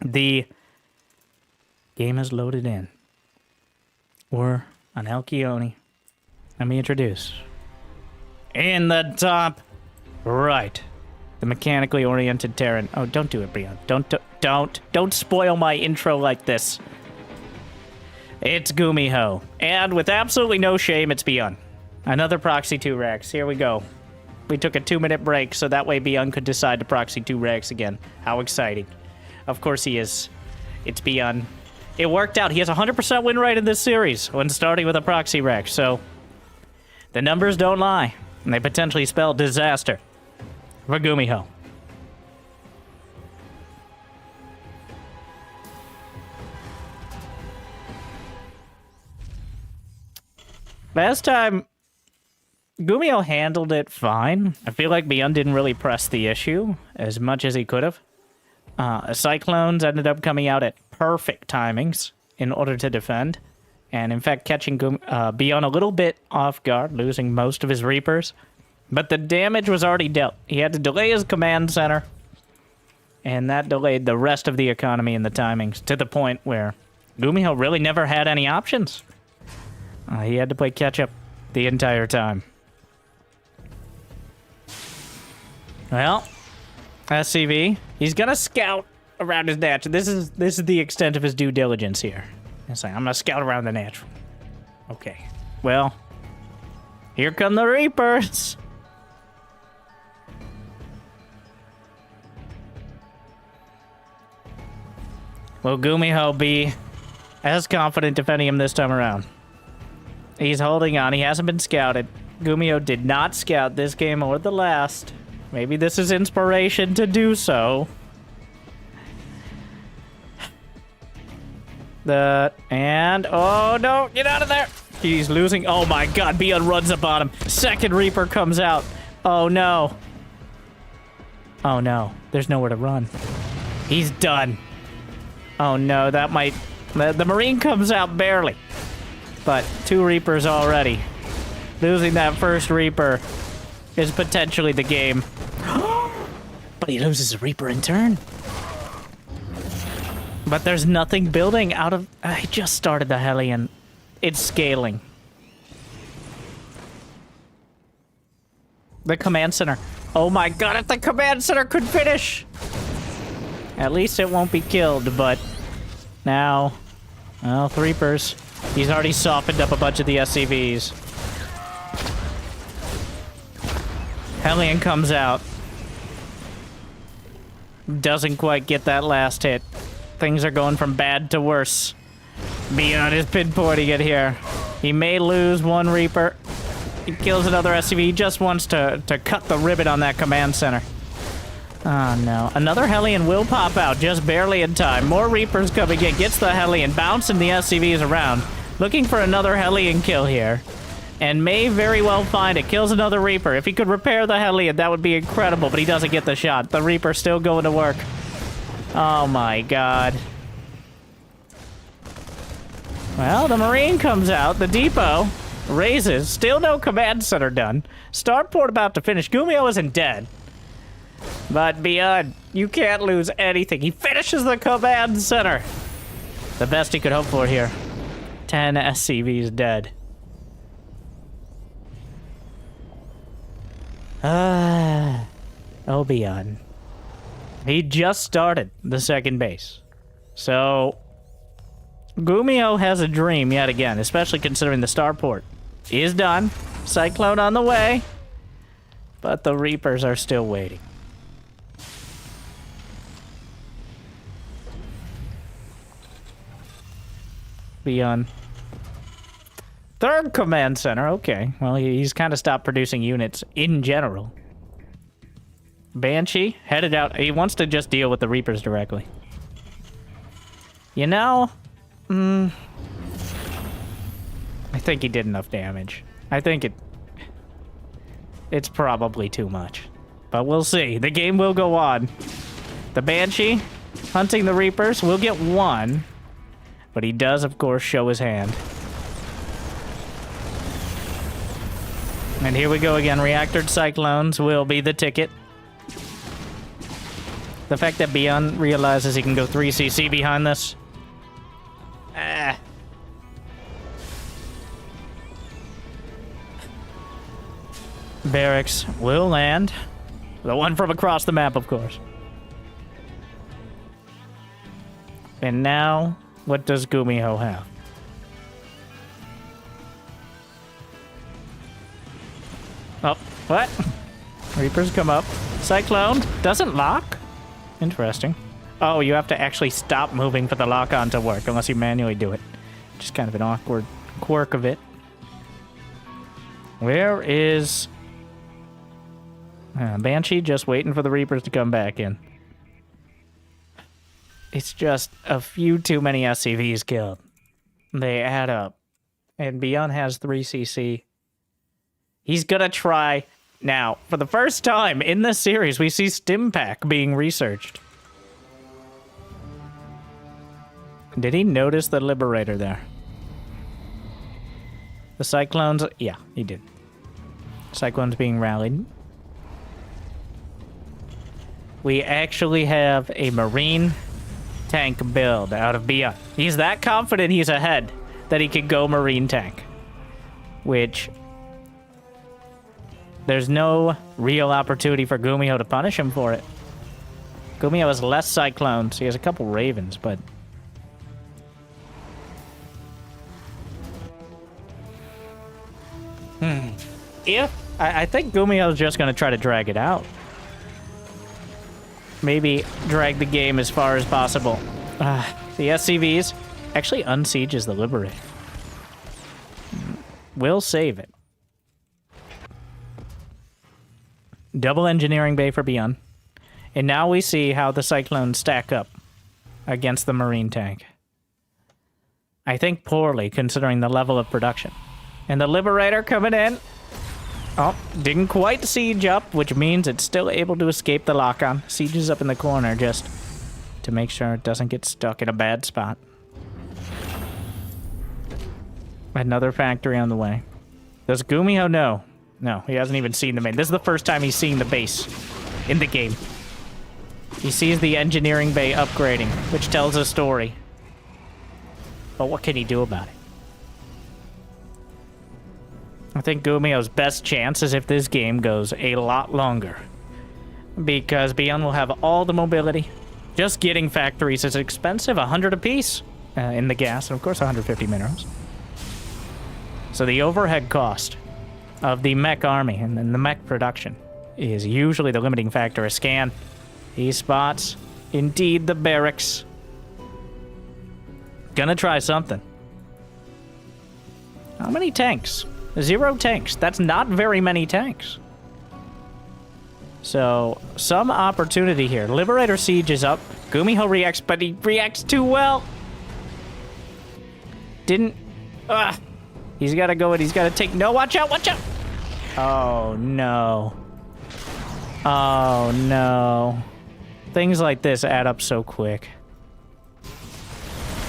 The game is loaded in. We're on Alkione. Let me introduce. In the top right, the mechanically oriented Terran. Oh, don't do it, Brian. Don't spoil my intro like this. It's GuMiho. And with absolutely no shame, it's Beyond. Another proxy 2 Rex. Here we go. We took a 2-minute break so that way Beyond could decide to proxy 2 Rex again. How exciting. Of course he is. It's Beyond. It worked out. He has 100% win rate in this series when starting with a proxy Rex. So the numbers don't lie. And they potentially spell disaster for GuMiho. Last time, GuMiho handled it fine. I feel like Beyond didn't really press the issue as much as he could have. Cyclones ended up coming out at perfect timings in order to defend. And in fact, catching Beyond a little bit off guard, losing most of his Reapers. But the damage was already dealt. He had to delay his command center. And that delayed the rest of the economy and the timings to the point where GuMiho really never had any options. He had to play catch-up the entire time. Well, SCV, he's gonna scout around his natural. This is the extent of his due diligence here. It's like, I'm gonna scout around the natural. Okay. Well, here come the Reapers. Will GuMiho be as confident defending him this time around? He's holding on. He hasn't been scouted. GuMiho did not scout this game or the last. Maybe this is inspiration to do so. Oh no, get out of there. He's losing. Oh my god, Beyond runs up on him. Second Reaper comes out. Oh no. Oh no, there's nowhere to run. He's done. Oh no, that might... The Marine comes out barely. But 2 Reapers already. Losing that first Reaper is potentially the game. But he loses a Reaper in turn. But there's nothing building out of... I just started the Hellion. It's scaling. The command center. Oh my god, if the command center could finish! At least it won't be killed, but... Now... Well, Reapers. He's already softened up a bunch of the SCVs. Hellion comes out. Doesn't quite get that last hit. Things are going from bad to worse. Beyond is pinpointing it here. He may lose 1 Reaper. He kills another SCV. He just wants to cut the ribbon on that command center. Oh no. Another Hellion will pop out just barely in time. More Reapers coming in. Gets the Hellion. Bouncing the SCVs around. Looking for another Hellion kill here. And may very well find it. Kills another Reaper. If he could repair the Hellion, that would be incredible. But he doesn't get the shot. The Reaper still going to work. Oh my god. Well, the Marine comes out. The depot raises. Still no command center done. Starport about to finish. GuMiho isn't dead. But Beyond, you can't lose anything. He finishes the command center. The best he could hope for here. 10 SCVs dead. Oh, Beyond. He just started the second base. So, GuMiho has a dream yet again, especially considering the starport is done. Cyclone on the way. But the Reapers are still waiting. Beyond. Third command center, okay. Well, he's kind of stopped producing units in general. Banshee, headed out. He wants to just deal with the Reapers directly. You know, I think he did enough damage. I think it's probably too much. But we'll see. The game will go on. The Banshee hunting the Reapers. We'll get one. But he does, of course, show his hand. And here we go again. Reactored Cyclones will be the ticket. The fact that Beyond realizes he can go 3cc behind this. Barracks will land. The one from across the map, of course. And now, what does GuMiho have? Oh, what? Reapers come up. Cyclone doesn't lock? Interesting. Oh, you have to actually stop moving for the lock-on to work, unless you manually do it. Just kind of an awkward quirk of it. Where is... Banshee just waiting for the Reapers to come back in. It's just a few too many SCVs killed. They add up. And Beyond has 3cc. He's gonna try. Now, for the first time in this series, we see Stimpack being researched. Did he notice the Liberator there? The Cyclones? Yeah, he did. Cyclones being rallied. We actually have a Marine tank build out of Beyond. He's that confident he's ahead that he can go Marine tank. Which... there's no real opportunity for GuMiho to punish him for it. GuMiho has less Cyclones. He has a couple Ravens, but... I think GuMiho's just going to try to drag it out. Maybe drag the game as far as possible. The SCVs actually unsieges the Liberator. We'll save it. Double engineering bay for Beyond. And now we see how the Cyclones stack up against the Marine tank. I think poorly, considering the level of production. And the Liberator coming in. Oh, didn't quite siege up, which means it's still able to escape the lock-on. Sieges up in the corner just to make sure it doesn't get stuck in a bad spot. Another factory on the way. Does GuMiho know? No, he hasn't even seen the main. This is the first time he's seen the base in the game. He sees the engineering bay upgrading, which tells a story. But what can he do about it? I think GuMiho's best chance is if this game goes a lot longer. Because Beyond will have all the mobility. Just getting factories is expensive, 100 apiece in the gas, and of course 150 minerals. So the overhead cost of the mech army and then the mech production is usually the limiting factor. A scan. He spots, indeed, the barracks. Gonna try something. How many tanks? 0 tanks. That's not very many tanks. So, some opportunity here. Liberator siege is up. GuMiho reacts, but he reacts too well. Didn't... He's got to go and he's got to take... No, watch out, watch out! Oh, no. Oh, no. Things like this add up so quick.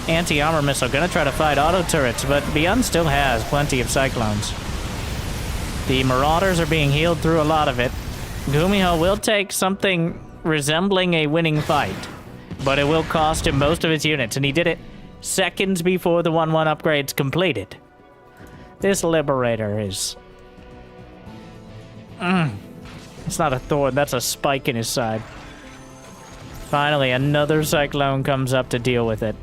Anti-armor missile gonna try to fight auto turrets, but Beyond still has plenty of Cyclones. The Marauders are being healed through a lot of it. GuMiho will take something resembling a winning fight, but it will cost him most of his units, and he did it seconds before the 1-1 upgrade's completed. This Liberator is... It's not a thorn, that's a spike in his side. Finally, another Cyclone comes up to deal with it.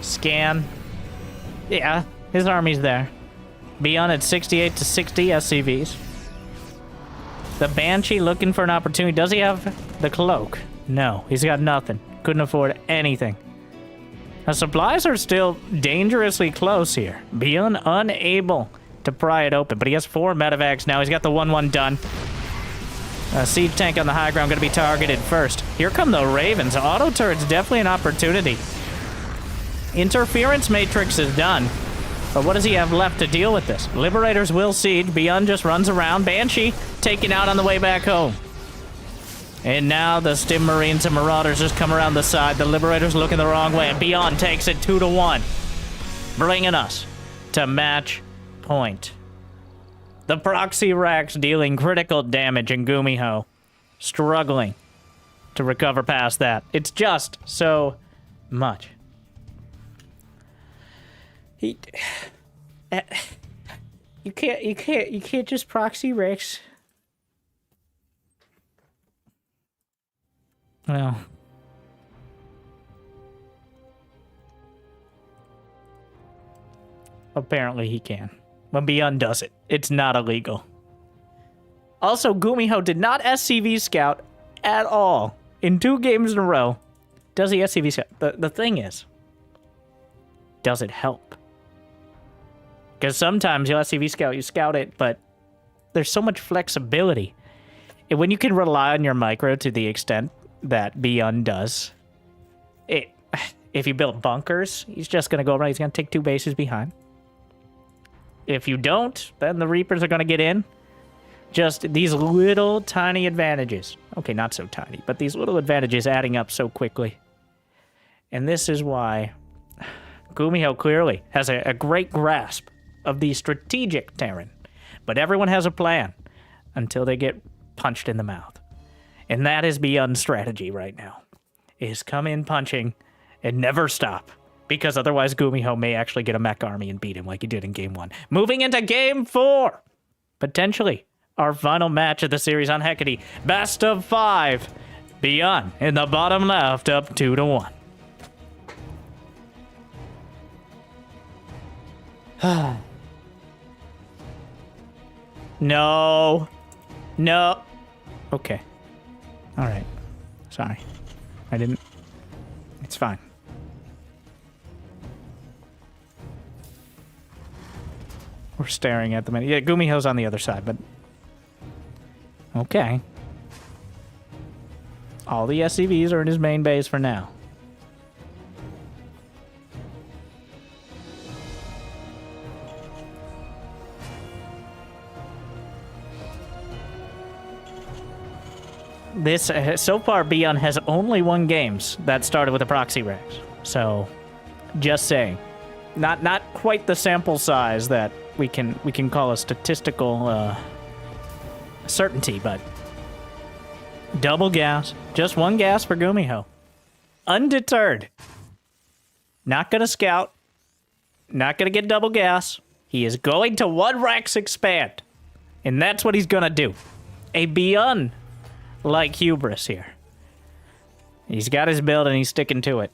Scan. Yeah, his army's there. Beyond at 68 to 60 SCVs. The Banshee looking for an opportunity. Does he have the cloak? No, he's got nothing. Couldn't afford anything. Now, supplies are still dangerously close here. Beyond unable to pry it open, but he has 4 medevacs now. He's got the 1-1 done. Siege tank on the high ground going to be targeted first. Here come the Ravens. Auto turret's definitely an opportunity. Interference matrix is done. But what does he have left to deal with this? Liberators will siege. Beyond just runs around. Banshee taken out on the way back home. And now the Stim Marines and Marauders just come around the side. The Liberators looking the wrong way. And Beyond takes it 2-1. Bringing us to match point. The Proxy Racks dealing critical damage in GuMiho. Struggling to recover past that. It's just so much. You can't just Proxy Racks. Well, apparently he can. When Beyond does it, it's not illegal. Also, GuMiho did not SCV scout at all in 2 games in a row. Does he SCV scout? The thing is, does it help? Because sometimes you'll SCV scout, you scout it, but there's so much flexibility. And when you can rely on your micro to the extent that Beyond does, if you build bunkers, he's just going to go around, he's going to take 2 bases behind. If you don't, then the Reapers are going to get in. Just these little tiny advantages. Okay, not so tiny, but these little advantages adding up so quickly. And this is why GuMiho clearly has a great grasp of the strategic Terran. But everyone has a plan until they get punched in the mouth. And that is Beyond's strategy right now. Is come in punching and never stop. Because otherwise GuMiho may actually get a mech army and beat him like he did in Game 1. Moving into Game 4! Potentially our final match of the series on Hecate. Best of 5. Beyond in the bottom left, up 2-1. No. No. Okay. All right. Sorry. I didn't. It's fine. We're staring at the menu. Yeah, GuMiho's on the other side, but... Okay. All the SCVs are in his main base for now. This, so far, Beyond has only won games that started with a Proxy Racks. So, just saying. Not quite the sample size that we can call a statistical certainty, but double gas, just 1 gas for GuMiho. Undeterred. Not gonna scout. Not gonna get double gas. He is going to 1 Rex expand. And that's what he's gonna do. A Beyond like hubris here. He's got his build and he's sticking to it.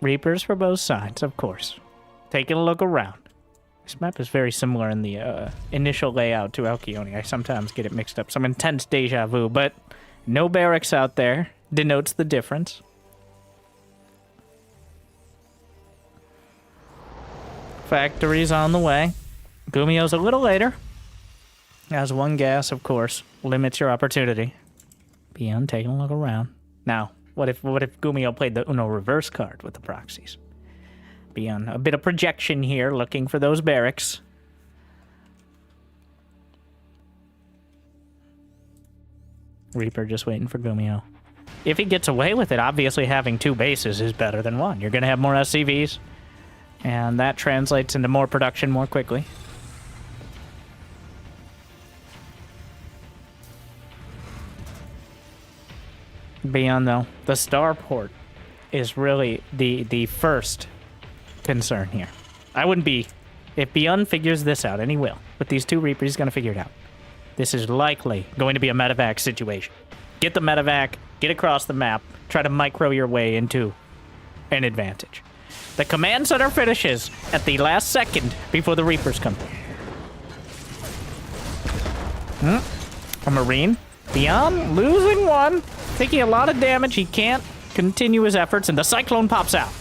Reapers for both sides, of course. Taking a look around. This map is very similar in the initial layout to Alcyone. I sometimes get it mixed up. Some intense deja vu, but no barracks out there denotes the difference. Factories on the way. GuMiho's a little later. Has 1 gas, of course. Limits your opportunity. Beyond taking a look around. Now, what if GuMiho played the Uno reverse card with the proxies? Beyond a bit of projection here, looking for those barracks. Reaper just waiting for GuMiho. If he gets away with it, obviously having 2 bases is better than 1. You're going to have more SCVs, and that translates into more production more quickly. Beyond, though, the starport is really the first concern here. I wouldn't be... If Beyond figures this out, and he will, with these 2 Reapers, he's going to figure it out. This is likely going to be a medevac situation. Get the medevac, get across the map, try to micro your way into an advantage. The command center finishes at the last second before the Reapers come through. A Marine. Beyond losing 1, taking a lot of damage. He can't continue his efforts, and the Cyclone pops out.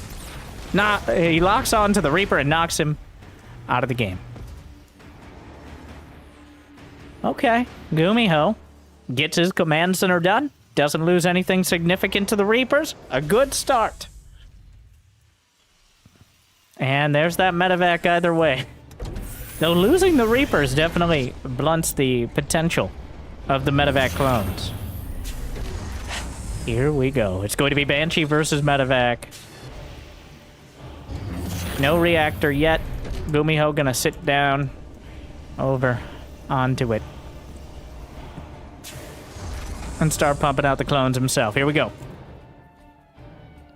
He locks on to the Reaper and knocks him out of the game. Okay, GuMiho gets his command center done. Doesn't lose anything significant to the Reapers. A good start. And there's that medevac either way. Though losing the Reapers definitely blunts the potential of the medevac clones. Here we go. It's going to be Banshee versus medevac. No reactor yet. GuMiho gonna sit down over onto it. And start pumping out the clones himself. Here we go.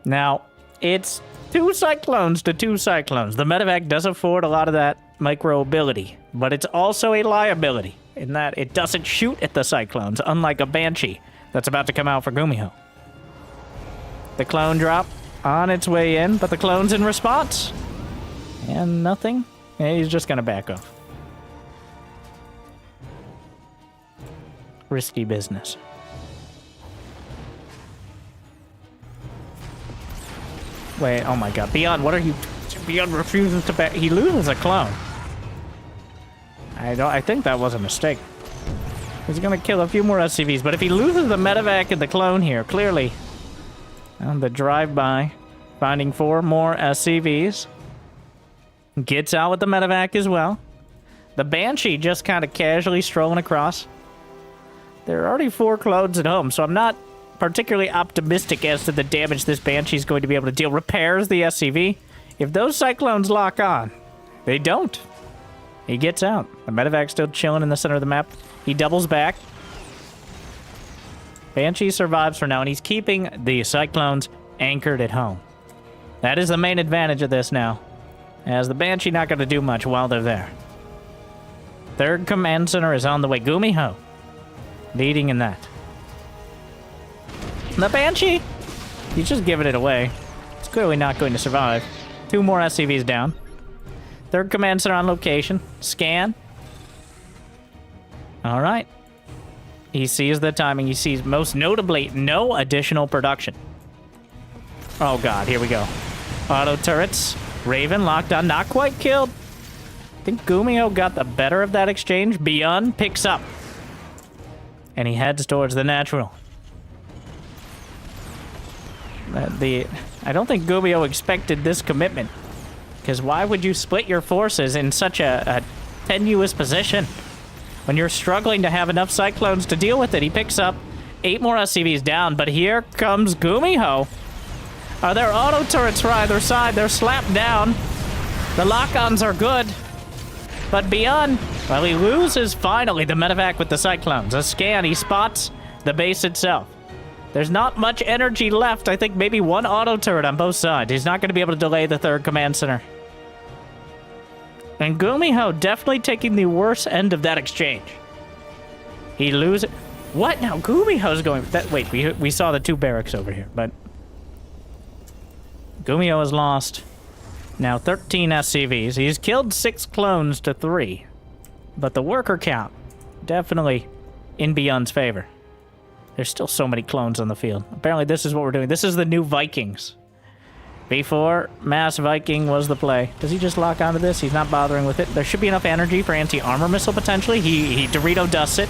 Now, it's 2 Cyclones to 2 Cyclones. The medevac does afford a lot of that micro ability, but it's also a liability in that it doesn't shoot at the Cyclones, unlike a Banshee that's about to come out for GuMiho. The clone drop on its way in, but the clone's in response. And nothing. And he's just gonna back off. Risky business. Wait, oh my god. Beyond, what are you... Beyond refuses to back... He loses a clone. I think that was a mistake. He's gonna kill a few more SCVs, but if he loses the medevac and the clone here, clearly... On the drive-by, finding 4 more SCVs. Gets out with the medevac as well. The Banshee just kind of casually strolling across. There are already 4 clones at home, so I'm not particularly optimistic as to the damage this Banshee is going to be able to deal. Repairs the SCV. If those Cyclones lock on, they don't. He gets out. The medevac's still chilling in the center of the map. He doubles back. Banshee survives for now, and he's keeping the Cyclones anchored at home. That is the main advantage of this now, as the Banshee not going to do much while they're there. 3rd command center is on the way. GuMiho leading in that. The Banshee, he's just giving it away. It's clearly not going to survive. 2 more SCVs down. 3rd command center on location. Scan. All right. He sees the timing. He sees, most notably, no additional production. Oh god, here we go. Auto turrets. Raven locked on, not quite killed. I think GuMiho got the better of that exchange. Beyond picks up. And he heads towards the natural. I don't think GuMiho expected this commitment. Because why would you split your forces in such a tenuous position? When you're struggling to have enough Cyclones to deal with it, he picks up 8 more SCVs down, but here comes GuMiho. Are there auto turrets for either side? They're slapped down. The lock-ons are good. But Beyond, well, he loses finally the medevac with the Cyclones. A scan, he spots the base itself. There's not much energy left. I think maybe 1 auto turret on both sides. He's not going to be able to delay the 3rd command center. And GuMiho definitely taking the worst end of that exchange. He loses... What now? GuMiho's going... Wait, we saw the 2 barracks over here, but... GuMiho has lost now 13 SCVs. He's killed 6 clones to 3. But the worker count, definitely in Beyond's favor. There's still so many clones on the field. Apparently this is what we're doing. This is the new Vikings. Before, Mass Viking was the play. Does he just lock onto this? He's not bothering with it. There should be enough energy for anti-armor missile, potentially. He Dorito dusts it.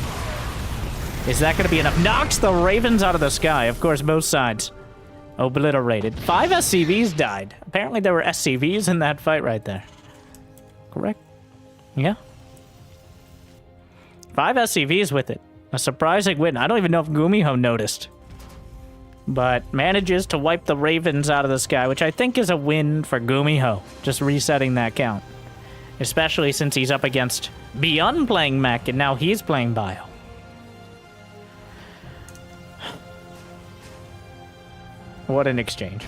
Is that going to be enough? Knocks the Ravens out of the sky. Of course, both sides obliterated. 5 SCVs died. Apparently there were SCVs in that fight right there. Correct? Yeah. 5 SCVs with it. A surprising win. I don't even know if GuMiho noticed. But manages to wipe the Ravens out of the sky, which I think is a win for GuMiho. Just resetting that count. Especially since he's up against Beyond playing mech, and now he's playing bio. What an exchange.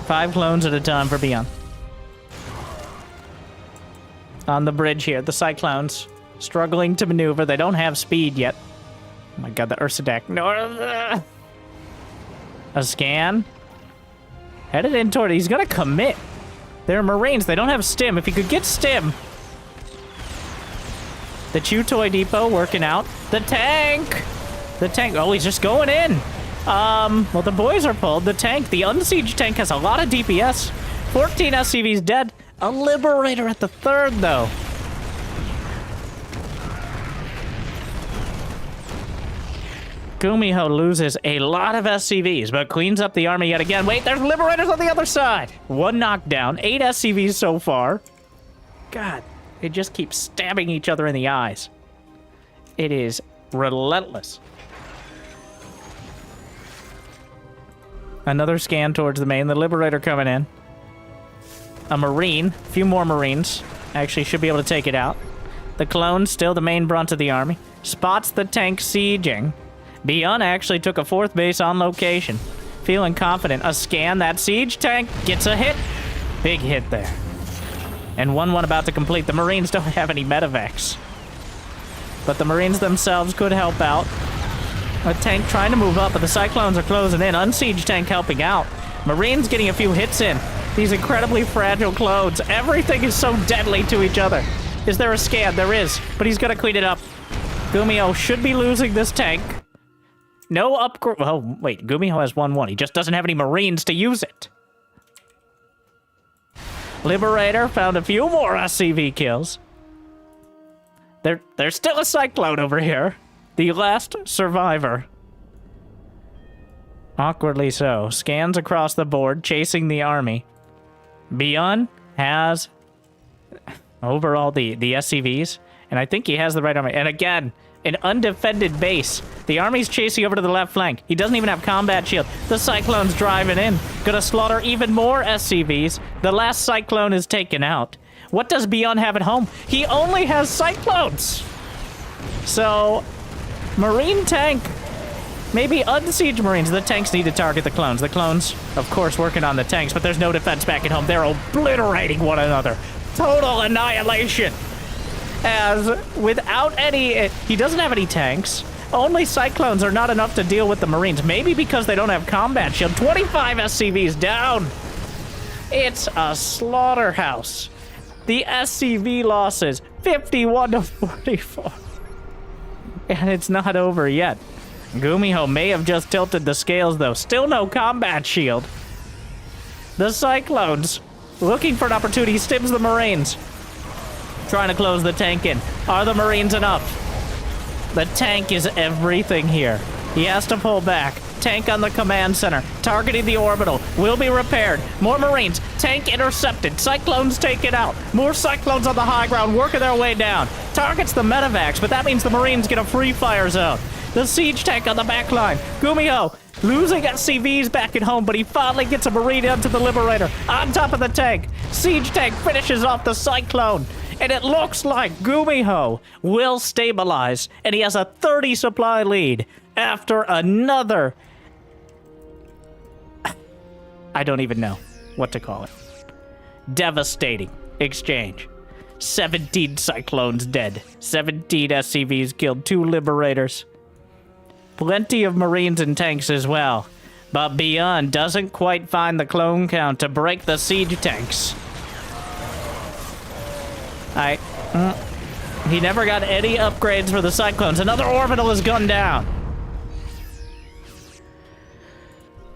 5 clones at a time for Beyond. On the bridge here, the Cyclones struggling to maneuver. They don't have speed yet. Oh my god, the Ursadak. No. A scan. Headed in toward it. He's gonna commit. They're Marines. They don't have stim. If he could get stim. The Chew Toy Depot working out. The tank. The tank. Oh, he's just going in. Well, the boys are pulled. The tank, the Unsiege tank, has a lot of DPS. 14 SCVs dead. A Liberator at the 3rd, though. GuMiho loses a lot of SCVs, but cleans up the army yet again. Wait, there's Liberators on the other side. 1 knockdown, 8 SCVs so far. God, they just keep stabbing each other in the eyes. It is relentless. Another scan towards the main. The Liberator coming in. A Marine. A few more Marines. Actually should be able to take it out. The clone still the main brunt of the army. Spots the tank sieging. Beyond actually took a 4th base on location. Feeling confident. A scan. That siege tank gets a hit. Big hit there. And 1-1 about to complete. The Marines don't have any medevacs. But the Marines themselves could help out. A tank trying to move up, but the Cyclones are closing in. Unsiege tank helping out. Marines getting a few hits in. These incredibly fragile clones. Everything is so deadly to each other. Is there a scan? There is, but he's gonna clean it up. GuMiho should be losing this tank. No upgrade. Oh, wait. GuMiho has 1-1. He just doesn't have any Marines to use it. Liberator found a few more SCV kills. There's still a Cyclone over here. The last survivor. Awkwardly so. Scans across the board, chasing the army. Beyond has overall the SCVs, and I think he has the right army. And again, an undefended base. The army's chasing over to the left flank. He doesn't even have combat shield. The Cyclone's driving in. Gonna slaughter even more SCVs. The last Cyclone is taken out. What does Beyond have at home? He only has Cyclones! So, Marine tank. Maybe unsiege Marines. The tanks need to target the clones. The clones, of course, working on the tanks, but there's no defense back at home. They're obliterating one another. Total annihilation. As without any... He doesn't have any tanks. Only Cyclones are not enough to deal with the Marines. Maybe because they don't have combat shield. 25 SCVs down. It's a slaughterhouse. The SCV losses, 51-44. And it's not over yet. GuMiho may have just tilted the scales, though. Still no combat shield. The Cyclones, looking for an opportunity, stims the Marines. Trying to close the tank in. Are the Marines enough? The tank is everything here. He has to pull back. Tank on the command center. Targeting the orbital. Will be repaired. More Marines. Tank intercepted. Cyclones taken out. More Cyclones on the high ground working their way down. Targets the medevacs, but that means the Marines get a free fire zone. The siege tank on the back line. GuMiho losing SCVs back at home, but he finally gets a Marine into the Liberator. On top of the tank. Siege tank finishes off the Cyclone. And it looks like GuMiho will stabilize, and he has a 30 supply lead after another... I don't even know what to call it. Devastating exchange. 17 Cyclones dead. 17 SCVs killed. 2 Liberators. Plenty of Marines and tanks as well. But Beyond doesn't quite find the clone count to break the siege tanks. He never got any upgrades for the Cyclones. Another orbital has gone down.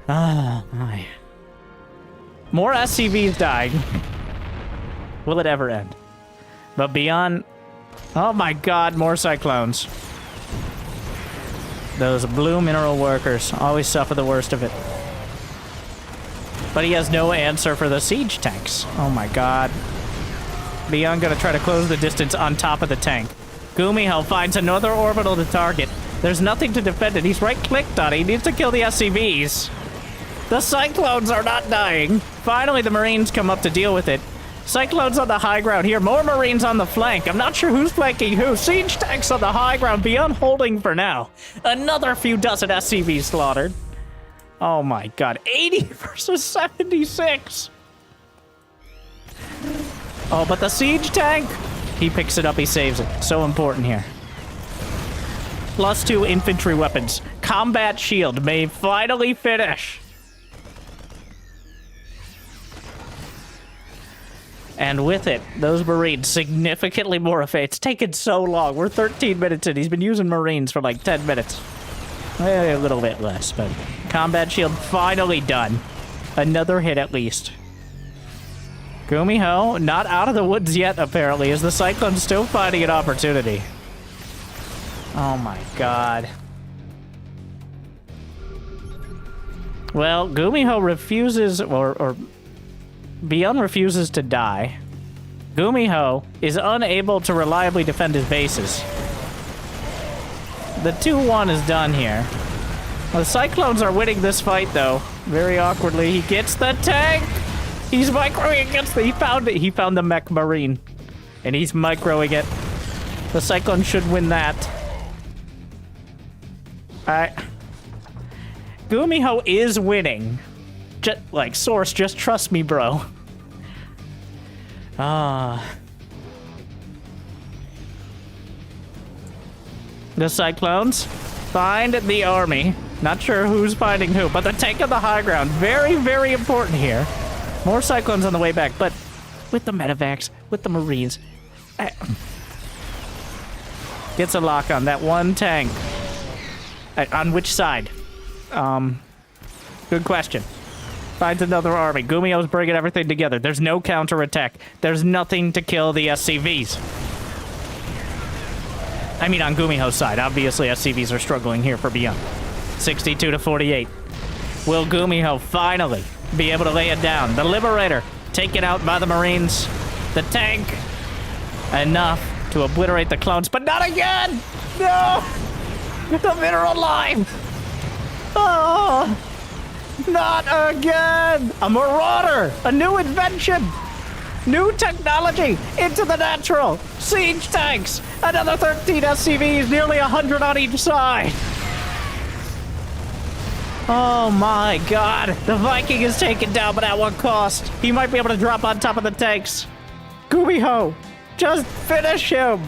Ah, my. More SCVs dying. Will it ever end? But Beyond... Oh my god, more Cyclones. Those blue mineral workers always suffer the worst of it. But he has no answer for the siege tanks. Oh my god. Beyond gonna try to close the distance on top of the tank. GuMiho finds another orbital to target. There's nothing to defend it. He's right-clicked on it. He needs to kill the SCVs. The Cyclones are not dying. Finally, the Marines come up to deal with it. Cyclones on the high ground here. More Marines on the flank. I'm not sure who's flanking who. Siege tanks on the high ground. Beyond holding for now. Another few dozen SCVs slaughtered. Oh my god. 80 versus 76. Oh, but the siege tank, he picks it up, he saves it. So important here. +2 infantry weapons. Combat shield may finally finish. And with it, those Marines significantly more effective. It's taken so long. We're 13 minutes in. He's been using Marines for like 10 minutes. A little bit less, but combat shield finally done. Another hit at least. GuMiho, not out of the woods yet, apparently, as the Cyclone's still finding an opportunity. Oh my god. Well, GuMiho refuses, or Beyond refuses to die. GuMiho is unable to reliably defend his bases. The 2-1 is done here. The Cyclones are winning this fight, though. Very awkwardly, he gets the tank! He's microing against the... He found it. He found the Mech Marine. And he's microing it. The Cyclone should win that. Alright. GuMiho is winning. Just, like, Source, just trust me, bro. The Cyclones find the army. Not sure who's finding who, but the tank on the high ground. Very, very important here. More Cyclones on the way back, but with the medevacs, with the Marines. Gets a lock on that one tank. On which side? Good question. Finds another army. GuMiho's bringing everything together. There's no counterattack. There's nothing to kill the SCVs. I mean, on GuMiho's side. Obviously, SCVs are struggling here for Beyond. 62 to 48. Will GuMiho finally be able to lay it down? The Liberator taken out by the Marines. The tank. Enough to obliterate the clones, but not again! No! The mineral line! Oh! Not again! A Marauder! A new invention! New technology into the natural! Siege tanks! Another 13 SCVs, nearly 100 on each side! Oh my god! The Viking is taken down, but at what cost? He might be able to drop on top of the tanks. GuMiho! Just finish him!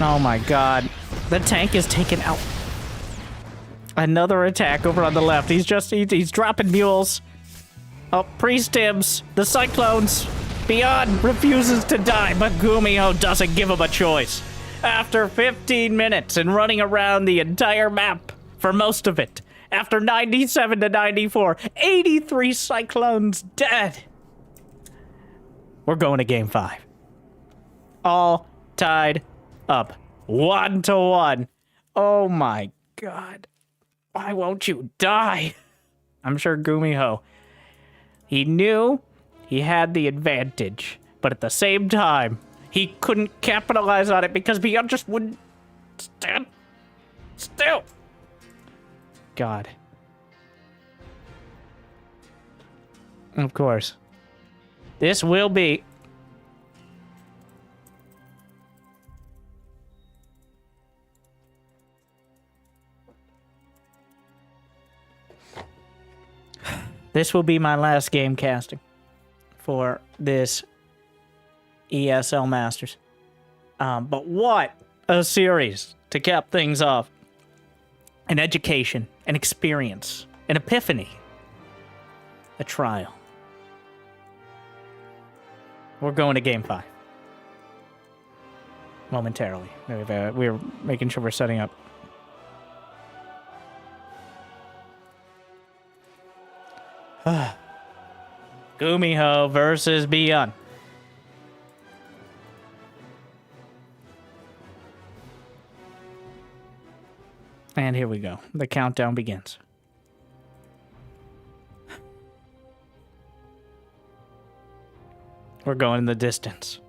Oh my god. The tank is taken out. Another attack over on the left. He's dropping mules. Oh, pre-stims. The Cyclones. Beyond refuses to die, but GuMiho doesn't give him a choice. After 15 minutes and running around the entire map for most of it, after 97 to 94, 83 Cyclones dead. We're going to game 5. All tied up. 1-1. Oh my god. Why won't you die? I'm sure GuMiho, he knew he had the advantage, but at the same time, he couldn't capitalize on it because Beyond just wouldn't stand still. God. Of course. This will be... This will be my last game casting for this ESL Masters. But what a series to cap things off. An education, an experience, an epiphany, a trial. We're going to game 5. Momentarily. We're making sure we're setting up. GuMiho versus Beyond. And here we go. The countdown begins. We're going in the distance.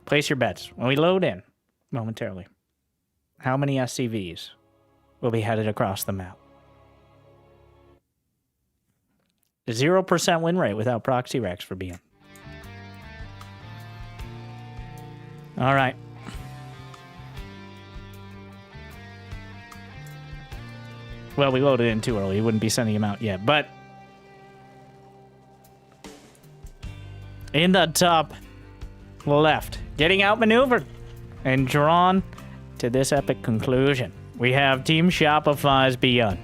Place your bets. When we load in, momentarily, how many SCVs will be headed across the map? 0% win rate without proxy racks for Beyond. All right. Well, we loaded in too early. We wouldn't be sending him out yet, but in the top left, getting outmaneuvered and drawn to this epic conclusion, we have Team Shopify's Beyond.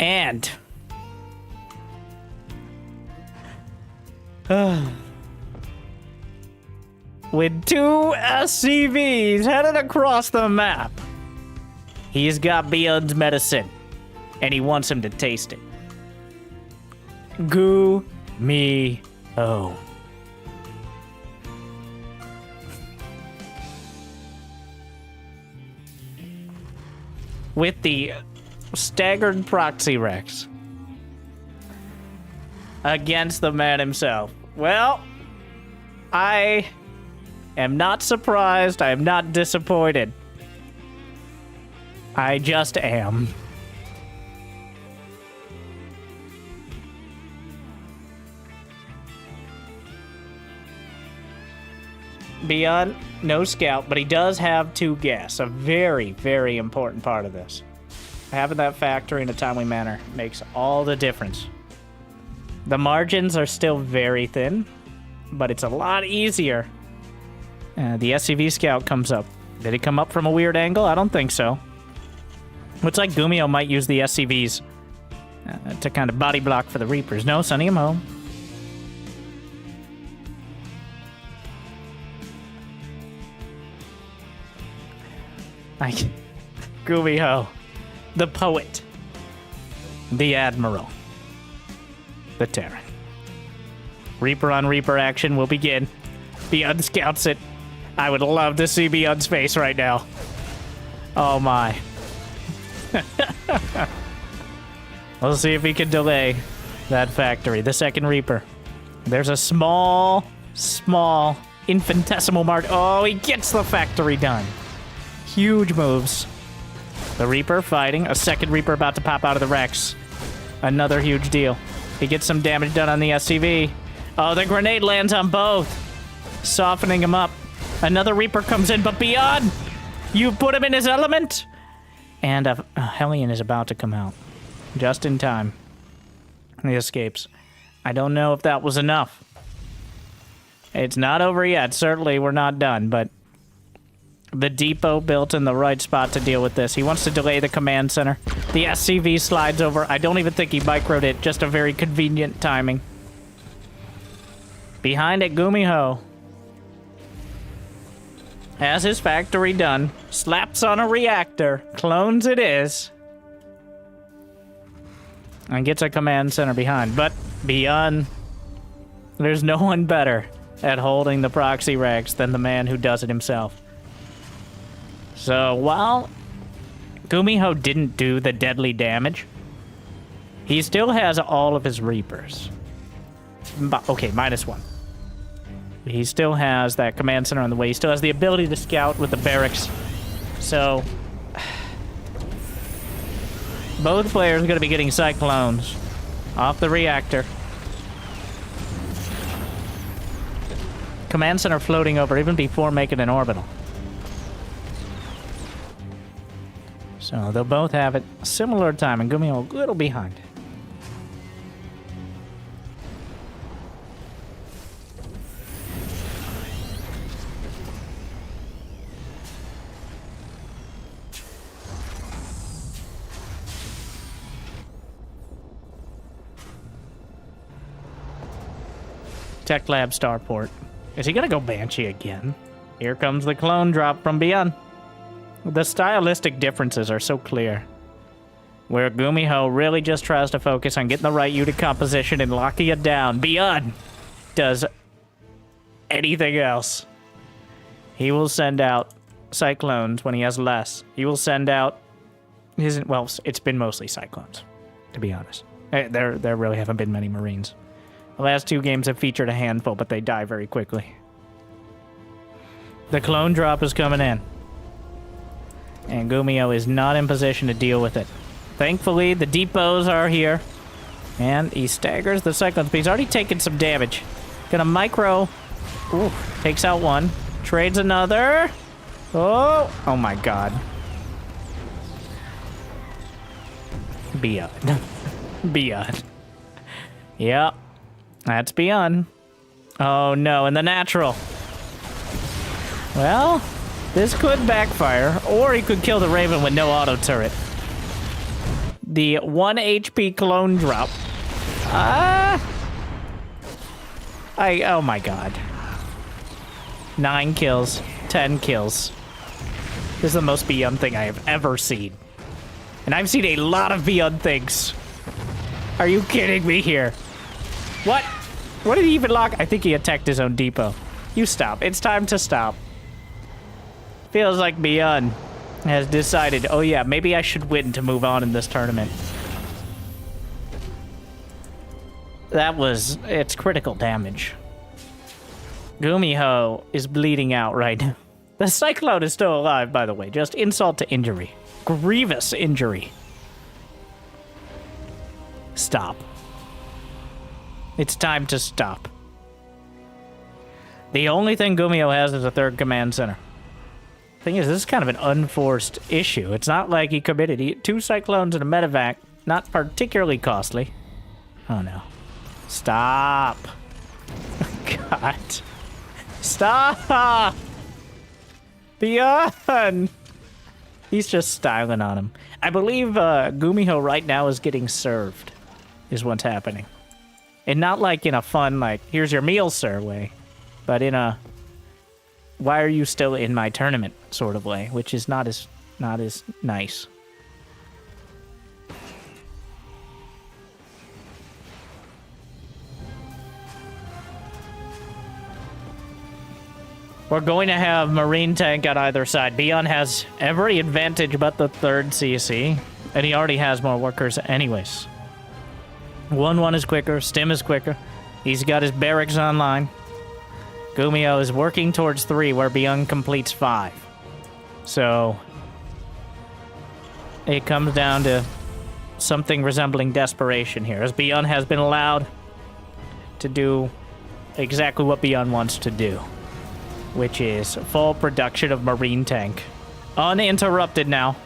And with 2 SCVs headed across the map, he's got Beyond's medicine, and he wants him to taste it. GuMiho. with the staggered proxy Rex against the man himself. Well, I am not surprised. I am not disappointed. I just am. Beyond, no scout, but he does have 2 gas. A very, very important part of this. Having that factory in a timely manner makes all the difference. The margins are still very thin, but it's a lot easier. The SCV scout comes up. Did it come up from a weird angle? I don't think so. Looks like GuMiho might use the SCVs to kind of body block for the Reapers. No, sending him home. GuMiho, the poet, the admiral, the Terran. Reaper on Reaper action will begin. Beyond scouts it. I would love to see Beyond's face right now. Oh my. We'll see if he can delay that factory. The second Reaper. There's a small, infinitesimal mark. Oh, he gets the factory done. Huge moves. The Reaper fighting. A second Reaper about to pop out of the Rex. Another huge deal. He gets some damage done on the SCV. Oh, the grenade lands on both. Softening him up. Another Reaper comes in, but Beyond! You put him in his element? And a Hellion is about to come out. Just in time. He escapes. I don't know if that was enough. It's not over yet. Certainly, we're not done, but the depot built in the right spot to deal with this. He wants to delay the command center. The SCV slides over. I don't even think he microed it. Just a very convenient timing. Behind it, GuMiho has his factory done. Slaps on a reactor. Clones it is. And gets a command center behind. But Beyond, there's no one better at holding the proxy racks than the man who does it himself. So while GuMiho didn't do the deadly damage, he still has all of his Reapers. Okay, -1. He still has that command center on the way. He still has the ability to scout with the barracks. So both players are going to be getting Cyclones off the reactor. Command center floating over even before making an orbital. So they'll both have it similar time, and GuMiho a little behind. Tech Lab Starport. Is he gonna go Banshee again? Here comes the clone drop from Beyond. The stylistic differences are so clear. Where GuMiho really just tries to focus on getting the right unit composition and locking it down. Beyond does anything else. He will send out Cyclones when he has less. He will send out his, well, it's been mostly Cyclones, to be honest. There really haven't been many Marines. The last 2 games have featured a handful, but they die very quickly. The clone drop is coming in. And GuMiho is not in position to deal with it. Thankfully, the depots are here. And he staggers the Cyclones, but he's already taken some damage. Gonna micro. Ooh, takes out one. Trades another. Oh my god. Beyond. Beyond. Yep. That's Beyond. Oh no, and the natural. Well, this could backfire, or he could kill the Raven with no auto turret. The 1 HP clone drop. Oh my god. 9 kills, 10 kills. This is the most Beyond thing I have ever seen. And I've seen a lot of Beyond things. Are you kidding me here? What? What did he even lock? I think he attacked his own depot. You stop. It's time to stop. Feels like Beyond has decided, oh yeah, maybe I should win to move on in this tournament. It's critical damage. GuMiho is bleeding out right now. The Cyclone is still alive, by the way. Just insult to injury. Grievous injury. Stop. It's time to stop. The only thing GuMiho has is a third command center. Thing is, this is kind of an unforced issue. It's not like he committed 2 Cyclones and a medevac. Not particularly costly. Oh no. Stop. God. Stop! Beyond! He's just styling on him. I believe GuMiho right now is getting served, is what's happening. And not like in a fun, like, here's your meal, sir, way. But in a, why are you still in my tournament sort of way, which is not as nice. We're going to have Marine Tank on either side. Beyond has every advantage but the 3rd CC, and he already has more workers anyways. 1-1 is quicker, Stim is quicker. He's got his barracks online. GuMiho is working towards 3, where Beyond completes 5. So it comes down to something resembling desperation here, as Beyond has been allowed to do exactly what Beyond wants to do, which is full production of Marine Tank. Uninterrupted now.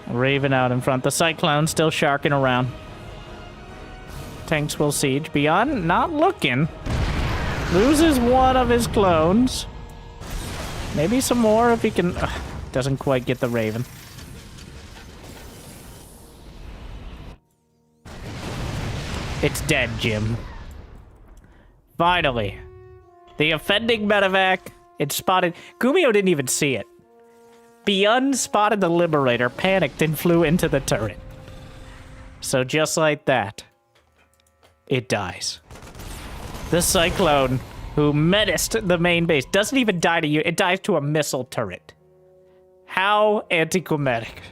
Raven out in front. The Cyclone still sharking around. Tanks will siege. Beyond not looking. Loses one of his clones. Maybe some more if he can... doesn't quite get the Raven. It's dead, Jim. Finally. The offending medevac. It's spotted. GuMiho didn't even see it. Beyond spotted the Liberator, panicked, and flew into the turret. So just like that, it dies. The Cyclone, who menaced the main base, doesn't even die to you. It dies to a missile turret. How anticlimactic.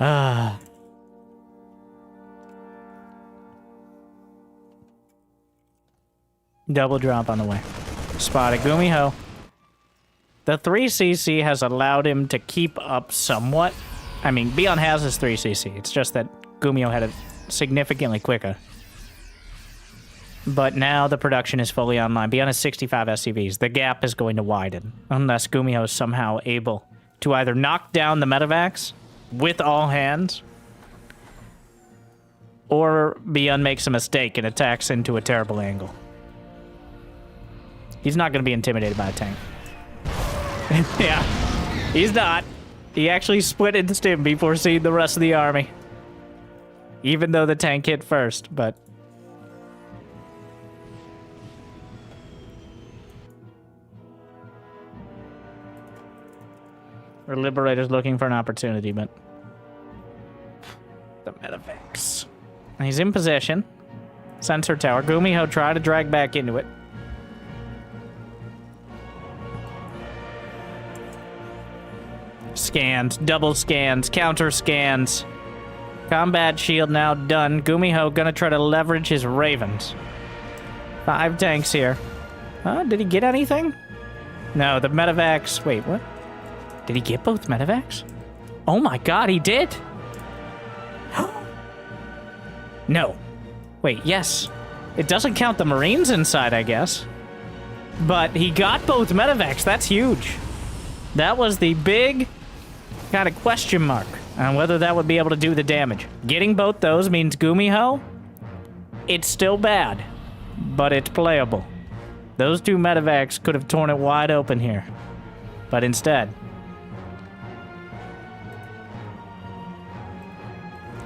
Ah. Double drop on the way. Spotted GuMiho. The 3cc has allowed him to keep up somewhat. I mean, Beyond has his 3cc. It's just that GuMiho had it significantly quicker. But now the production is fully online. Beyond has 65 SCVs. The gap is going to widen unless GuMiho is somehow able to either knock down the medevacs with all hands, or Beyond makes a mistake and attacks into a terrible angle. He's not going to be intimidated by a tank. Yeah, he's not. He actually split into Stim before seeing the rest of the army. Even though the tank hit first, but... Our Liberator's looking for an opportunity, but... The medevacs. He's in possession. Sensor tower. GuMiho try to drag back into it. Scans, double scans, counter scans. Combat shield now done. GuMiho gonna try to leverage his Ravens. 5 tanks here. Huh? Did he get anything? No, the medevacs... Wait, what? Did he get both medevacs? Oh my god, he did! No. Wait, yes. It doesn't count the Marines inside, I guess. But he got both medevacs. That's huge. That was the big kind of question mark on whether that would be able to do the damage. Getting both those means GuMiho, it's still bad, but it's playable. Those 2 medevacs could have torn it wide open here. But instead...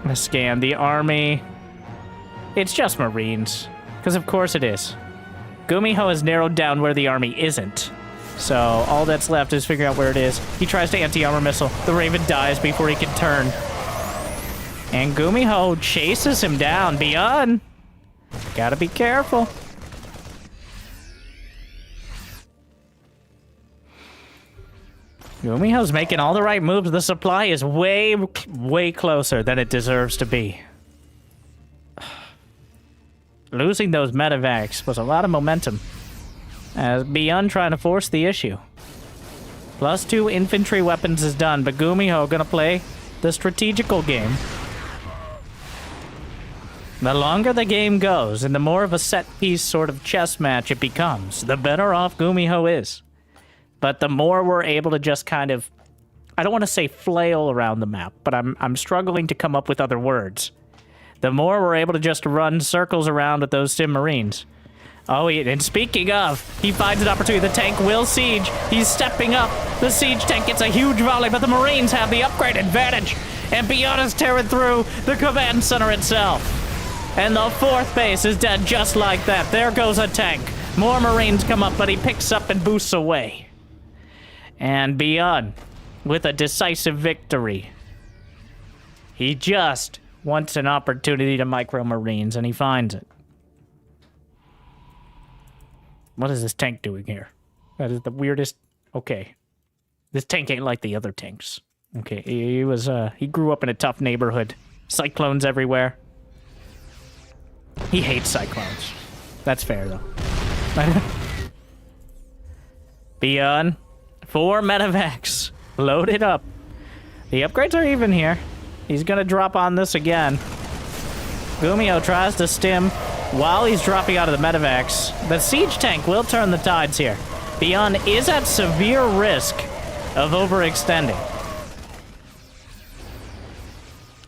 Let's scan the army. It's just Marines. Because of course it is. GuMiho has narrowed down where the army isn't. So all that's left is figuring out where it is. He tries to anti-armor missile. The Raven dies before he can turn. And GuMiho chases him down. Beyond. Gotta be careful. GuMiho's making all the right moves. The supply is way, way closer than it deserves to be. Losing those medevacs was a lot of momentum. As Beyond trying to force the issue. +2 infantry weapons is done, but GuMiho gonna play the strategical game. The longer the game goes, and the more of a set-piece sort of chess match it becomes, the better off GuMiho is. But the more we're able to just kind of, I don't want to say flail around the map, but I'm struggling to come up with other words. The more we're able to just run circles around with those Sim Marines. Oh, and speaking of, he finds an opportunity. The tank will siege. He's stepping up. The siege tank gets a huge volley, but the Marines have the upgrade advantage. And Beyond is tearing through the command center itself. And the 4th base is dead just like that. There goes a tank. More Marines come up, but he picks up and boosts away. And Beyond with a decisive victory. He just wants an opportunity to micro Marines, and he finds it. What is this tank doing here? That is the weirdest... Okay. This tank ain't like the other tanks. Okay, he grew up in a tough neighborhood. Cyclones everywhere. He hates cyclones. That's fair, though. Beyond 4 medevacs. Loaded up. The upgrades are even here. He's gonna drop on this again. GuMiho tries to stim while he's dropping out of the medevacs. The siege tank will turn the tides here. Beyond is at severe risk of overextending.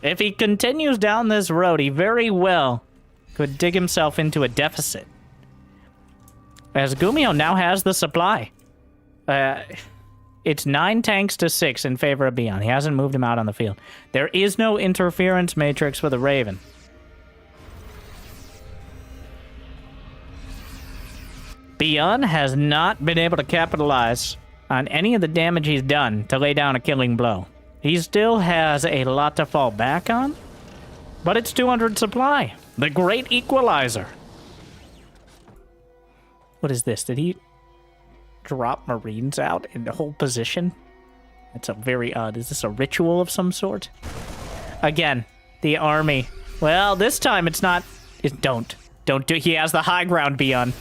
If he continues down this road, he very well could dig himself into a deficit. As GuMiho now has the supply. It's 9 tanks to 6 in favor of Beyond. He hasn't moved him out on the field. There is no interference matrix for the Raven. Beyond has not been able to capitalize on any of the damage he's done to lay down a killing blow. He still has a lot to fall back on, but it's 200 supply. The great equalizer. What is this? Did he drop Marines out in the whole position? That's a very odd. Is this a ritual of some sort? Again, the army. Well, this time it's not. Don't do. He has the high ground, Beyond.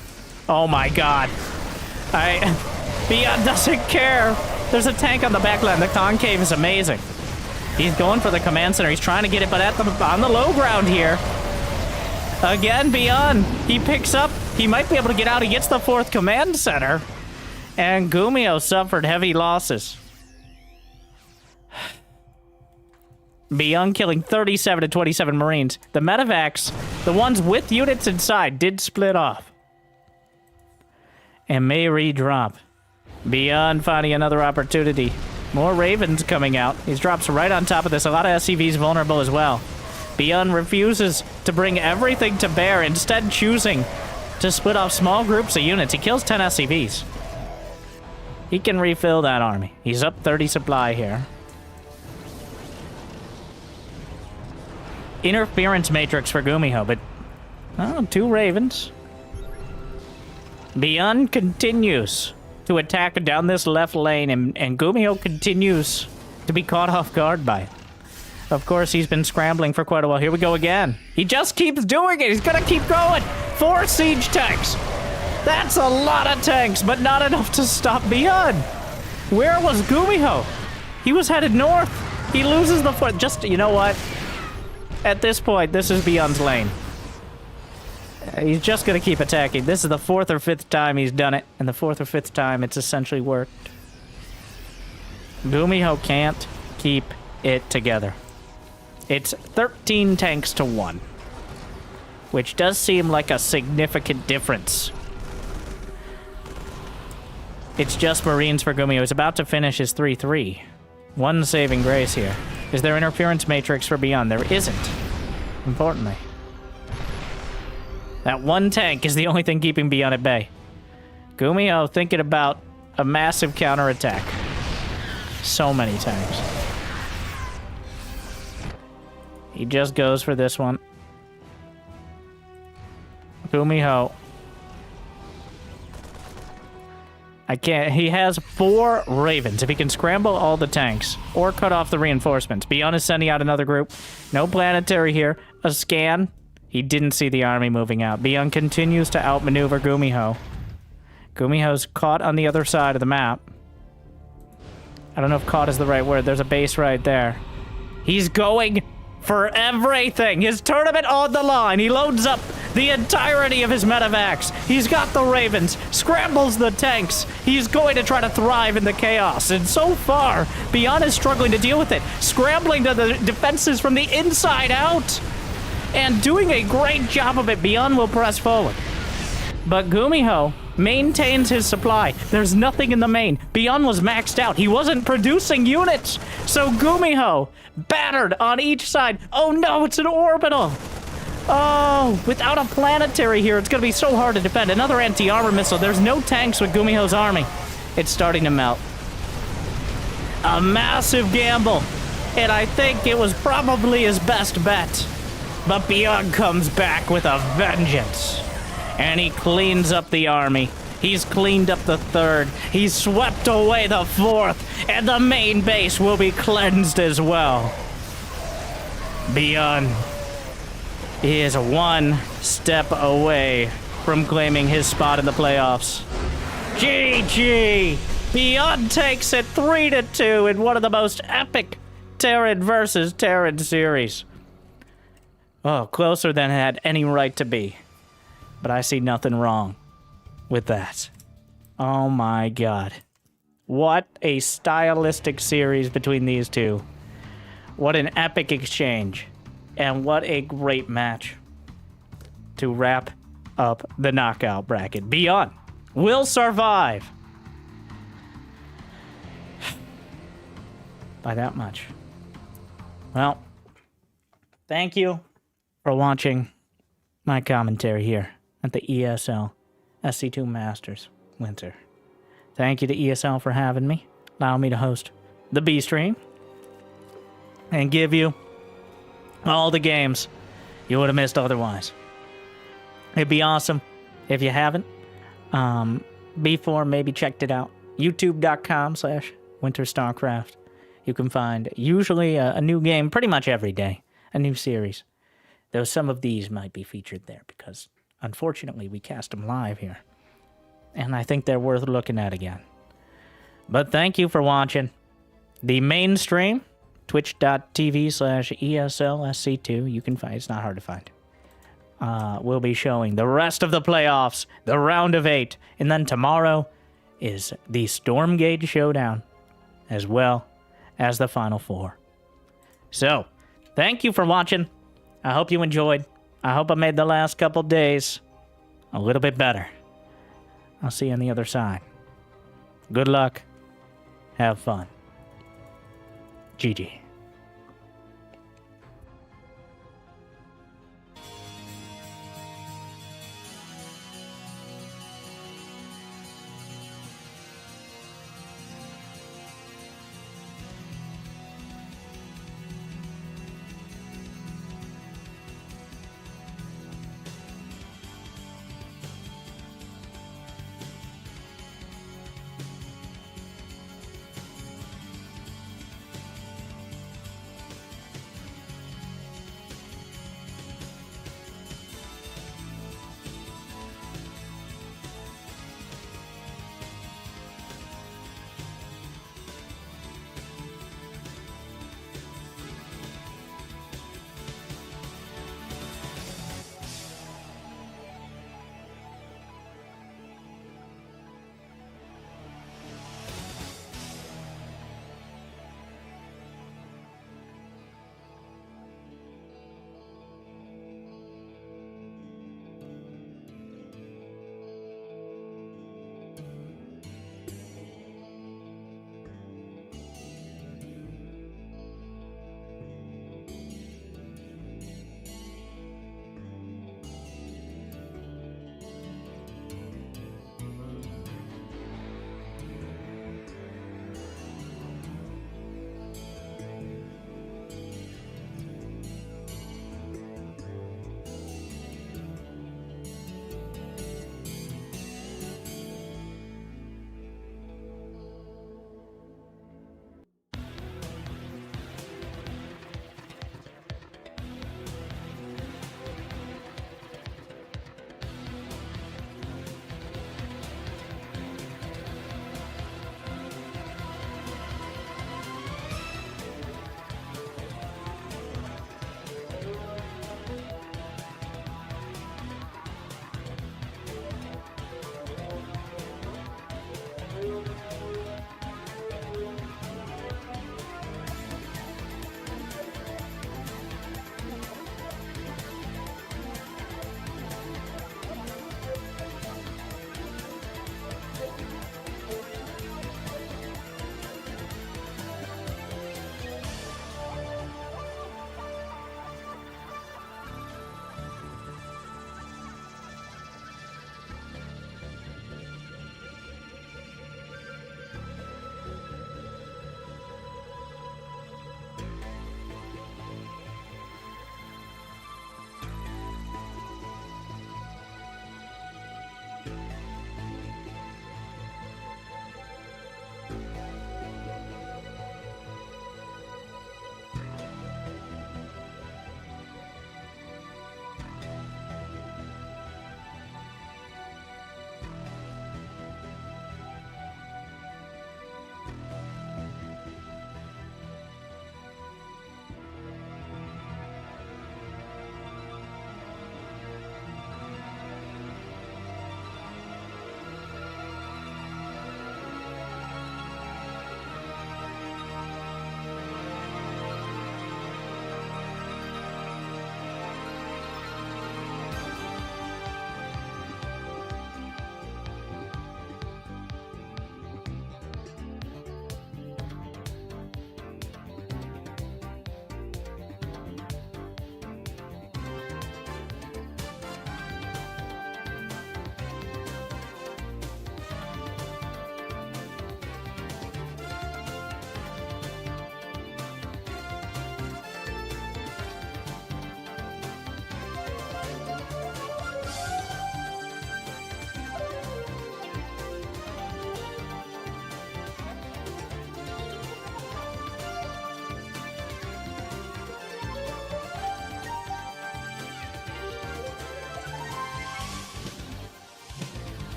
Oh my god. Beyond doesn't care. There's a tank on the backline. The concave is amazing. He's going for the command center. He's trying to get it, but on the low ground here. Again, Beyond. He picks up. He might be able to get out. He gets the 4th command center. And GuMiho suffered heavy losses. Beyond killing 37 to 27 Marines. The medevacs, the ones with units inside, did split off. And may redrop. Beyond finding another opportunity. More Ravens coming out. He drops right on top of this. A lot of SCVs vulnerable as well. Beyond refuses to bring everything to bear, instead choosing to split off small groups of units. He kills 10 SCVs. He can refill that army. He's up 30 supply here. Interference matrix for GuMiho, but... Oh, 2 Ravens. Beyond continues to attack down this left lane, and GuMiho continues to be caught off guard by it. Of course, he's been scrambling for quite a while. Here we go again. He just keeps doing it. He's gonna keep going. 4 siege tanks. That's a lot of tanks, but not enough to stop Beyond. Where was GuMiho? He was headed north. He loses the foot. Just, you know what? At this point, this is Beyond's lane. He's just going to keep attacking. This is the 4th or 5th time he's done it, and the 4th or 5th time it's essentially worked. GuMiho can't keep it together. It's 13 tanks to 1, which does seem like a significant difference. It's just Marines for GuMiho. He's about to finish his 3-3. 1 saving grace here. Is there interference matrix for Beyond? There isn't. Importantly. That 1 tank is the only thing keeping Beyond at bay. GuMiho thinking about a massive counterattack. So many tanks. He just goes for this one. GuMiho. I can't. He has 4 Ravens. If he can scramble all the tanks or cut off the reinforcements. Beyond is sending out another group. No planetary here. A scan. He didn't see the army moving out. Beyond continues to outmaneuver GuMiho. GuMiho's caught on the other side of the map. I don't know if caught is the right word. There's a base right there. He's going for everything. His tournament on the line. He loads up the entirety of his medevacs. He's got the Ravens, scrambles the tanks. He's going to try to thrive in the chaos. And so far, Beyond is struggling to deal with it, scrambling to the defenses from the inside out, and doing a great job of it. Beyond will press forward. But GuMiho maintains his supply. There's nothing in the main. Beyond was maxed out. He wasn't producing units. So GuMiho, battered on each side. Oh no, it's an orbital. Oh, without a planetary here, it's going to be so hard to defend. Another anti-armor missile. There's no tanks with GuMiho's army. It's starting to melt. A massive gamble. And I think it was probably his best bet. But Beyond comes back with a vengeance. And he cleans up the army. He's cleaned up the 3rd. He's swept away the 4th. And the main base will be cleansed as well. Beyond is 1 step away from claiming his spot in the playoffs. GG! Beyond takes it 3-2 in one of the most epic Terran versus Terran series. Oh, closer than it had any right to be. But I see nothing wrong with that. Oh my god. What a stylistic series between these two. What an epic exchange. And what a great match to wrap up the knockout bracket. Beyond will survive by that much. Well, thank you for watching my commentary here at the ESL SC2 Masters Winter. Thank you to ESL for having me, allowing me to host the B stream and give you all the games you would have missed otherwise. It'd be awesome if you haven't. Before, maybe checked it out. YouTube.com/Winter StarCraft. You can find usually a new game pretty much every day, a new series. Though some of these might be featured there because, unfortunately, we cast them live here. And I think they're worth looking at again. But thank you for watching the main stream. Twitch.tv/ESL SC2. You can find it's not hard to find. We'll be showing the rest of the playoffs, the round of 8, and then tomorrow is the Stormgate Showdown, as well as the Final 4. So, thank you for watching. I hope you enjoyed. I hope I made the last couple days a little bit better. I'll see you on the other side. Good luck. Have fun. GG.